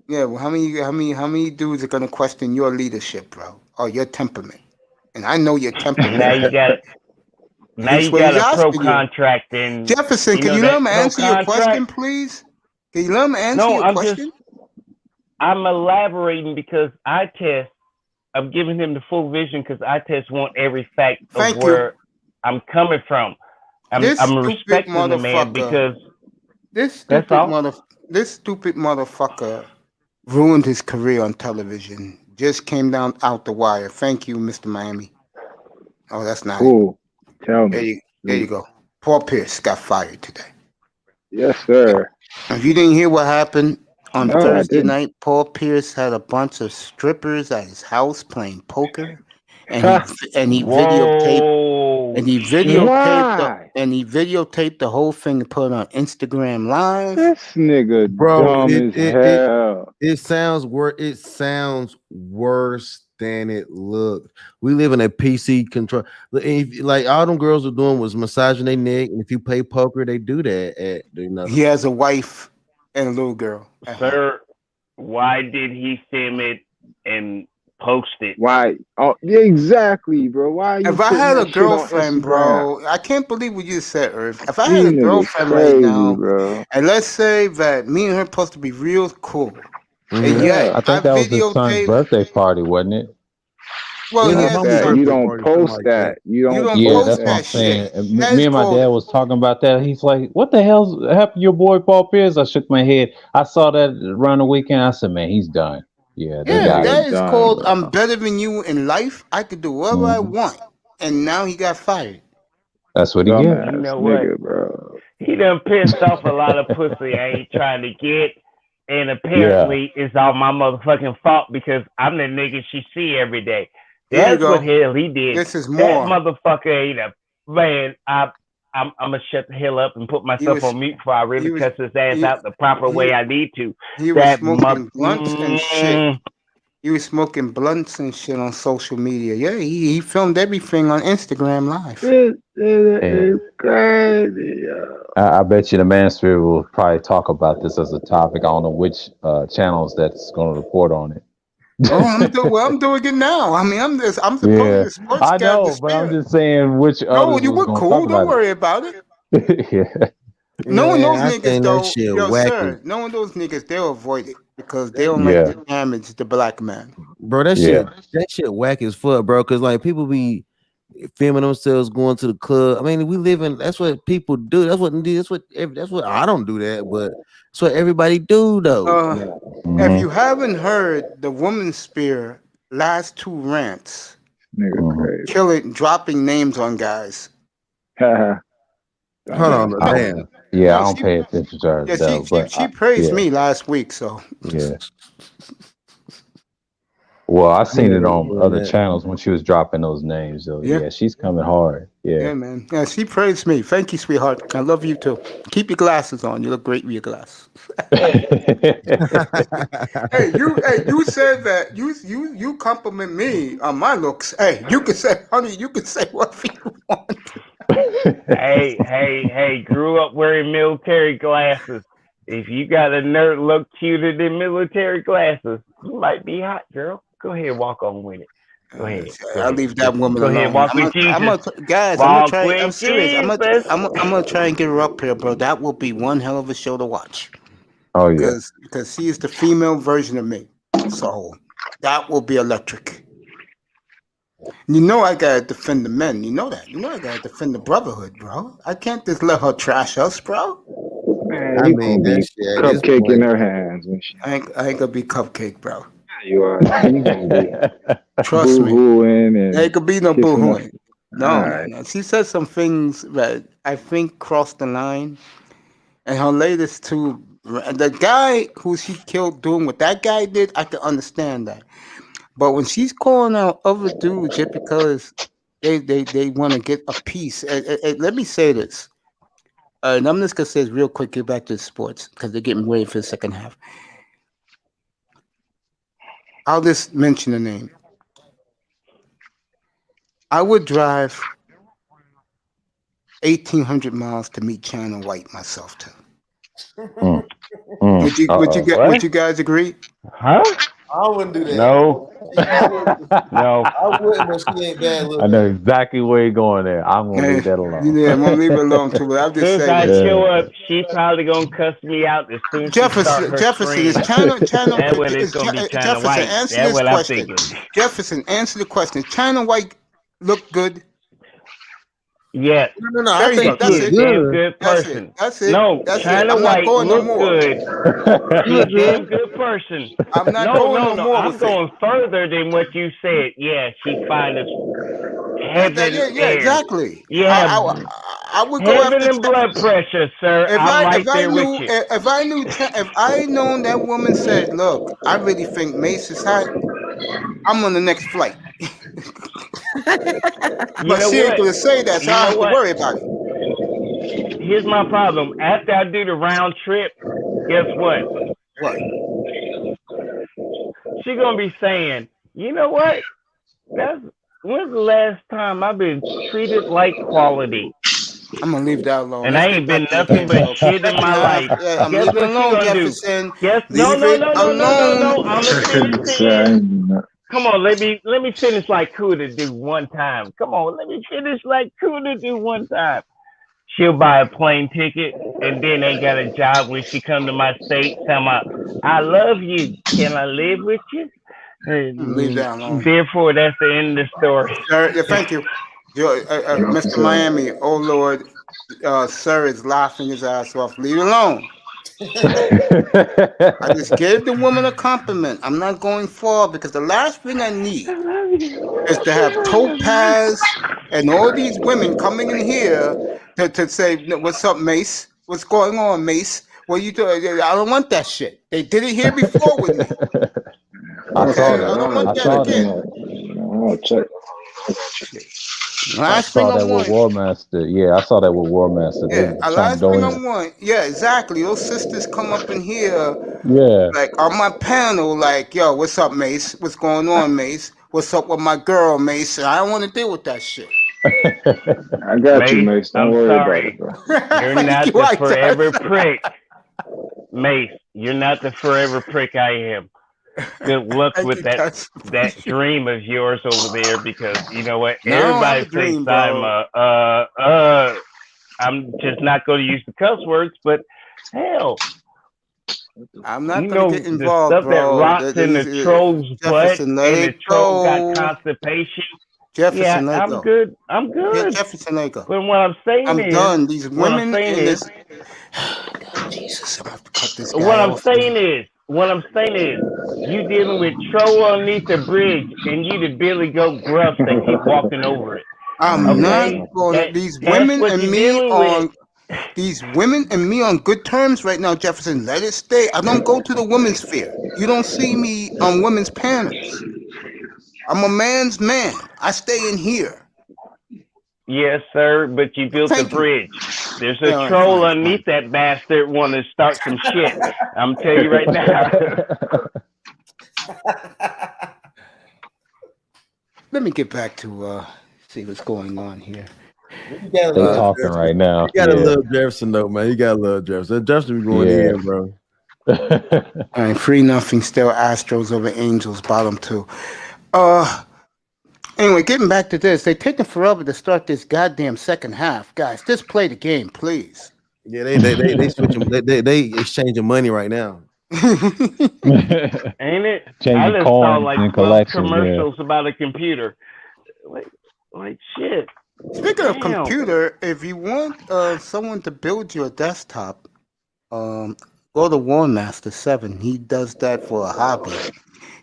Yeah, well, how many dudes are gonna question your leadership, bro, or your temperament? And I know your temperament.
Now you got a pro contract, and
Jefferson, can you let me answer your question, please? Can you let me answer your question?
I'm elaborating because I test. I'm giving him the full vision because I test want every fact of where I'm coming from. I'm respecting the man because
this stupid motherfucker ruined his career on television. Just came down out the wire. Thank you, Mr. Miami. Oh, that's not
cool. Tell me.
There you go. Paul Pierce got fired today.
Yes, sir.
If you didn't hear what happened on Thursday night, Paul Pierce had a bunch of strippers at his house playing poker, and he videotaped the whole thing and put it on Instagram Live.
This nigga, bro,
it sounds worse than it looks. We live in a PC control. Like all them girls are doing was massaging their neck, and if you play poker, they do that.
He has a wife and a little girl.
Sir, why did he film it and post it?
Why? Oh, yeah, exactly, bro. Why?
If I had a girlfriend, bro, I can't believe what you said, Irv. If I had a girlfriend right now, bro, and let's say that me and her supposed to be real cool, and yet
I think that was his son's birthday party, wasn't it?
Well, you don't post that. You don't
post that's what I'm saying. Me and my dad was talking about that. He's like, "What the hell's happened to your boy Paul Pierce?" I shook my head. I saw that around the weekend. I said, "Man, he's done." Yeah,
that is called I'm better than you in life. I could do whatever I want, and now he got fired.
That's what he did.
You know what?
Bro.
He done pissed off a lot of pussy I ain't trying to get, and apparently it's all my motherfucking fault because I'm the nigga she see every day. That's what hell he did.
This is more.
That motherfucker ain't a man. I'm gonna shut the hell up and put myself on mute before I really cuss his ass out the proper way I need to.
He was smoking blunts and shit. He was smoking blunts and shit on social media. Yeah, he filmed everything on Instagram Live.
It's crazy.
I bet you the Mansphere will probably talk about this as a topic. I don't know which channels that's going to report on it.
I'm doing it now. I mean, I'm supposed to be a sports guy.
I know, but I'm just saying which.
No, you were cool. Don't worry about it.
Yeah.
Knowing those niggas, though, sir, knowing those niggas, they'll avoid it because they don't like to damage the black man.
Bro, that shit whack as fuck, bro. Because like people be filming themselves going to the club. I mean, we live in. That's what people do. That's what I don't do that, but that's what everybody do though.
If you haven't heard the Woman Spear last two rants, dropping names on guys.
Hold on, damn.
Yeah, I don't pay attention to her.
Yeah, she praised me last week, so
yeah. Well, I seen it on other channels when she was dropping those names. So yeah, she's coming hard.
Yeah, man. Yeah, she praised me. Thank you, sweetheart. I love you too. Keep your glasses on. You look great with your glasses. Hey, you said that you compliment me on my looks. Hey, you can say, honey, you can say whatever you want.
Hey, grew up wearing military glasses. If you got a nerd look cuter than military glasses, you might be hot, girl. Go ahead, walk on with it. Go ahead.
I'll leave that woman
Go
alone.
ahead, walk with Jesus.
I'm
Walk
try.
with
I'm serious.
Jesus.
I'm gonna try and get her up here, bro. That will be one hell of a show to watch.
Oh yeah.
Because she is the female version of me. So that will be electric. You know I gotta defend the men. You know that. You know I gotta defend the brotherhood, bro. I can't just let her trash us, bro.
Man,
I
you
mean,
gonna be
that shit at this
cupcake in
point.
her hands when she.
I ain't gonna be cupcake, bro.
You are. You gonna be
Trust me.
boo-hooing and
There could be no
kissing her.
boo-hooing. No,
All
no,
right.
no. She said some things that I think crossed the line. And her latest two, the guy who she killed doing what that guy did, I can understand that. But when she's calling out other dudes just because they want to get a piece, let me say this. And I'm just gonna say this real quick. Get back to the sports because they're getting ready for the second half. I'll just mention the name. I would drive 1,800 miles to meet China White myself too. Would you guys agree?
Huh?
I wouldn't do that.
No. No.
I wouldn't, but she ain't bad looking.
I know exactly where you're going there. I'm gonna leave that alone.
Yeah, I'm gonna leave it alone too. But I'm just
As soon as
saying.
I
This.
show up, she's probably gonna cuss me out as soon as she start her
Jefferson is
scream.
China.
That way it's gonna be China
Jefferson,
White.
answer
That's
this
what I'm
question.
thinking.
Jefferson, answer the question. China White look good?
Yeah.
No. I
There you go.
think
That's
she's
it.
She's a damn
good.
good person.
That's it.
No,
That's
China
it. I'm not
White
going no
look
more.
good. She's a damn good person.
I'm not
No,
going
no,
no more
I'm
with
going further than what you said. Yeah, she's fine as heaven
Yeah,
and
exactly.
yeah,
I would go
heaven
after.
and blood pressure, sir.
If
I'm right
I
there with
knew
you.
if I known that woman said, "Look, I really think Mace is hot," I'm on the next flight. But
know
she ain't
what?
gonna say that, so
You
I
know
have to
what?
worry about it.
Here's my problem. After I do the round trip, guess what?
What?
She's gonna be saying, you know what? When's the last time I've been treated like quality?
I'm gonna leave that alone.
And
Let's
I
get
ain't
back
been
to the
nothing
game,
but
folks.
shit in
Second
my
half,
life.
yeah, I'm
Guess
leaving
what she
alone,
gonna do?
Jefferson.
Guess
Leave
no.
it alone.
I'm gonna finish to you. Come on, let me finish like Cuda do one time. Come on, let me finish like Cuda do one time. She'll buy a plane ticket and then ain't got a job when she come to my state. Talking about, I love you. Can I live with you?
Leave that alone.
Therefore, that's the end of the story.
Sir, thank you. Mr. Miami, oh Lord, sir is laughing his ass off. Leave it alone. I just gave the woman a compliment. I'm not going far because the last thing I need is to have Topaz and all these women coming in here to say, "What's up, Mace? What's going on, Mace? What you doing?" I don't want that shit. They did it here before with me.
I saw that.
I don't want
I
that
saw
again.
I'll check.
Last
I
thing
saw
I
that
want.
with War Master. Yeah, I saw that with War Master. They
Yeah,
trying to
last
go
thing I
in.
want. Yeah, exactly. Those sisters come up in here
Yeah.
like on my panel, like, "Yo, what's up, Mace? What's going on, Mace? What's up with my girl, Mace?" And I don't want to deal with that shit.
I got you, Mace. Don't worry
sorry.
about it, bro.
You're not the forever prick. Mace, you're not the forever prick I am. Good luck with that dream of yours over there, because you know what? Everybody thinks I'm just not going to use the cuss words, but hell,
I'm not going to get involved,
the stuff
bro.
that rots in the troll's butt and the troll got constipation.
Jefferson,
yeah, I'm good. I'm good.
Yeah, Jefferson, let go.
But what I'm saying
I'm
is,
done. These women in this. Jesus, I'm gonna have to cut this guy off.
What I'm saying is, you dealing with troll underneath the bridge, and you the Billy Goat Gruff that keep walking over it.
I'm not going to these women and me on. These women and me on good terms right now, Jefferson. Let it stay. I don't go to the women's fair. You don't see me on women's panels. I'm a man's man. I stay in here.
Yes, sir, but you built the bridge. There's a troll underneath that bastard want to start some shit. I'm telling you right now.
Let me get back to see what's going on here.
They talking right now.
You gotta love Jefferson though, man. You gotta love Jefferson. Jefferson be going in, bro.
All right, 3-0 still Astros over Angels, bottom 2. Anyway, getting back to this, they're taking forever to start this goddamn second half, guys. Just play the game, please.
Yeah, they switching. They exchanging money right now.
Ain't it? I
Changing
just saw
coins
like
and
12
collections. Yeah.
commercials about a computer. Like shit.
Speaking of
Damn.
computer, if you want someone to build your desktop, go to Warmaster 7. He does that for a hobby.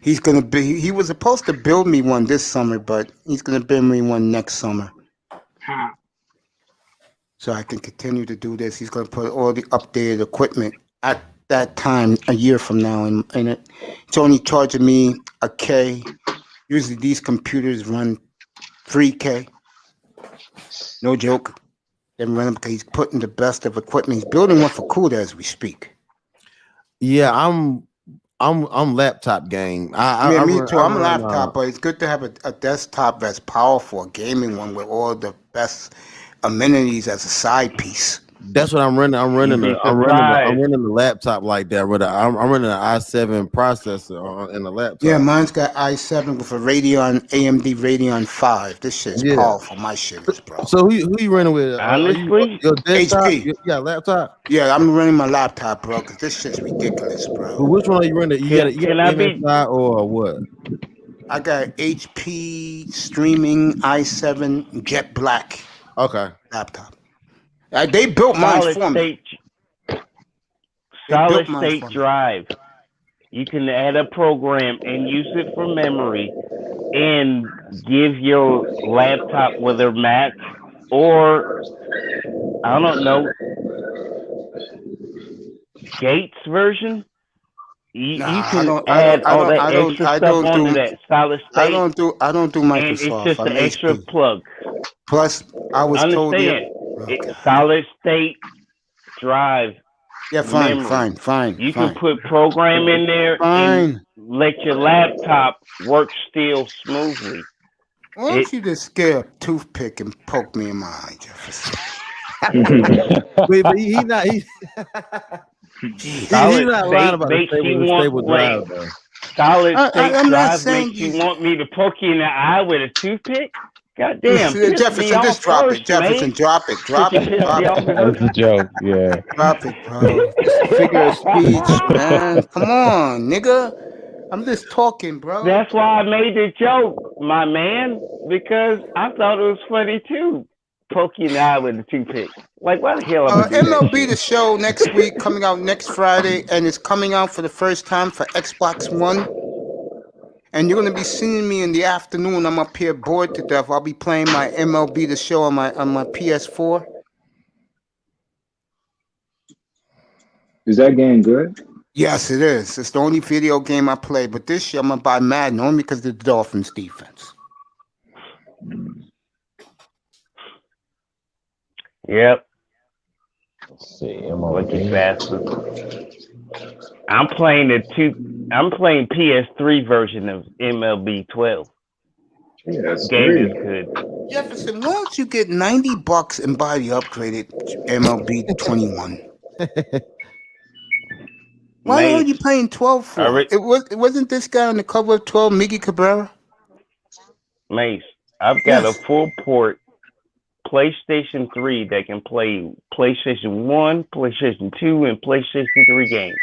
He was supposed to build me one this summer, but he's gonna build me one next summer. So I can continue to do this. He's gonna put all the updated equipment at that time a year from now in it. It's only charging me $1,000. Usually these computers run $3,000. No joke. They run them because he's putting the best of equipment. He's building one for CUDA as we speak.
Yeah, I'm laptop game.
Me too. I'm a laptop, but it's good to have a desktop that's powerful, a gaming one with all the best amenities as a side piece.
That's what I'm running. I'm running the laptop like that. I'm running an i7 processor in the laptop.
Yeah, mine's got i7 with a AMD Radeon 5. This shit's powerful. My shit is, bro.
So who you running with?
Honestly,
your desktop?
HP.
You got a laptop?
Yeah, I'm running my laptop, bro, because this shit's ridiculous, bro.
Well, which one are you running? You got MSI or what?
I got HP streaming i7 Jet Black.
Okay.
Laptop. They built mine for me.
Solid state drive. You can add a program and use it for memory and give your laptop, whether Mac or, I don't know, Gates version. You can add all that extra stuff onto that solid state.
I don't do Microsoft.
And it's just an extra plug.
Plus, I was told
solid state drive.
Yeah, fine.
You can put program in there and let your laptop work still smoothly.
Why don't you just scare a toothpick and poke me in my eye, Jefferson?
But he's not. He's not lying about the stable drive, though.
Solid state drive makes you want me to poke you in the eye with a toothpick? God damn.
Jefferson, just drop it. Jefferson, drop it.
That's a joke, yeah.
Drop it, bro. Figure of speech, man. Come on, nigga. I'm just talking, bro.
That's why I made the joke, my man, because I thought it was funny, too. Poke you in the eye with a toothpick. Like, why the hell am I doing
MLB The Show next week, coming out next Friday, and it's coming out for the first time for Xbox One. And you're gonna be seeing me in the afternoon. I'm up here bored to death. I'll be playing my MLB The Show on my PS4.
Is that game good?
Yes, it is. It's the only video game I play. But this year I'm gonna buy Madden only because of the Dolphins defense.
Yep.
Let's see.
Looking faster. I'm playing PS3 version of MLB 12.
Yeah, that's
game
great.
is good.
Jefferson, why don't you get $90 and buy the upgraded MLB 21? Why the hell are you paying 12 for? It wasn't this guy on the cover of 12, Miggy Cabrera?
Mace, I've got a full port PlayStation 3 that can play PlayStation 1, PlayStation 2, and PlayStation 3 games.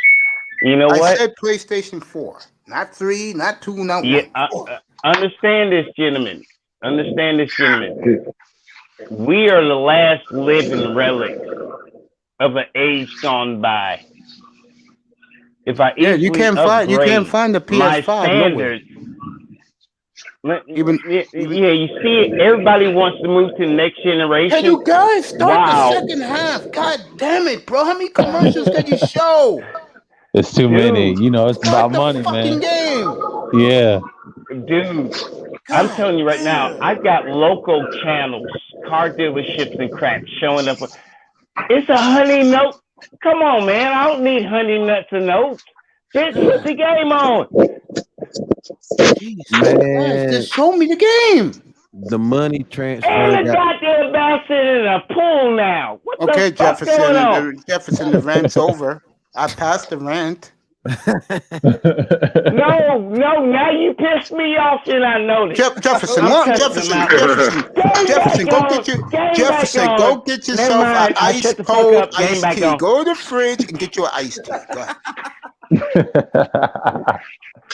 You know what?
I said PlayStation 4, not 3, not 2, not 1.
Understand this, gentlemen. We are the last living relic of an age gone by. If I
you can't find the PS5
my standards. You see it. Everybody wants to move to the next generation.
Hey, you guys, start the second half. God damn it, bro! How many commercials can you show?
It's too many. You know, it's about money,
man. Game.
Yeah.
Dude, I'm telling you right now, I've got local channels, car dealerships and crap showing up. It's a honey note. Come on, man. I don't need honey nuts and notes. Bitch, put the game on.
Man,
just show me the game.
The money transfer.
And the goddamn bastard in a pool now. What the fuck
Jefferson.
going on?
Jefferson, the rant's over. I passed the rant.
No, now you pissed me off and I noticed.
Jefferson,
I'm
go get yourself an ice cold iced tea. Go to the fridge and get you an iced tea. Go ahead.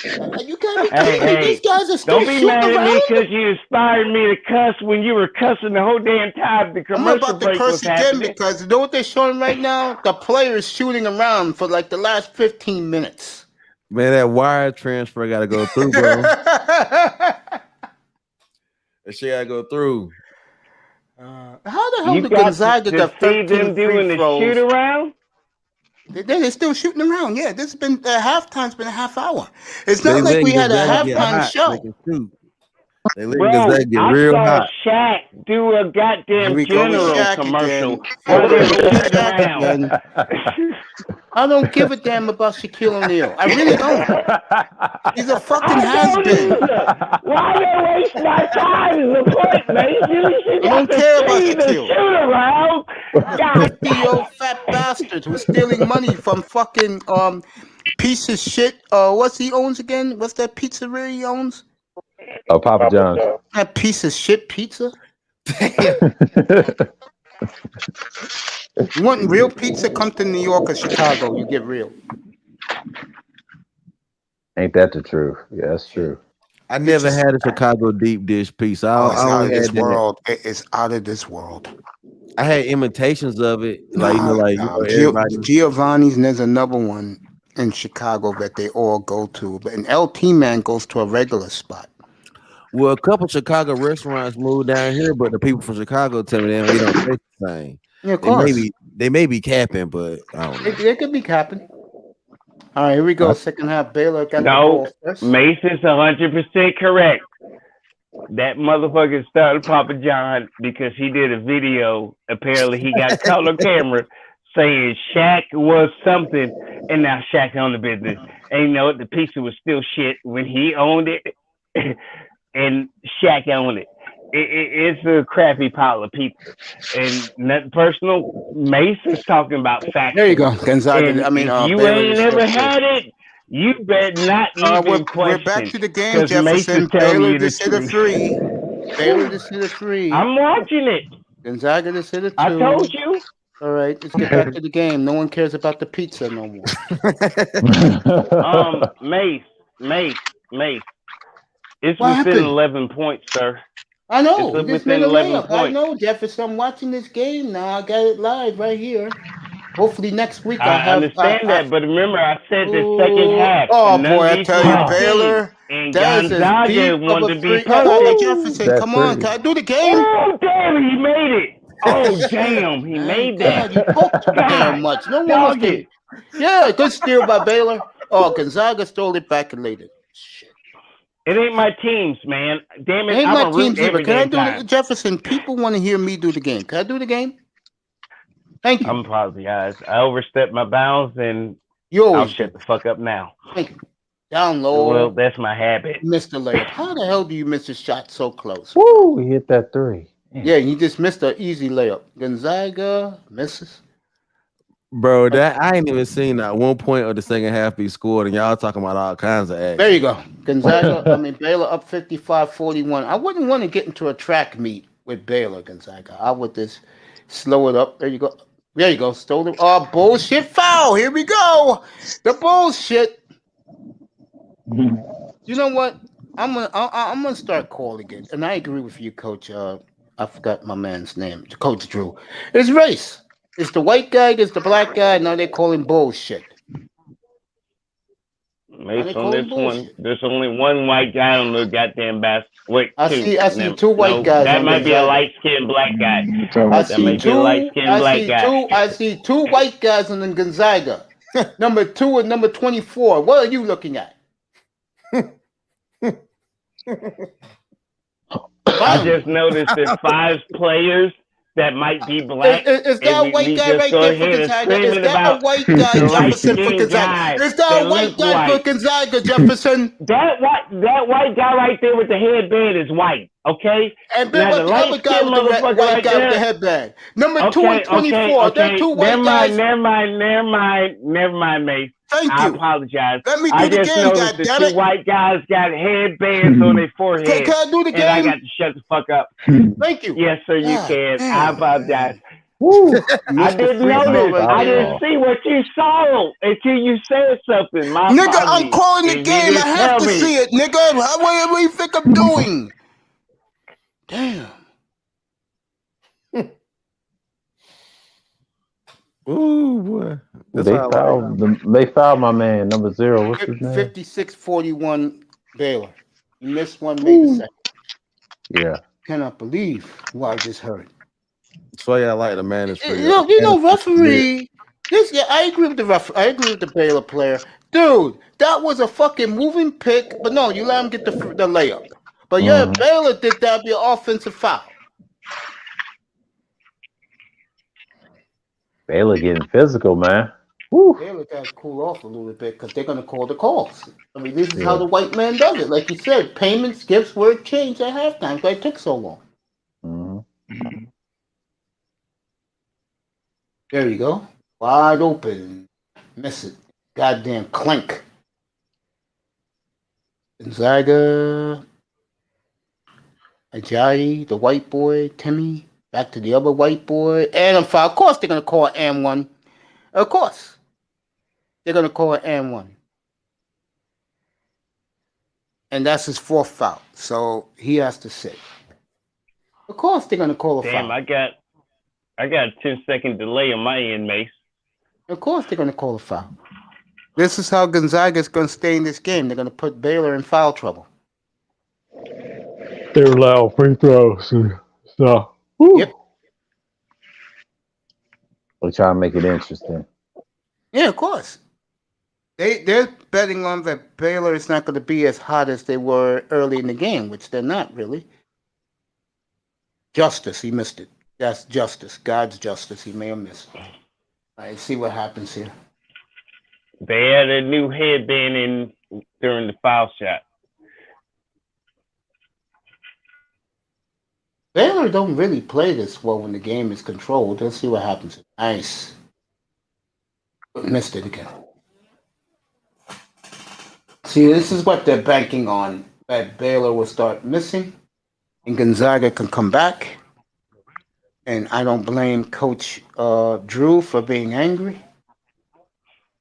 You gotta be kidding me. These guys are still
don't be
shooting
mad at me
around.
because you inspired me to cuss when you were cussing the whole damn time the
I'm
commercial
about to
break
curse
was
again
happening.
because you know what they're showing right now? The players shooting around for like the last 15 minutes.
Man, that wire transfer got to go through, bro. That shit got to go through.
How the hell
You
did
got
Gonzaga
to
got
see
13
them doing
free
the shoot
throws?
around?
They're still shooting around. Yeah, this has been halftime's been a half hour. It's
They
not like we had a
Gonzaga get
halftime
hot,
show.
they can shoot. They let
Bro,
Gonzaga get
I
real
saw
hot.
Shaq do a
Here
goddamn
we go with
general
Shaq
commercial
again.
where they were shooting
Shaq
around.
again. I don't give a damn about Shaquille O'Neal. I really don't. He's a fucking has-been.
Why they waste my time is the point, man. You
I don't care about
the
Shaquille.
shoot around. God
50-year-old fat bastard who's stealing money from fucking piece of shit. What's he owns again? What's that pizzeria he owns?
Oh, Papa John's.
That piece of shit pizza. You want real pizza? Come to New York or Chicago. You get real.
Ain't that the truth? Yeah, that's true.
I never had a Chicago deep dish pizza.
It's out of this world. It's out of this world.
I had imitations of it,
everybody. Giovanni's, and there's another one in Chicago that they all go to. But an LT man goes to a regular spot.
Well, a couple Chicago restaurants moved down here, but the people from Chicago tell me they don't taste the same.
Yeah, of course.
They may be capping, but I don't know.
They could be capping. All right, here we go. Second half, Baylor got the ball first.
Mace is 100% correct. That motherfucker started Papa John because he did a video. Apparently, he got caught on camera saying Shaq was something, and now Shaq owned the business. And you know what? The pizza was still shit when he owned it, and Shaq owned it. It's a crappy pile of pizza. And nothing personal. Mace is talking about facts.
There you go, Gonzaga.
And if you
Baylor
ain't never had it, you better not even question.
We're back to the game, Jefferson. Baylor just hit a three. Baylor just hit a three.
I'm watching it.
Gonzaga just hit a two.
I told you.
All right, let's get back to the game. No one cares about the pizza no more.
Mace. It's within 11 points, sir.
I know.
It's within 11 points.
I know, Jefferson. I'm watching this game now. I got it live right here. Hopefully next week I
understand that, but remember I said the second half.
Oh boy, I tell you, Baylor.
And Gonzaga wanted to be
perfect. Jefferson, come on, can I do the game?
Oh damn, he made it. Oh damn, he made that.
You poked too damn much. No one wants to. Yeah, good steal by Baylor. Oh, Gonzaga stole it back and later. Shit.
It ain't my teams, man. Damn it,
ain't
I'm
my teams either. Can I do
time.
it, Jefferson? People want to hear me do the game. Can I do the game? Thank you.
I'm apologize. I overstepped my bounds, and I'll shut the fuck up now.
Thank you. Down low.
Well, that's my habit.
Missed the layup. How the hell do you miss a shot so close?
Woo! He hit that three.
Yeah, you just missed an easy layup. Gonzaga misses.
Bro, that I ain't even seen that 1 point of the second half be scored, and y'all talking about all kinds of action.
There you go. Baylor up 55-41. I wouldn't want to get into a track meet with Baylor, Gonzaga. I would just slow it up. There you go. There you go. Stole it. Oh, bullshit foul. Here we go. The bullshit. You know what? I'm gonna start calling it, and I agree with you, Coach. I forgot my man's name, Coach Drew. It's race. It's the white guy against the black guy. Now they call him bullshit.
Based on this one, there's only one white guy on the goddamn basket. Wait,
I see two white guys.
That might be a light-skinned black guy.
I see two white guys on the Gonzaga. Number 2 and number 24. What are you looking at?
I just noticed there's 5 players that might be black.
Is that a white guy right there for Gonzaga? Is that a white guy, Jefferson, for Gonzaga? Is that a white guy for Gonzaga, Jefferson?
That white guy right there with the headband is white, okay?
And then what the other guy with the white guy with the headband? Number 2 and 24. There are 2 white guys.
Never mind, Mace.
Thank
I
you.
apologize.
Let me do
I
the
just
game,
noticed the two
goddammit.
white guys got headbands on their forehead.
Can I do the
And I
game?
got to shut the fuck up.
Thank you.
Yes, sir, you
God
can.
damn,
I apologize.
Woo.
I
Mr.
didn't
Free Throw
notice.
right
I
there.
didn't see what you saw until you said something. My
Nigga, I'm
apologies.
calling the
And you
game. I
didn't
have
tell
to
me.
see it, nigga. What do you think I'm doing? Damn.
Ooh, boy. That's
They
how I like
fouled they fouled my man number 0. What's his name?
56-41 Baylor. You missed one, made a second.
Yeah.
Cannot believe what I just heard.
So yeah, I like the man is free.
You know, referee. Yeah, I agree with the I agree with the Baylor player, dude. That was a fucking moving pick, but no, you let him get the layup. But yeah, Baylor did that. Be an offensive foul.
Baylor getting physical, man. Woo.
Baylor got to cool off a little bit because they're gonna call the calls. I mean, this is how the white man does it. Like you said, payments, gifts, word change at halftime. Why it took so long?
Mm-hmm.
There you go. Wide open. Miss it. Goddamn clink. Gonzaga. Ajayi, the white boy. Timmy. Back to the other white boy. And a foul. Of course they're going to call it and one. Of course. They're going to call it and one. And that's his fourth foul. So he has to sit. Of course they're going to call a foul.
Damn, I got a 10-second delay on my end, Mace.
Of course they're going to call a foul. This is how Gonzaga is going to stay in this game. They're going to put Baylor in foul trouble.
They allow free throws. So,
yep.
We're trying to make it interesting.
Yeah, of course. They're betting on that Baylor is not going to be as hot as they were early in the game, which they're not really. Justice, he missed it. That's justice. God's justice. He may have missed it. All right, see what happens here.
They had a new headband in during the foul shot.
Baylor don't really play this well when the game is controlled. Let's see what happens. Nice. Missed it again. See, this is what they're banking on. That Baylor will start missing and Gonzaga can come back. And I don't blame Coach Drew for being angry.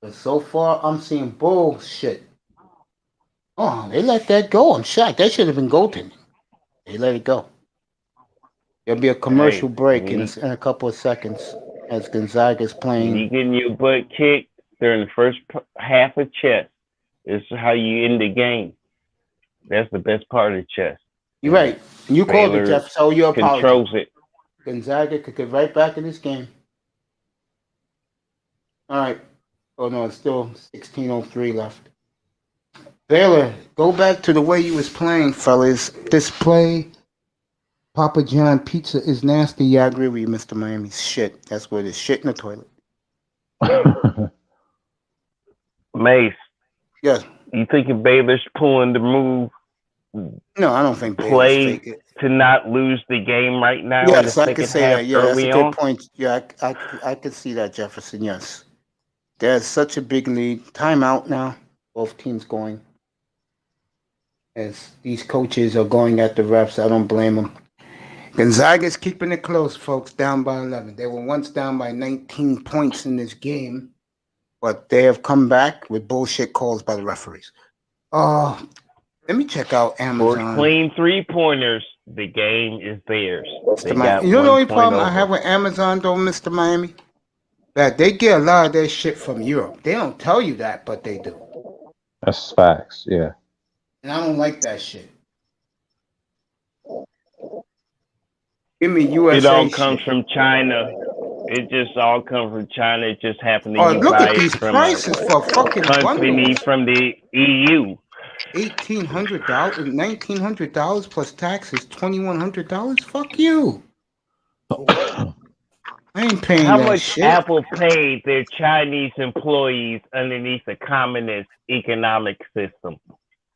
But so far, I'm seeing bullshit. Oh, they let that go. I'm shocked. That should have been goaltending. They let it go. There'll be a commercial break in a couple of seconds as Gonzaga's playing.
You getting your butt kicked during the first half of chess. This is how you end the game. That's the best part of chess.
You're right. You called it, Jeff, so you apologize.
Controls it.
Gonzaga could get right back in this game. All right. Oh, no, it's still 16:03 left. Baylor, go back to the way you was playing, fellas. This play, Papa John pizza is nasty. Yeah, I agree with you, Mr. Miami. Shit. That's what it is. Shit in the toilet.
Mace.
Yes.
You thinking Baylor's pulling the move?
No, I don't think Baylor's
play
fake it.
To not lose the game right now.
Yes,
in the
I
second
can say
half
that. Yeah, that's a good
on?
point. Yeah, I can see that, Jefferson. Yes. There's such a big lead. Timeout now. Both teams going. As these coaches are going at the refs, I don't blame them. Gonzaga's keeping it close, folks, down by 11. They were once down by 19 points in this game, but they have come back with bullshit calls by the referees. Let me check out Amazon.
For clean 3-pointers, the game is theirs.
You know the only problem I have with Amazon, though, Mr. Miami? That they get a lot of their shit from Europe. They don't tell you that, but they do.
That's facts, yeah.
And I don't like that shit. Give me USA.
It all comes from China. It just all comes from China. It just happened to
look
buy
at these
it from
prices for fucking
company
bundles.
from the EU.
$1,800, $1,900 plus taxes, $2,100. Fuck you. I ain't paying
How
that
much
shit.
Apple paid their Chinese employees underneath the communist economic system?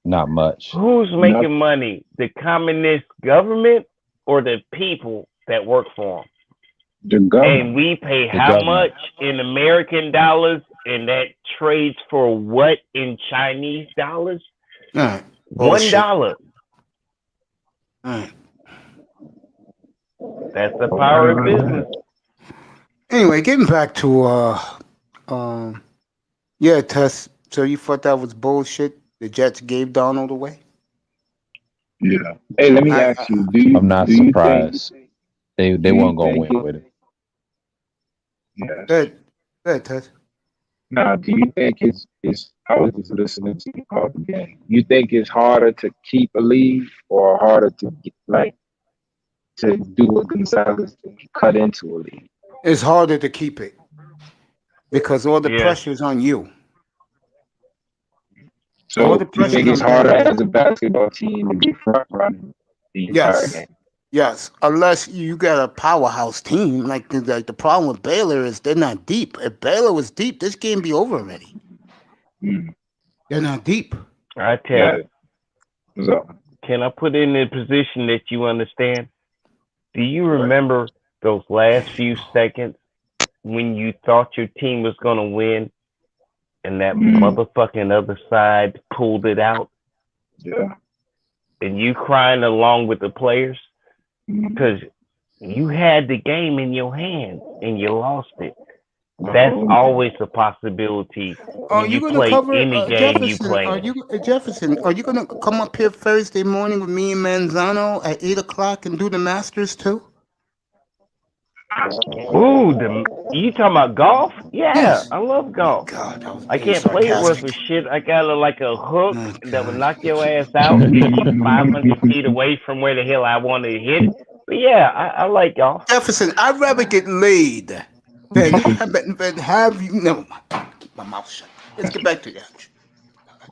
Not much.
Who's making money? The communist government or the people that work for them?
The government.
And we pay
The
how
government.
much in American dollars, and that trades for what in Chinese dollars?
All right.
$1.
All right.
That's the power of business.
Anyway, getting back to yeah, Tess. So you thought that was bullshit? The Jets gave Darnold away?
Yeah. Hey, let me ask you.
I'm not surprised. They weren't gonna win with it.
Yeah.
Good, Tess.
Now, do you think it's I was just listening to you call the game. You think it's harder to keep a lead or harder to to do what Gonzalez did, cut into a lead?
It's harder to keep it because all the pressure is on you.
So you think it's harder as a basketball team to be front running the entire game?
Yes, unless you got a powerhouse team. Like the problem with Baylor is they're not deep. If Baylor was deep, this game be over already. They're not deep.
I tell you.
So,
can I put it in a position that you understand? Do you remember those last few seconds when you thought your team was going to win and that motherfucking other side pulled it out?
Yeah.
And you crying along with the players? Because you had the game in your hands and you lost it. That's always a possibility.
Are you going to cover Jefferson? Are you going to come up here Thursday morning with me and Manzano at 8:00 and do the Masters too?
Ooh, you talking about golf? Yeah,
yes.
I love golf.
God,
I can't play it worth a shit. I got a hook that would knock your ass out 500 feet away from where the hell I want to hit it. But yeah, I like golf.
Jefferson, I'd rather get laid than have you. Never mind. Keep my mouth shut. Let's get back to that.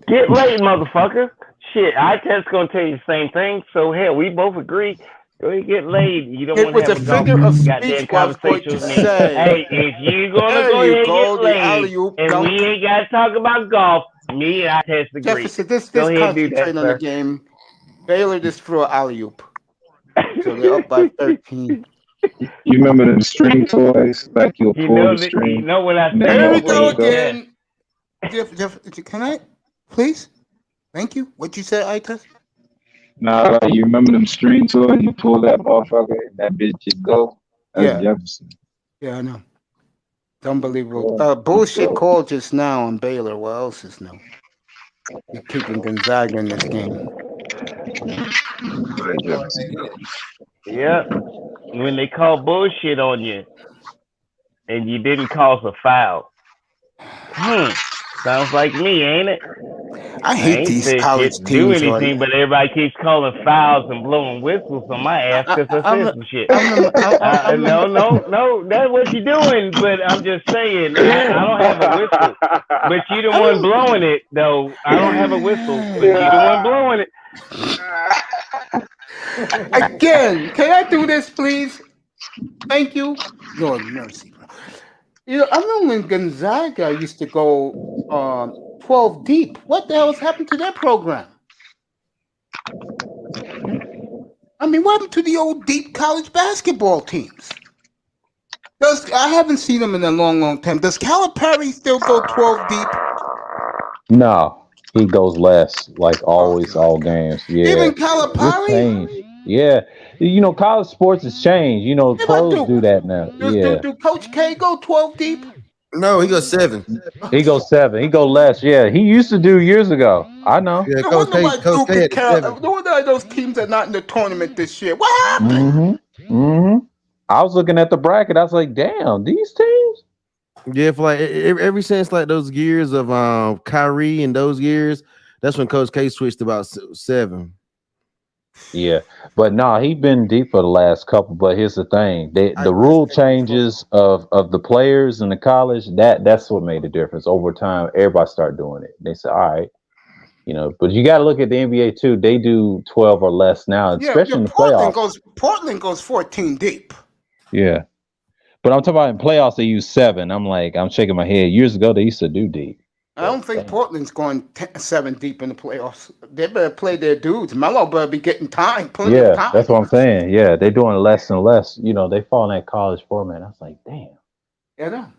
Get laid, motherfucker. Shit, I just gonna tell you the same thing. So hell, we both agree. Go ahead, get laid. You don't want to have a
figure of
goddamn
speech
conversation with me. Hey, if you gonna go ahead and get laid, and we ain't gotta talk about golf, me and I test agree.
Jefferson, this concentrate on the game. Baylor just threw an alley-oop. So they're up by 13.
You remember them string toys? Like you'll pull the string.
You know when I
there we go again. Jeff, can I? Please? Thank you. What you said, Itas?
Nah, you remember them string toys? You pull that motherfucker and that bitch just go? That's Jefferson.
Yeah, I know. It's unbelievable. Bullshit call just now on Baylor. What else is new? You're keeping Gonzaga in this game.
Yeah, when they call bullshit on you and you didn't cause a foul. Sounds like me, ain't it?
I hate these college teams.
Do anything, but everybody keeps calling fouls and blowing whistles on my ass because I said some shit. No, that's what you're doing. But I'm just saying, I don't have a whistle. But you the one blowing it, though. I don't have a whistle, but you the one blowing it.
Again, can I do this, please? Thank you. Lord mercy, bro. You know, I remember when Gonzaga used to go 12 deep. What the hell has happened to that program? I mean, what happened to the old deep college basketball teams? I haven't seen them in a long, long time. Does Calipari still go 12 deep?
No. He goes less, like always, all games. Yeah.
Even Calipari?
Yeah. You know, college sports has changed. You know, pros do that now.
Do Coach K go 12 deep?
No, he goes 7.
He goes 7. He goes less. Yeah. He used to do years ago. I know.
Yeah,
no wonder those teams are not in the tournament this year. What happened?
I was looking at the bracket. I was like, damn, these teams?
Yeah, for like ever since like those years of Kyrie and those years, that's when Coach K switched about 7.
Yeah, but no, he been deep for the last couple. But here's the thing: the rule changes of the players in the college. That's what made the difference over time. Everybody started doing it. They said, all right, you know. But you got to look at the NBA too. They do 12 or less now, especially in the playoffs.
Portland goes 14 deep.
Yeah. But I'm talking about in playoffs, they use 7. I'm shaking my head. Years ago, they used to do deep.
I don't think Portland's going 7 deep in the playoffs. They better play their dudes. Melo better be getting time, plenty of time.
That's what I'm saying. Yeah, they're doing less and less. You know, they fall in that college format. I was like, damn.
Yeah, no.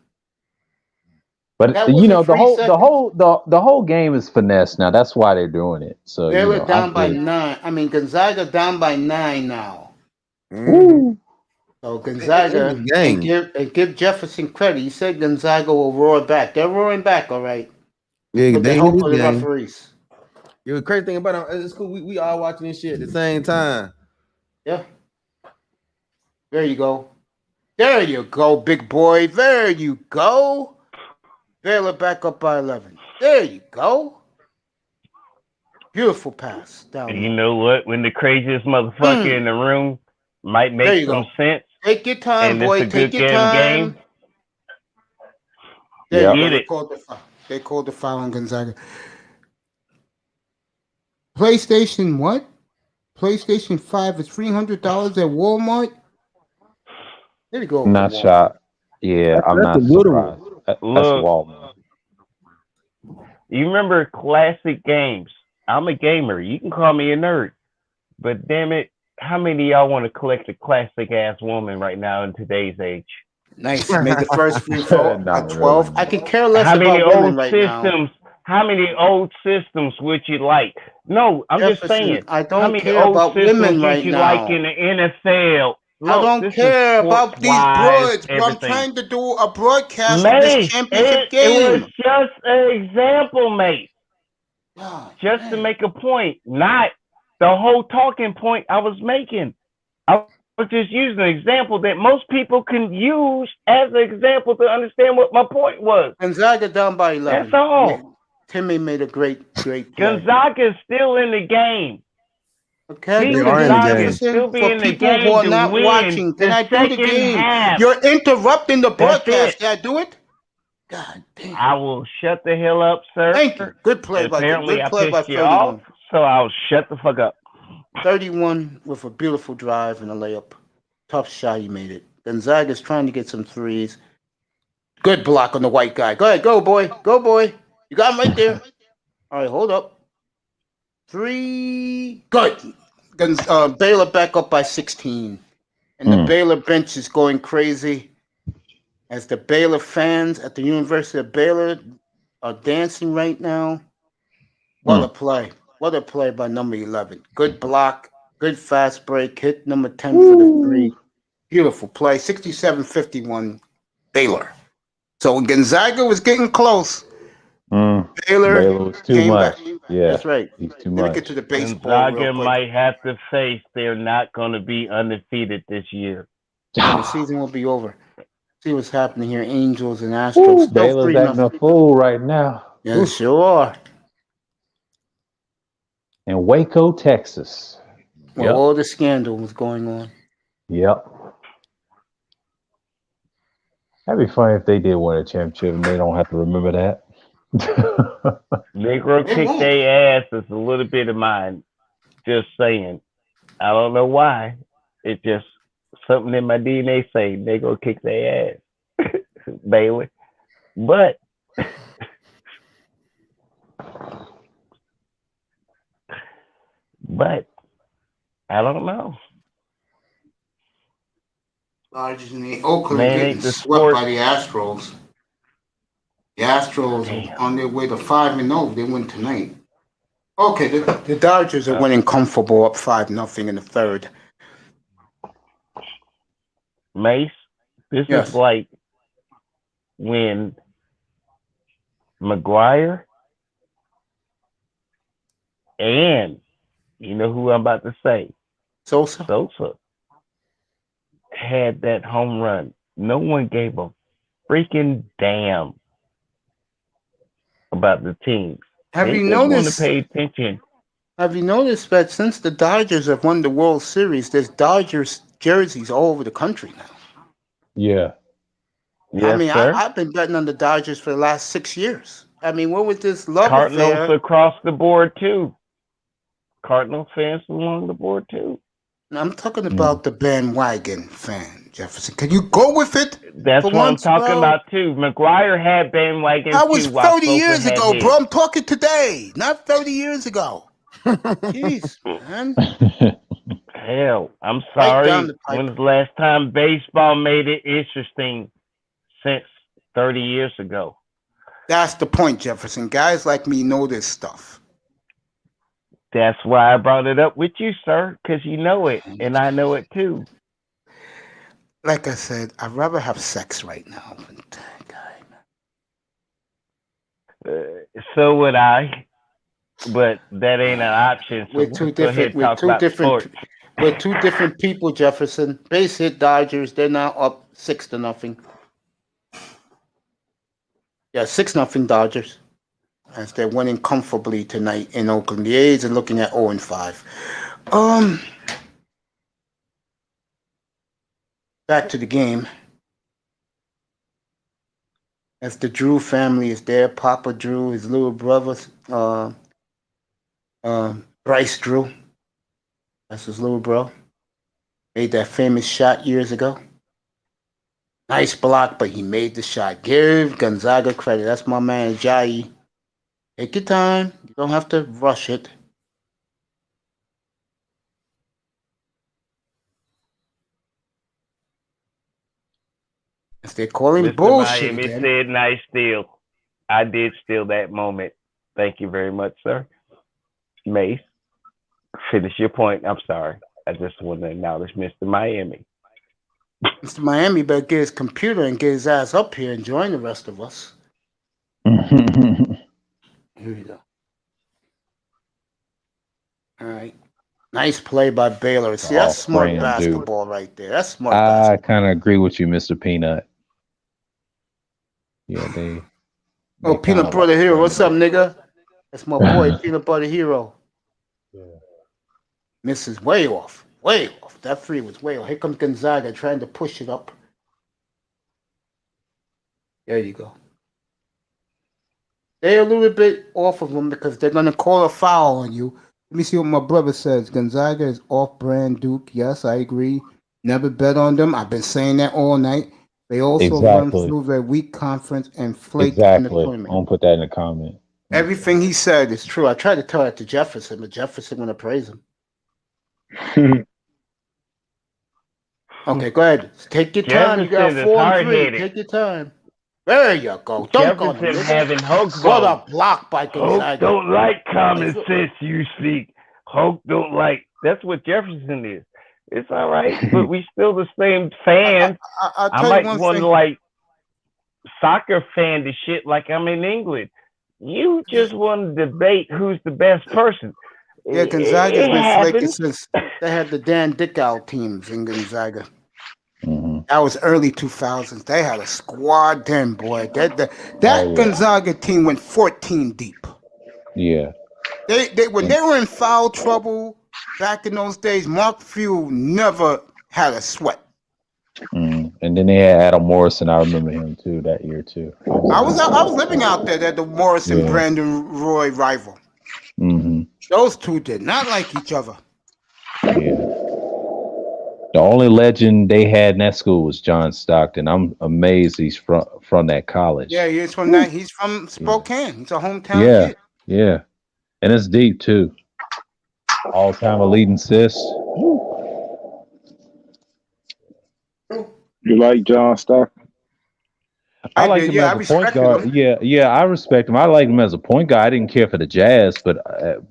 But
That
you know,
wasn't 3 seconds.
the whole game is finesse now. That's why they're doing it. So
They
you
were
know,
down by 9. I mean, Gonzaga down by 9 now.
Mhm.
So Gonzaga,
It was a game.
and give Jefferson credit. He said Gonzaga will roar back. They're roaring back, all right.
Yeah,
With the
they
help
in
of
this
the
game.
referees.
Yeah, the crazy thing about it, it's cool. We all watching this shit at the same time.
Yeah. There you go. There you go, big boy. There you go. Baylor back up by 11. There you go. Beautiful pass down
You
low.
know what? When the craziest motherfucker in the room might
There
make
you
some
go.
sense,
Take your time,
and
boy.
it's a
Take
good
your
game.
time. There
Yep.
you go.
Get
They
it.
called the foul. They called the foul on Gonzaga. PlayStation what? PlayStation 5 is $300 at Walmart. There you go.
Not shot. Yeah, I'm
That's
not
a good one.
surprised. That's
Look,
Walmart.
you remember classic games? I'm a gamer. You can call me a nerd, but damn it, how many of y'all want to collect a classic ass woman right now in today's age?
Nice. Made the first free throw
Not
at 12.
really.
I can care less
How many
about women
old
right now.
systems? How many old systems would you like? No, I'm just
Jefferson,
saying.
I
How
don't
many
care
old
about
systems
women
would
right
you like
now.
in the NFL?
I
Look,
don't
this is
care about these
sports-wise,
broads, bro. I'm
everything.
trying to do a broadcast of this
Mate,
championship
it was
game.
just an example, mate.
God,
Just to
man.
make a point, not the whole talking point I was making. I was just using an example that most people can use as an example to understand what my point was.
Gonzaga down by 11.
That's all.
Timmy made a great play.
Gonzaga is still in the game.
Okay,
See,
do
They
it
are
again,
in the
Gonzaga
game.
still
Jefferson.
be
For
in the
people who
game
are
to
not
win
watching, can
the
I do the
second
game?
half.
You're interrupting the
That's
broadcast.
it.
Can I do it? God damn.
I will shut the hell up, sir.
Thank you. Good play by
Apparently, I
31.
pissed you off, so I'll shut the fuck up.
31 with a beautiful drive and a layup. Tough shot, he made it. Gonzaga's trying to get some threes. Good block on the white guy. Go ahead, go boy. Go boy. You got him right there. All right, hold up. 3. Good. Baylor back up by 16. And the Baylor bench is going crazy as the Baylor fans at the University of Baylor are dancing right now. What a play. What a play by number 11. Good block. Good fast break. Hit number 10 for the 3. Beautiful play. 67-51 Baylor. So when Gonzaga was getting close, Baylor
was too
came
much.
back.
Yeah,
That's right.
he's too
Let me
much.
get to the baseball
Gonzaga
real quick.
might have to face they're not going to be undefeated this year.
The season will be over. See what's happening here. Angels and Astros. Still
Baylor's
3-0.
acting a fool right now.
Yeah, sure are.
In Waco, Texas.
Well, all the scandal was going on.
Yep. That'd be funny if they did win a championship and they don't have to remember that.
Negro kick their ass is a little bit of mine. Just saying. I don't know why. It's just something in my DNA say Negro kick their ass. Baylor. But I don't know.
Dodgers in the Oakland
Man,
getting
ain't the
swept
sport.
by the Astros. The Astros are on their way to 5-0. They win tonight. Okay, the Dodgers are winning comfortable up 5-0 in the third.
Mace, this
Yes.
is like when McGuire and you know who I'm about to say,
Sosa
had that home run. No one gave a freaking damn about the teams.
Have
They
you
just want
noticed?
to pay attention.
Have you noticed that since the Dodgers have won the World Series, there's Dodgers jerseys all over the country now?
Yeah.
Yes,
I mean,
sir.
I've been betting on the Dodgers for the last 6 years. I mean, what was this love
Cardinals
affair?
across the board too. Cardinals fans along the board too.
I'm talking about the bandwagon fans. Jefferson. Can you go with it?
That's
for
what I'm
once,
talking
bro?
about too. McGuire had bandwagon
That was
too. While
30
Sosa
years
had
ago,
his.
bro. I'm talking today, not 30 years ago. Jeez, man.
Hell, I'm
Right down
sorry.
the pipe.
When's the last time baseball made it interesting since 30 years ago?
That's the point, Jefferson. Guys like me know this stuff.
That's why I brought it up with you, sir, because you know it, and I know it too.
Like I said, I'd rather have sex right now.
So would I, but that ain't an option. So
We're two
let's go ahead
different.
and talk about sports.
We're two different people, Jefferson. Base hit Dodgers. They're now up 6-0. Yeah, 6-0 Dodgers. As they're winning comfortably tonight in Oakland. The A's are looking at 0-5. Back to the game. As the Drew family is there, Papa Drew, his little brother, Bryce Drew. That's his little bro. Made that famous shot years ago. Nice block, but he made the shot. Give Gonzaga credit. That's my man, Jai. Take your time. You don't have to rush it. If they're calling
Mr.
bullshit
Miami
again.
said nice steal. I did steal that moment. Thank you very much, sir. Mace, finish your point. I'm sorry. I just want to acknowledge Mr. Miami.
Mr. Miami better get his computer and get his ass up here and join the rest of us. Here we go. All right. Nice play by Baylor. See, that's smart basketball right there. That's smart basketball.
I kind of agree with you, Mr. Peanut. Yeah, they
Peanut Butter Hero. What's up, nigga? That's my boy, Peanut Butter Hero.
Yeah.
Misses way off. Way off. That free was way off. Here comes Gonzaga trying to push it up. There you go. They're a little bit off of them because they're going to call a foul on you. Let me see what my brother says. Gonzaga is off-brand Duke. Yes, I agree. Never bet on them. I've been saying that all night. They also run through their weak conference and flake in the tournament.
I'm gonna put that in the comment.
Everything he said is true. I tried to tell that to Jefferson, but Jefferson going to praise him. Okay, go ahead. Take your time. You got 4-3. Take your time. There you go. Dunk on him.
Having Hulk
what a block by Gonzaga.
Hulk don't like common sense, you speak. Hulk don't like. That's what Jefferson is. It's all right, but we still the same fans. I might want to like soccer fan the shit like I'm in England. You just want to debate who's the best person.
Yeah, Gonzaga's been flaking since they had the Dan Dickow teams in Gonzaga.
Mm-hmm.
That was early 2000s. They had a squad then, boy. That Gonzaga team went 14 deep.
Yeah.
They when they were in foul trouble back in those days, Mark Few never had a sweat.
And then they had Adam Morrison. I remember him too that year too.
I was living out there. That the Morrison Brandon Roy rival.
Mm-hmm.
Those two did not like each other.
Yeah. The only legend they had in that school was John Stockton. I'm amazed he's from that college.
Yeah, he's from that. He's from Spokane. He's a hometown kid.
Yeah, and it's deep too. All-time leading assists.
You like John Stockton?
I like him as a point guard. Yeah, I respect him. I like him as a point guard. I didn't care for the Jazz, but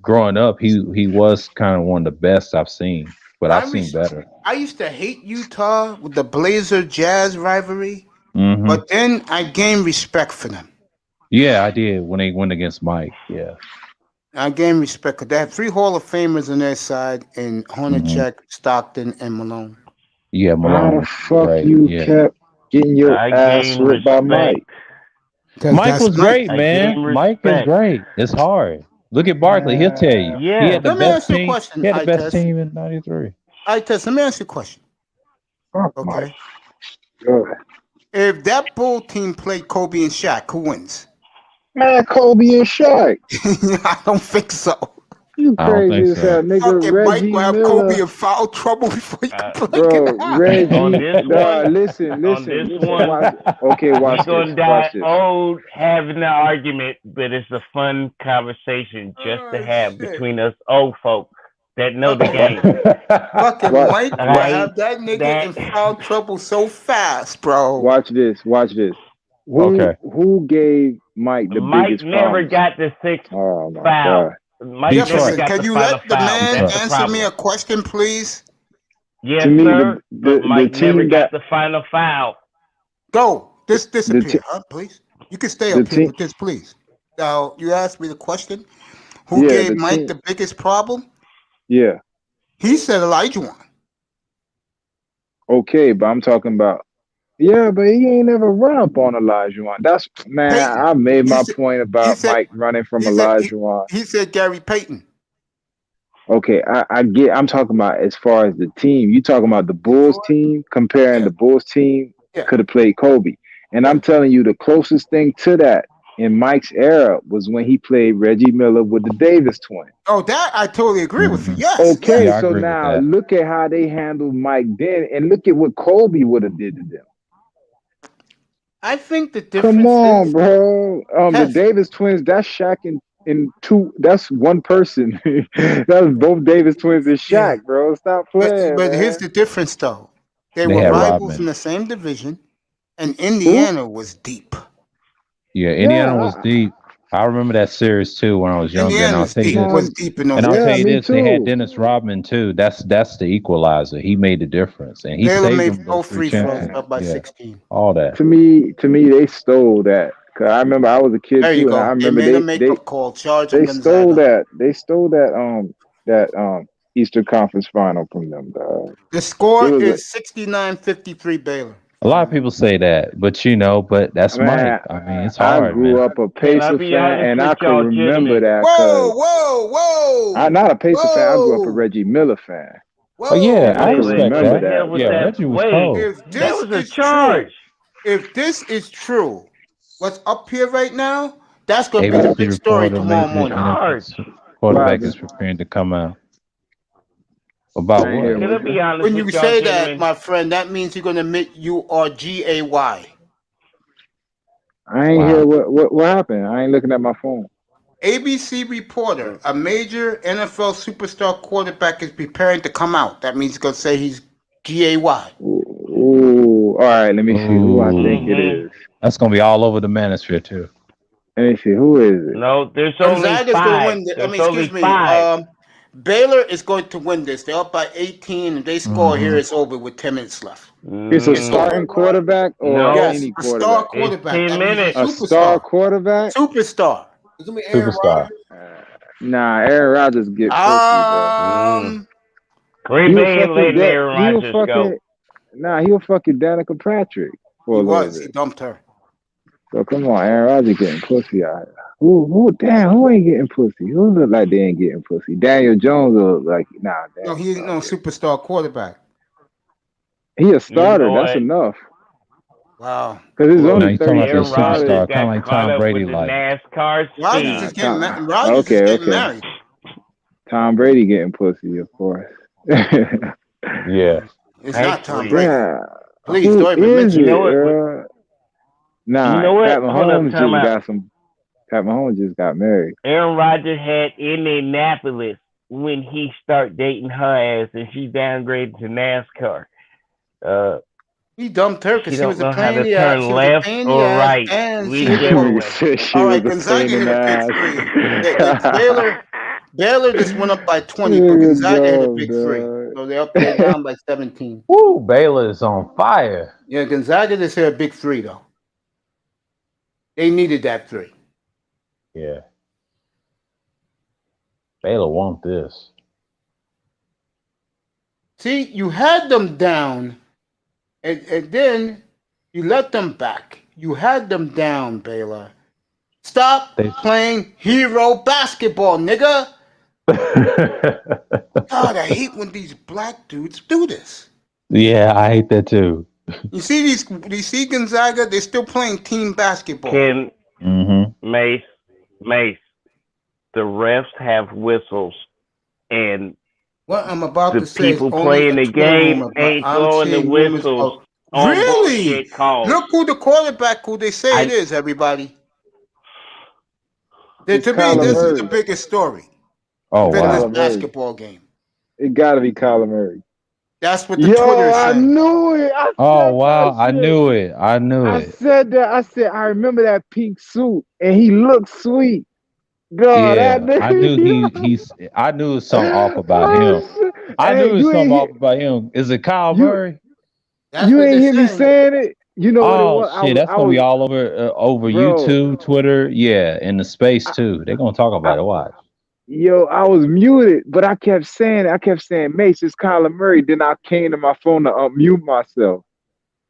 growing up, he was kind of one of the best I've seen. But I've seen better.
I used to hate Utah with the Blazer Jazz rivalry, but then I gained respect for them.
Yeah, I did when they went against Mike. Yeah,
I gained respect because they had 3 Hall of Famers on their side in Hornacek, Stockton, and Malone.
Yeah, Malone.
How the fuck you kept getting your ass ripped by Mike?
Mike was great, man. Mike is great. It's hard. Look at Barkley. He'll tell you.
Yeah.
He had the best team.
He had
the best team in '93.
Let me ask you a question. Okay.
Good.
If that Bull team played Kobe and Shaq, who wins?
Man, Kobe and Shaq.
I don't think so.
You
I don't think
crazy as
so.
hell, nigga.
Fucking Mike
Reggie
will have Kobe
Miller,
in foul trouble before you can play
bro.
it out.
Reggie,
On this one,
listen.
this one,
Watch. Okay,
we
watch
gonna
this.
die
Watch this.
old having the argument, but it's a fun conversation just to
Oh,
have
shit.
between us old folk that know the
Fucking,
game.
fucking
Watch.
Mike will
Right?
have that nigga
That
in foul trouble so fast, bro.
Watch this. Watch this.
Okay.
Who gave Mike the
Mike
biggest
never
promise?
got the sixth
Oh my
foul.
God.
Mike never
Detroit.
got
Jefferson, can
the
you
final
let the
foul.
man
That's the
answer me a
problem.
question, please?
Yes,
To me,
sir. But
the
Mike never
team
got
that
the final foul.
Go. Just
the
disappear,
te-
huh, please? You can stay
the
up here
team.
with this, please. Now, you asked me the question. Who
Yeah,
gave
the
Mike
team.
the biggest problem?
Yeah.
He said Elijah.
Okay, but I'm talking about. Yeah, but he ain't never run up on Elijah. That's man.
Peyton.
I made
He
my
said,
point
he
about
said,
Mike running from
he said, he,
Elijah.
he said Gary Payton.
Okay, I get. I'm talking about as far as the team. You talking about the Bulls team? Comparing
Yeah,
the Bulls team
yeah,
could have played Kobe, and
yeah.
I'm telling you, the closest thing to that in Mike's era was when he played Reggie Miller with the Davis twins.
Oh, that I totally agree with you.
Mhm.
Yes,
Okay,
yes.
Yeah, I
so
agree with
now
that.
look at how they handled Mike then, and look at what Kobe would have did to them.
I think the
Come
difference
on,
is,
bro. The
yes,
Davis twins. That's Shaq in two. That's one person. That's both Davis twins and
yeah.
Shaq, bro. Stop playing,
But here's
man.
the difference, though. They
They
were
had
rivals in
Rodman.
the same division, and
Who?
Indiana was deep.
Yeah,
Yeah,
Indiana was deep. I remember that series too when I was younger, and I'll
Indiana's
tell you
deep
this.
was deep in those
And I'll tell
yeah,
days.
you
me
this: they had
too.
Dennis Rodman too. That's the equalizer. He made the difference, and he
Baylor
saved
made
them those
both
three
free throws
Man,
up by
championships. Yeah,
16.
all that.
to me, they stole that. 'Cause I remember I was a kid
There you
too, and I
go. They
remember
made a
they
makeup call, charge on
they stole
Gonzaga.
that. They stole that Eastern Conference final from them, dog.
The
It
score
was
is 69-53 Baylor.
A lot of people say that, but but that's Mike.
man.
I mean, it's
I
hard,
grew
man.
up a
Can I
Pacer
be
fan,
honest
and
with
I could
y'all,
remember
gentlemen?
that
Whoa,
because
whoa,
I'm
whoa,
not a Pacer fan. I grew up a
whoa,
Reggie Miller fan.
Oh yeah,
whoa.
I
I could
Wait.
respect
What
remember
the
that.
hell
that,
was
Yeah,
bro.
that?
Reggie was
Wait,
cold.
If
that
this
was a
is true,
charge.
if this is true, what's up here right now, that's going to be the
ABC
big story
reporter
tomorrow
Major
morning.
Charge.
quarterback
What
is
happened?
preparing to come out. About
I ain't hear
what?
Can I
what
be
you.
honest
When
with
you
y'all,
say that,
gentlemen?
my friend, that means you're going to admit you are GAY.
I ain't hear
Wow.
what happened. I ain't looking at my phone.
ABC reporter, a major NFL superstar quarterback is preparing to come out. That means he's going to say he's GAY.
Ooh, all right. Let me see who I think it
Mm-hmm.
is.
That's gonna be all over the manosphere too.
Let me see who is it.
No, there's only
Gonzaga's going to
five.
win this.
There's only five.
Baylor is going to win this. They're up by 18. If they score here, it's over with 10 minutes left.
It's a
It's over.
starting quarterback or
No,
Yes,
any
a star
quarterback.
it's
quarterback.
10
That means
minutes.
a
A star
superstar.
quarterback.
Superstar.
Superstar.
Nah, Aaron Rodgers get pussy, bro.
Green
He was
Bay ain't
fucking
letting
that.
Aaron
He was
Rodgers go.
fucking. Nah, he was fucking Danica Patrick for
He
a little
was. He
bit.
dumped her.
So come on, Aaron Rodgers getting pussy out here. Who ain't getting pussy? Who look like they ain't getting pussy? Daniel Jones look like
No, he ain't no
Daniel.
superstar quarterback.
He a
You
starter.
know
That's
what?
enough.
Wow.
Because there's
Look,
No,
only
he's talking about that
Aaron
36
Rodgers
starters.
superstar, kind of
got
like
caught
Tom
up
Brady.
with the
Like,
NASCAR
Rodgers
speed.
is getting Rodgers is
Okay,
getting
okay.
married.
Tom Brady getting pussy, of course.
yeah,
It's not Tom
Actually,
Brady.
Yeah.
Please
Who
don't even
is
mention
you know
it.
what?
Nah,
You know
Pat
what? Hold up,
Mahomes
time
just
out.
got some. Pat Mahomes just got married.
Aaron Rodgers had Indianapolis when he started dating her ass, and she downgraded to NASCAR.
He dumped her because
She
she was
don't
a
know how
pain in
to
the ass.
turn
She was a
left
pain in the
or
ass,
right.
and she
Whichever
didn't
Nigga
way.
said she
All
was
right,
a
Gonzaga
pain in
hit
the
a big
ass.
three. Baylor just went up by 20, but
Nigga
Gonzaga hit a
dumb,
big three.
dog.
So they're down by 17.
woo, Baylor is on fire.
Yeah, Gonzaga just hit a big three, though. They needed that three.
Yeah, Baylor want this.
See, you had them down, and then you let them back. You had them down, Baylor. Stop playing hero basketball, nigga. God, I hate when these black dudes do this.
Yeah, I hate that too.
You see Gonzaga? They're still playing team basketball.
Mace, the refs have whistles, and
what I'm about
the
to say is
people
only
playing
a
the
Twitter
game
rumor, but
ain't
I'm
throwing the
seeing rumors
whistles
of
on
really.
bullshit calls.
Look who the quarterback who they say it
I-
is. Everybody.
It's
To me,
Kyler
this is the
Murray.
biggest story
Oh
than this
Kyler
wow.
Murray.
basketball game.
It gotta be Kyler Murray.
That's what the
Yo,
Twitter is
I
saying.
knew it. I
Oh
said
wow.
that
I
shit.
knew it. I knew
I
it.
said that. I said I remember that pink suit, and he looked sweet. God, that
Yeah, I knew he's. I knew it was something off about him.
shit.
I
Hey,
knew it was
you
something
ain't
off about him. Is it Kyle
you
Murray?
That's
you
what
ain't
they're
hear me
saying.
saying it. You know what it
Oh
was?
shit, that's
I
gonna
was,
be all over
bro.
YouTube, Twitter, yeah, in the space
I,
too. They're gonna talk
I,
about it. Watch.
yo, I was muted, but I kept saying, Mace, it's Kyler Murray. Then I came to my phone to unmute myself.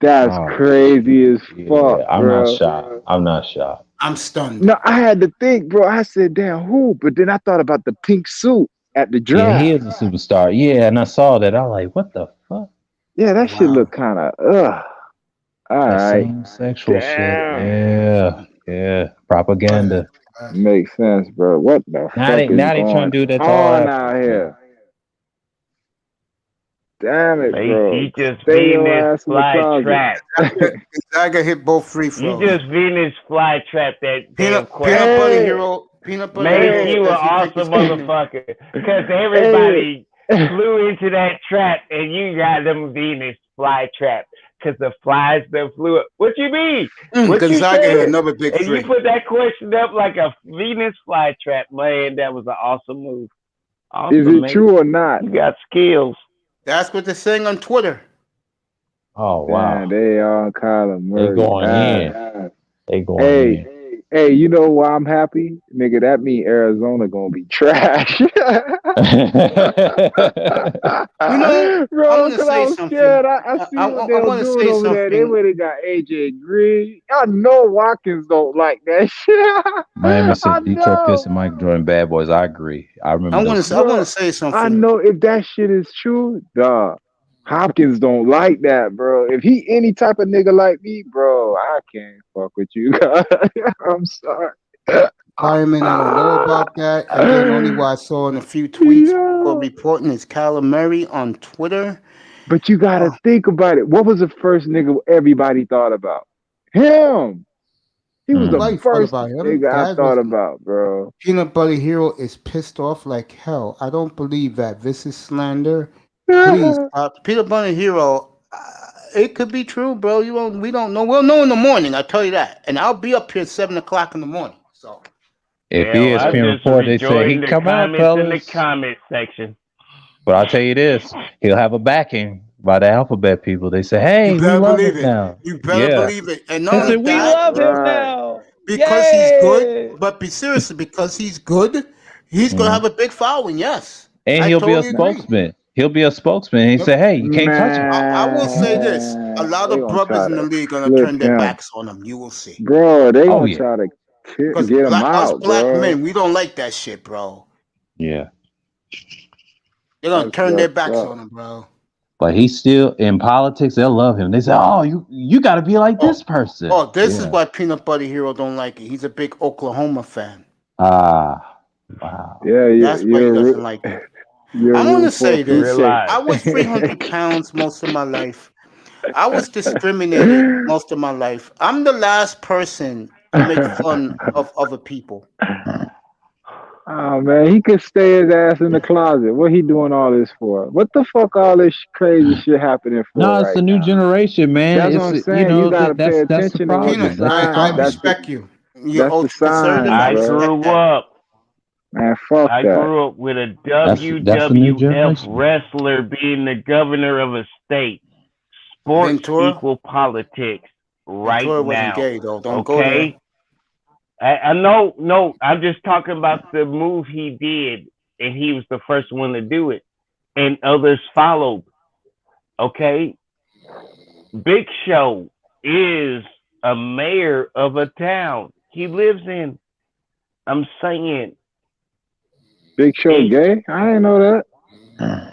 That's
Oh
crazy as fuck,
yeah, I'm not
bro.
shocked. I'm not shocked.
I'm stunned.
No, I had to think, bro. I said, damn, who? But then I thought about the pink suit at the
Yeah, he
draft.
is a superstar. Yeah, and I saw that. I was like, what the fuck?
Yeah, that shit
Wow.
look kind of, ugh. All
That
right.
same sexual shit.
Damn.
Yeah. Propaganda.
Makes sense, bro. What the
Now
fuck
they
is
trying to
going
do that to all
on
athletes,
out
man.
here? Damn it,
Mace,
bro.
he just
Stay your
Venus
ass in the
fly
closet.
trap.
Gonzaga hit both free
You
throws.
just Venus fly trap that damn
Peanut Butter
Hey,
Hero. Peanut Butter
Mace,
Hero
you an
says he think it's
awesome
happening.
motherfucker. Because everybody flew into that trap and you got them Venus fly trap. Because the flies that flew up. What you mean? What you
Gonzaga hit
said?
another big
And
three.
you put that question up like a Venus fly trap. Man, that was an awesome move. Awesome,
is it
mate.
true or not?
You got skills.
That's what they're saying on Twitter.
Oh wow.
Man, they are Kyler
They
Murray.
going in. They going
Hey,
in.
hey, you know why I'm happy? Nigga, that mean Arizona gonna be trash.
You know,
Bro,
I want to
because I
say
was
something.
scared. I see
I
what they were
want to
doing
say
over there. They
something.
went and got AJ Green. I know Watkins don't like that shit.
Miami
I
said Detroit
know.
Pistons, Mike Jordan, Bad Boys. I agree. I remember
I
them.
want to
Bro,
say
I
something.
know if that shit is true, dog. Hopkins don't like that, bro. If he any type of nigga like me, bro, I can't fuck with you guys. I'm sorry.
Fireman, I don't know about that. Again, only what I saw in a few tweets or
Yo.
reporting is Kyler Murray on Twitter.
But you gotta think about it. What was the first nigga everybody thought about? Him. He was the
Nobody thought
first
about him.
nigga I
That
thought
was
about, bro.
Peanut Butter Hero is pissed off like hell. I don't believe that. This is slander. Please, Peanut Butter Hero. It could be true, bro. We don't know. We'll know in the morning. I tell you that. And I'll be up here at 7:00 in the morning. So
If
Hell, I
ESPN
just
report, they say he
rejoin the
come out,
comments in the
fellas.
comment section.
But I'll tell you this, he'll have a backing by the alphabet people. They say, hey,
you
we
better
love
believe
him
it.
now.
You better
Yeah.
believe it. And
They
not
say,
only
we
that,
love him
Right.
now.
because he's good.
Yay!
But be seriously, because he's good, he's gonna have a big following. Yes,
And
I
he'll be a
totally agree.
spokesman. He'll be a spokesman. He say, hey, you can't touch him.
I will say this: a lot
They
of
gonna
brothers
try
in the
to
league gonna
flip
turn their
him.
backs on him. You will see.
Bro, they
Oh,
gonna
yeah.
try to
Because
get him
us
out,
black
bro.
men, we don't like that shit, bro.
Yeah.
They're gonna
That's
turn their
fucked
backs
up.
on him, bro.
But he's still in politics. They'll love him. They say, oh, you got to be like this person.
Oh, this is
Yeah.
why Peanut Butter Hero don't like it. He's a big Oklahoma fan.
Ah, wow.
Yeah,
That's why he doesn't like it.
you're
I'm gonna
rooting
say
for
this:
Realize.
I was 300 pounds most of my life. I was discriminated most of my life. I'm the last person to make fun of other people.
Oh man, he could stay his ass in the closet. What he doing all this for? What the fuck all this crazy shit happening for
No, it's
right
the new
now?
generation, man.
That's what I'm saying. You gotta pay
That's the
attention to what the
problem.
Peanut,
That's the
sign.
I
problem.
respect you. You're
That's the
ultra conservative.
signs,
I
I
bro.
respect
grew
that.
up.
Man, fuck
I
that.
grew up with a
That's the new
WWF
generation.
wrestler being the governor of a state. Sports
Ventura?
equal politics right
Ventura wasn't
now.
gay though. Don't go there.
Okay? I know, no, I'm just talking about the move he did, and he was the first one to do it, and others followed. Okay? Big Show is a mayor of a town he lives in. I'm saying.
Big Show gay? I didn't know that.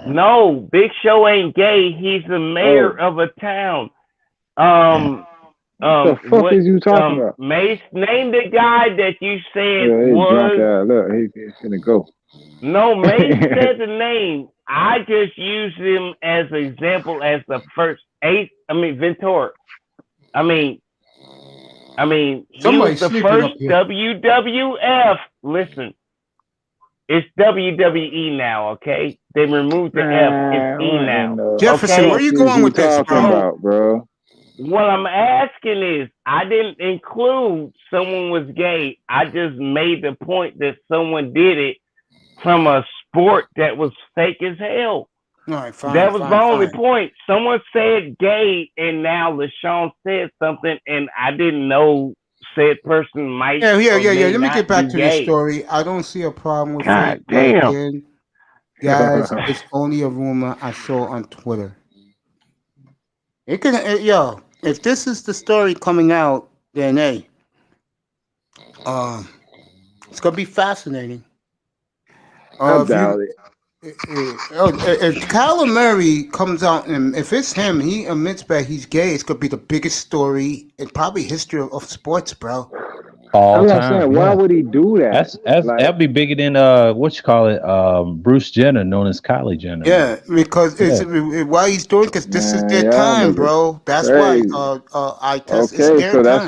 No, Big Show ain't gay. He's the mayor of a town.
The fuck is you talking about?
Mace, name the guy that you said
He's drunk
was.
ass. Look, he's gonna go.
No, Mace said the name. I just used him as an example as the first Ventura. I mean, he
Somebody
was the
sleeping
first
up here.
WWF. Listen, it's WWE now, okay? They removed the F. It's E now.
Jefferson,
okay?
where you going with this,
talking about, bro?
What I'm asking is, I didn't include someone was gay. I just made the point that someone did it from a sport that was fake as hell.
All right, fine.
That was my only point. Someone said gay, and now LaShawn said something, and I didn't know said person might.
Yeah. Let me get back to the story. I don't see a problem with it.
Damn.
Again, guys, it's only a rumor I saw on Twitter. It can, if this is the story coming out, then hey, it's gonna be fascinating.
I doubt it.
If Kyler Murray comes out and if it's him, he admits that he's gay, it's gonna be the biggest story in probably history of sports, bro.
All
I'm
time.
saying, why would he do that?
That'd be bigger than Bruce Jenner, known as Kylie Jenner.
Yeah, because it's why he's doing because this is their time, bro. That's
crazy.
why I test.
Okay, so that's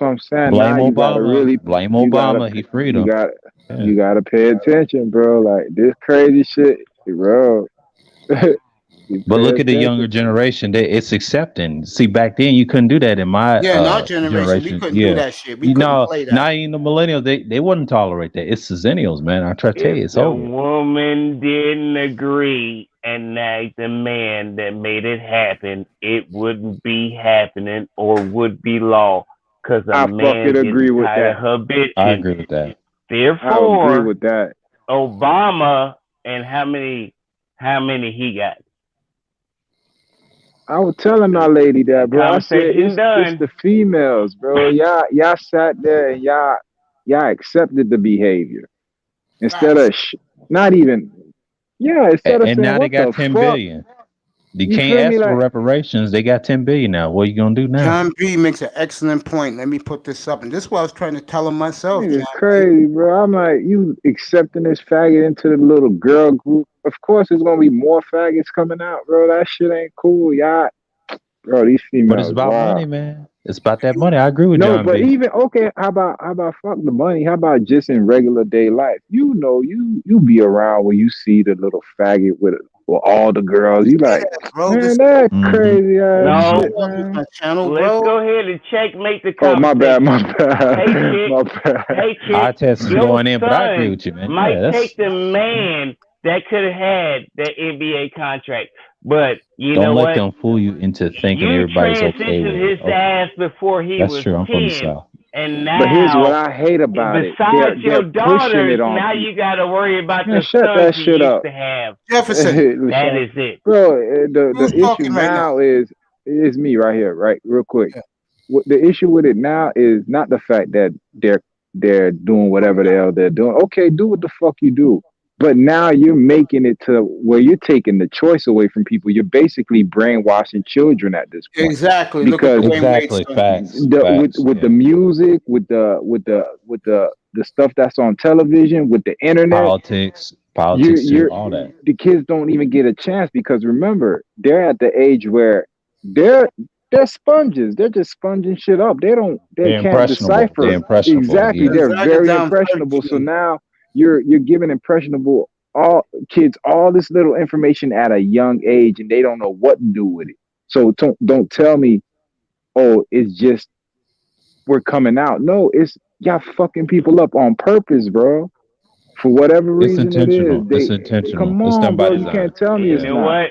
what I'm saying.
Blame
now
Obama. Blame Obama. He freed him.
You gotta pay attention, bro. Like this crazy shit, bro.
But look at the younger generation. It's accepting. See, back then you couldn't do that in my
in our generation. We couldn't do that shit. We couldn't play that.
Now in the millennials, they wouldn't tolerate that. It's the Zennials, man. I try to tell you, it's over.
The woman didn't agree and nagged the man that made it happen, it wouldn't be happening or would be law because a man
agree with that.
Her bitches.
I agree with that.
Therefore,
I agree with that.
Obama and how many he got?
I was telling my lady that, bro. I said it's the females, bro. Y'all sat there and y'all accepted the behavior instead of not even. Yeah, instead of
and
saying,
now they got 10 billion. You can't ask for reparations. They got 10 billion now. What are you gonna do now?
John B makes an excellent point. Let me put this up, and this is what I was trying to tell him myself.
It's crazy, bro. I'm like, you accepting this faggot into the little girl group. Of course, there's gonna be more faggots coming out, bro. That shit ain't cool, y'all. Bro, these females.
But it's about money, man. It's about that money. I agree with John
but
B.
even how about fuck the money? How about just in regular day life? You know, you be around when you see the little faggot with all the girls. You like, bro, man, that's crazy ass shit, man.
Let's go ahead and checkmate the
conversation. Oh, my bad.
Hey, chick,
our test is going in, but I agree with you, man.
Might take the man that could have had that NBA contract. But you know what?
Don't let them fool you into thinking everybody's okay with it.
His ass before he was
true. I'm
10.
from the South.
And now,
but here's what I hate about it.
Besides your daughters, now you got to worry about the sons you used to have.
Jefferson.
That is it.
Bro, the issue now is me right here, right? Real quick. Yeah. The issue with it now is not the fact that they're doing whatever the hell they're doing. Okay, do what the fuck you do. But now you're making it to where you're taking the choice away from people. You're basically brainwashing children at this point.
Exactly.
Because
facts.
With the music, with the stuff that's on television, with the internet,
politics, all that.
The kids don't even get a chance because remember, they're at the age where they're sponges. They're just sponging shit up. They can't decipher.
They're impressionable.
Exactly.
Yeah.
They're very impressionable. So now you're giving impressionable kids all this little information at a young age, and they don't know what to do with it. So don't tell me, oh, it's just we're coming out. No, it's y'all fucking people up on purpose, bro. For whatever reason
it is. It's intentional.
Come on, bro. You can't tell me it's not.
You know what?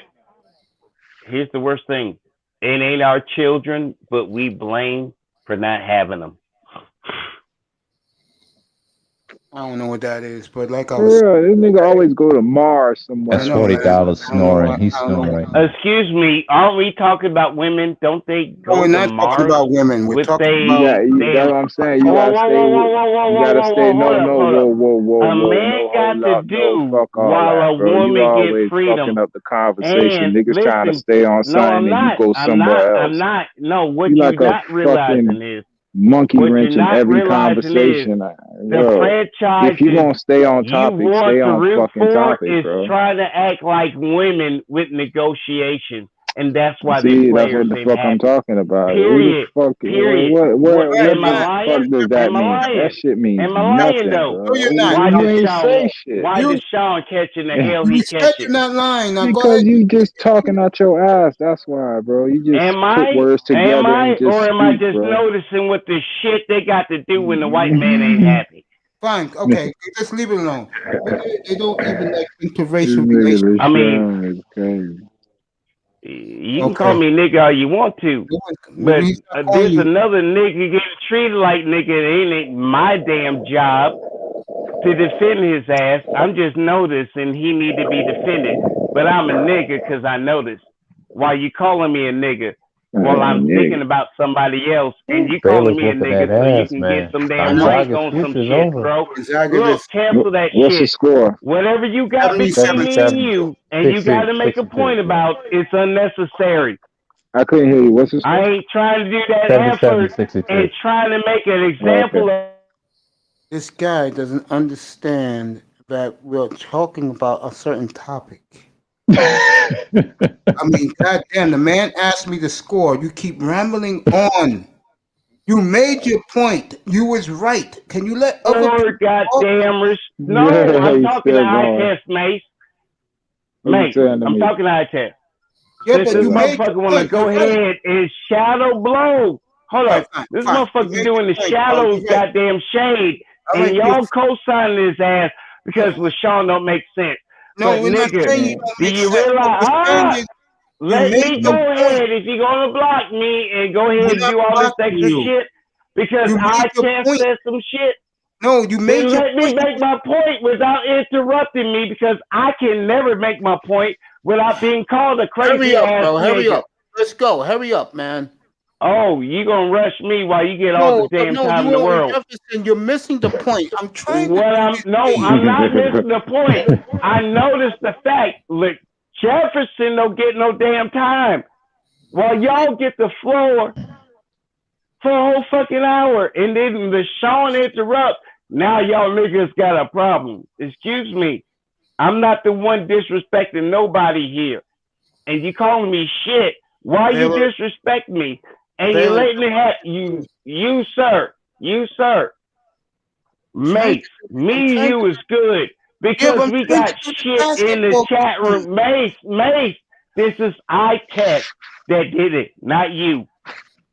Here's the worst thing. It ain't our children, but we blame for not having them.
I don't know what that is, but like I was
this nigga always go to Mars somewhere.
That's $40 snoring. He's snoring.
Excuse me, aren't we talking about women? Don't they go
we're not
to Mars?
talking about women. We're talking about
that's what I'm saying. You gotta stay. You gotta stay. No.
A man got to do while a woman gets freedom?
Fucking up the conversation.
And
Niggas trying to
listen,
stay on
no,
something
I'm
and
not.
you go
I'm
somewhere
not.
else.
I'm not. No, what
You
you're
like a
not realizing
fucking
is
monkey
what
wrench
you're
in
not
every
realizing is
conversation.
the
Yo, if
franchises
you gonna stay on
you
topic,
want
stay
to
on
root
fucking
for
topic,
is
bro.
trying to act like women with negotiation, and that's why they
See, that's
players
what the
ain't
fuck I'm
happy.
talking about.
Period.
Who the fuck?
Period.
What
Am I
the
lying?
fuck does that
Am I
mean?
lying?
That shit means
Am I lying
nothing,
though?
bro.
No, you're not.
Why
You
did
ain't
Sean?
say shit.
Why
You
did Sean catching the hell
you
he
said
catching?
you're not lying. Now go
Because
ahead.
you just talking out your ass. That's why, bro. You just
Am
put
I?
words
Am
together and
I?
just
Or am I
speak,
just
bro.
noticing what the shit they got to do when the white man ain't happy?
Fine. Okay. Just leave it alone. They don't even like
This
interracial
nigga,
relations.
I mean,
Sean is crazy.
you can call me nigga all you want to, but
He's not calling
there's
you.
another nigga getting treated like nigga. It ain't my damn job to defend his ass. I'm just noticing he need to be defended. But I'm a nigga because I noticed. While you calling me a nigga, while I'm thinking about somebody else, and you calling
Baylor's
me a
whooping
nigga
that
so you
ass,
can
man.
get some damn
know.
rank
Gonzaga's
on some
switch is
shit,
over.
bro.
Gonzaga
Look,
is
cancel that
What's the
shit.
score?
Whatever you got
77.
between me and you, and you got to make a point about, it's unnecessary.
I couldn't hear you. What's the score?
I ain't trying to do that
77,
effort
62.
and trying to make an example of.
This guy doesn't understand that we're talking about a certain topic. I mean, goddamn, the man asked me to score. You keep rambling on. You made your point. You was right. Can you let other people talk?
Goddamn, no, I'm talking to eye test, Mace. Mace, I'm talking to eye test.
Yeah,
Since
but
this
you made
motherfucker
your
want to
point.
go
You're right.
ahead and shadow blow. Hold
All
up.
right, fine,
This
fine. You
motherfucker
made
doing
your
the
point,
shadows
you're right.
goddamn shade.
All
And
right,
y'all co-signing his ass because with Sean don't make sense.
No,
But
we're not saying you
nigga,
don't
do
make
you
sense. What
realize?
we're saying is you
Let
made
me
your
go
point.
ahead if you're gonna block me and go ahead
We're
and
not
do all this
blocking
extra
you.
shit because
You made
I
your
test
point.
said some shit.
No, you made
Then
your
let me
point.
make my point without interrupting me because I can never make my point without being called a
Hurry
crazy
up,
ass
bro. Hurry
nigga.
up. Let's go. Hurry up, man.
Oh, you gonna rush me while you get all the damn time in the world?
Jefferson, you're missing the point. I'm trying to.
I'm not missing the point. I noticed the fact. Look, Jefferson don't get no damn time. While y'all get the floor for a whole fucking hour, and then the Sean interrupt. Now y'all niggas got a problem. Excuse me. I'm not the one disrespecting nobody here. And you calling me shit. Why you disrespect me? And you letting me have you sir. Mace, me and you is good. Because we got shit in the chat room. Mace, this is eye test that did it, not you.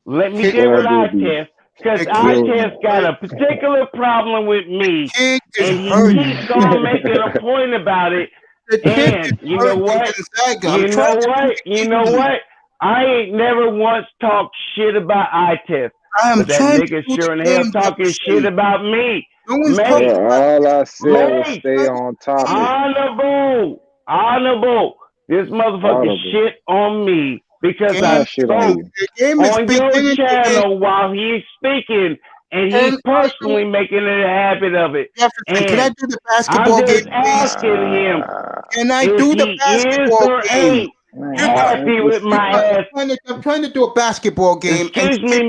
Let me deal with eye test. Because eye test got a particular problem with me. And he keeps on making a point about it. And you know what? You know what? I ain't never once talked shit about eye test. But that nigga sure in hell talking shit about me. Mate,
all I said was stay on topic.
Honorable. This motherfucker shit on me because I spoke on your channel while he's speaking, and he's personally making it a habit of it. And
can I do the basketball
I'm just
game,
asking him,
can I do the basketball game?
Happy with my ass.
I'm trying to do a basketball game.
Excuse me,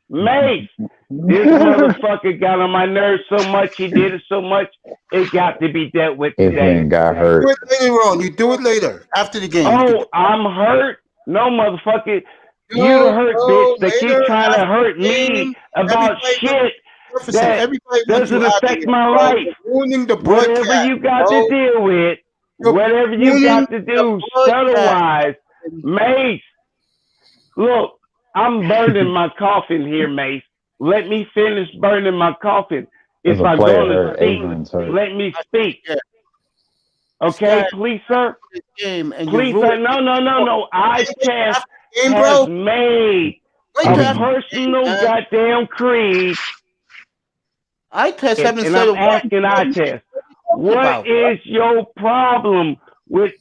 Mace. This motherfucker got on my nerves so much. He did it so much. It got to be dealt with today.
It got hurt.
Do it later on. You do it later after the game.
Oh, I'm hurt. No, motherfucker. You the hurt bitch that keep trying to hurt me about shit that doesn't affect my life. Whatever you got to deal with, whatever you got to do, otherwise, Mace. Look, I'm burning my coffin here, Mace. Let me finish burning my coffin. If I'm going to speak, let me speak. Okay, please, sir. Please, sir. No. I test has made a personal goddamn creed.
I test haven't
and
said
I'm asking I test. What is your problem with?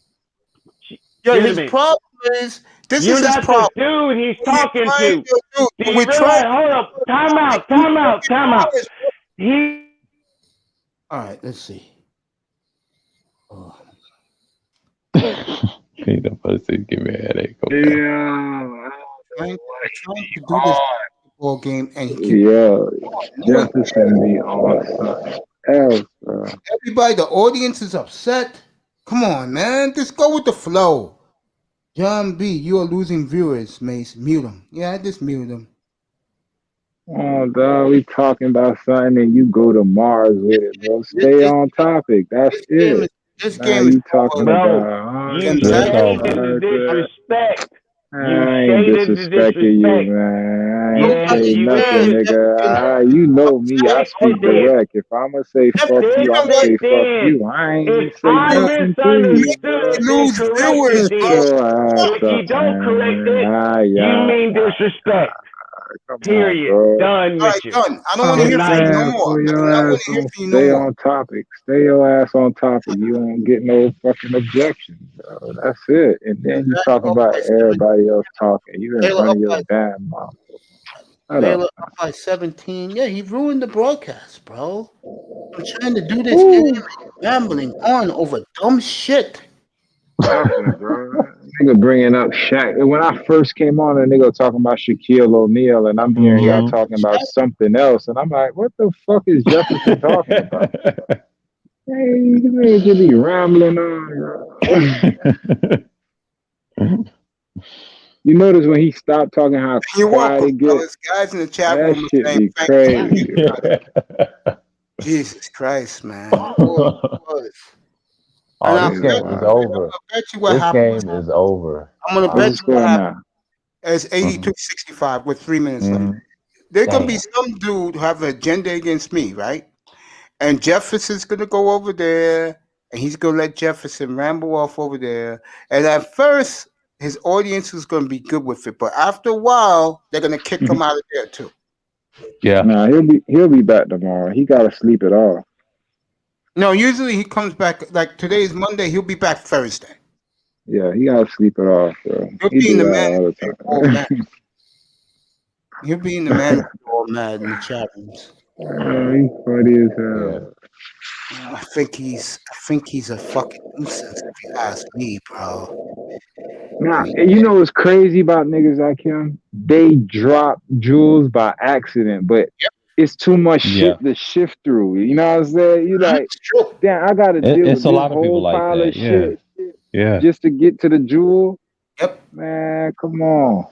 His problem is
You're
is his
not
problem.
the dude he's talking to. Do you realize? Hold up. Time out. He
All right, let's see. Oh.
He the pussy give me a headache. Okay.
Yeah.
Trying to do this football game, and he keeps
Yeah. Jefferson be on something else, bro.
everybody. The audience is upset. Come on, man, just go with the flow. John B, you are losing viewers, Mace. Mute him. Yeah, I just muted him.
Oh, dog, we talking about something and you go to Mars with it, bro. Stay on topic. That's it.
This
Now
game is
you talking
over.
about
You shaded the disrespect.
I ain't disrespecting you, man. I ain't say nothing, nigga. You know me. I speak direct. If I'ma say fuck you, I'ma say fuck you. I ain't even say nothing to you, bro.
Lose viewers,
Get your ass up, man.
You mean disrespect. Period.
On,
Done with you.
Done. I don't want to hear from you no more.
Pull
I do
your
not want
ass
to hear
on,
from you
stay
no more.
on topic. Stay your ass on topic. You don't get no fucking objections, bro. That's it. And then you talk about everybody else talking. You been running your damn mouth.
Baylor up by 17. Yeah, he ruined the broadcast, bro. I'm trying to do this game and rambling on over dumb shit.
Nothing, bro. Nigga bringing up Shaq. When I first came on, a nigga talking about Shaquille O'Neal, and I'm hearing y'all talking about something else, and I'm like, what the fuck is Jefferson talking about? Hey, you niggas just be rambling on, bro. You notice when he stopped talking how quiet it gets?
Guys in the chat
that
room
shit be crazy.
Jesus Christ, man.
Oh, this game is over. This game is over.
I'm gonna bet you what happened. It's 82-65 with 3 minutes left. There's gonna be some dude who have an agenda against me, right? And Jefferson's gonna go over there, and he's gonna let Jefferson ramble off over there. And at first, his audience is gonna be good with it, but after a while, they're gonna kick him out of there too.
Yeah.
Nah, he'll be back tomorrow. He gotta sleep it off.
No, usually he comes back like today's Monday. He'll be back Thursday.
Yeah, he gotta sleep it off, bro.
He'll be in the man. He'll be in the man all mad in the chat rooms.
He's funny as hell.
I think he's a fucking nuisance if you ask me, bro.
Nah, and you know what's crazy about niggas like him? They drop jewels by accident, but it's too much shit to shift through. You know what I'm saying? You like, damn, I gotta deal with this whole pile of shit.
Yeah.
Just to get to the jewel.
Yep.
Man, come on.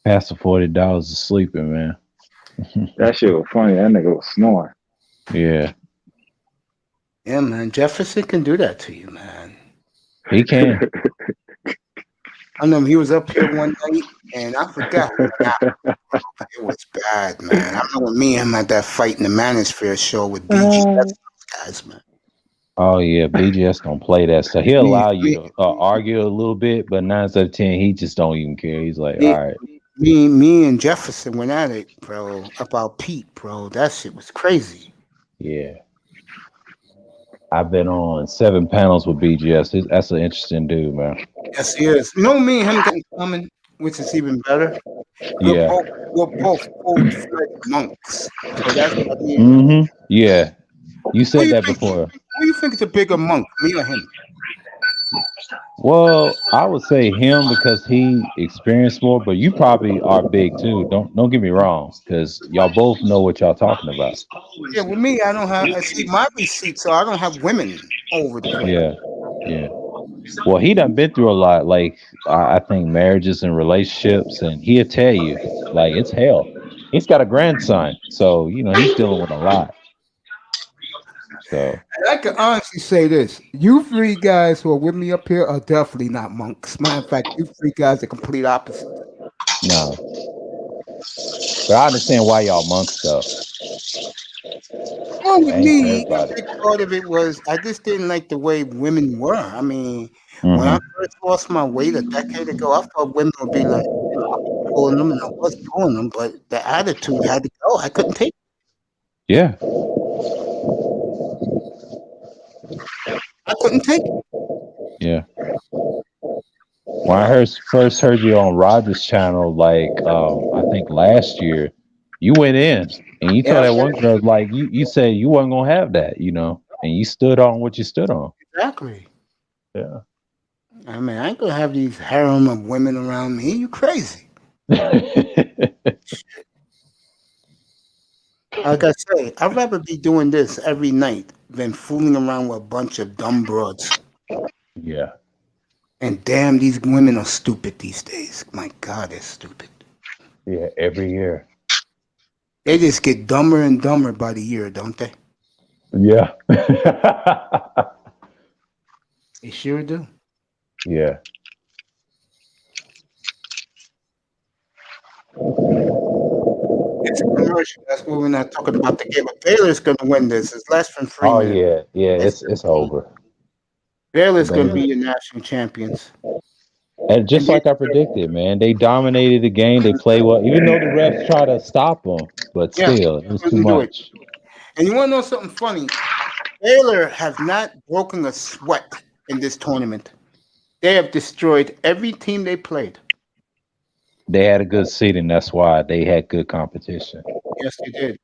Past the $40 is sleeping, man.
That shit was funny. That nigga was snoring.
Yeah.
Yeah, man. Jefferson can do that to you, man.
He can.
I know he was up here one night, and I forgot. It was bad, man. I remember me and him had that fight in the Manosphere show with BGS guys, man.
Oh yeah, BGS don't play that stuff. He'll allow you to argue a little bit, but 9 out of 10, he just don't even care. He's like, all right.
Me and Jefferson went at it, bro, about Pete, bro. That shit was crazy.
Yeah. I've been on 7 panels with BGS. That's an interesting dude, man.
Yes, he is. You know, me and him got in common, which is even better. We're both full-fledged monks. So that's what I mean.
Yeah. You said that before.
Who do you think is a bigger monk, me or him?
Well, I would say him because he experienced more, but you probably are big too. Don't get me wrong, because y'all both know what y'all talking about.
Yeah, with me, I don't have. I see my receipt, so I don't have women over the place.
Yeah. Well, he done been through a lot. Like I think marriages and relationships, and he'll tell you, like it's hell. He's got a grandson, so you know he's dealing with a lot. So
I can honestly say this: you three guys who are with me up here are definitely not monks. Matter of fact, you three guys are complete opposite.
No, but I understand why y'all monks though.
Well, with me, a big part of it was I just didn't like the way women were. I mean, when I first lost my weight a decade ago, I thought women would be like, you know, I was pulling them and I was pulling them, but the attitude had to go. I couldn't take it.
Yeah.
I couldn't take it.
Yeah. When I first heard you on Rogers' channel, like I think last year, you went in and you told
Yeah,
that one girl like you said you wasn't gonna have that, and you stood on what you stood on.
exactly.
Yeah.
I mean, I ain't gonna have these harem of women around me. You crazy? Like I say, I'd rather be doing this every night than fooling around with a bunch of dumb broads.
Yeah.
And damn, these women are stupid these days. My God, they're stupid.
Yeah. Every year.
They just get dumber and dumber by the year, don't they?
Yeah.
They sure do.
Yeah.
It's a commercial. That's why we're not talking about the game. But Baylor's going to win this. It's less than 3
Oh
minutes.
yeah. It's over.
Baylor's going to
Baylor.
be your national champions.
And just
And
like I predicted, man, they dominated the game. They play well, even though the refs try to stop them, but
yeah,
still, it was too
couldn't do it.
much.
And you want to know something funny? Baylor has not broken a sweat in this tournament. They have destroyed every team they played.
They had a good seating. That's why they had good competition.
Yes, they did.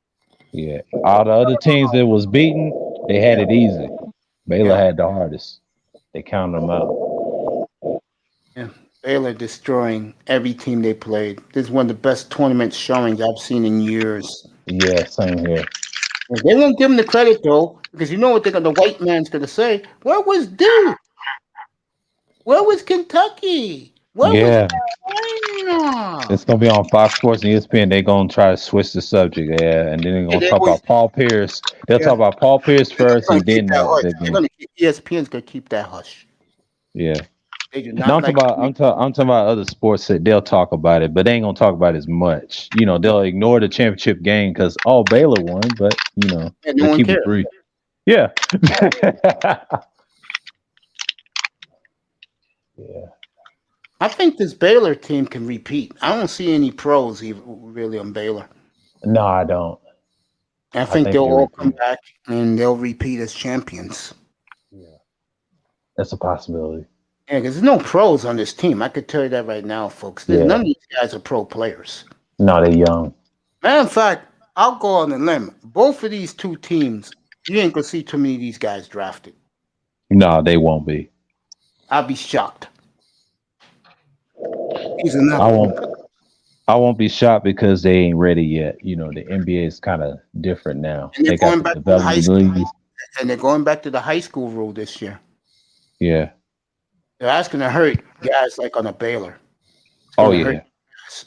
Yeah. All the other teams that was beaten, they had it easy. Baylor
Yeah.
had the hardest. They counted them out.
Yeah. Baylor destroying every team they played. This is one of the best tournament showings I've seen in years.
Yeah, same here.
They won't give them the credit though, because you know what the white man's gonna say. Where was Duke? Where was Kentucky? Where
Yeah.
was Carolina?
It's gonna be on Fox Sports and ESPN. They're gonna try to switch the subject, yeah, and then they're gonna
they
talk
always-
about Paul Pierce. They'll
Yeah.
talk about Paul Pierce first,
They're
and then
gonna keep that
they're
hush. They're
gonna,
ESPN's gonna keep that hush.
yeah.
They do
No,
not
I'm
like.
talking about I'm talking about other sports that they'll talk about it, but they ain't gonna talk about it as much. They'll ignore the championship game because Baylor won, but
Yeah, no
they'll
one
keep
cares.
it brief. Yeah. Yeah.
I think this Baylor team can repeat. I don't see any pros really on Baylor.
No, I don't.
I think
think
they'll
they
all come
repeat.
back and they'll repeat as champions.
Yeah. That's a possibility.
Yeah, because there's no pros on this team. I could tell you that right now, folks.
Yeah.
None of these guys are pro players.
No, they're young.
Matter of fact, I'll go on a limb. Both of these two teams, you ain't gonna see too many of these guys drafted.
No, they won't be.
I'll be shocked. These are not.
I won't be shocked because they ain't ready yet. The NBA is kind of different now.
And they're
They got
going
the
back to the high
development
school,
leagues.
and they're going back to the high school rule this year.
Yeah.
That's gonna hurt guys like on a Baylor. It's
Oh
gonna
yeah.
hurt guys.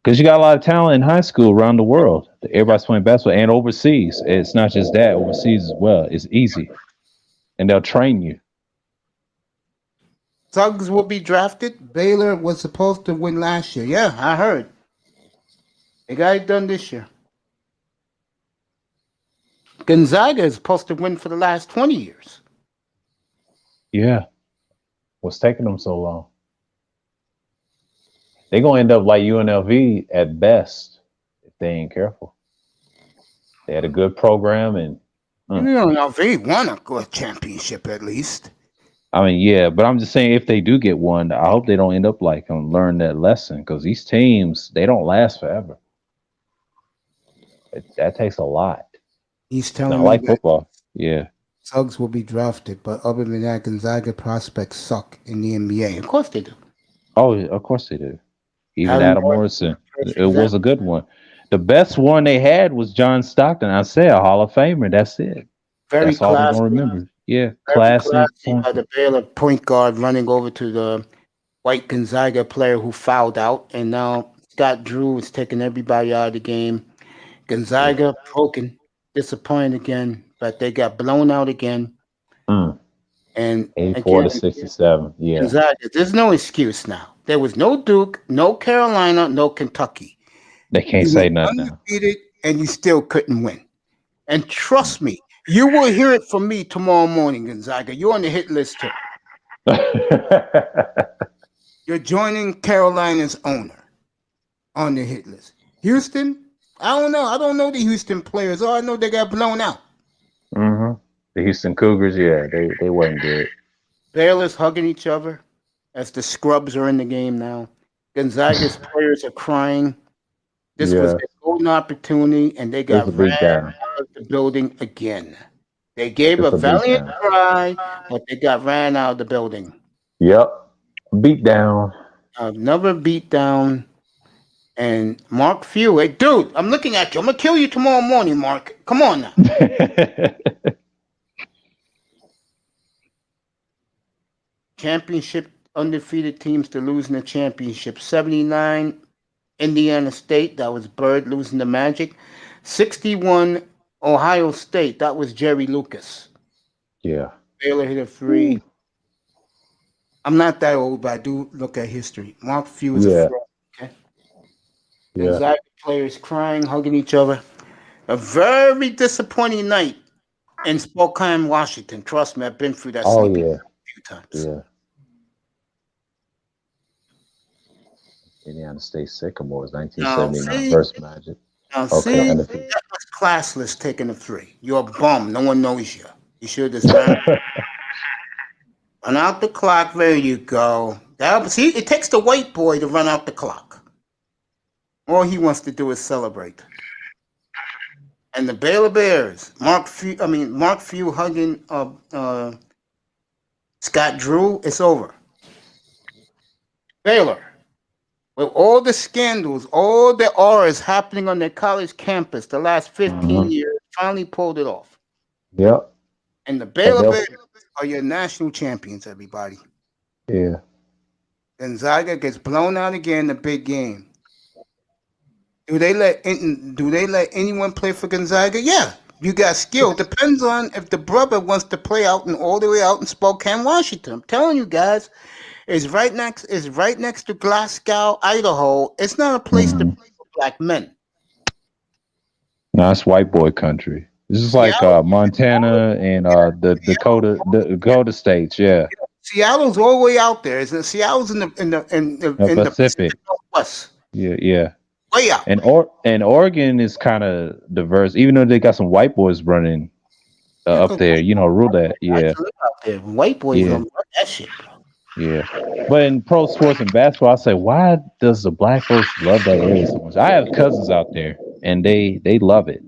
Because you got a lot of talent in high school around the world. Everybody's playing basketball and overseas. It's not just that, overseas as well. It's easy. And they'll train you.
Suggs will be drafted. Baylor was supposed to win last year. Yeah, I heard. They got it done this year. Gonzaga is supposed to win for the last 20 years.
Yeah. What's taking them so long? They're going to end up like UNLV at best if they ain't careful. They had a good program and
UNLV won a good championship at least.
I mean, yeah, but I'm just saying if they do get one, I hope they don't end up like them, learn that lesson because these teams, they don't last forever. That takes a lot.
He's telling
Not
me
like
that
football. Yeah.
Suggs will be drafted, but other than that, Gonzaga prospects suck in the NBA. Of course they do.
Oh, of course they do. Even
Adam
Adam
Morrison,
Morrison.
perfect
It was a good one. The best one they had was John Stockton. I said a Hall of Famer. That's it.
Very
That's all we're
classy.
gonna remember. Yeah,
Very
classy.
classy by the Baylor point guard running over to the white Gonzaga player who fouled out, and now Scott Drew is taking everybody out of the game. Gonzaga broken, disappointed again, but they got blown out again.
Mm.
And
84 to
again,
67. Yeah.
Gonzaga, there's no excuse now. There was no Duke, no Carolina, no Kentucky.
They can't
You
say
were
nothing now.
undefeated, and you still couldn't win. And trust me, you will hear it from me tomorrow morning, Gonzaga. You're on the hit list too. You're joining Carolina's owner on the hit list. Houston, I don't know. I don't know the Houston players. All I know they got blown out.
Mm-hmm. The Houston Cougars, yeah, they wasn't good.
Baylor's hugging each other. as the scrubs are in the game now. Gonzaga's players are crying. This was a golden opportunity, and they
It's
got
a
ran
beat down.
out of the building again. They gave
It's
a
a beat
valiant
down.
cry, but they got ran out of the building.
Yep. Beat down.
Another beat down. And Mark Few, hey, dude, I'm looking at you. I'm going to kill you tomorrow morning, Mark. Come on now. Championship undefeated teams to lose in the championship. 79, Indiana State. That was Bird losing to Magic. 61, Ohio State. That was Jerry Lucas.
Yeah.
Baylor hit a 3. I'm not that old, but I do look at history. Mark Few is a fraud. Okay.
Yeah.
Gonzaga players crying, hugging each other. A very disappointing night in Spokane, Washington. Trust me, I've been through that sleeping a few times.
Yeah. Indiana State Sycamores, 1979 versus Magic.
Now, see, that was classless taking a 3. You're a bum. No one knows you. You should have just run out the clock. There you go. See, it takes the white boy to run out the clock. All he wants to do is celebrate. And the Baylor Bears, Mark Few hugging Scott Drew, it's over. Baylor, with all the scandals, all the auras happening on their college campus the last 15 years, finally pulled it off.
Yep.
And the Baylor Bears are your national champions, everybody.
Yeah.
Gonzaga gets blown out again in the big game. Do they let anyone play for Gonzaga? Yeah, you got skill. Depends on if the brother wants to play out and all the way out in Spokane, Washington. I'm telling you guys, it's right next to Glasgow, Idaho. It's not a place to play for black men.
No, it's white boy country. This is like Montana and the Dakota states. Yeah.
Seattle's all the way out there. Seattle's in the
Pacific
Northwest.
Yeah.
Way out.
And Oregon is kind of diverse, even though they got some white boys running up there. You know, rule that. Yeah.
Out there. White boys don't run that shit, bro.
Yeah. But in pro sports and basketball, I say, why does the black folks love that area so much? I have cousins out there, and they love it.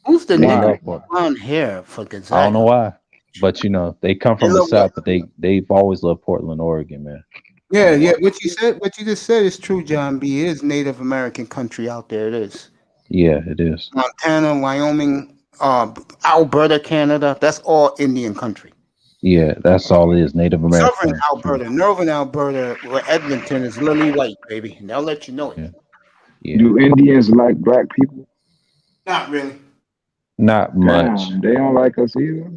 Who's the nigga blonde hair for Gonzaga?
I don't know why, but you know they come from the South, but they've always loved Portland, Oregon, man.
Yeah. What you just said is true, John B. It is Native American country out there. It is.
Yeah, it is.
Montana, Wyoming, Alberta, Canada. That's all Indian country.
Yeah, that's all it is. Native American.
Northern Alberta, where Edmonton is lily white, baby. And they'll let you know it.
Yeah.
Do Indians like black people?
Not really.
Not much.
They don't like us either.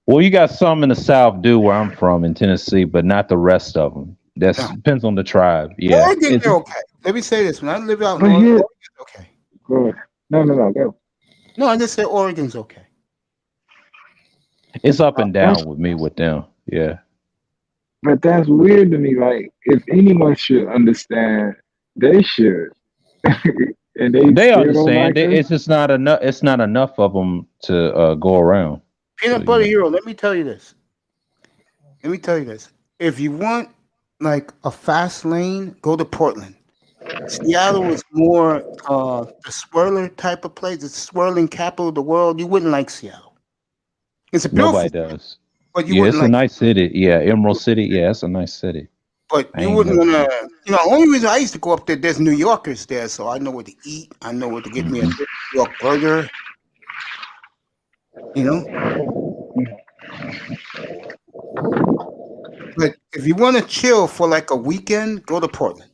Well, you got some in the South, where I'm from in Tennessee, but not the rest of them. That depends on the tribe. Yeah.
Oregon, they're okay. Let me say this: when I live out in Oregon, Oregon's okay.
Good. No, go.
No, I just said Oregon's okay.
It's up and down with me with them. Yeah.
But that's weird to me. Like, if anyone should understand, they should. And they
understand. It's just not enough. It's not enough of them to go around.
Peanut Butter Hero. Let me tell you this. If you want like a fast lane, go to Portland. Seattle is more the swirler type of place. It's the swirling capital of the world. You wouldn't like Seattle. It's a beautiful.
Nobody does.
But you
it's a nice city. Yeah, Emerald City. Yeah, it's a nice city.
But you wouldn't want to. You know, the only reason I used to go up there, there's New Yorkers there, so I know what to eat. I know what to get me a New York burger. You know. But if you want to chill for like a weekend, go to Portland.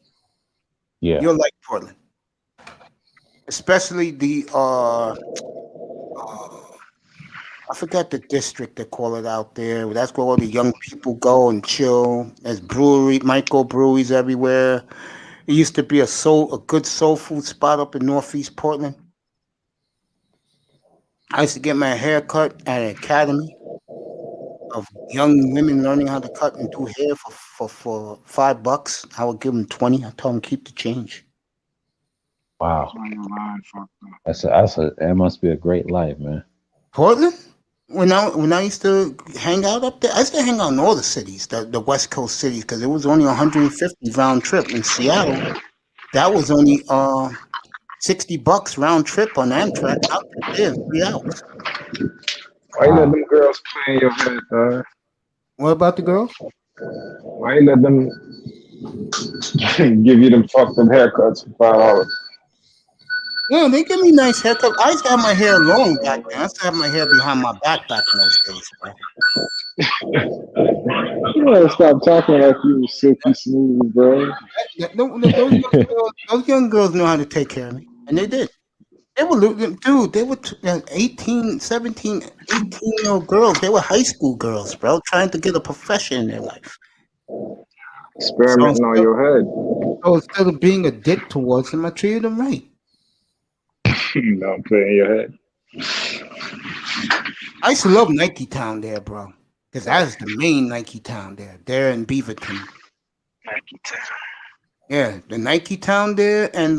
Yeah,
you'll like Portland, especially the I forgot the district they call it out there. That's where all the young people go and chill. There's micro-breweries everywhere. It used to be a good soul food spot up in Northeast Portland. I used to get my hair cut at an academy of young women learning how to cut and do hair for $5. I would give them 20. I told them keep the change.
Wow, that must be a great life, man.
Portland? when I used to hang out up there, I used to hang out in all the cities, the West Coast cities, because it was only 150 round trip. In Seattle, that was only $60 round trip on Amtrak out there in 3 hours.
Why you let them girls play in your head, dog?
What about the girls?
Why you let them give you them fucked up haircuts for $5?
Yeah, they give me nice haircuts. I used to have my hair long back then. I used to have my hair behind my back in those days, bro.
You gotta stop talking like you was silky smooth, bro.
Those young girls know how to take care of me, and they did. They were, dude, they were 18, 17, 18-year-old girls. They were high school girls, bro, trying to get a profession in their life.
Experimenting on your head.
So instead of being a dick towards them, I treated them right.
Don't play in your head.
I used to love Nike Town there, bro, because that's the main Nike Town there. There in Beaverton.
Nike Town.
Yeah, the Nike Town there and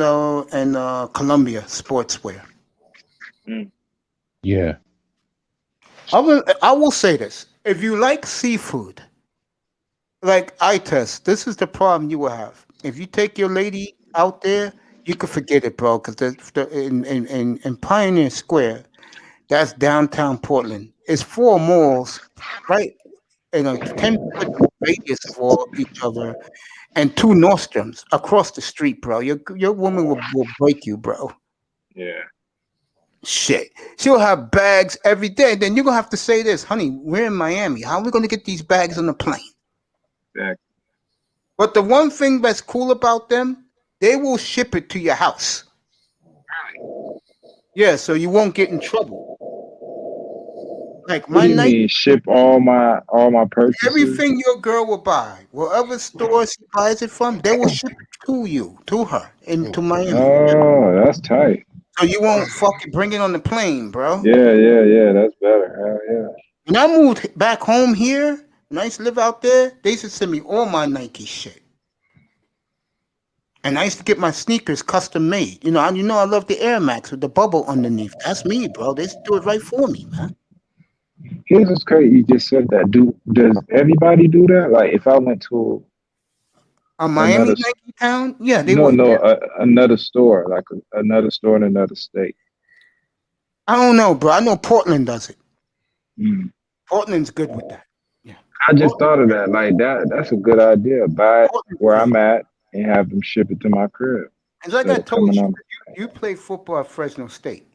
Columbia Sportswear.
Yeah.
I will say this: if you like seafood, like I test, this is the problem you will have. If you take your lady out there, you can forget it, bro. Because in Pioneer Square, that's downtown Portland. It's 4 malls, right? In a 10-foot radius for each other, and 2 Nordstroms across the street, bro. Your woman will break you, bro.
Yeah.
Shit. She'll have bags every day. Then you're going to have to say this, honey, we're in Miami. How are we going to get these bags on the plane?
Exactly.
But the one thing that's cool about them, they will ship it to your house. Yeah, so you won't get in trouble. Like
What do you mean ship all my purchases?
Everything your girl will buy, wherever store she buys it from, they will ship it to her, into Miami.
Oh, that's tight.
So you won't fucking bring it on the plane, bro.
Yeah, that's better. Hell yeah.
When I moved back home here, when I used to live out there, they used to send me all my Nike shit. And I used to get my sneakers custom made. You know, I love the Air Max with the bubble underneath. That's me, bro. They used to do it right for me, man.
Here's what's crazy. You just said that. Does everybody do that? Like, if I went to
a Miami Nike Town, yeah, they
would.
No,
another store, like another store in another state.
I don't know, bro. I know Portland does it.
Mm.
Portland's good with that. Yeah.
I just thought of that. Like that's a good idea. Buy it where I'm at and have them ship it to my crib.
And like I told you, you play football at Fresno State.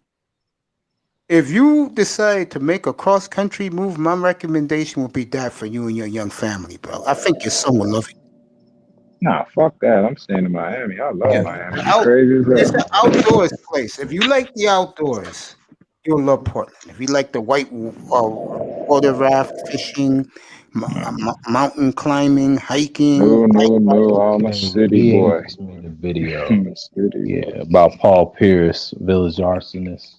If you decide to make a cross-country move, my recommendation would be that for you and your young family, bro. I think your son will love it.
Nah, fuck that. I'm staying in Miami. I love Miami. Crazy as hell.
It's an outdoors place. If you like the outdoors, you'll love Portland. If you like the white water raft, fishing, mountain climbing, hiking.
No, I'm a city boy.
Made a video. Yeah, about Paul Pierce, village arsonist.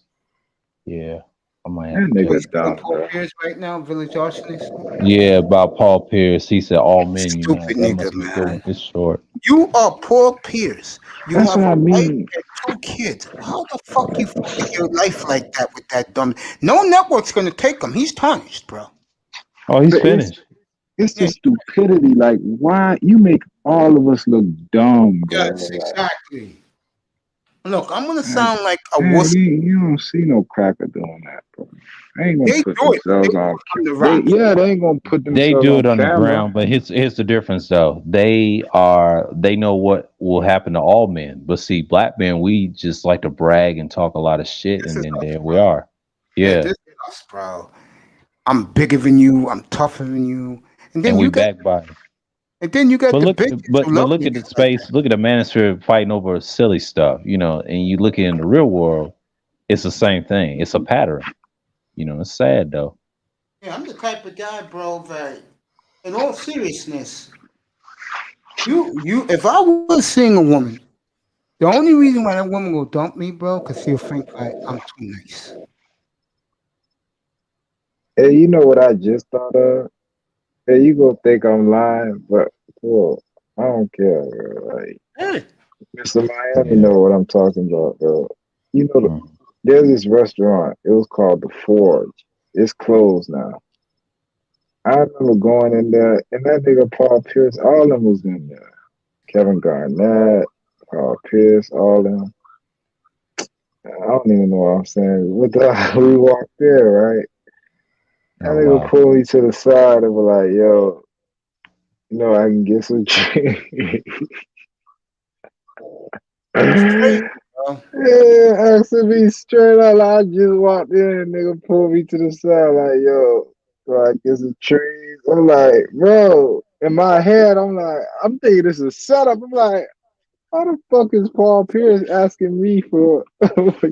Yeah, I might have
to down
Paul Pierce right now, village arsonist.
Yeah, about Paul Pierce. He said all men unite.
Stupid nigga, man.
It's short.
You are Paul Pierce. You
That's
have
what I
wife
mean.
and 2 kids. How the fuck you fucking your life like that with that dumb? No network's gonna take him. He's tarnished, bro.
Oh, he's finished.
It's the stupidity. Like, why you make all of us look dumb, bro?
Yes, exactly. Look, I'm gonna sound like a wuss.
You don't see no cracker doing that, bro. They ain't gonna put themselves on. They ain't gonna put themselves.
They do it on
camera.
the ground, but here's the difference though. They know what will happen to all men, but see, black men, we just like to brag and talk a lot of shit, and then there we are. Yeah,
this is us, bro. I'm bigger than you. I'm tougher than you, and then
we backbite.
And then you got
but look at the space. Look at the manosphere fighting over silly stuff, you know. And you look in the real world, it's the same thing. It's a pattern. You know, it's sad though.
Yeah, I'm the type of guy, bro, that in all seriousness, you if I was seeing a woman, the only reason why that woman will dump me, bro, because she'll think like I'm too nice.
Hey, you know what I just thought of? Hey, you gonna think I'm lying, but cool. I don't care, bro. Like, Mr. Miami know what I'm talking about, bro. You know, there's this restaurant. It was called The Forge. It's closed now. I remember going in there, and that nigga Paul Pierce, all of them was in there. Kevin Garnett, Paul Pierce, all of them. I don't even know what I'm saying. We walked there, right? That nigga pulled me to the side and was like, yo, you know, I can get some drink. Yeah, asking me straight out. Like, I just walked in and nigga pulled me to the side like, yo, so I get some trees. I'm like, bro, in my head, I'm thinking this is a setup. I'm like, how the fuck is Paul Pierce asking me for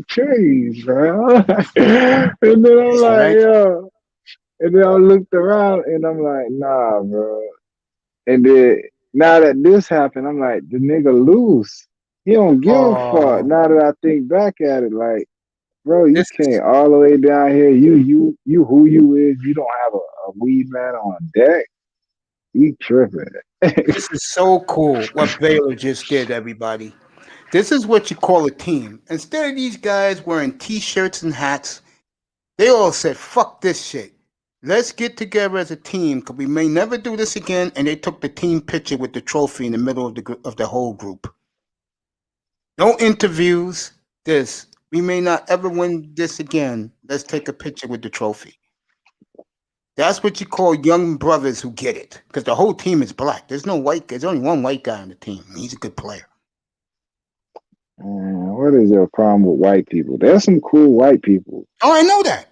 trees, bro? And then I'm like, yo. And then I looked around and I'm like, nah, bro. And then now that this happened, I'm like, the nigga loose. He don't give a fuck. Now that I think back at it, like, bro, you came all the way down here. You who you is. You don't have a weed man on deck. You tripping.
This is so cool what Baylor just did, everybody. This is what you call a team. Instead of these guys wearing T-shirts and hats, they all said, fuck this shit. Let's get together as a team because we may never do this again. And they took the team picture with the trophy in the middle of the whole group. No interviews. We may not ever win this again. Let's take a picture with the trophy. That's what you call young brothers who get it. Because the whole team is black. There's only one white guy on the team. He's a good player.
What is your problem with white people? There's some cool white people.
Oh, I know that.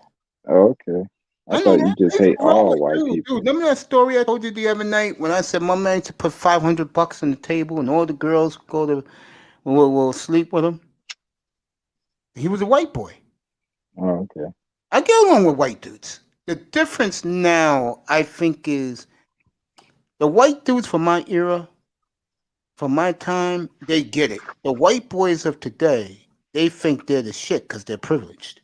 Oh, okay. I thought you just hate all white people.
Dude, remember that story I told you the other night when I said my man to put $500 on the table and all the girls will sleep with him? He was a white boy.
Oh, okay.
I get along with white dudes. The difference now, I think, is the white dudes from my era, from my time, they get it. The white boys of today, they think they're the shit because they're privileged.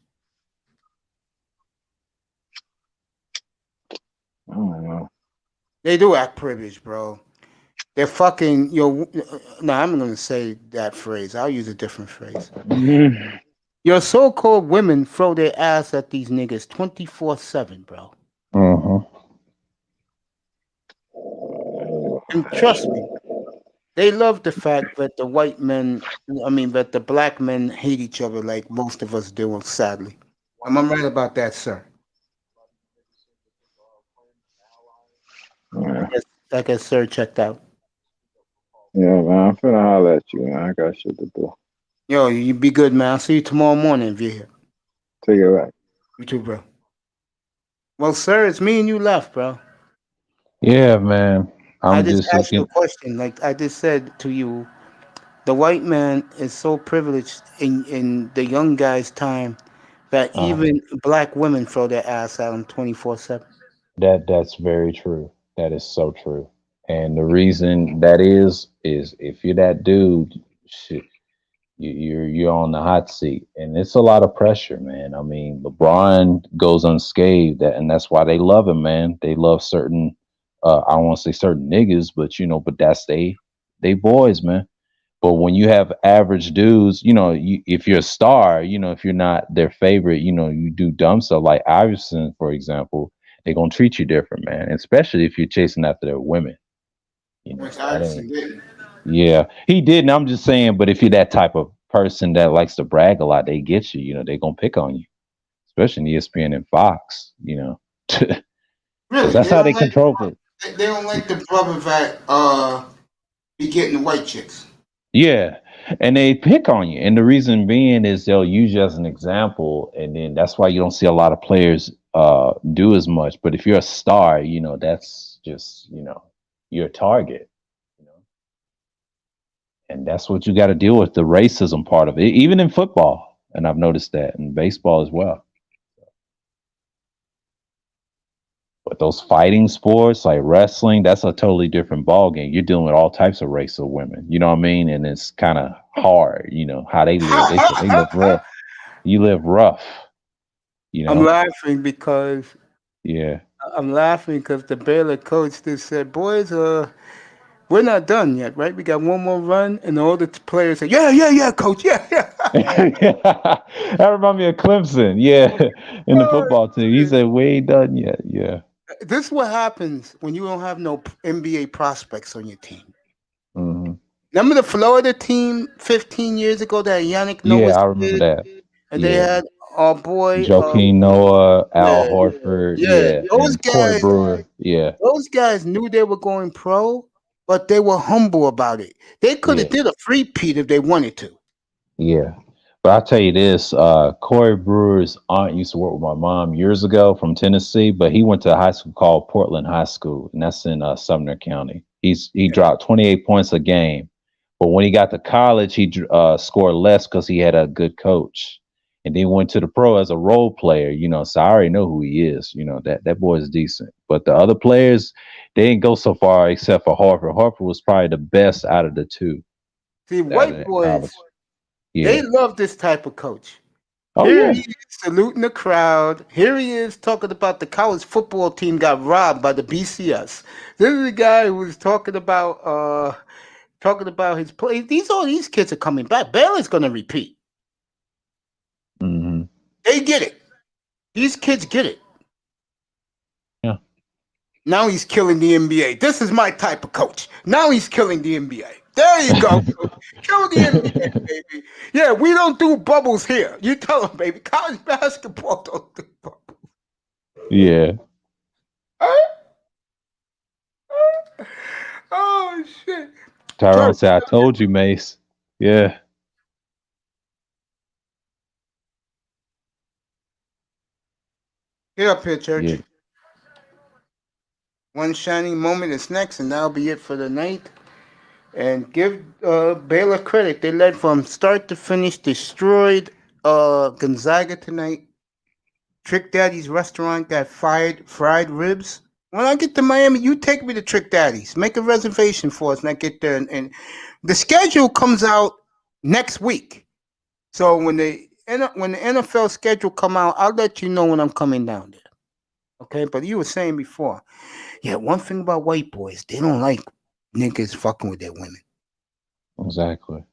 I don't know.
They do act privileged, bro. They're fucking, I'm going to say that phrase. I'll use a different phrase. Your so-called women throw their ass at these niggas 24/7, bro. And trust me, they love the fact that the that the black men hate each other like most of us do, sadly. Am I right about that, sir?
Yeah.
I guess sir checked out.
Yeah, man, I'm finna holler at you, man. I got shit to do.
Yo, you be good, man. I'll see you tomorrow morning if you're here.
Take it back.
You too, bro. Well, sir, it's me and you left, bro.
Yeah, man.
I just asked you a question. Like I just said to you, the white man is so privileged in the young guy's time that even black women throw their ass at him 24/7.
That's very true. That is so true. And the reason that is if you're that dude, shit, you're on the hot seat, and it's a lot of pressure, man. I mean, LeBron goes unscathed, and that's why they love him, man. They love certain, I don't want to say certain niggas, but but that's they boys, man. But when you have average dudes, if you're a star, if you're not their favorite, you do dumb stuff like Iverson, for example, they're gonna treat you different, man. Especially if you're chasing after their women.
Which Iverson didn't.
Yeah, he did. And I'm just saying, but if you're that type of person that likes to brag a lot, they get you. They're gonna pick on you, especially in ESPN and Fox.
Really,
that's how they control it.
They don't like the brother that be getting the white chicks.
Yeah, and they pick on you, and the reason being is they'll use you as an example, and then that's why you don't see a lot of players do as much. But if you're a star, that's just you're a target. And that's what you got to deal with, the racism part of it, even in football. And I've noticed that in baseball as well. But those fighting sports like wrestling, that's a totally different ballgame. You're dealing with all types of race of women. You know what I mean? And it's kind of hard, how they live. They live rough. You live rough.
I'm laughing because
the
Baylor coach just said, boys, we're We're not done yet, right? We got one more run, and all the players say, yeah, coach, yeah.
That reminds me of Clemson, in the
Oh,
football team. He said, "We ain't done yet." Yeah.
this is what happens when you don't have no NBA prospects on your team.
Mm-hmm.
Remember the Florida team 15 years ago that Yannick
Yeah,
Noah
I remember
did?
that.
And they had our boy,
Joakim Noah, Al
yeah,
Horford,
those
and Corey
guys.
Brewer.
Those guys knew they were going pro, but they were humble about it. They could have did a free-peat if they wanted to.
Yeah. But I'll tell you this, Corey Brewer's aunt used to work with my mom years ago from Tennessee, but he went to a high school called Portland High School, and that's in Sumner County. He dropped 28 points a game, but when he got to college, he scored less because he had a good coach. And then went to the pro as a role player, so I already know who he is. That boy is decent. But the other players, they didn't go so far except for Harper. Harper was probably the best out of the two.
See, white boys,
Yeah.
they love this type of coach.
Oh,
Here
yeah.
he is saluting the crowd. Here he is talking about the college football team got robbed by the BCS. This is the guy who was talking about his play. These kids are coming back. Baylor's going to repeat.
Mm-hmm.
They get it. These kids get it.
Yeah.
Now he's killing the NBA. This is my type of coach. Now he's killing the NBA. There you go. Kill the NBA, baby. Yeah, we don't do bubbles here. You tell them, baby. College basketball don't do bubbles.
Yeah.
Oh, shit.
Tyrone said, "I told you, Mace." Yeah.
Get up here, church.
Yeah.
One shining moment is next, and that'll be it for the night. And give Baylor credit. They led from start to finish, destroyed Gonzaga tonight. Trick Daddy's restaurant got fried ribs. When I get to Miami, you take me to Trick Daddy's. Make a reservation for us, and I get there. And the schedule comes out next week. So when the NFL schedule come out, I'll let you know when I'm coming down there. Okay, but you were saying before, yeah, one thing about white boys, they don't like niggas fucking with their women.
Exactly.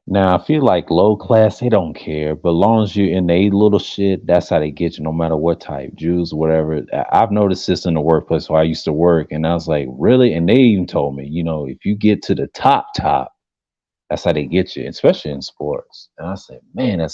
Now, I feel like low class, they don't care. But long as you're in their little shit, that's how they get you, no matter what type, Jews, whatever. I've noticed this in the workplace where I used to work, and I was like, really? And they even told me, if you get to the top, that's how they get you, especially in sports. And I said, man,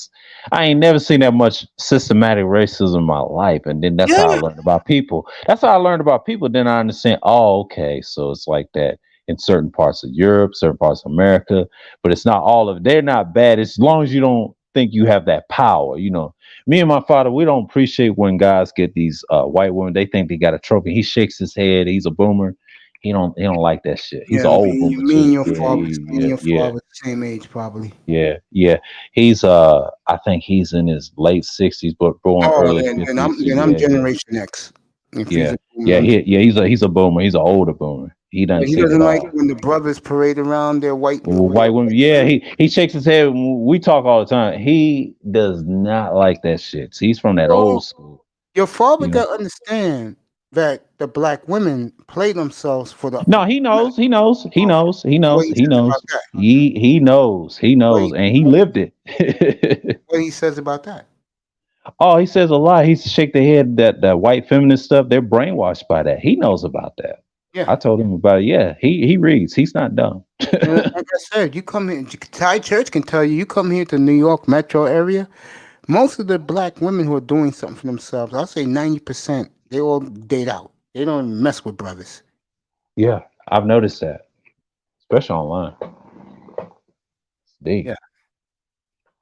I ain't never seen that much systematic racism in my life. And then that's how I learned about people. That's how I learned about people. Then I understand, okay, so it's like that in certain parts of Europe, certain parts of America, but it's not all of it. They're not bad as long as you don't think you have that power. Me and my father, we don't appreciate when guys get these white women. They think they got a trophy. He shakes his head. He's a boomer. He don't like that shit. He's an old boomer.
Me and your father, same age probably.
Yeah. He's I think he's in his late 60s, but born early 50s.
And I'm Generation X.
He's a boomer. He's an older boomer. He doesn't
like when the brothers parade around their white
women. Yeah, he shakes his head. We talk all the time. He does not like that shit. He's from that old school.
Your father got to understand that the black women play themselves for the.
No, he knows. He knows, and he lived it.
What he says about that?
Oh, he says a lot. He shake their head that white feminist stuff. They're brainwashed by that. He knows about that.
Yeah,
I told him about it. Yeah, he reads. He's not dumb.
Like I said, you come here. Thai Church can tell you. You come here to New York metro area. Most of the black women who are doing something for themselves, I'll say 90%, they all date out. They don't mess with brothers.
Yeah, I've noticed that, especially online.
Yeah,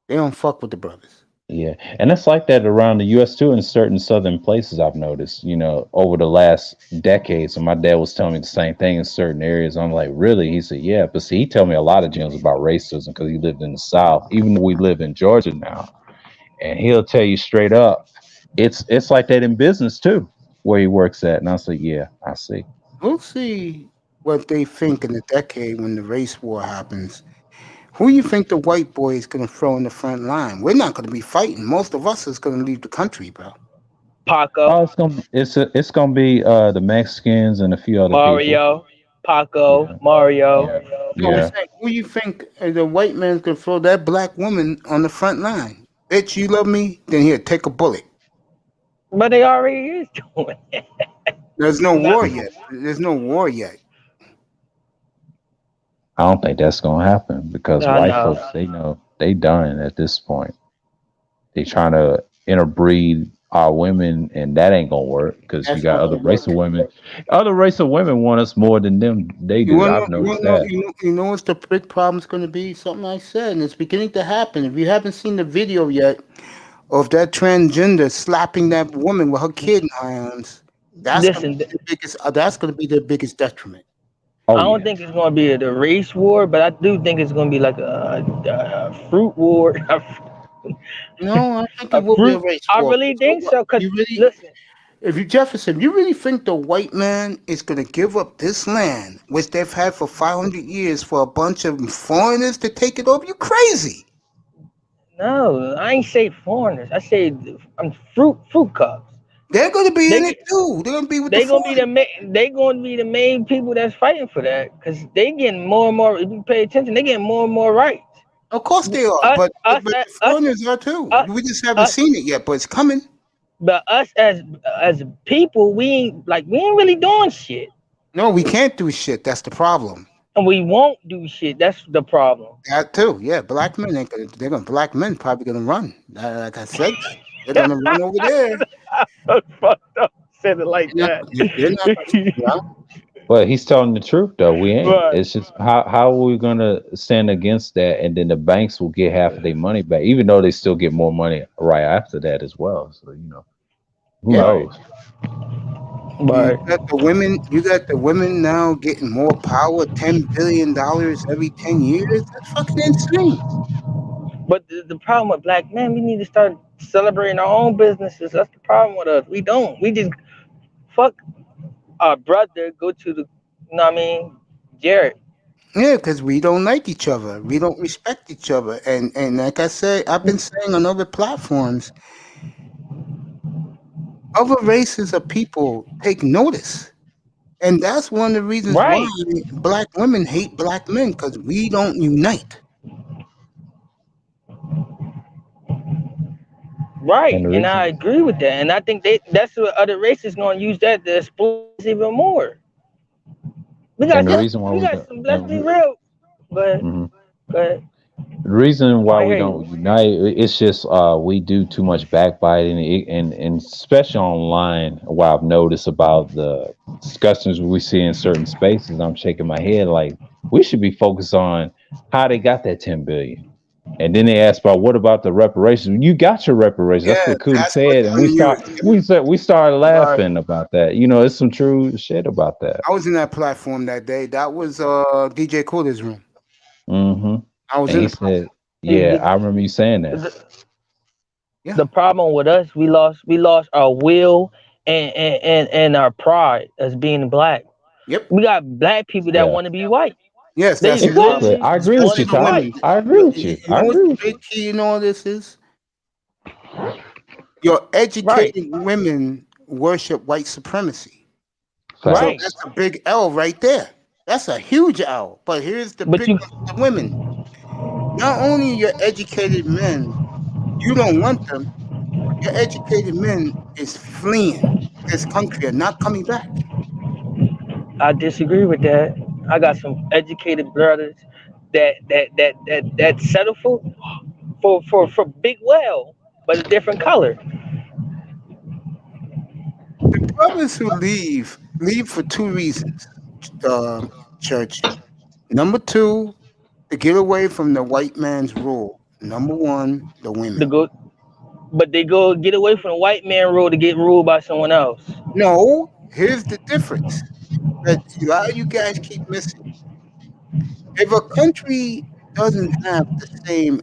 they don't fuck with the brothers.
Yeah, and it's like that around the U.S. too, in certain southern places. I've noticed, over the last decade. So my dad was telling me the same thing in certain areas. I'm like, really? He said, yeah. But see, he told me a lot of gems about racism because he lived in the South. Even though we live in Georgia now, and he'll tell you straight up, it's like that in business too, where he works at. And I said, yeah, I see.
We'll see what they think in the decade when the race war happens. Who you think the white boy is going to throw in the front line? We're not going to be fighting. Most of us is going to leave the country, bro.
Paco.
Oh, it's gonna be the Mexicans and a few other
Mario.
people.
Paco,
Yeah.
Mario.
Yeah.
Who you think the white man's gonna throw that black woman on the front line? Bitch, you love me? Then here, take a bullet.
But they already is doing it.
There's no
Not-
war yet. There's no war yet.
I don't think that's gonna happen because
I
white
know.
folks, they know they done at this point. They trying to interbreed our women, and that ain't gonna work because you
That's
got
not
other
gonna
race
work.
of women. Other race of women want us more than them. They
You
do.
want
I've
to know?
noticed that.
You know what's the big problem's going to be? Something I said, and it's beginning to happen. If you haven't seen the video yet of that transgender slapping that woman with her kid in her arms, that's going to
Listen,
be the biggest. That's going to be the biggest detriment.
Oh
I don't
yeah.
think it's gonna be the race war, but I do think it's gonna be like a fruit war.
No, I think it
A
will be a
fruit.
race
I
war.
really
You know
think
what?
so. Cause
You really,
listen,
if you Jefferson, you really think the white man is going to give up this land, which they've had for 500 years, for a bunch of foreigners to take it over? You crazy?
no, I ain't say foreigners. I say fruit cups.
They're going to be in
They
it too. They're going to be with the
they gonna be
foreigners.
they gonna be the main people that's fighting for that. Cause they getting more and more. If you pay attention, they getting more and more rights.
Of course they are,
Us
but
us
but the
us
foreigners are too.
us
We just haven't
us.
seen it yet, but it's coming.
But us as people, we ain't really doing shit,
No, we can't do shit. That's the problem.
and we won't do shit. That's the problem.
That too. Yeah, black men ain't gonna. They're gonna. Black men probably gonna run. Like I said, they're gonna run over there.
That's fucked up. Said it like
They're not,
that.
they're not gonna stick around.
But he's telling the truth though. We ain't.
Right.
It's just how are we gonna stand against that, and then the banks will get half of their money back, even though they still get more money right after that as well. So who
Yeah,
knows?
you
Right.
got the women. You got the women now getting more power. $10 billion every 10 years. That's fucking insane.
But the problem with black men, we need to start celebrating our own businesses. That's the problem with us. We don't. We just fuck our brother. Go to the, you know what I mean, Jared.
Yeah, because we don't like each other. We don't respect each other. And like I said, I've been saying on other platforms, other races of people take notice. And that's one of the reasons why
Right.
black women hate black men, because we don't unite.
Right.
And the
And I
reason,
agree with that. And I think that's what other races gonna use that to exploit us even more. We got
and the
some.
reason why
We
we
got
don't,
some. Let's be real. But
mhm.
go ahead.
The reason why
I
we
hear
don't
you.
unite, it's just we do too much backbiting, and especially online. What I've noticed about the discussions we see in certain spaces, I'm shaking my head like we should be focused on how they got that 10 billion. And then they asked about what about the reparations? You got your reparations. That's
Yeah,
what Cootie
that's what
said, and we started
Right.
laughing about that. It's some true shit about that.
I was in that platform that day. That was DJ Cooler's room.
hmm
I was
And
in
he
the platform.
said, "Yeah, I remember you saying that."
The,
Yeah.
the problem with us, we lost our will and our pride as being black.
Yep.
We got black people that
Yeah,
want to be white.
Yes,
They
that's exactly.
exactly.
literally
I agree with
want
Especially
you,
to be
the
Todd.
women.
white.
I agree with you.
You
I
know what's
agree
the
with you.
big key in all this is? Your
Right.
educated women worship white supremacy. So
Right.
that's a big L right there. That's a huge L. But here's the
But
big
you
one for the women. Not only your educated men, you don't want them. Your educated men is fleeing this country and not coming back.
I disagree with that. I got some educated brothers that settle for big well, but a different color.
The brothers who leave for two reasons. Um, Church. Number two, to get away from the white man's rule. Number one, the
The
women.
go, but they go get away from the white man rule to get ruled by someone else.
No, here's the difference that a lot of you guys keep missing. If a country doesn't have the same,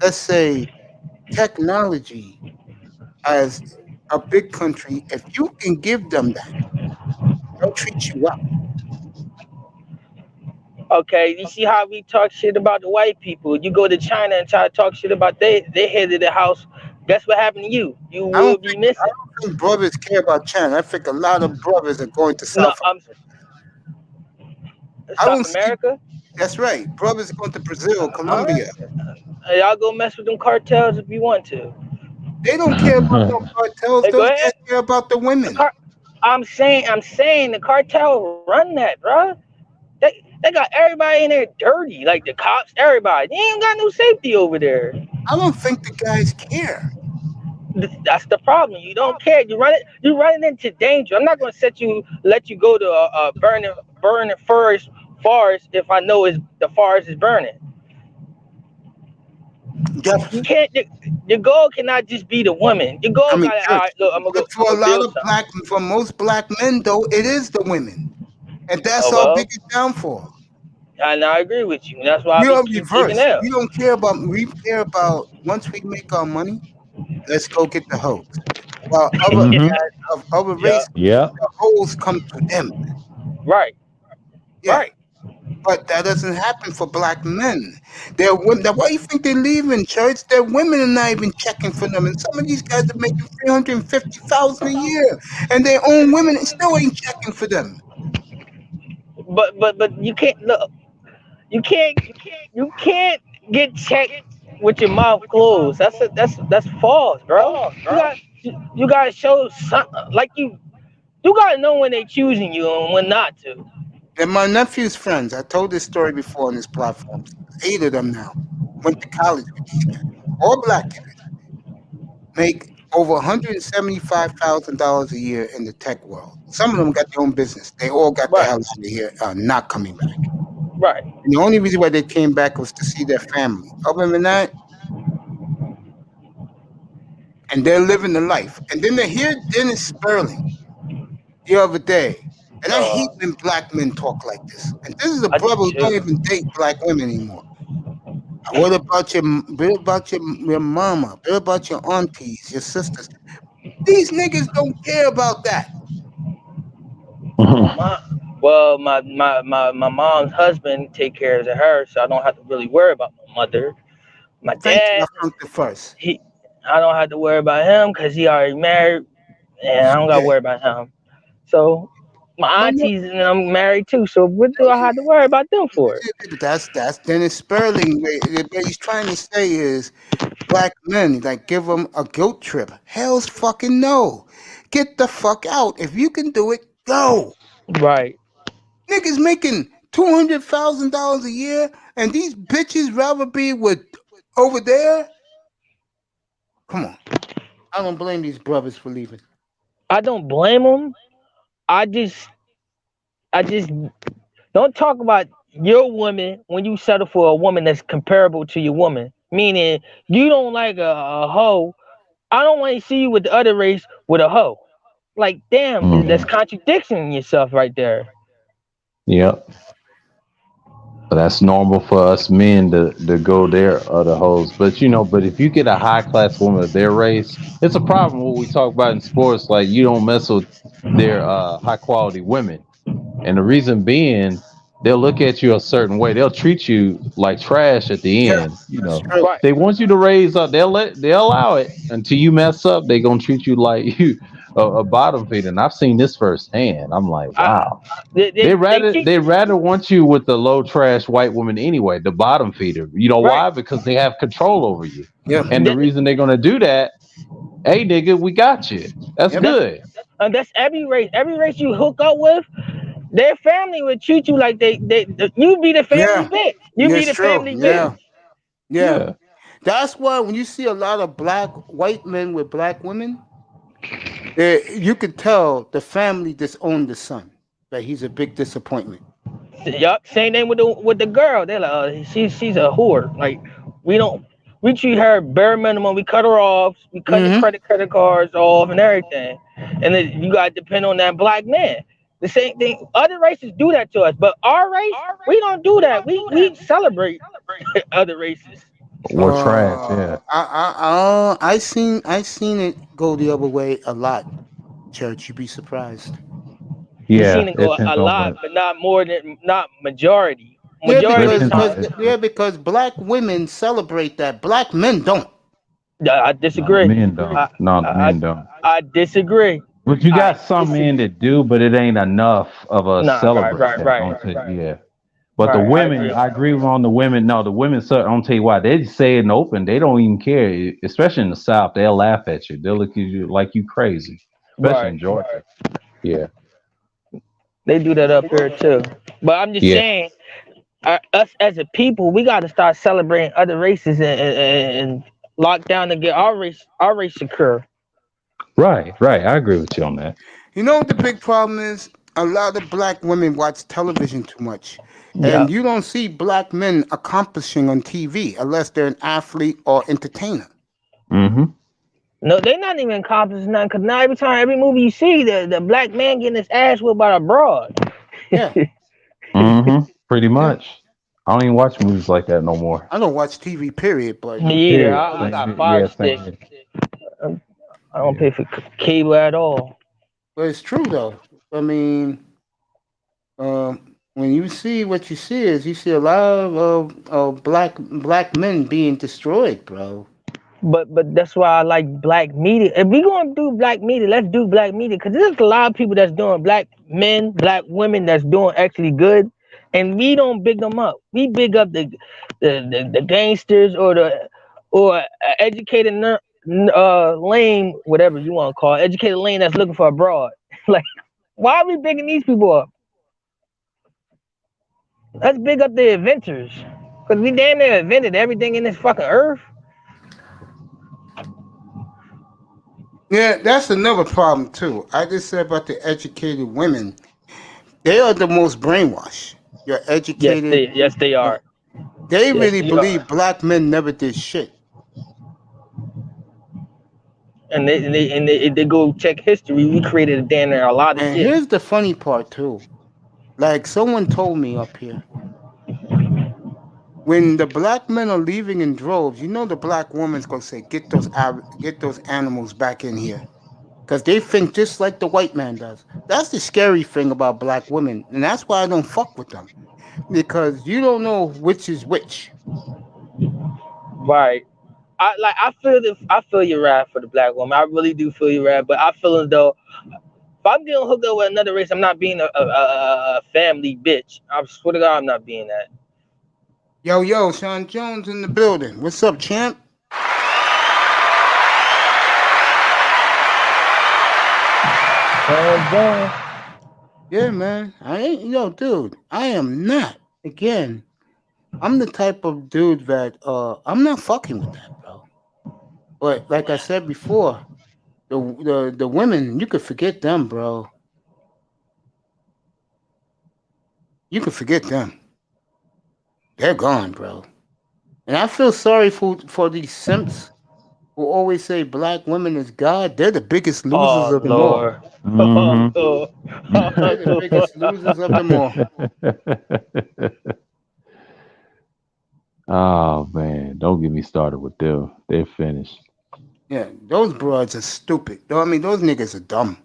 let's say, technology as a big country, if you can give them that, they'll treat you well.
Okay, you see how we talk shit about the white people? You go to China and try to talk shit about they head of the house. Guess what happened to you? You
I don't
will be
think I
missing.
don't think brothers care about China. I think a lot of brothers are going to
No,
South
I'm
Africa. I don't
South
see.
America.
That's right. Brothers going to Brazil,
All
Colombia.
right. Y'all go mess with them cartels if you want to.
They don't care about no cartels.
Hey, go
Those
ahead.
guys care about the
The
women.
I'm saying the cartel run that, bro. They got everybody in there dirty, like the cops, everybody. They ain't got no safety over there.
I don't think the guys care.
That's the problem. You don't care. You're running into danger. I'm not gonna let you go to a burning forest if I know the forest is burning. You can't. Your goal cannot just be the woman. Your goal got to. All right, look, I'm gonna
for most black men though, it is the women, and that's
well,
our biggest downfall.
And I agree with you. That's why
We are
I keep taking
reversed.
L.
We don't care about. We care about once we make our money, let's go get the hoes. While other races,
Yeah.
the hoes come to them.
Right.
Yeah.
Right.
But that doesn't happen for black men. They're women. Why do you think they leave in church? Their women are not even checking for them. And some of these guys are making $350,000 a year, and their own women still ain't checking for them.
But you can't look. You can't get checked with your mouth closed. That's false, bro. You got to show something. Like you got to know when they choosing you and when not to.
They're my nephew's friends. I told this story before on this platform. 8 of them now went to college with these guys. All black guys make over $175,000 a year in the tech world. Some of them got their own business. They all got the hell out of here, not coming back.
Right.
And the only reason why they came back was to see their family. Other than that, and they're living the life. And then they hear Dennis Sterling the other day. And I hate when black men talk like this. And this is a brother who don't even date black women anymore. What about your mama? What about your aunties, your sisters? These niggas don't care about that.
My mom's husband take care of her, so I don't have to really worry about my mother. My dad,
first.
I don't have to worry about him because he already married, and I don't got to worry about him. So my aunties and I'm married too. So what do I have to worry about them for?
That's Dennis Sterling. What he's trying to say is black men, like, give them a guilt trip. Hell's fucking no. Get the fuck out. If you can do it, go.
Right.
Niggas making $200,000 a year, and these bitches rather be with over there. Come on. I don't blame these brothers for leaving.
I don't blame them. I just don't talk about your woman when you settle for a woman that's comparable to your woman. Meaning you don't like a hoe. I don't want to see you with the other race with a hoe. Like, damn, that's contradicting yourself right there.
Yep. But that's normal for us men to go there other hoes. But but if you get a high class woman of their race, it's a problem what we talk about in sports. Like, you don't mess with their high quality women. And the reason being, they'll look at you a certain way. They'll treat you like trash at the end.
Right.
They want you to raise up. They'll allow it until you mess up. They're gonna treat you like you a bottom feeder. And I've seen this firsthand. I'm like, wow. They rather want you with the low trash white woman anyway, the bottom feeder. Why? Because they have control over you.
Yeah.
And the reason they're gonna do that, hey nigga, we got you. That's good.
That's every race. Every race you hook up with, their family would treat you like you be the family bitch. You be the family bitch.
Yeah. That's why when you see a lot of white men with black women, you could tell the family disowned the son. That he's a big disappointment.
Yup. Same thing with the girl. They're like, she's a whore. Like, we treat her bare minimum. We cut her off. We cut the credit cards off and everything. And then you got to depend on that black man. The same thing. Other races do that to us, but our race, we don't do that. We celebrate other races.
We're trash. Yeah.
I seen it go the other way a lot. Church, you'd be surprised.
Yeah,
seen it go a lot, but not majority.
Because black women celebrate that. Black men don't.
I disagree.
Men don't. Men don't.
I disagree.
But you got some men that do, but it ain't enough of a celebration.
Right.
Yeah. But the
Right,
women, I agree on the women. No, the women, sir, I'll tell you why. They just say it in the open. They don't even care. Especially in the South, they'll laugh at you. They'll look at you like you crazy. Especially in Georgia. Yeah.
They do that up here too. But I'm just saying, us as a people, we got to start celebrating other races and lock down to get our race secure.
Right. I agree with you on that.
You know what the big problem is? A lot of black women watch television too much.
Yeah.
And you don't see black men accomplishing on TV unless they're an athlete or entertainer.
Mm-hmm.
No, they're not even accomplishing nothing because now every movie you see, the black man getting his ass whipped by a broad.
Yeah.
Mm-hmm. Pretty much. I don't even watch movies like that no more.
I don't watch TV, period, but
Me either. I got Fire Stick. I don't pay for cable at all.
But it's true though. I mean, when you see what you see is you see a lot of black men being destroyed, bro.
But that's why I like black media. If we gonna do black media, let's do black media because there's a lot of people that's doing black men, black women that's doing actually good, and we don't big them up. We big up the gangsters or educated lame, whatever you want to call it, educated lame that's looking for a broad. Like, why are we bigging these people up? Let's big up the inventors because we damn near invented everything in this fucking earth.
Yeah, that's another problem too. I just said about the educated women. They are the most brainwashed. You're educated.
Yes, they are.
They really believe black men never did shit.
And they go check history. We created a damn near a lot of
And
shit.
here's the funny part too. Like someone told me up here. When the black men are leaving in droves, you know the black woman's gonna say, "Get those animals back in here," because they think just like the white man does. That's the scary thing about black women, and that's why I don't fuck with them, because you don't know which is which.
Right. I feel your wrath for the black woman. I really do feel your wrath, but I feel as though if I'm getting hooked up with another race, I'm not being a family bitch. I swear to God, I'm not being that.
Yo, Sean Jones in the building. What's up, champ? Yeah, man. I ain't, dude. I am not. Again, I'm the type of dude that I'm not fucking with that, bro. But like I said before, the women, you could forget them, bro. You could forget them. They're gone, bro. And I feel sorry for these simps who always say black women is God. They're the biggest losers of them all.
Mm-hmm.
They're the biggest losers of them all.
Oh man, don't get me started with them. They're finished.
Yeah, those broads are stupid. I mean, those niggas are dumb.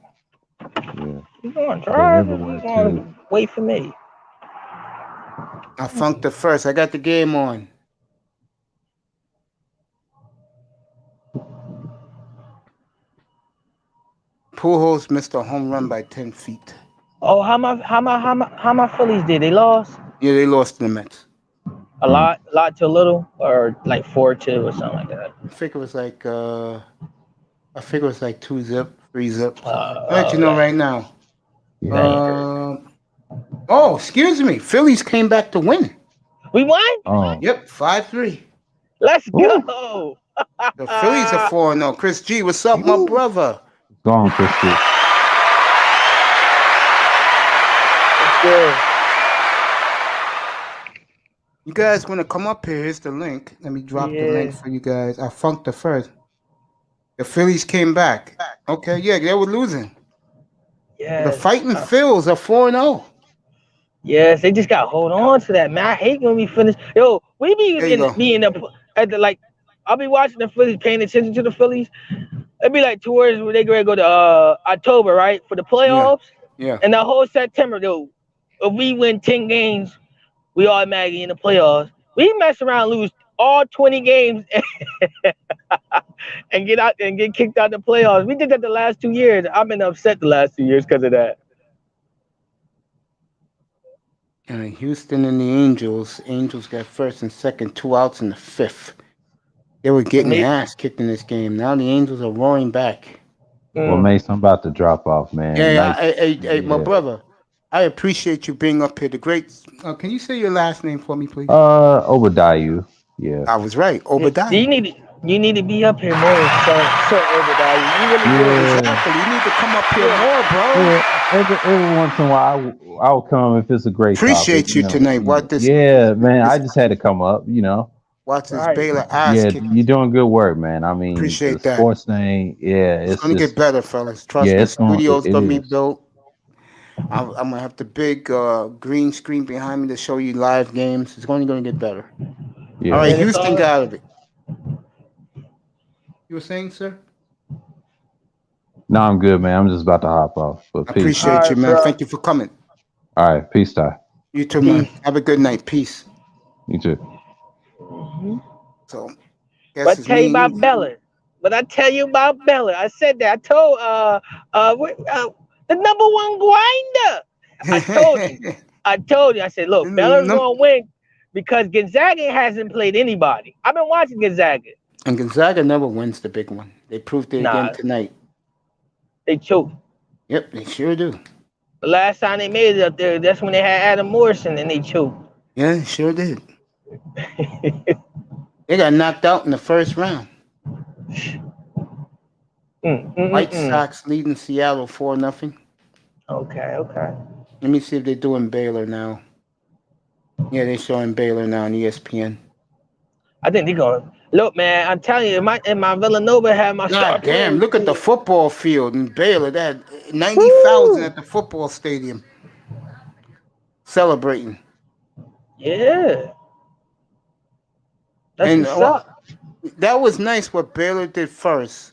Yeah.
You going to drive? You going to wait for me?
I funked the first. I got the game on. Pujols missed a home run by 10 feet.
Oh, how my Phillies did? They lost?
Yeah, they lost to the Mets.
A lot to a little, or like 4-2 or something like that.
I think it was like 2-0, 3-0. I'll let you know right now. Oh, excuse me. Phillies came back to win.
We won?
Oh.
Yep, 5-3.
Let's go.
The Phillies are 4-0. Chris G, what's up, my brother?
Go on, Chris G.
Let's go.
You guys want to come up here? Here's the link. Let me drop the link for you guys. I funked the first. The Phillies came back. Okay, yeah, they were losing.
Yeah.
The Fighting Phils are 4-0.
Yes, they just got to hold on to that, man. I hate when we finish. Yo, we be at the like. I'll be watching the Phillies, paying attention to the Phillies. It'd be like towards where they go to October, right, for the playoffs.
Yeah.
And the whole September, though, if we win 10 games, we automatically in the playoffs. We mess around, lose all 20 games, and get kicked out the playoffs. We did that the last 2 years. I've been upset the last 2 years because of that.
Houston and the Angels. Angels got first and second, 2 outs in the fifth. They were getting their ass kicked in this game. Now the Angels are roaring back.
Well, Mason, I'm about to drop off, man.
Yeah,
Nice.
hey, my brother. I appreciate you being up here. The great. Can you say your last name for me, please?
Obadiah. Yeah.
I was right, Obadiah.
You need to be up here more, Sir Obadiah. You really do.
Exactly. You need to come up here more, bro.
Yeah, every once in a while, I'll come if it's a great
Appreciate
topic,
you tonight. What this?
Yeah, man. I just had to come up,
Watch this Baylor ass
Yeah,
kick.
you're doing good work, man. I mean,
Appreciate
the
that.
sports thing,
It's gonna get better, fellas. Trust me.
it's
Studio's
it
gonna be
is.
built. I'm gonna have the big green screen behind me to show you live games. It's only gonna get better.
Yeah.
All right, Houston got out of it. You were saying, sir?
No, I'm good, man. I'm just about to hop off. But
I
peace.
appreciate you, man. Thank you for coming.
All right, peace, Ty.
You too, man. Have a good night. Peace.
You too.
So,
But I tell you about Bella. But I tell you about Bella. I said that. I told the number one grinder. I told you. I said, look, Bella's gonna win because Gonzaga hasn't played anybody. I've been watching Gonzaga.
And Gonzaga never wins the big one. They proved it again tonight.
They choked.
Yep, they sure do.
The last time they made it up there, that's when they had Adam Morrison and they choked.
Yeah, they sure did. They got knocked out in the first round. White Sox leading Seattle 4-0.
Okay.
Let me see if they're doing Baylor now. Yeah, they're showing Baylor now on ESPN.
I think they're going. Look, man, I'm telling you, my Villanova had my star.
Damn, look at the football field in Baylor. That 90,000 at the football stadium celebrating.
Yeah. That's what's up.
That was nice what Baylor did first.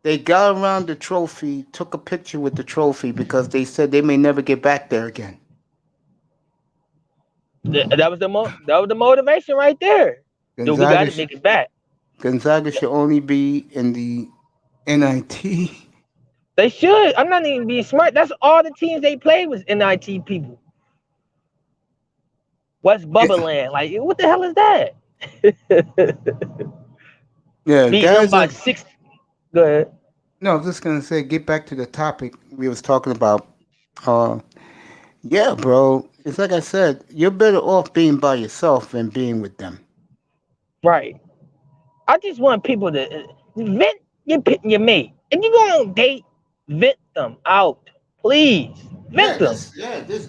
They got around the trophy, took a picture with the trophy because they said they may never get back there again.
That was the motivation right there. Dude, we got to make it back.
Gonzaga should only be in the NIT.
They should. I'm not even being smart. That's all the teams they played was NIT people. What's Bubbaland? Like, what the hell is that?
Yeah, guys.
By 6. Go ahead.
No, I was just gonna say, get back to the topic we was talking about. Yeah, bro. It's like I said, you're better off being by yourself than being with them.
Right. I just want people to vent your mate. If you go on a date, vent them out. Please. Vent them.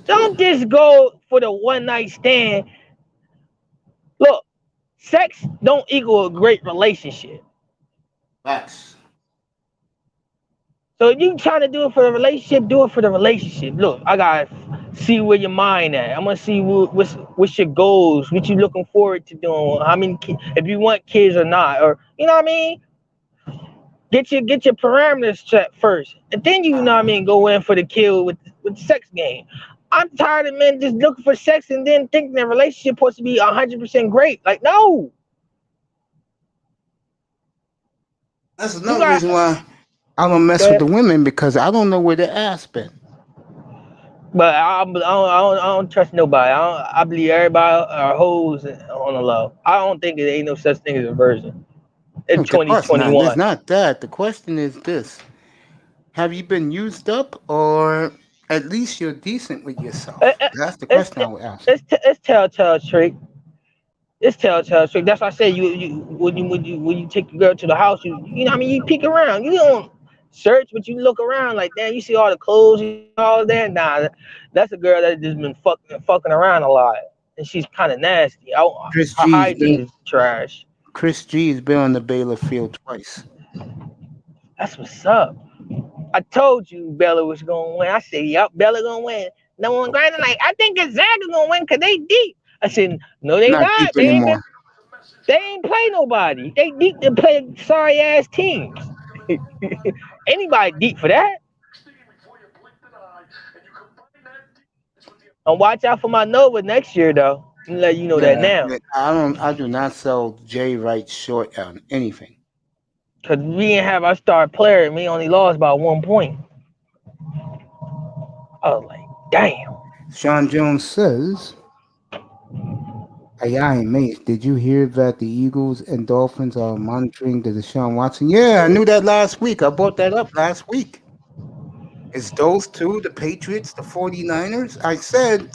Don't just go for the one night stand. Look, sex don't equal a great relationship.
Facts.
So if you trying to do it for the relationship, do it for the relationship. Look, I gotta see where your mind at. I'm gonna see what's your goals, what you looking forward to doing, how many if you want kids or not, or you know what I mean. Get your parameters set first, and then you know what I mean. Go in for the kill with the sex game. I'm tired of men just looking for sex and then thinking their relationship supposed to be 100% great. Like no.
That's another reason why I don't mess with the women because I don't know where their ass been.
But I don't trust nobody. I believe everybody are hoes on the low. I don't think there ain't no such thing as a virgin. In 2021.
It's not that. The question is this: have you been used up, or at least you're decent with yourself? That's the question I would ask.
It's telltale trick. It's telltale trick. That's why I say when you take your girl to the house, you know what I mean, you peek around. You don't search, but you look around like that. You see all the clothes and all that. Nah, that's a girl that just been fucking around a lot, and she's kind of nasty. Her hygiene is trash.
Chris G has been on the Baylor field twice.
That's what's up. I told you Bella was gonna win. I said, "Yup, Bella gonna win." No one grinding like I think Gonzaga gonna win because they deep. I said, "No, they not. They ain't play nobody. They deep to play sorry ass teams. Anybody deep for that?" And watch out for my Nova next year, though. I'm let you know that now.
I do not sell Jay Wright short on anything.
Cause we didn't have our star player, and we only lost by 1 point. I was like, damn.
Sean Jones says Hey, I ain't mate. Did you hear that the Eagles and Dolphins are monitoring the Deshaun Watson? Yeah, I knew that last week. I brought that up last week. It's those two, the Patriots, the 49ers. I said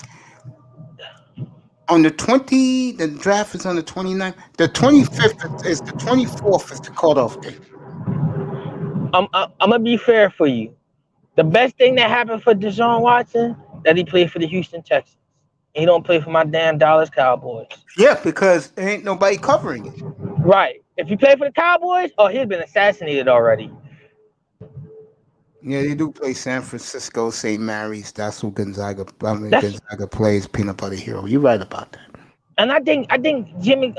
on the draft is on the 29th. The 25th is the 24th is the cutoff date.
I'm gonna be fair for you. The best thing that happened for Deshaun Watson that he played for the Houston Texans. He don't play for my damn Dallas Cowboys.
Yeah, because there ain't nobody covering it.
Right. If he played for the Cowboys, he'd been assassinated already.
Yeah, they do play San Francisco, St. Mary's. That's who Gonzaga plays, Peanut Butter Hero. You're right about that.
And I think Jim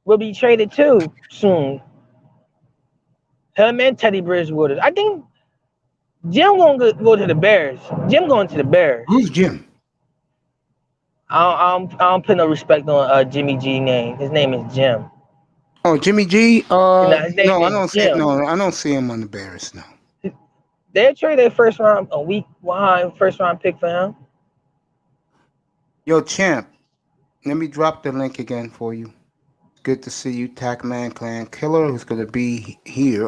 will be traded too soon. Him and Teddy Bridgewater. I think Jim gonna go to the Bears. Jim going to the Bears.
Who's Jim?
I don't put no respect on Jimmy G name. His name is Jim.
Oh, Jimmy G.
No, his name
I
is
don't
Jim.
see. No, I don't see him on the Bears. No.
They traded first round pick for him.
Yo, champ. Let me drop the link again for you. Good to see you, Tackman Clan Killer, who's going to be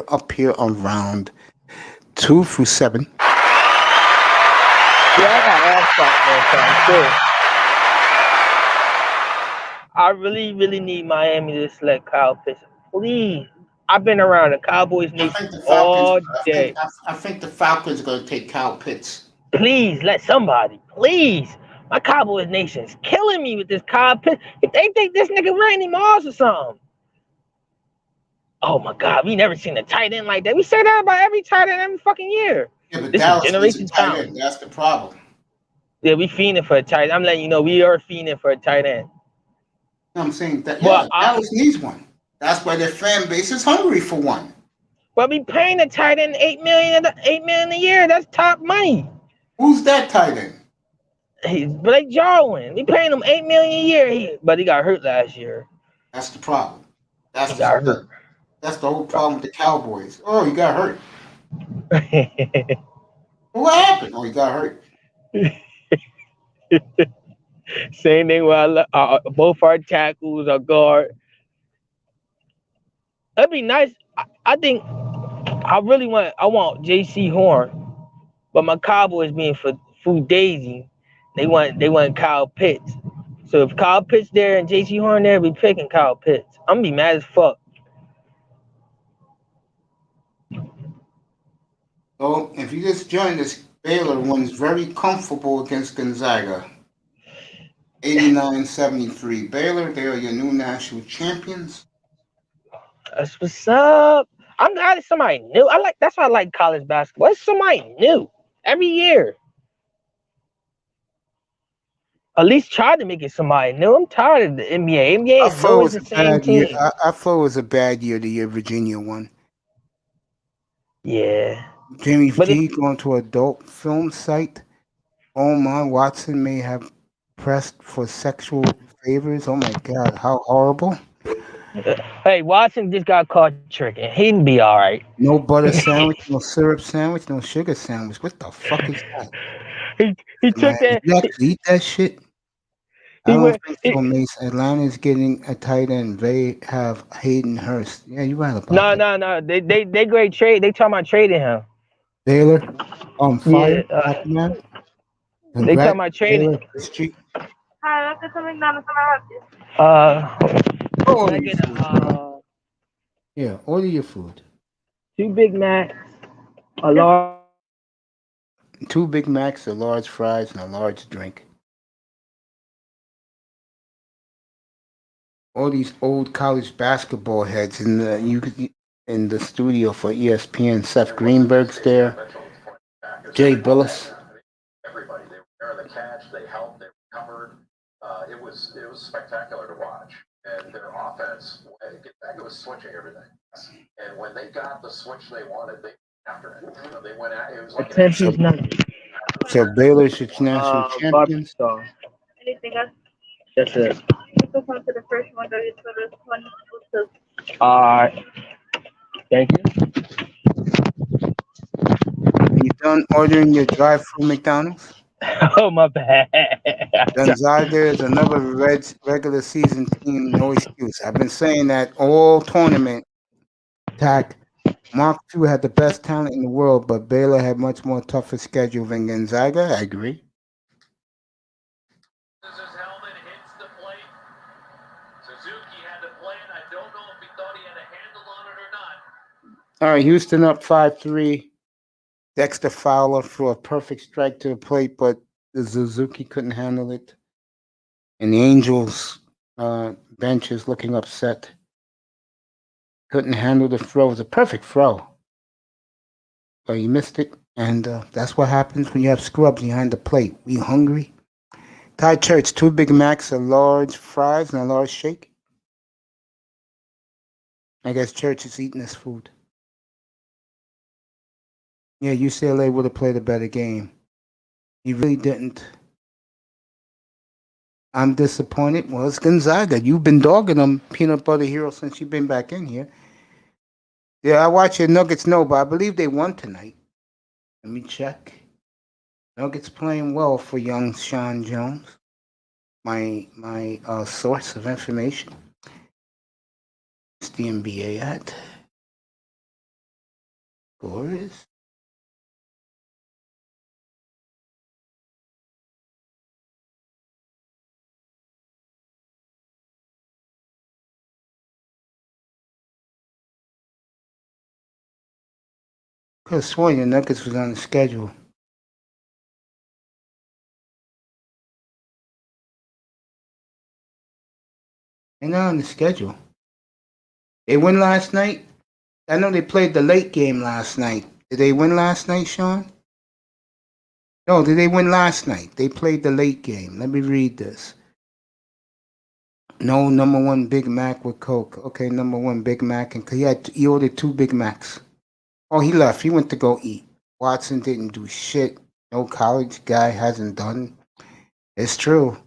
up here on round 2 through 7.
Yeah, I got ass too. I really, really need Miami to select Kyle Pitts. Please. I've been around the Cowboys nation all day.
I think the Falcons are going to take Kyle Pitts.
Please, let somebody. Please. My Cowboys nation is killing me with this Kyle Pitts. If they think this nigga Randy Moss or something. Oh, my God. We never seen a tight end like that. We say that about every tight end every fucking year.
Yeah, but
this
Dallas
is generation talent.
That's the problem.
Yeah, we fiending for a tight end. I'm letting you know we are fiending for a tight end.
I'm saying that Dallas needs one. That's why their fan base is hungry for one.
But we paying a tight end $8 million a year. That's top money.
Who's that tight end?
He's Blake Jarwin. We paying him $8 million a year. But he got hurt last year.
That's the problem. That's the whole problem with the Cowboys. Oh, he got hurt. What happened? Oh, he got hurt.
Same thing with both our tackles, our guard. That'd be nice. I think I want J.C. Horn, but my Cowboys being for Daisy, they want Kyle Pitts. So if Kyle Pitts there and J.C. Horn there, we picking Kyle Pitts. I'm gonna be mad as fuck.
So if you just joined us, Baylor wins very comfortable against Gonzaga. 89-73. Baylor, they are your new national champions.
That's what's up. I'm glad it's somebody new. That's why I like college basketball. It's somebody new every year. At least try to make it somebody new. I'm tired of the NBA. NBA is always the same team.
I thought it was a bad year, the year Virginia won.
Yeah.
Jimmy G going to adult film site. Oh my, Watson may have pressed for sexual favors. Oh my God, how horrible.
Hey, Watson just got caught tricking. He'd be all right.
No butter sandwich, no syrup sandwich, no sugar sandwich. What the fuck is that?
He took that.
You actually eat that shit? I don't think so, Mace. Atlanta's getting a tight end. They have Hayden Hurst. Yeah, you're right about that.
No. They great trade. They talking about trading him.
Baylor on fire.
Yeah, they talking about trading.
Hi, I'm just McDonald's. Can I help you?
Order your food.
2 Big Macs, a large.
2 Big Macs, a large fries, and a large drink. All these old college basketball heads in the studio for ESPN. Seth Greenberg's there. Jay Billis.
Everybody, they were there, the catch, they helped, they recovered. It was spectacular to watch. And their offense, Gonzaga was switching everything. And when they got the switch they wanted, they after it. They went at it. Was like
So Baylor's your national champions.
Anything else?
That's it.
Let's go on to the first one.
All right. Thank you.
Are you done ordering your drive-through McDonald's?
Oh, my bad.
Gonzaga is another regular season team, no excuse. I've been saying that all tournament. Tack, Mark II had the best talent in the world, but Baylor had much more tougher schedule than Gonzaga. I agree.
His helmet hits the plate. Suzuki had to play it. I don't know if he thought he had a handle on it or not.
All right, Houston up 5-3. Dexter Fowler threw a perfect strike to the plate, but the Suzuki couldn't handle it. And the Angels bench is looking upset. Couldn't handle the throw. It was a perfect throw. But he missed it. And that's what happens when you have scrubs behind the plate. We hungry? Thai Church, 2 Big Macs, a large fries, and a large shake. I guess Church is eating this food. Yeah, UCLA would have played a better game. He really didn't. I'm disappointed. Well, it's Gonzaga. You've been dogging them, Peanut Butter Hero, since you've been back in here. Yeah, I watch your Nuggets, no, but I believe they won tonight. Let me check. Nuggets playing well for young Sean Jones. My source of information. It's the NBA at. Scores. Could have sworn your Nuggets was on the schedule. They're not on the schedule. They win last night? I know they played the late game last night. Did they win last night, Sean? No, did they win last night? They played the late game. Let me read this. No, number 1 Big Mac with Coke. Okay, number 1 Big Mac. And he ordered 2 Big Macs. Oh, he left. He went to go eat. Watson didn't do shit. No college guy hasn't done. It's true.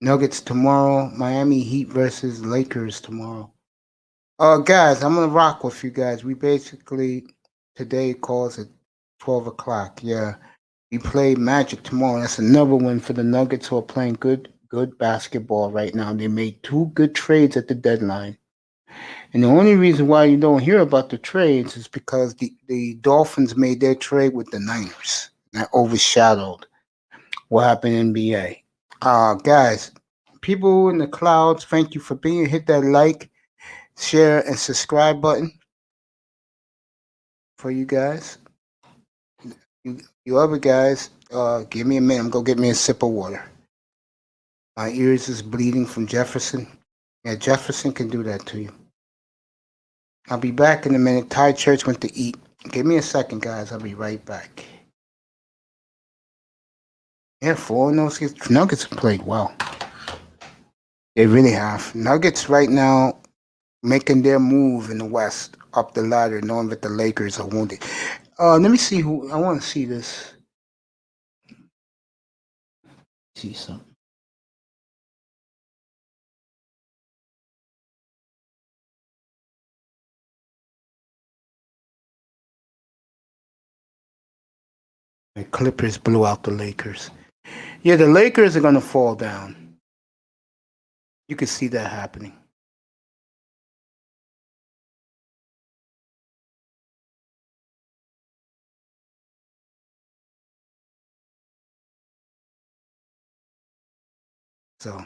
Nuggets tomorrow. Miami Heat versus Lakers tomorrow. Guys, I'm going to rock with you guys. We basically, today calls at 12 o'clock. Yeah. We play Magic tomorrow. That's another win for the Nuggets, who are playing good basketball right now. They made 2 good trades at the deadline. And the only reason why you don't hear about the trades is because the Dolphins made their trade with the Niners. That overshadowed what happened in NBA. Guys, people in the clouds, thank you for being here. Hit that like, share, and subscribe button for you guys. You other guys, give me a minute. I'm going to get me a sip of water. My ears is bleeding from Jefferson. Yeah, Jefferson can do that to you. I'll be back in a minute. Thai Church went to eat. Give me a second, guys. I'll be right back. Yeah, 4-0. Nuggets have played well. They really have. Nuggets right now making their move in the West up the ladder, knowing that the Lakers are wounded. Let me see who. I want to see this. See something. The Clippers blew out the Lakers. Yeah, the Lakers are going to fall down. You can see that happening. So,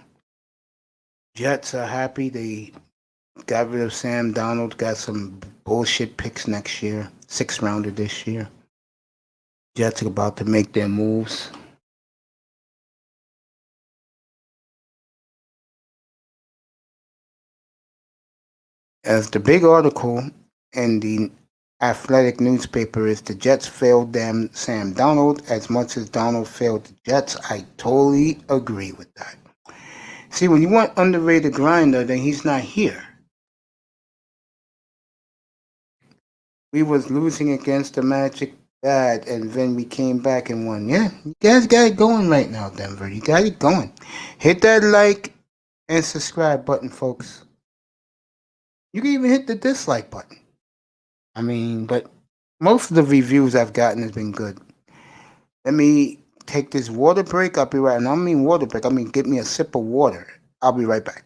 Jets are happy. They got rid of Sam Darnold, got some bullshit picks next year, 6th rounder this year. Jets are about to make their moves. As the big article in the Athletic newspaper is, the Jets failed them Sam Darnold as much as Darnold failed the Jets. I totally agree with that. See, when you want underrated grinder, then he's not here. We was losing against the Magic bad, and then we came back and won. Yeah, you guys got it going right now, Denver. You got it going. Hit that like and subscribe button, folks. You can even hit the dislike button. I mean, but most of the reviews I've gotten has been good. Let me take this water break. I'll be right. And I don't mean water break. I mean get me a sip of water. I'll be right back.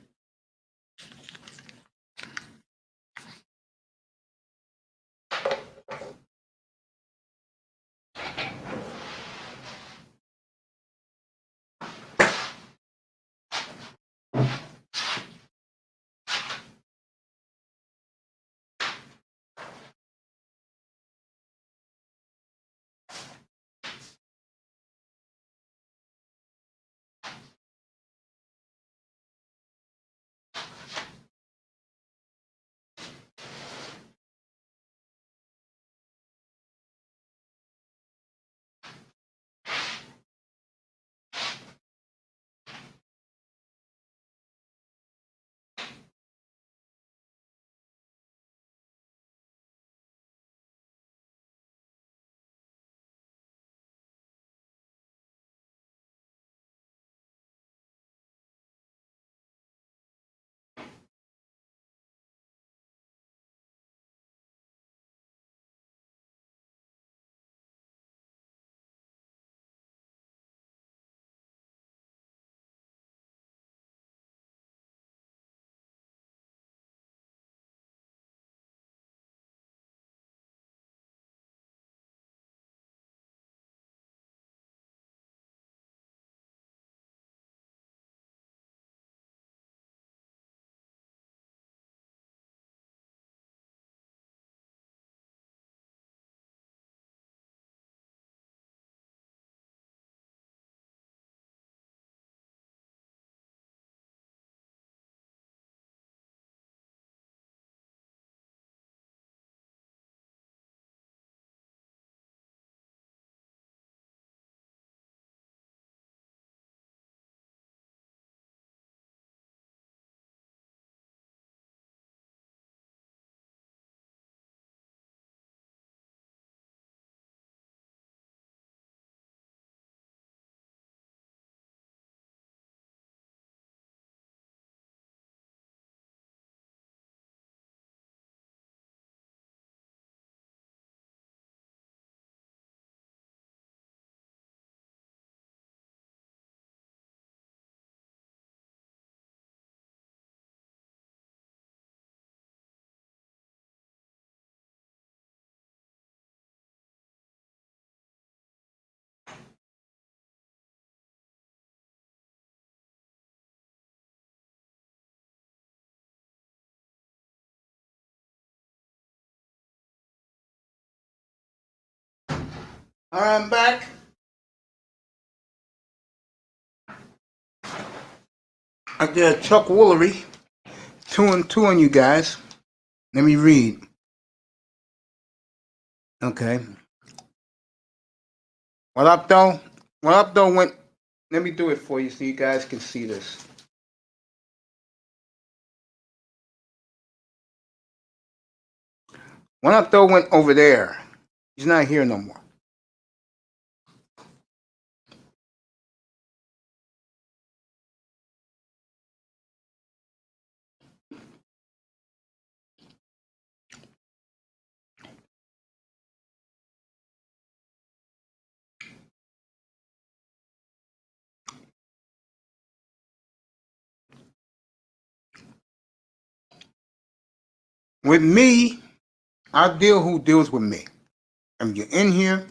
All right, I'm back. I did a Chuck Woolery. 2 and 2 on you guys. Let me read. Okay. What up, though? What up, though? Went. Let me do it for you so you guys can see this. What up, though? Went over there. He's not here no more. With me, I'll deal who deals with me. If you're in here,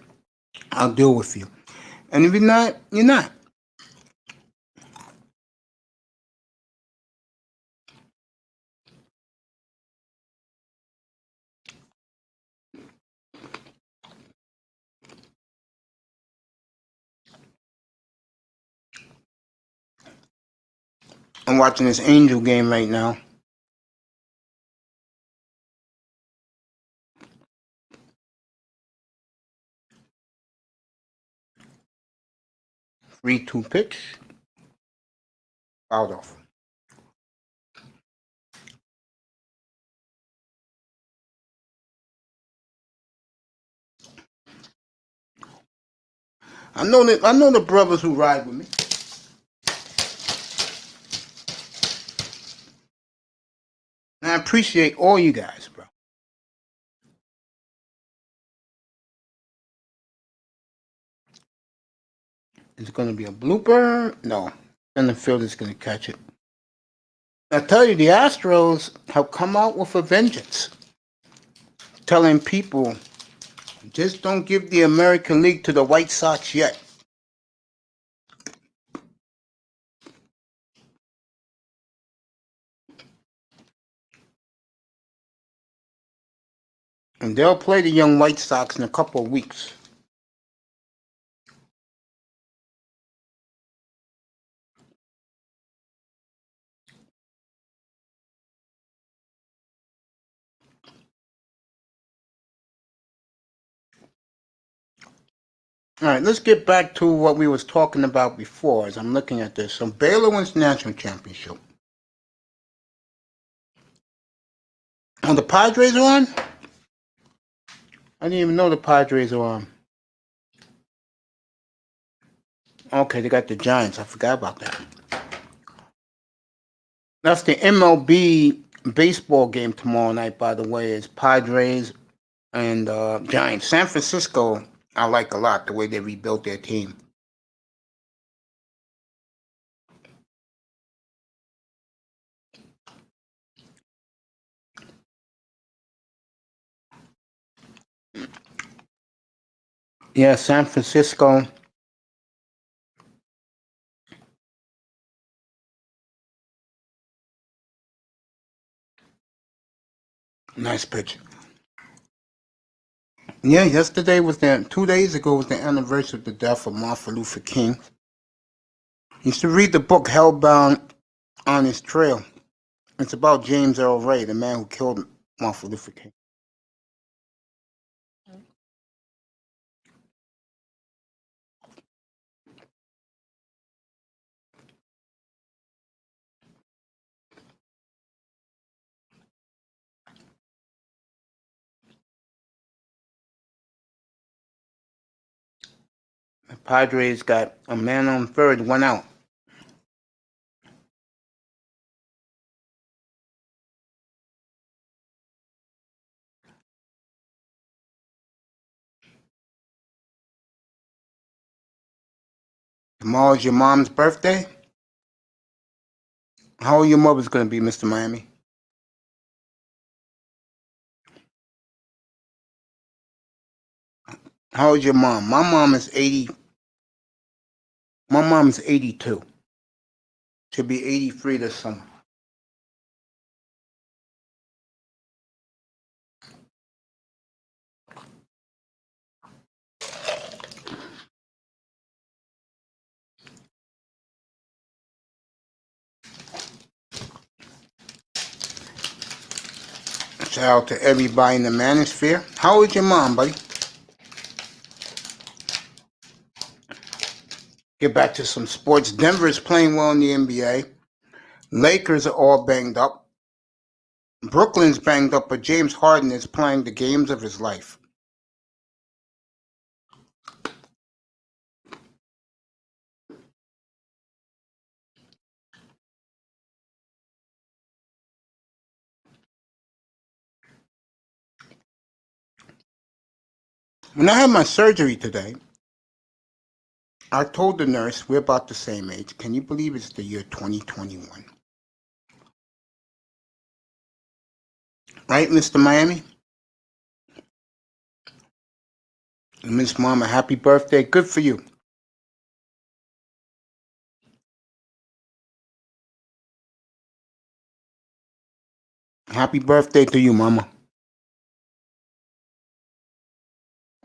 I'll deal with you. And if you're not, you're not. I'm watching this Angel game right now. Free 2 pitch. Fouled off. I know the brothers who ride with me. And I appreciate all you guys, bro. Is it going to be a blooper? No. Then the field is going to catch it. I tell you, the Astros have come out with a vengeance, telling people, just don't give the American League to the White Sox yet. And they'll play the young White Sox in a couple of weeks. All right, let's get back to what we was talking about before as I'm looking at this. So Baylor wins the national championship. Oh, the Padres are on? I didn't even know the Padres are on. Okay, they got the Giants. I forgot about that. That's the MLB baseball game tomorrow night, by the way, is Padres and Giants. San Francisco, I like a lot, the way they rebuilt their team. Yeah, San Francisco. Nice pitch. Yeah, yesterday was 2 days ago was the anniversary of the death of Martin Luther King. You should read the book Hellbound on His Trail. It's about James Earl Ray, the man who killed Martin Luther King. The Padres got a man on third, 1 out. Tomorrow's your mom's birthday? How old your mother's going to be, Mr. Miami? How old's your mom? My mom is 80. My mom is 82. She'll be 83 this summer. Shout out to everybody in the manosphere. How old's your mom, buddy? Get back to some sports. Denver is playing well in the NBA. Lakers are all banged up. Brooklyn's banged up, but James Harden is playing the games of his life. When I had my surgery today, I told the nurse we're about the same age. Can you believe it's the year 2021? Right, Mr. Miami? And Miss Mama, happy birthday. Good for you. Happy birthday to you, Mama.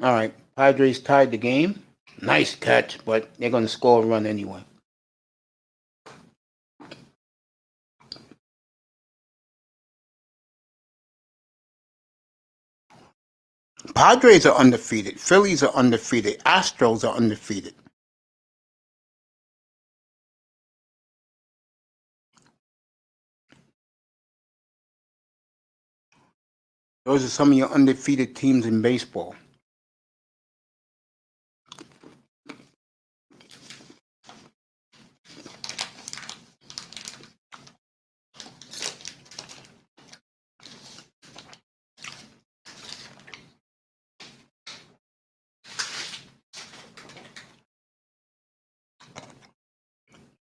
All right, Padres tied the game. Nice catch, but they're going to score a run anyway. Padres are undefeated. Phillies are undefeated. Astros are undefeated. Those are some of your undefeated teams in baseball.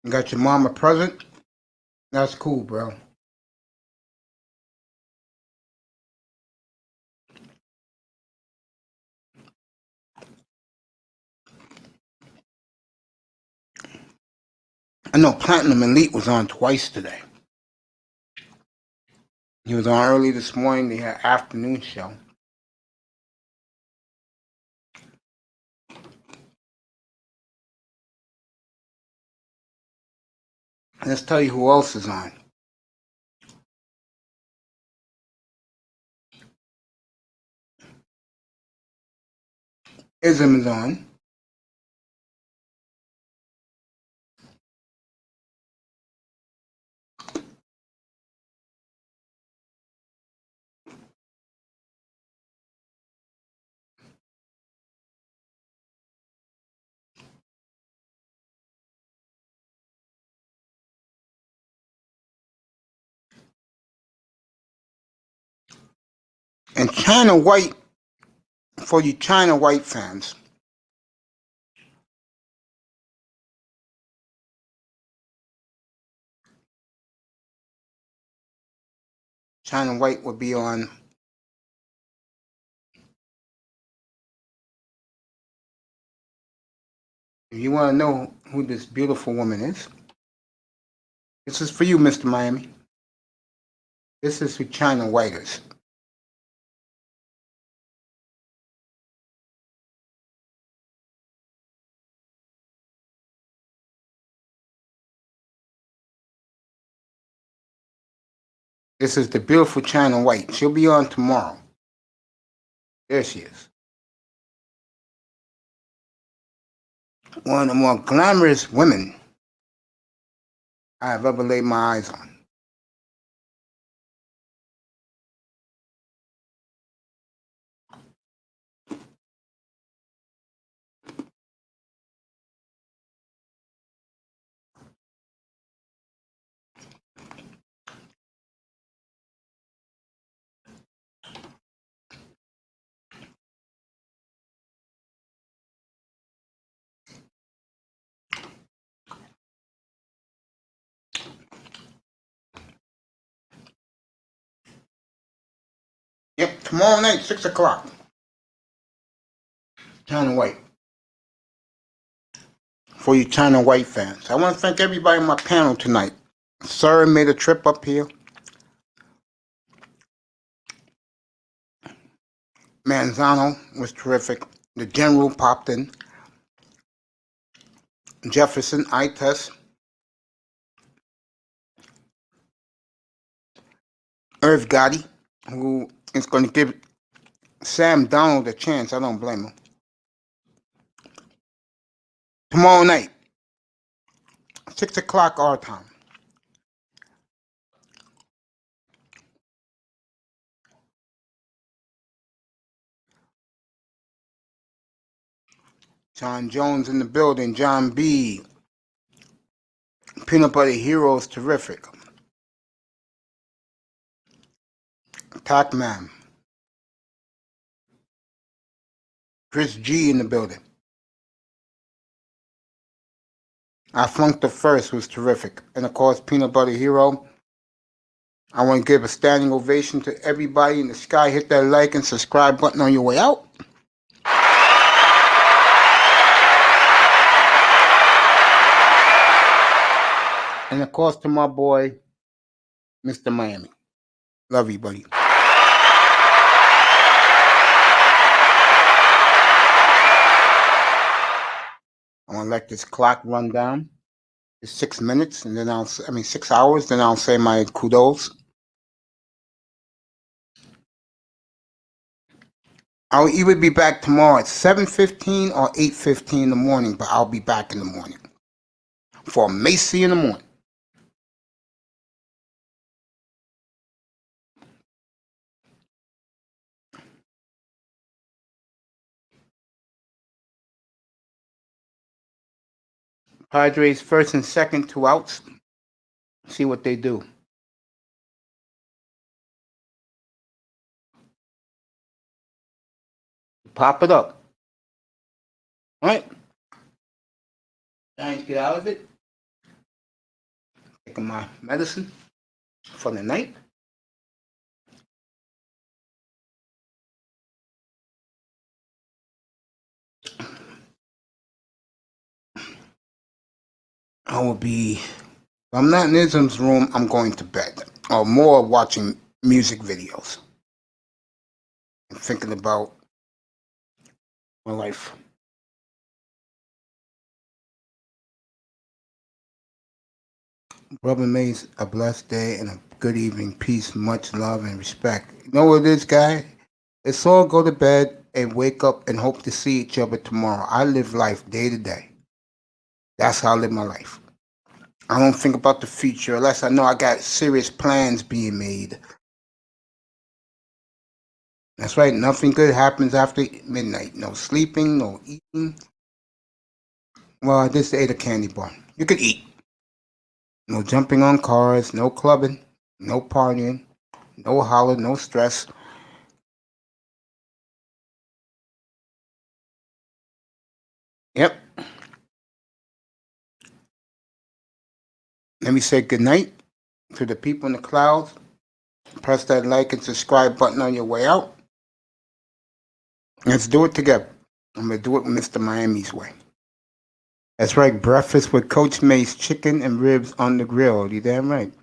You got your mom a present? That's cool, bro. I know Platinum Elite was on twice today. He was on early this morning. They had afternoon show. Let's tell you who else is on. Ism is on. And China White, for you China White fans, China White will be on if you want to know who this beautiful woman is. This is for you, Mr. Miami. This is who China White is. This is the beautiful China White. She'll be on tomorrow. There she is. One of the more glamorous women I have ever laid my eyes on. Yep, tomorrow night, 6 o'clock. China White. For you China White fans. I want to thank everybody on my panel tonight. Sir made a trip up here. Manzano was terrific. The General popped in. Jefferson, I-Test. Irv Gotti, who is going to give Sam Darnold a chance. I don't blame him. Tomorrow night, 6 o'clock our time. John Jones in the building. John B. Peanut Butter Heroes, terrific. Tackman. Chris G in the building. I flunked the first, was terrific. And of course, Peanut Butter Hero. I want to give a standing ovation to everybody in the sky. Hit that like and subscribe button on your way out. And of course, to my boy, Mr. Miami. Love you, buddy. I want to let this clock run down. It's 6 minutes, and then 6 hours, then I'll say my kudos. I'll either be back tomorrow at 7:15 or 8:15 in the morning, but I'll be back in the morning for Macy in the morning. Padres first and second, 2 outs. See what they do. Pop it up. All right. Giants get out of it. taking my medicine for the night. I will be, if I'm not in Ism's room, I'm going to bed. Or more watching music videos. And thinking about my life. Brother Mays, a blessed day and a good evening. Peace, much love, and respect. You know what it is, guy? It's all go to bed and wake up and hope to see each other tomorrow. I live life day to day. That's how I live my life. I don't think about the future unless I know I got serious plans being made. That's right. Nothing good happens after midnight. No sleeping, no eating. Well, I just ate a candy bar. You could eat. No jumping on cars, no clubbing, no partying, no holler, no stress. Yep. Let me say good night to the people in the clouds. Press that like and subscribe button on your way out. Let's do it together. I'm going to do it Mr. Miami's way. That's right. Breakfast with Coach Mace, chicken and ribs on the grill. You damn right.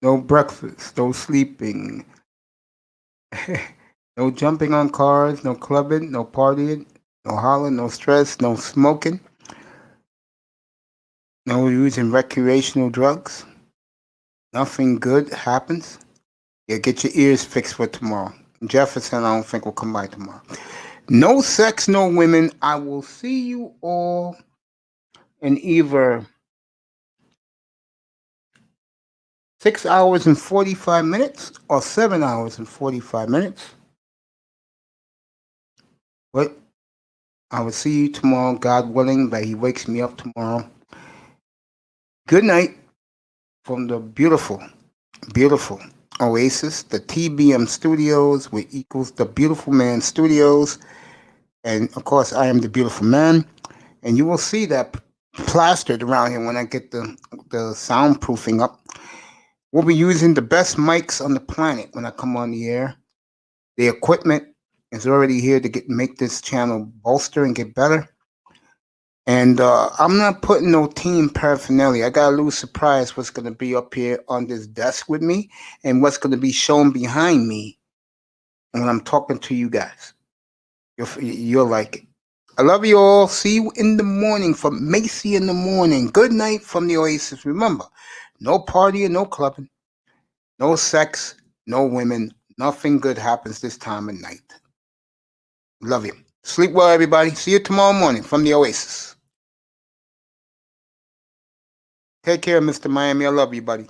No breakfast, no sleeping, no jumping on cars, no clubbing, no partying, no hollering, no stress, no smoking, no using recreational drugs. Nothing good happens. Yeah, get your ears fixed for tomorrow. Jefferson, I don't think will come by tomorrow. No sex, no women. I will see you all in either 6 hours and 45 minutes or 7 hours and 45 minutes. But I will see you tomorrow, God willing, that He wakes me up tomorrow. Good night from the beautiful, beautiful Oasis, the TBM Studios, which equals the Beautiful Man Studios. And of course, I am the Beautiful Man. And you will see that plastered around here when I get the soundproofing up. We'll be using the best mics on the planet when I come on the air. The equipment is already here to make this channel bolster and get better. And I'm not putting no team paraphernalia. I got a little surprise what's going to be up here on this desk with me and what's going to be shown behind me when I'm talking to you guys. You'll like it. I love you all. See you in the morning from Macy in the morning. Good night from the Oasis. Remember, no partying, no clubbing, no sex, no women. Nothing good happens this time of night. Love you. Sleep well, everybody. See you tomorrow morning from the Oasis. Take care, Mr. Miami. I love you, buddy.